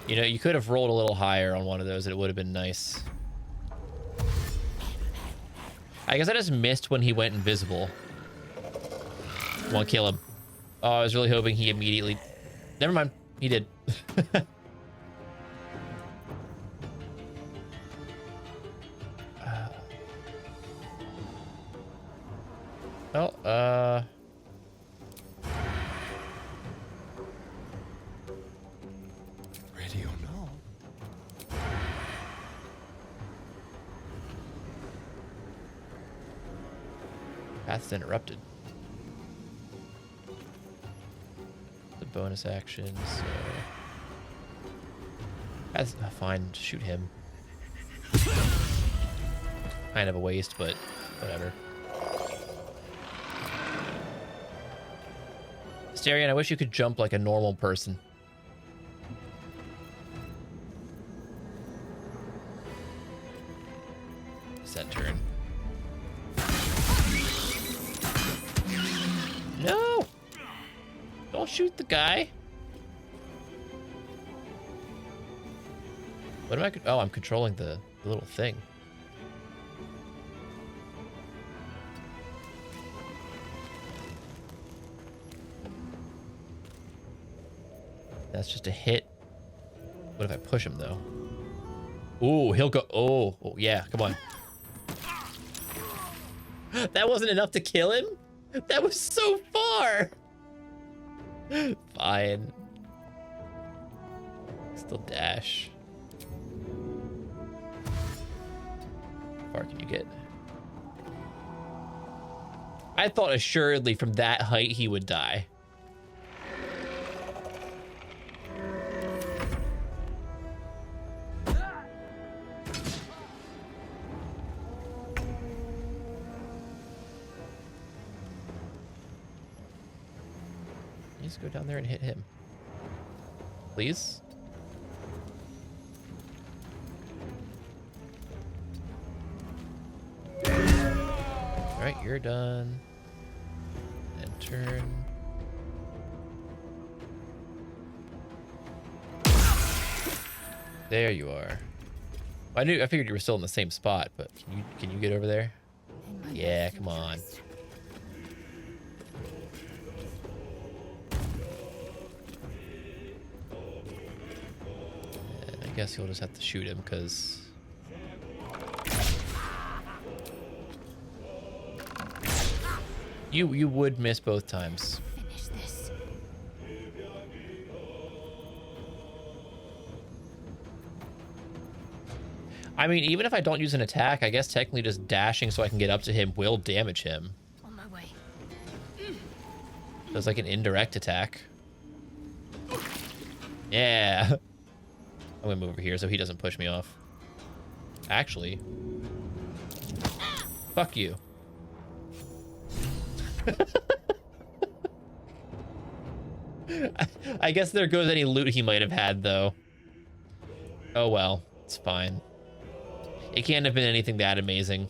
You know, you could have rolled a little higher on one of those and it would have been nice. I guess I just missed when he went invisible. Come on, kill him. Oh, I was really hoping he immediately... Never mind. He did. Oh, Ready or not? Path's interrupted. The bonus action, so... That's fine, shoot him. Kind of a waste, but whatever. Asterion, I wish you could jump like a normal person. Set turn. No! Don't shoot the guy. What am I? Oh, I'm controlling the little thing. That's just a hit. What if I push him though? Ooh, he'll go. Oh, yeah, come on. That wasn't enough to kill him? That was so far. Fine. Still dash. How far can you get? I thought assuredly from that height he would die. Go down there and hit him. Please? Alright, you're done. And turn. There you are. I figured you were still in the same spot, but can you get over there? Yeah, come on. I guess you'll just have to shoot him because you would miss both times. Finish this. I mean, even if I don't use an attack, I guess technically just dashing so I can get up to him will damage him. On my way. So it's like an indirect attack. Yeah. I'm gonna move over here so he doesn't push me off. Actually, fuck you. I guess there goes any loot he might have had, though. Oh well, it's fine. It can't have been anything that amazing.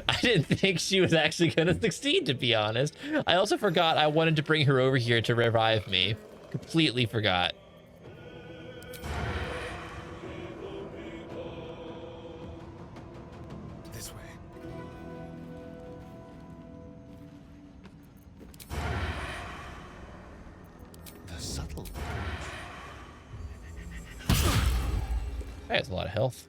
I didn't think she was actually gonna succeed, to be honest. I also forgot I wanted to bring her over here to revive me. Completely forgot. This way. The subtle. That has a lot of health.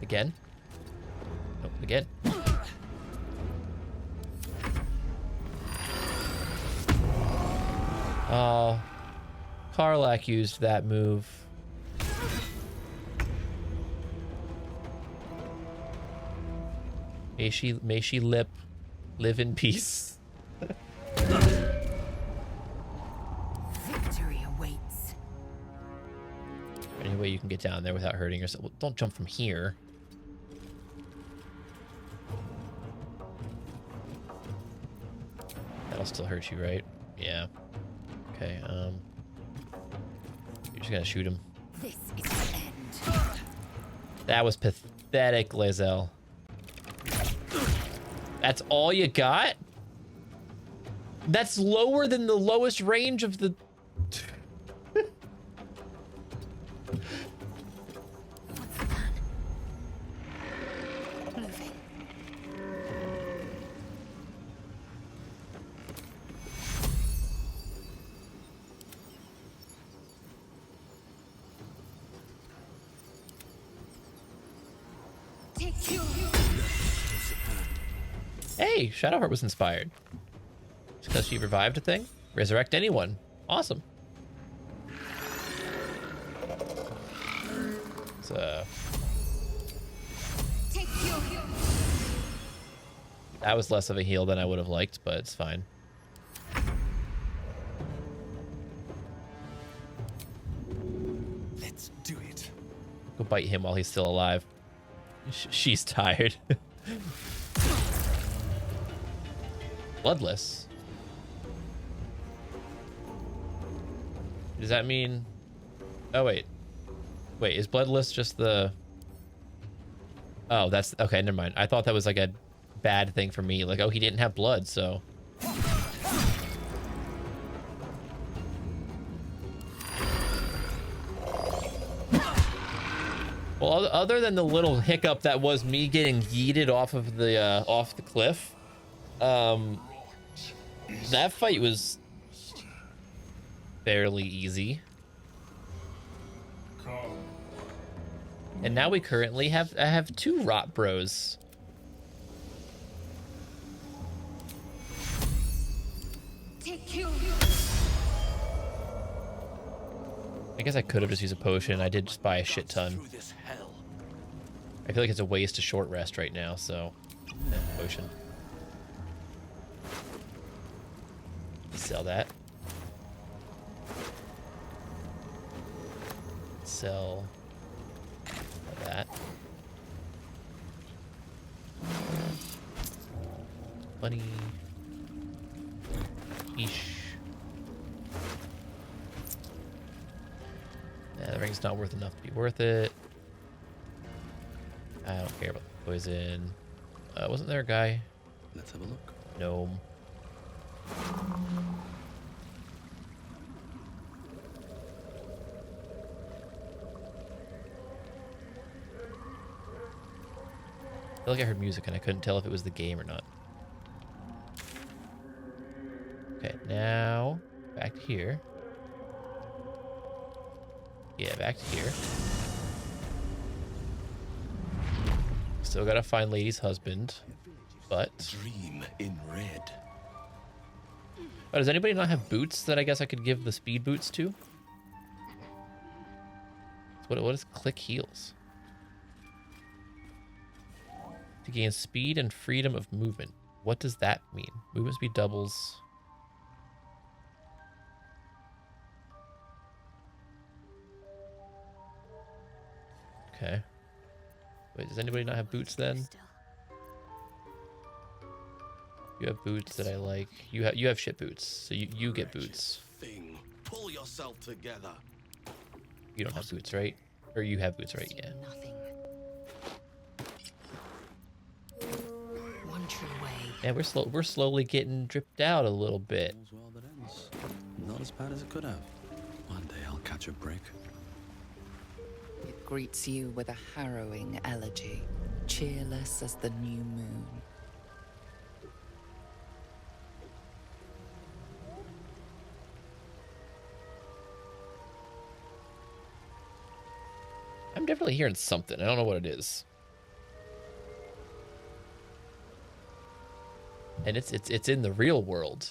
Again? Nope, again. Oh, Karlach used that move. May she live in peace. Victory awaits. Any way you can get down there without hurting yourself? Well, don't jump from here. That'll still hurt you, right? Yeah. Okay, you're just gonna shoot him. This is the end. That was pathetic, Lizelle. That's all you got? That's lower than the lowest range of the... moving. Hey, Shadowheart was inspired. It's because she revived a thing? Resurrect anyone. Awesome. So that was less of a heal than I would have liked, but it's fine. Let's do it. Go bite him while he's still alive. She's tired. Bloodless. Does that mean... Oh, wait. Wait, is bloodless just the... Oh, that's... Okay, never mind. I thought that was like a bad thing for me. Like, oh, he didn't have blood, so... Well, other than the little hiccup that was me getting yeeted off the cliff, that fight was fairly easy. And now we currently have 2 rot bros. I guess I could have just used a potion. I did just buy a shit ton. I feel like it's a waste of short rest right now, so potion. Sell that. Sell that. Money. Eesh. Yeah, the ring's not worth enough to be worth it. I don't care about the poison. Wasn't there a guy? Let's have a look. Gnome. I feel like I heard music and I couldn't tell if it was the game or not. Okay, now back to here. Yeah, back to here. Still gotta find Lady's husband, but... Dream in red. Oh, does anybody not have boots that I guess I could give the speed boots to? What is click heals? To gain speed and freedom of movement. What does that mean? Movement speed doubles. Okay. Wait, does anybody not have boots then? You have boots that I like. You have shit boots, so you get boots. Thing. Pull yourself together. You don't have boots, right? Or you have boots, right? Yeah. One true way. Yeah, we're slowly getting dripped out a little bit. All's well that ends. Not as bad as it could have. One day I'll catch a break. It greets you with a harrowing elegy, cheerless as the new moon. I'm definitely hearing something. I don't know what it is. And it's in the real world.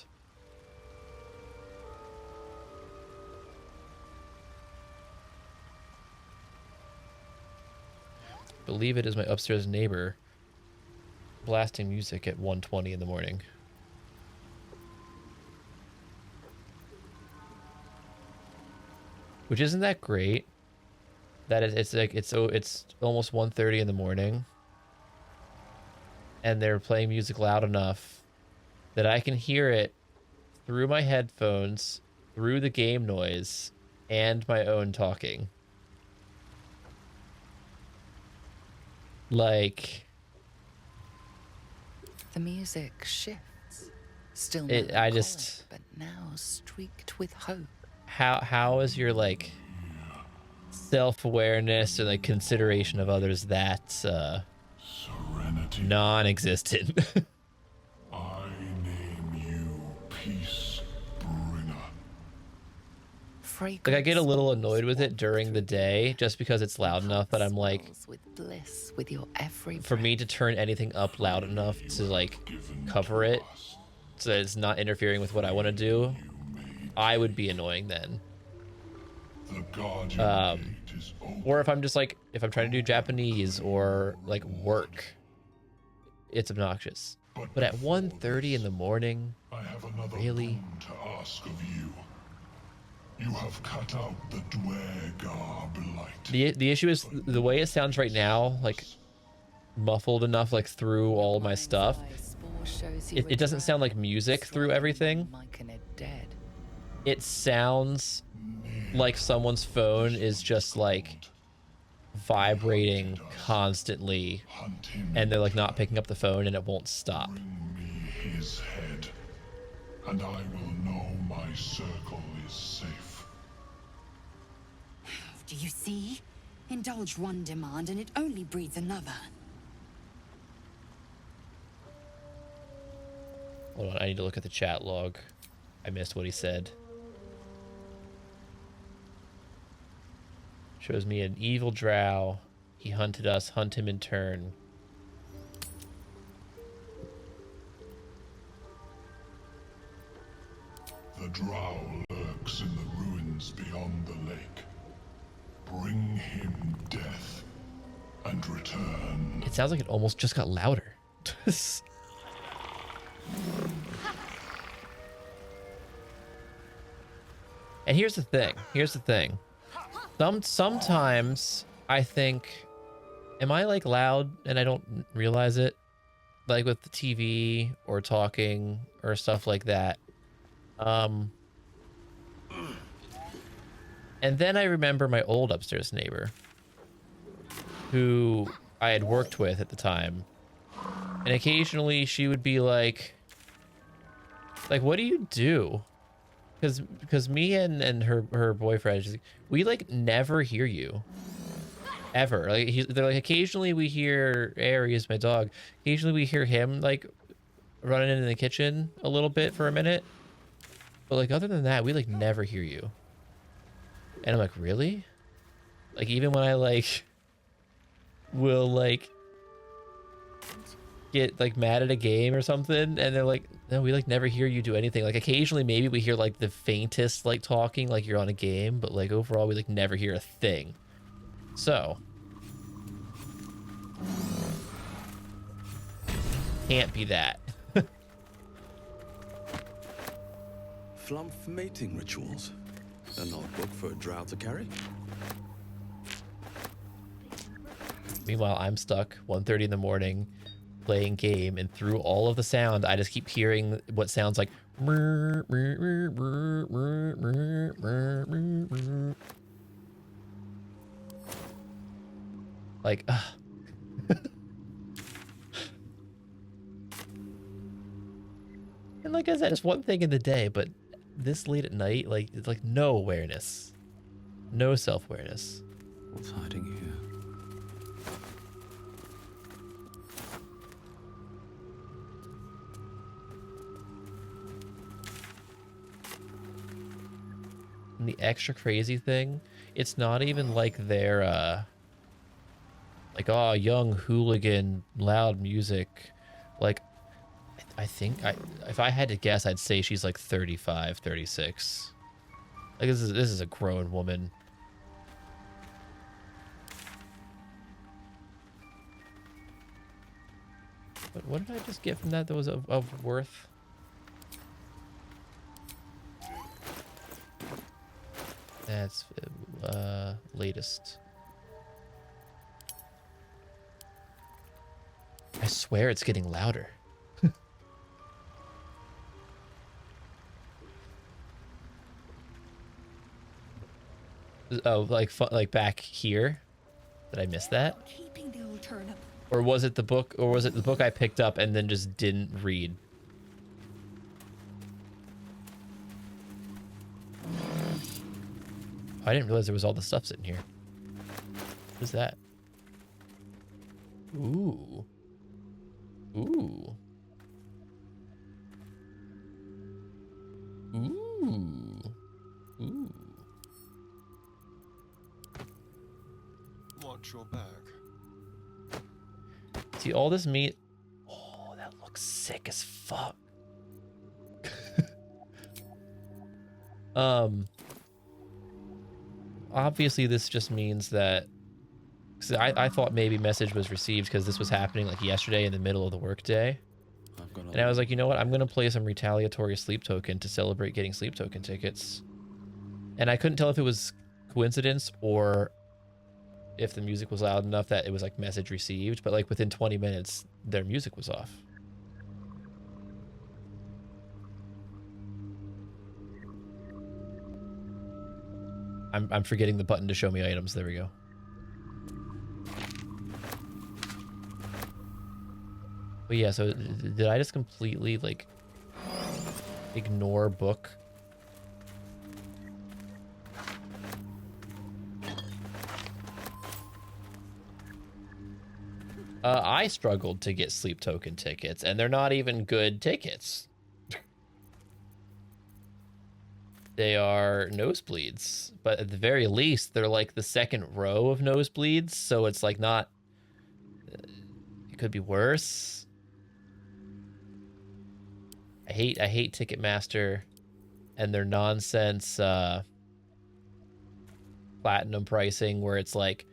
Believe it is my upstairs neighbor blasting music at 1:20 in the morning. Which isn't that great. That it's like it's almost 1:30 in the morning. And they're playing music loud enough that I can hear it through my headphones, through the game noise, and my own talking. Like, the music shifts, still I melancholic, but now streaked with hope. How is your like self-awareness and like consideration of others that Serenity. non-existent. I name you Peace Bringer. Like I get a little annoyed with it during the day just because it's loud enough that I'm like, with bliss with your every for me to turn anything up loud enough to like cover it so that it's not interfering with what I want to do, I would be annoying then. Or if I'm just like, if I'm trying to do Japanese or like work, it's obnoxious. But at 1:30 in the morning, really? To ask of you. You have cut out the Dwergar blight. The issue is the way it sounds right now, like muffled enough, like through all my stuff. It doesn't sound like music through everything. It sounds like someone's phone is just like vibrating constantly, and they're like not picking up the phone and it won't stop. Bring me his head, and I will know my circle is safe. Do you see? Indulge one demand and it only breeds another. Hold on, I need to look at the chat log. I missed what he said. Shows me an evil drow. He hunted us, hunt him in turn. The drow lurks in the ruins beyond the lake. Bring him death and return. It sounds like it almost just got louder. And here's the thing. Sometimes I think, am I like loud and I don't realize it? Like with the TV or talking or stuff like that. And then I remember my old upstairs neighbor who I had worked with at the time. And occasionally she would be like, what do you do? Because me and her boyfriend, we like never hear you ever. Like they're like, occasionally we hear Aries, my dog. Occasionally we hear him like running in the kitchen a little bit for a minute. But like other than that, we like never hear you. And I'm like, really? Like even when I like will like get like mad at a game or something, and they're like, no, we like never hear you do anything. Like occasionally maybe we hear like the faintest like talking like you're on a game, but like overall we like never hear a thing. So can't be that. Flump mating rituals. An odd book for a drow to carry. Meanwhile, I'm stuck 1:30 in the morning playing game, and through all of the sound, I just keep hearing what sounds like like and like I said, it's one thing in the day, but this late at night, like it's like no awareness, no self-awareness. What's hiding here? And the extra crazy thing, it's not even like they're like, oh, young hooligan, loud music. Like I think if I had to guess, I'd say she's like 35, 36. Like this is a grown woman. But what did I just get from that was of worth? That's latest. I swear it's getting louder. Oh, like back here? Did I miss that? Or was it the book? Or was it the book I picked up and then just didn't read? I didn't realize there was all the stuff sitting here. What is that? Ooh. Ooh. Ooh. Ooh. Watch your back. See all this meat. Oh, that looks sick as fuck. Obviously this just means that, cause I thought maybe message was received because this was happening like yesterday in the middle of the workday. And I was like, you know what? I'm going to play some retaliatory sleep token to celebrate getting sleep token tickets. And I couldn't tell if it was coincidence or if the music was loud enough that it was like message received, but like within 20 minutes, their music was off. I'm forgetting the button to show me items. There we go. But yeah, so did I just completely like ignore book? I struggled to get sleep token tickets, and they're not even good tickets. They are nosebleeds, but at the very least, they're like the second row of nosebleeds, so it's like not... It could be worse. I hate Ticketmaster and their nonsense platinum pricing where it's like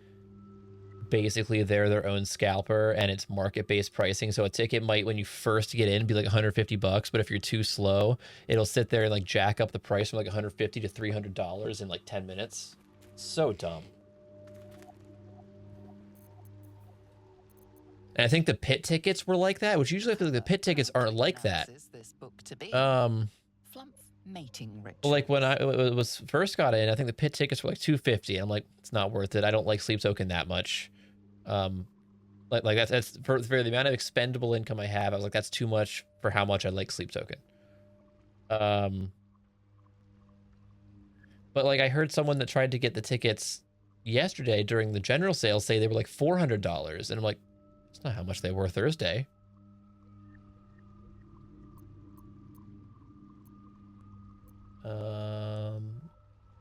basically they're their own scalper and it's market-based pricing. So a ticket might, when you first get in, be like $150, but if you're too slow, it'll sit there and like jack up the price from like $150 to $300 in like 10 minutes. So dumb. And I think the pit tickets were like that, which usually I feel like the pit tickets aren't like that. Mating ritual. Like when I was first got in, I think the pit tickets were like $250. I'm like, it's not worth it. I don't like sleep token that much. Like that's for the amount of expendable income I have. I was like, that's too much for how much I like sleep token. But like I heard someone that tried to get the tickets yesterday during the general sale say they were like $400, and I'm like, it's not how much they were Thursday.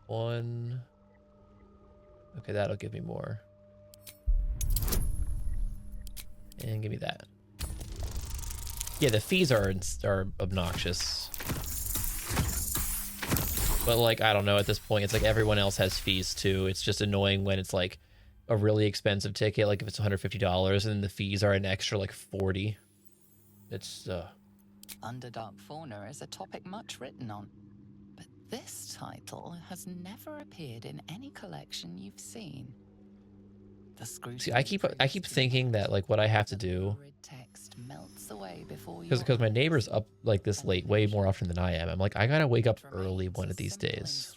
One. Okay, that'll give me more. And give me that. Yeah, the fees are obnoxious. But like, I don't know, at this point, it's like everyone else has fees too. It's just annoying when it's like a really expensive ticket, like if it's $150 and the fees are an extra like 40. It's Underdark fauna is a topic much written on. But this title has never appeared in any collection you've seen. See, I keep thinking that like what I have to do, because my neighbor's up like this late way more often than I am. I'm like, I gotta wake up early one of these days,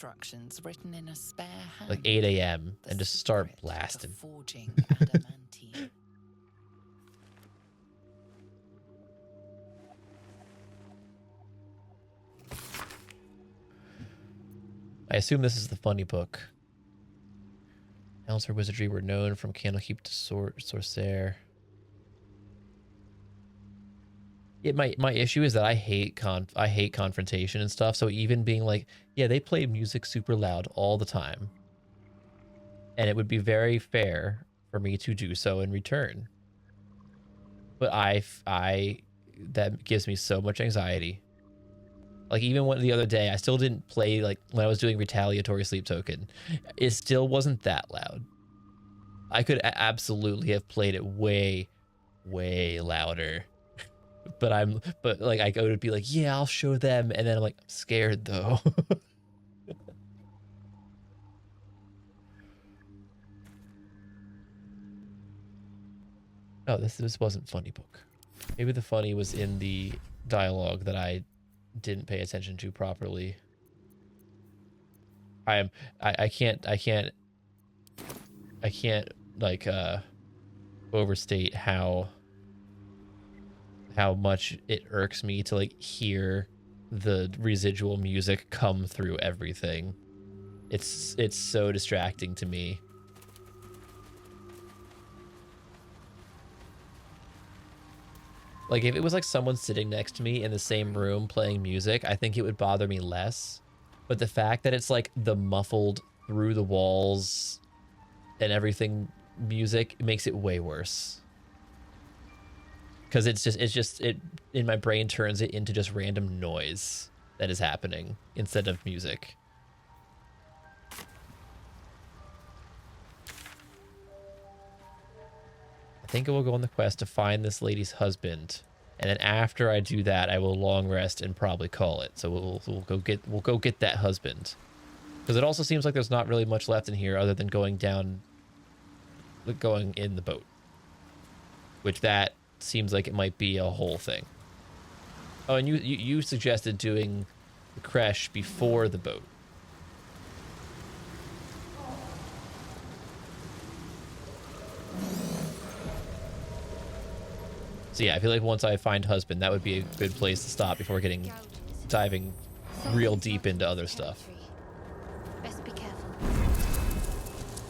like 8 a.m. and just start blasting. I assume this is the funny book. Elves or wizardry were known from Candlekeep to Sorcerer. Yeah, my issue is that I hate confrontation and stuff. So even being like, yeah, they play music super loud all the time, and it would be very fair for me to do so in return. But that gives me so much anxiety. Like even when the other day, I still didn't play, like when I was doing retaliatory sleep token, it still wasn't that loud. I could absolutely have played it way, way louder. but like I would be like, yeah, I'll show them, and then I'm like, I'm scared though. Oh, this wasn't funny book. Maybe the funny was in the dialogue that I didn't pay attention to properly. I can't like overstate how much it irks me to like hear the residual music come through everything. It's so distracting to me. Like, if it was like someone sitting next to me in the same room playing music, I think it would bother me less. But the fact that it's like the muffled through the walls and everything music makes it way worse. Because it in my brain turns it into just random noise that is happening instead of music. I think I will go on the quest to find this lady's husband, and then after I do that, I will long rest and probably call it. So we'll go get that husband, because it also seems like there's not really much left in here other than going in the boat, which that seems like it might be a whole thing. Oh, and you suggested doing the creche before the boat. So yeah, I feel like once I find husband, that would be a good place to stop before diving real deep into other stuff. Best be careful.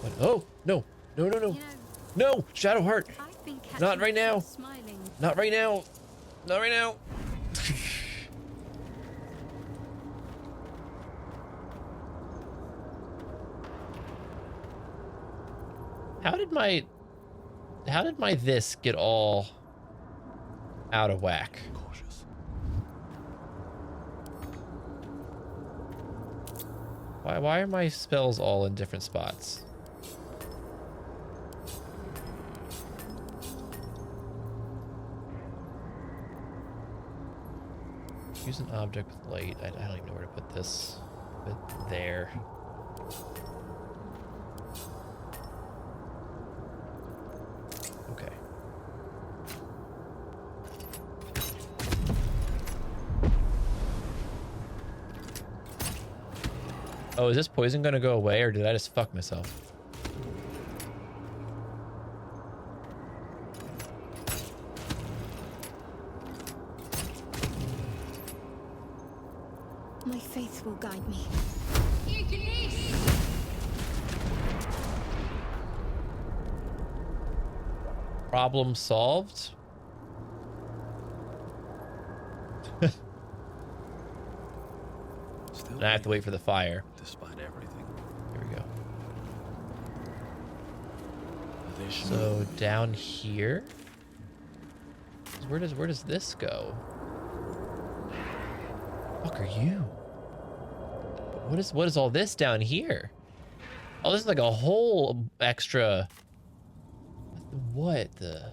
What? Oh, no. No, no, no. No, Shadowheart. Not right now. Not right now. Not right now. How did my this get all out of whack? Cautious. Why are my spells all in different spots? Use an object with light. I don't even know where to put this. Put it there. Okay. Oh, is this poison gonna go away, or did I just fuck myself? My faith will guide me. Problem solved? And I have to wait for the fire. Despite everything. Here we go. So down here? Where does this go? Fuck are you? What is all this down here? Oh, this is like a whole extra. What the?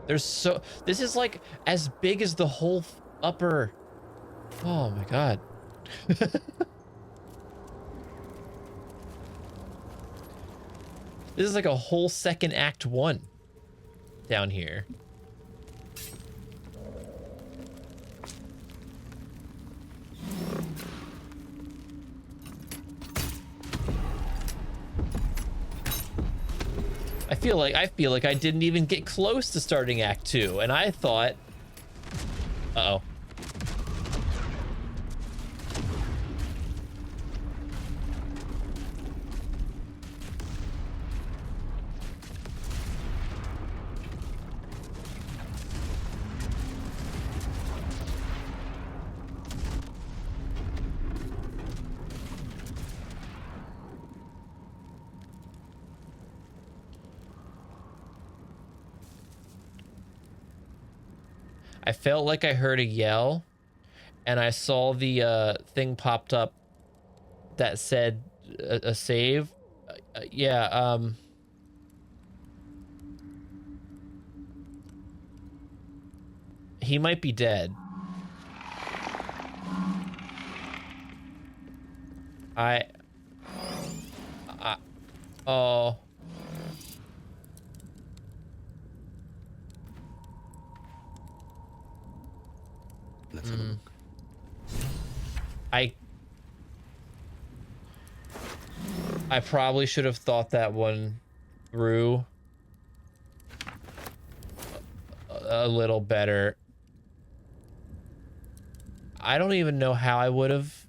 This is like as big as the whole upper. Oh my god. This is like a whole second act 1 down here. I feel like I didn't even get close to starting act 2, and I thought, uh-oh. I felt like I heard a yell, and I saw the thing popped up that said a save. Yeah, he might be dead. Oh. Let's have a look. I probably should have thought that one through a little better. I don't even know how I would have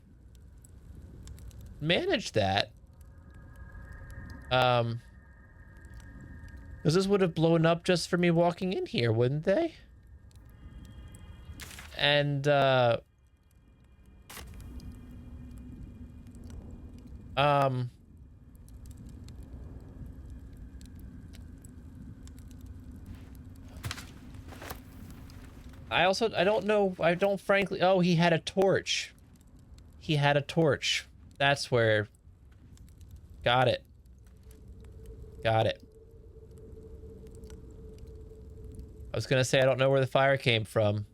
managed that. Because this would have blown up just for me walking in here, wouldn't they? And, I don't know, frankly, oh, he had a torch. He had a torch. That's where, got it. Got it. I was gonna say, I don't know where the fire came from.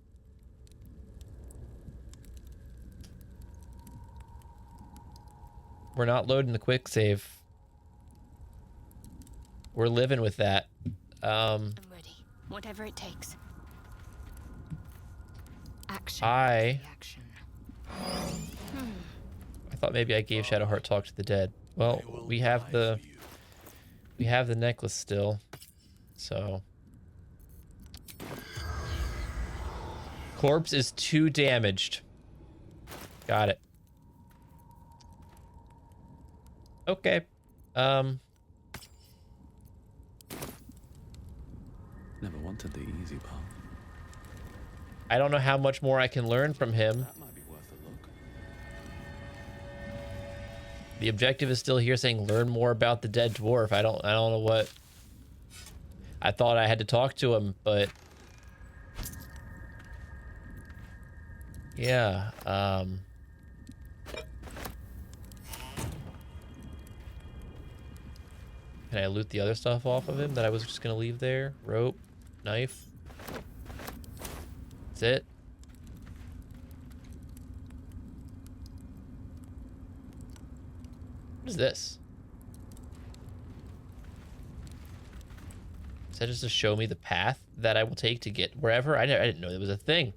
We're not loading the quick save. We're living with that. I'm ready. Whatever it takes. Action. I thought maybe I gave Shadowheart talk to the dead. Well, we have the necklace still. So corpse is 2 damaged. Got it. Okay. Never wanted the easy path. I don't know how much more I can learn from him. That might be worth a look. The objective is still here saying learn more about the dead dwarf. I don't know what. I thought I had to talk to him, but yeah, can I loot the other stuff off of him that I was just gonna leave there? Rope, knife. That's it. What is this? Is that just to show me the path that I will take to get wherever? I didn't know there was a thing.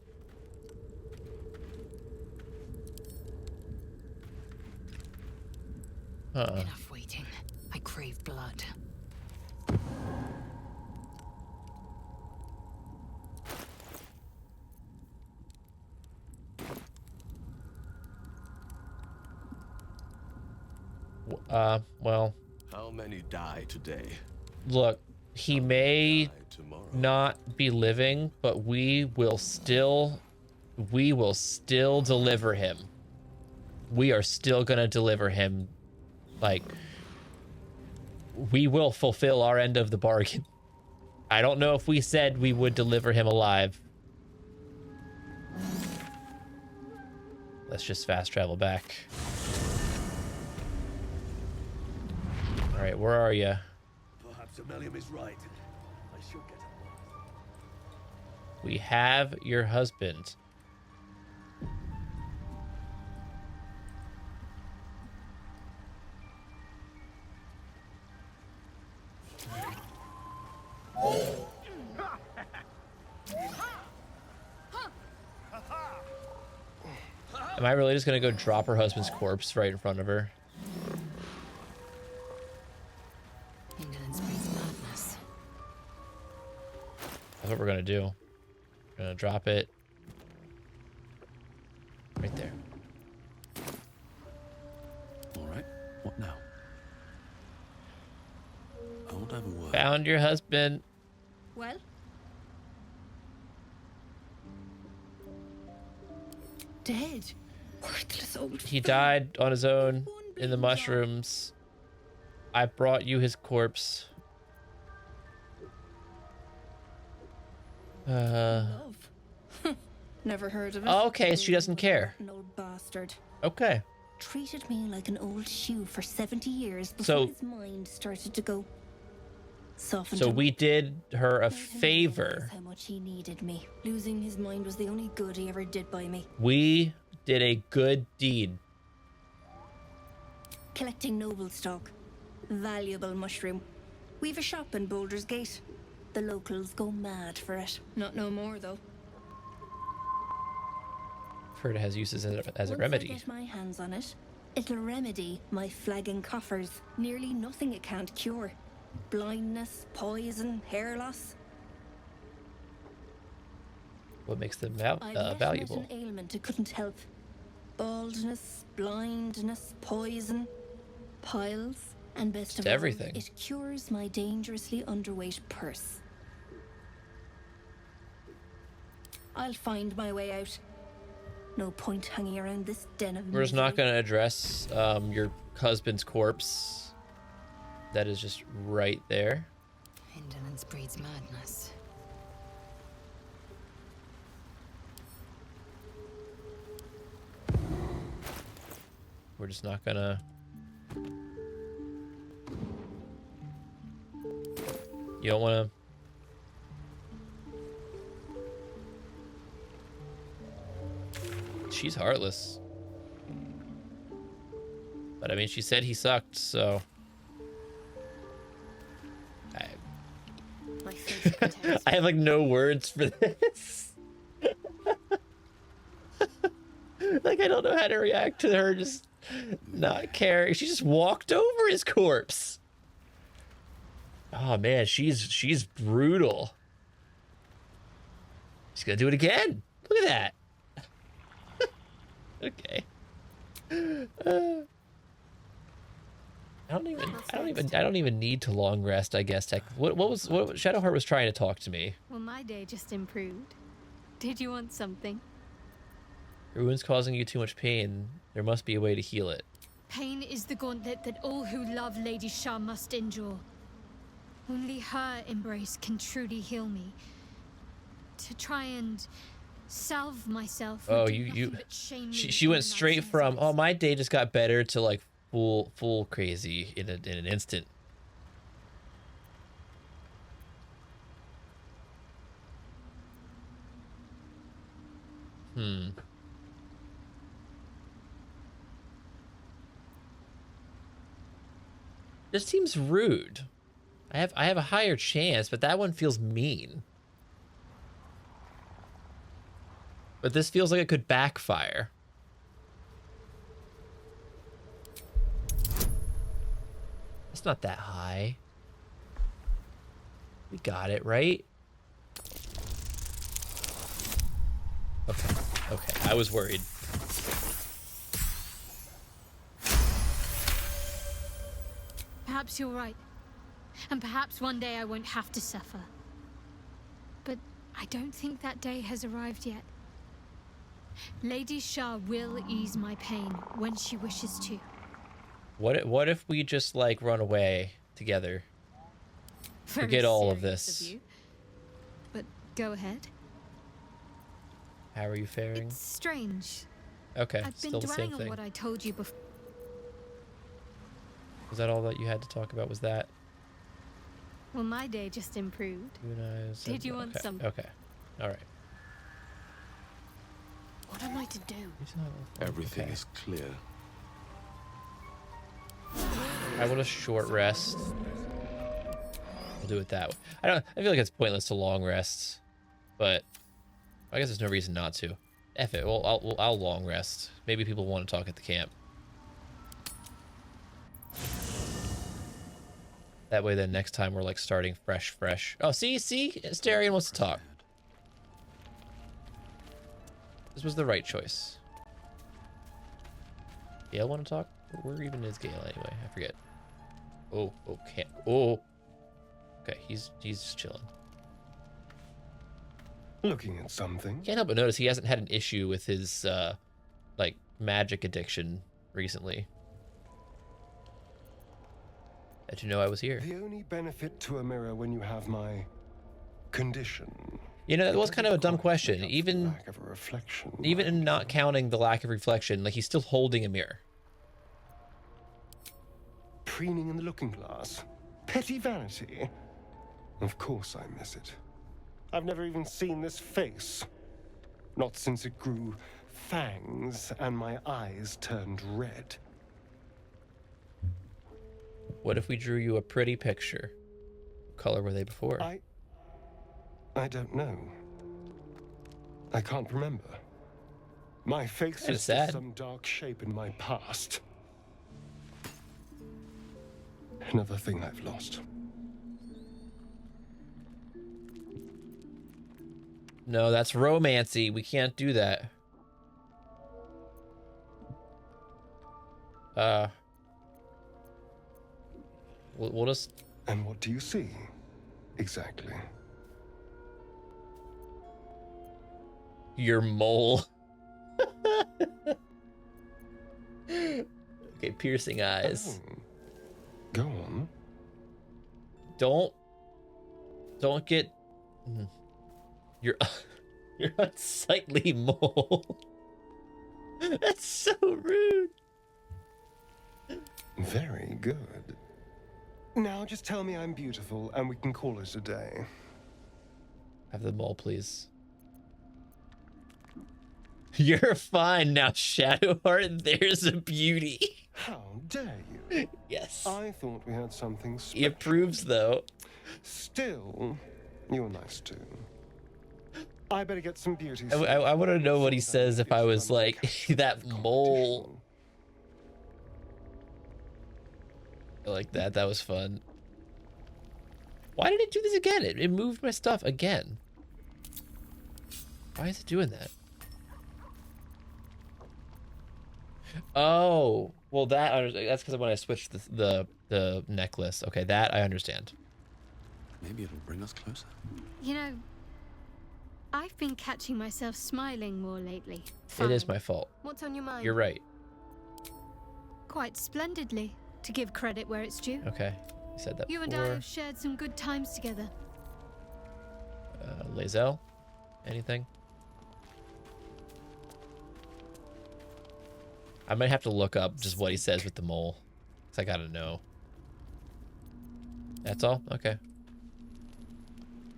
Enough waiting. I crave blood. Well. How many die today? Look, he may not be living, but we will still deliver him. We are still gonna deliver him. Like, we will fulfill our end of the bargain. I don't know if we said we would deliver him alive. Let's just fast travel back. All right, where are you? Perhaps Amelia is right. I should get a bath. We have your husband. Am I really just gonna go drop her husband's corpse right in front of her? Indolence breeds madness. That's what we're gonna do. We're gonna drop it right there. All right, what now? I won't have a word. Found your husband. Well? Dead. Worthless old. He died on his own in the mushrooms. I brought you his corpse. Love. Never heard of it. Okay, she doesn't care. An old bastard. Okay. Treated me like an old shoe for 70 years before his mind started to go. Softened So him. we did her a Made him favor. realize how much he needed me. Losing his mind was the only good he ever did by me. We did a good deed. Collecting noble stock. Valuable mushroom. We've a shop in Baldur's Gate. The locals go mad for it. Not no more, though. I've heard it has uses as a Once I remedy. get my hands on it, it'll remedy my flagging coffers. Nearly nothing it can't cure. Blindness, poison, hair loss. What makes them I've yet valuable? met an ailment it couldn't help. Baldness, blindness, poison, piles. And best of everything. all, it cures my dangerously underweight purse. I'll find my way out. No point hanging around this den of We're just not going to address your husband's corpse. That is just right there. Indolence breeds madness. We're just not gonna. You don't want to. She's heartless. But I mean, she said he sucked, so. I have like no words for this. Like, I don't know how to react to her just not caring. She just walked over his corpse. Oh man, she's brutal. She's gonna do it again. Look at that. Okay. I don't even need to long rest, I guess. What Shadowheart was trying to talk to me. Well, my day just improved. Did you want something? Ruin's causing you too much pain. There must be a way to heal it. Pain is the gauntlet that all who love Lady Shah must endure. Only her embrace can truly heal me. To try and salve myself. Oh, she went straight from, oh, my day just got better to like full crazy in an instant. This seems rude. I have a higher chance, but that one feels mean. But this feels like it could backfire. It's not that high. We got it, right? Okay, I was worried. Perhaps you're right. And perhaps one day I won't have to suffer. But I don't think that day has arrived yet. Lady Shah will ease my pain when she wishes to. What if we just like run away together? Forget all of this. But go ahead. How are you faring? It's strange. Okay, I've still been the same dwelling on thing. what I told you before. Was that all that you had to talk about? Was that? Well, my day just improved. Did you want some? Okay, all right. What am I to do? Everything is clear. I want a short rest. We'll do it that way. I feel like it's pointless to long rests, but I guess there's no reason not to. F it. Well, I'll long rest. Maybe people want to talk at the camp. That way, then next time we're like starting fresh. Oh, see, Asterion wants to talk. This was the right choice. Gale want to talk? Where even is Gale anyway? I forget. Oh, okay. Oh. Okay, he's just chilling. Looking at something. Can't help but notice he hasn't had an issue with his like magic addiction recently. Did you know I was here? The only benefit to a mirror when you have my condition. You know, that was kind of a dumb question. Even lack of a reflection. Even not counting the lack of reflection, like he's still holding a mirror. Preening in the looking glass. Petty vanity. Of course I miss it. I've never even seen this face. Not since it grew fangs and my eyes turned red. What if we drew you a pretty picture? What color were they before? I don't know. I can't remember. My face is just some dark shape in my past. Another thing I've lost. No, that's romancy. We can't do that. We'll just... And what do you see? Exactly. Your mole. Okay, piercing eyes. Oh. Go on. Don't get... You're unsightly mole. That's so rude. Very good. Now just tell me I'm beautiful and we can call it a day. Have the mole, please. You're fine now, Shadowheart. There's a beauty. How dare you? Yes. I thought we had something special. He approves, though. Still, you're nice too. I better get some beauty. I want to know what he says if I was like that mole. I like that. That was fun. Why did it do this again? It moved my stuff again. Why is it doing that? Oh, well that's because when I switched the necklace. Okay, that I understand. Maybe it'll bring us closer. You know, I've been catching myself smiling more lately. It is my fault. What's on your mind? You're right. Quite splendidly, to give credit where it's due. Okay, you said that You before. and I have shared some good times together. Lae'zel? Anything? I might have to look up just what he says with the mole. Because I gotta know. That's all? Okay.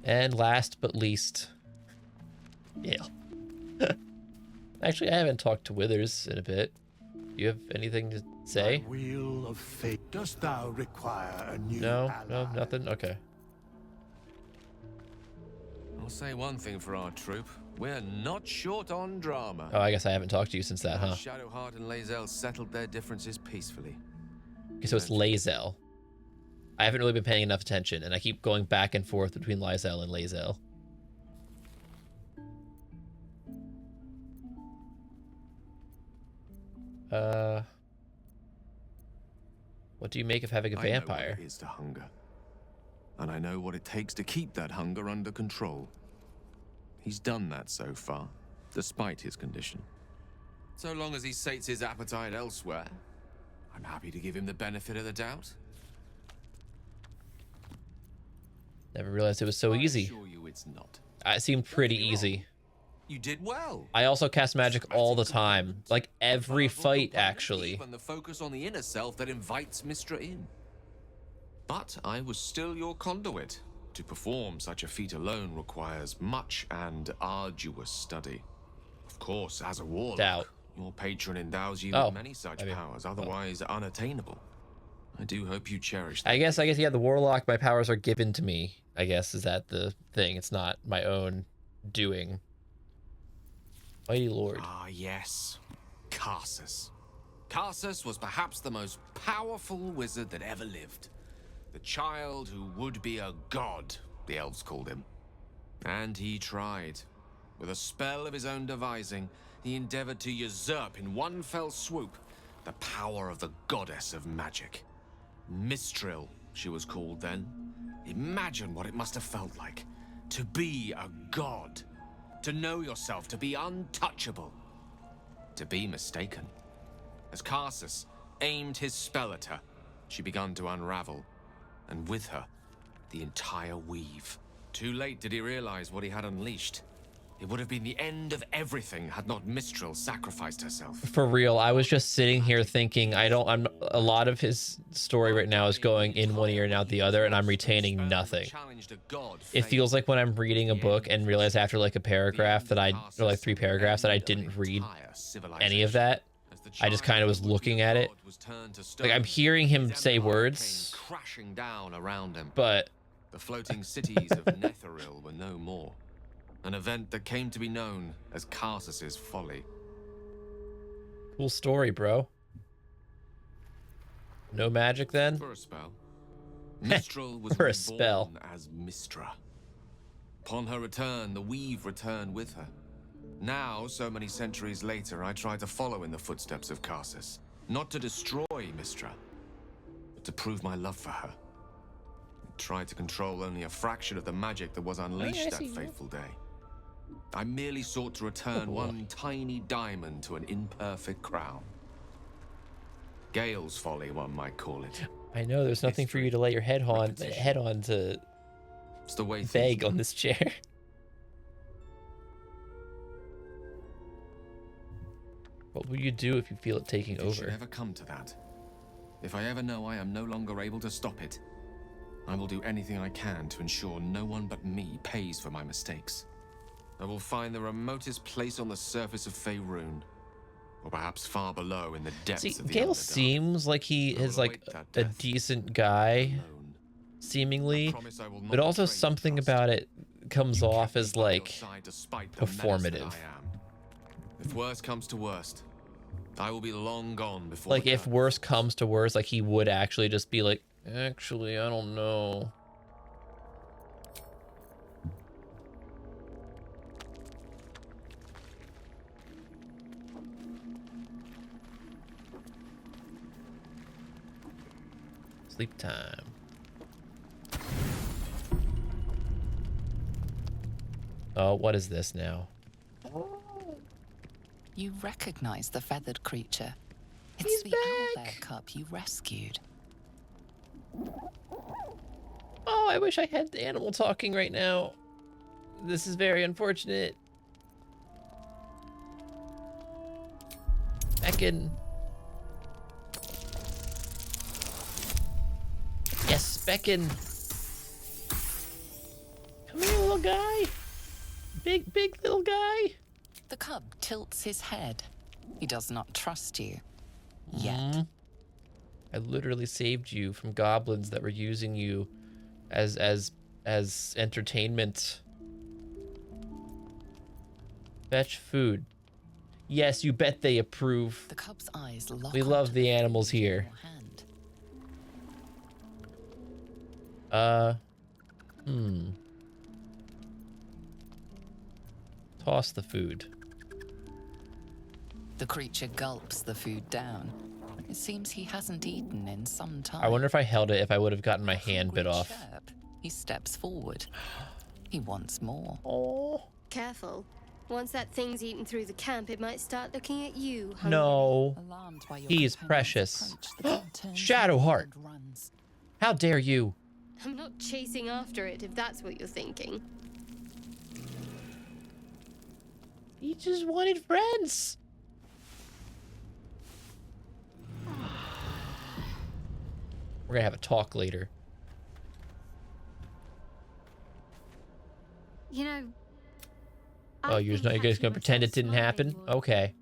And last but least... Yeah. Actually, I haven't talked to Withers in a bit. Do you have anything to say? My wheel of fate. Dost thou require a new No, ally? no, nothing? Okay. I'll say one thing for our troop. We're not short on drama. Oh, I guess I haven't talked to you since that, huh? Shadowheart and Lae'zel settled their differences peacefully. Okay, so it's Lae'zel. I haven't really been paying enough attention, and I keep going back and forth between Lae'zel and Lae'zel. What do you make of having a vampire? I know what it is to hunger. And I know what it takes to keep that hunger under control. He's done that so far, despite his condition. So long as he sates his appetite elsewhere, I'm happy to give him the benefit of the doubt. Never realized it was so easy. I assure you it's not. It seemed pretty easy. You did well. I also cast magic all the time. Like every fight, actually. Even the focus on the inner self that invites Mystra in. But I was still your conduit. To perform such a feat alone requires much and arduous study. Of course, as a warlock, your patron endows you with many such powers, otherwise unattainable. I do hope you cherish them. I guess, yeah, the warlock, my powers are given to me, I guess, is that the thing. It's not my own doing. Mighty Lord. Ah, yes. Karsus. Karsus was perhaps the most powerful wizard that ever lived. The child who would be a god, the elves called him. And he tried. With a spell of his own devising, he endeavored to usurp in one fell swoop the power of the goddess of magic. Mistril, she was called then. Imagine what it must have felt like to be a god. To know yourself, to be untouchable. To be mistaken. As Karsus aimed his spell at her, she began to unravel. And with her, the entire weave. Too late did he realize what he had unleashed. It would have been the end of everything had not Mistril sacrificed herself. For real, I was just sitting here thinking, a lot of his story right now is going in one ear and out the other, and I'm retaining nothing. It feels like when I'm reading a book and realize after like a paragraph that or like 3 paragraphs that I didn't read any of that. I just kind of was looking at it. Like I'm hearing him say words, crashing down around him. But the floating cities of Netheril were no more. An event that came to be known as Karsus's folly. Cool story, bro. No magic then? For a spell. Mistril was For a spell. As Mystra. Upon her return, the weave returned with her. Now, so many centuries later, I try to follow in the footsteps of Karsus. Not to destroy Mystra, but to prove my love for her. tried to control only a fraction of the magic that was unleashed that fateful day. I merely sought to return one tiny diamond to an imperfect crown. Gale's folly, one might call it. I know there's nothing for you to lay your head on to it's the way beg on this chair. What will you do if you feel it taking over? If it should ever come to that, if I ever know I am no longer able to stop it, I will do anything I can to ensure no one but me pays for my mistakes. I will find the remotest place on the surface of Faerun, or perhaps far below in the depths of the Gale Underdark. seems like he is like a decent guy, seemingly, but also something about it comes off as like performative. If worst comes to worst, I will be long gone before. Like if worst comes to worst, like he would actually just be like, actually, I don't know. Sleep time. Oh, what is this now? You recognize the feathered creature. It's the owlbear cub you rescued. Oh, I wish I had the animal talking right now. This is very unfortunate. Beckon. Yes, Beckon. Come here, little guy. Big little guy. The cub tilts his head. He does not trust you. Yet. I literally saved you from goblins that were using you as entertainment. Fetch food. Yes, you bet they approve. The cub's eyes lock. We love the animals here. Toss the food. The creature gulps the food down. It seems he hasn't eaten in some time. I wonder if I held it, if I would have gotten my hand bit off. He steps forward. He wants more. Oh. Careful. Once that thing's eaten through the camp, it might start looking at you. Hungry. No. He's precious. Shadowheart. How dare you? I'm not chasing after it, if that's what you're thinking. He just wanted friends. We're gonna have a talk later. You know. Oh, you're guys gonna pretend it didn't happen? Okay.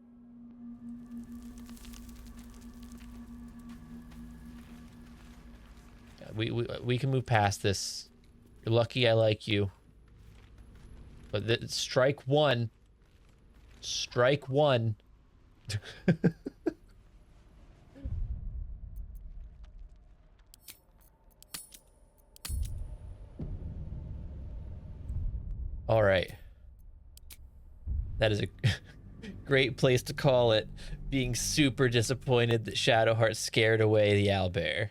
We can move past this. You're lucky I like you. But strike one. Strike one. All right. That is a great place to call it. Being super disappointed that Shadowheart scared away the owlbear.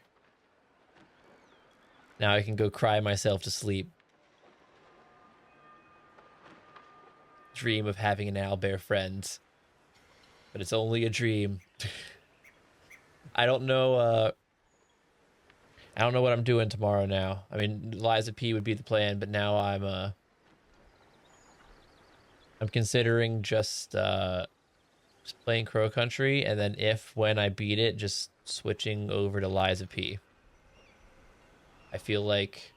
Now I can go cry myself to sleep. Dream of having an owlbear friend. But it's only a dream. I don't know what I'm doing tomorrow now. I mean, Liza P would be the plan, but now I'm considering just playing Crow Country, and then when I beat it, just switching over to Liza P. I feel like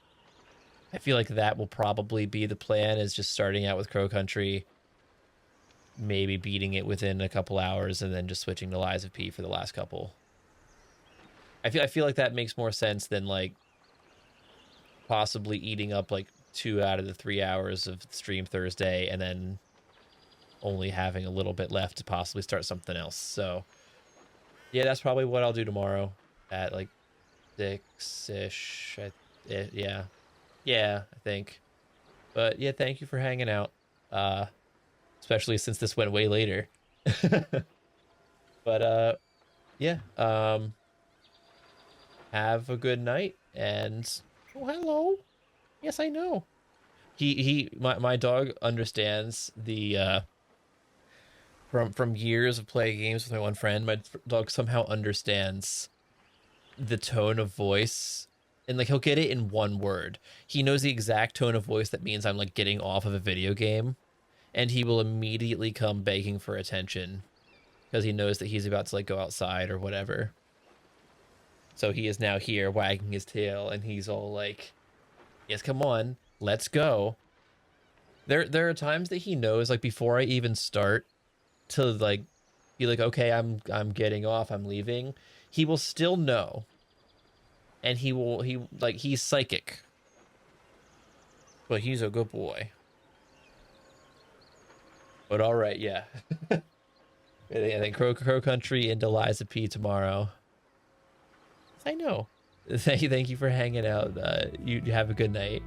that will probably be the plan, is just starting out with Crow Country, maybe beating it within a couple hours, and then just switching to Liza P for the last couple. I feel like that makes more sense than like possibly eating up like 2 out of the 3 hours of stream Thursday and then only having a little bit left to possibly start something else. So yeah, that's probably what I'll do tomorrow at like 6-ish. Yeah, I think. But yeah, thank you for hanging out. Especially since this went way later. But yeah, have a good night, and Oh, hello. Yes, I know. My dog understands the from years of playing games with my one friend. My dog somehow understands the tone of voice, and like he'll get it in one word. He knows the exact tone of voice that means I'm like getting off of a video game, and he will immediately come begging for attention because he knows that he's about to like go outside or whatever. So he is now here wagging his tail, and he's all like, yes, come on, let's go. There are times that he knows, like before I even start to like be like, okay, I'm getting off, I'm leaving. He will still know. And he's psychic. But he's a good boy. But all right, yeah. I think Crow Country into Liza P tomorrow. I know. Thank you for hanging out. You have a good night.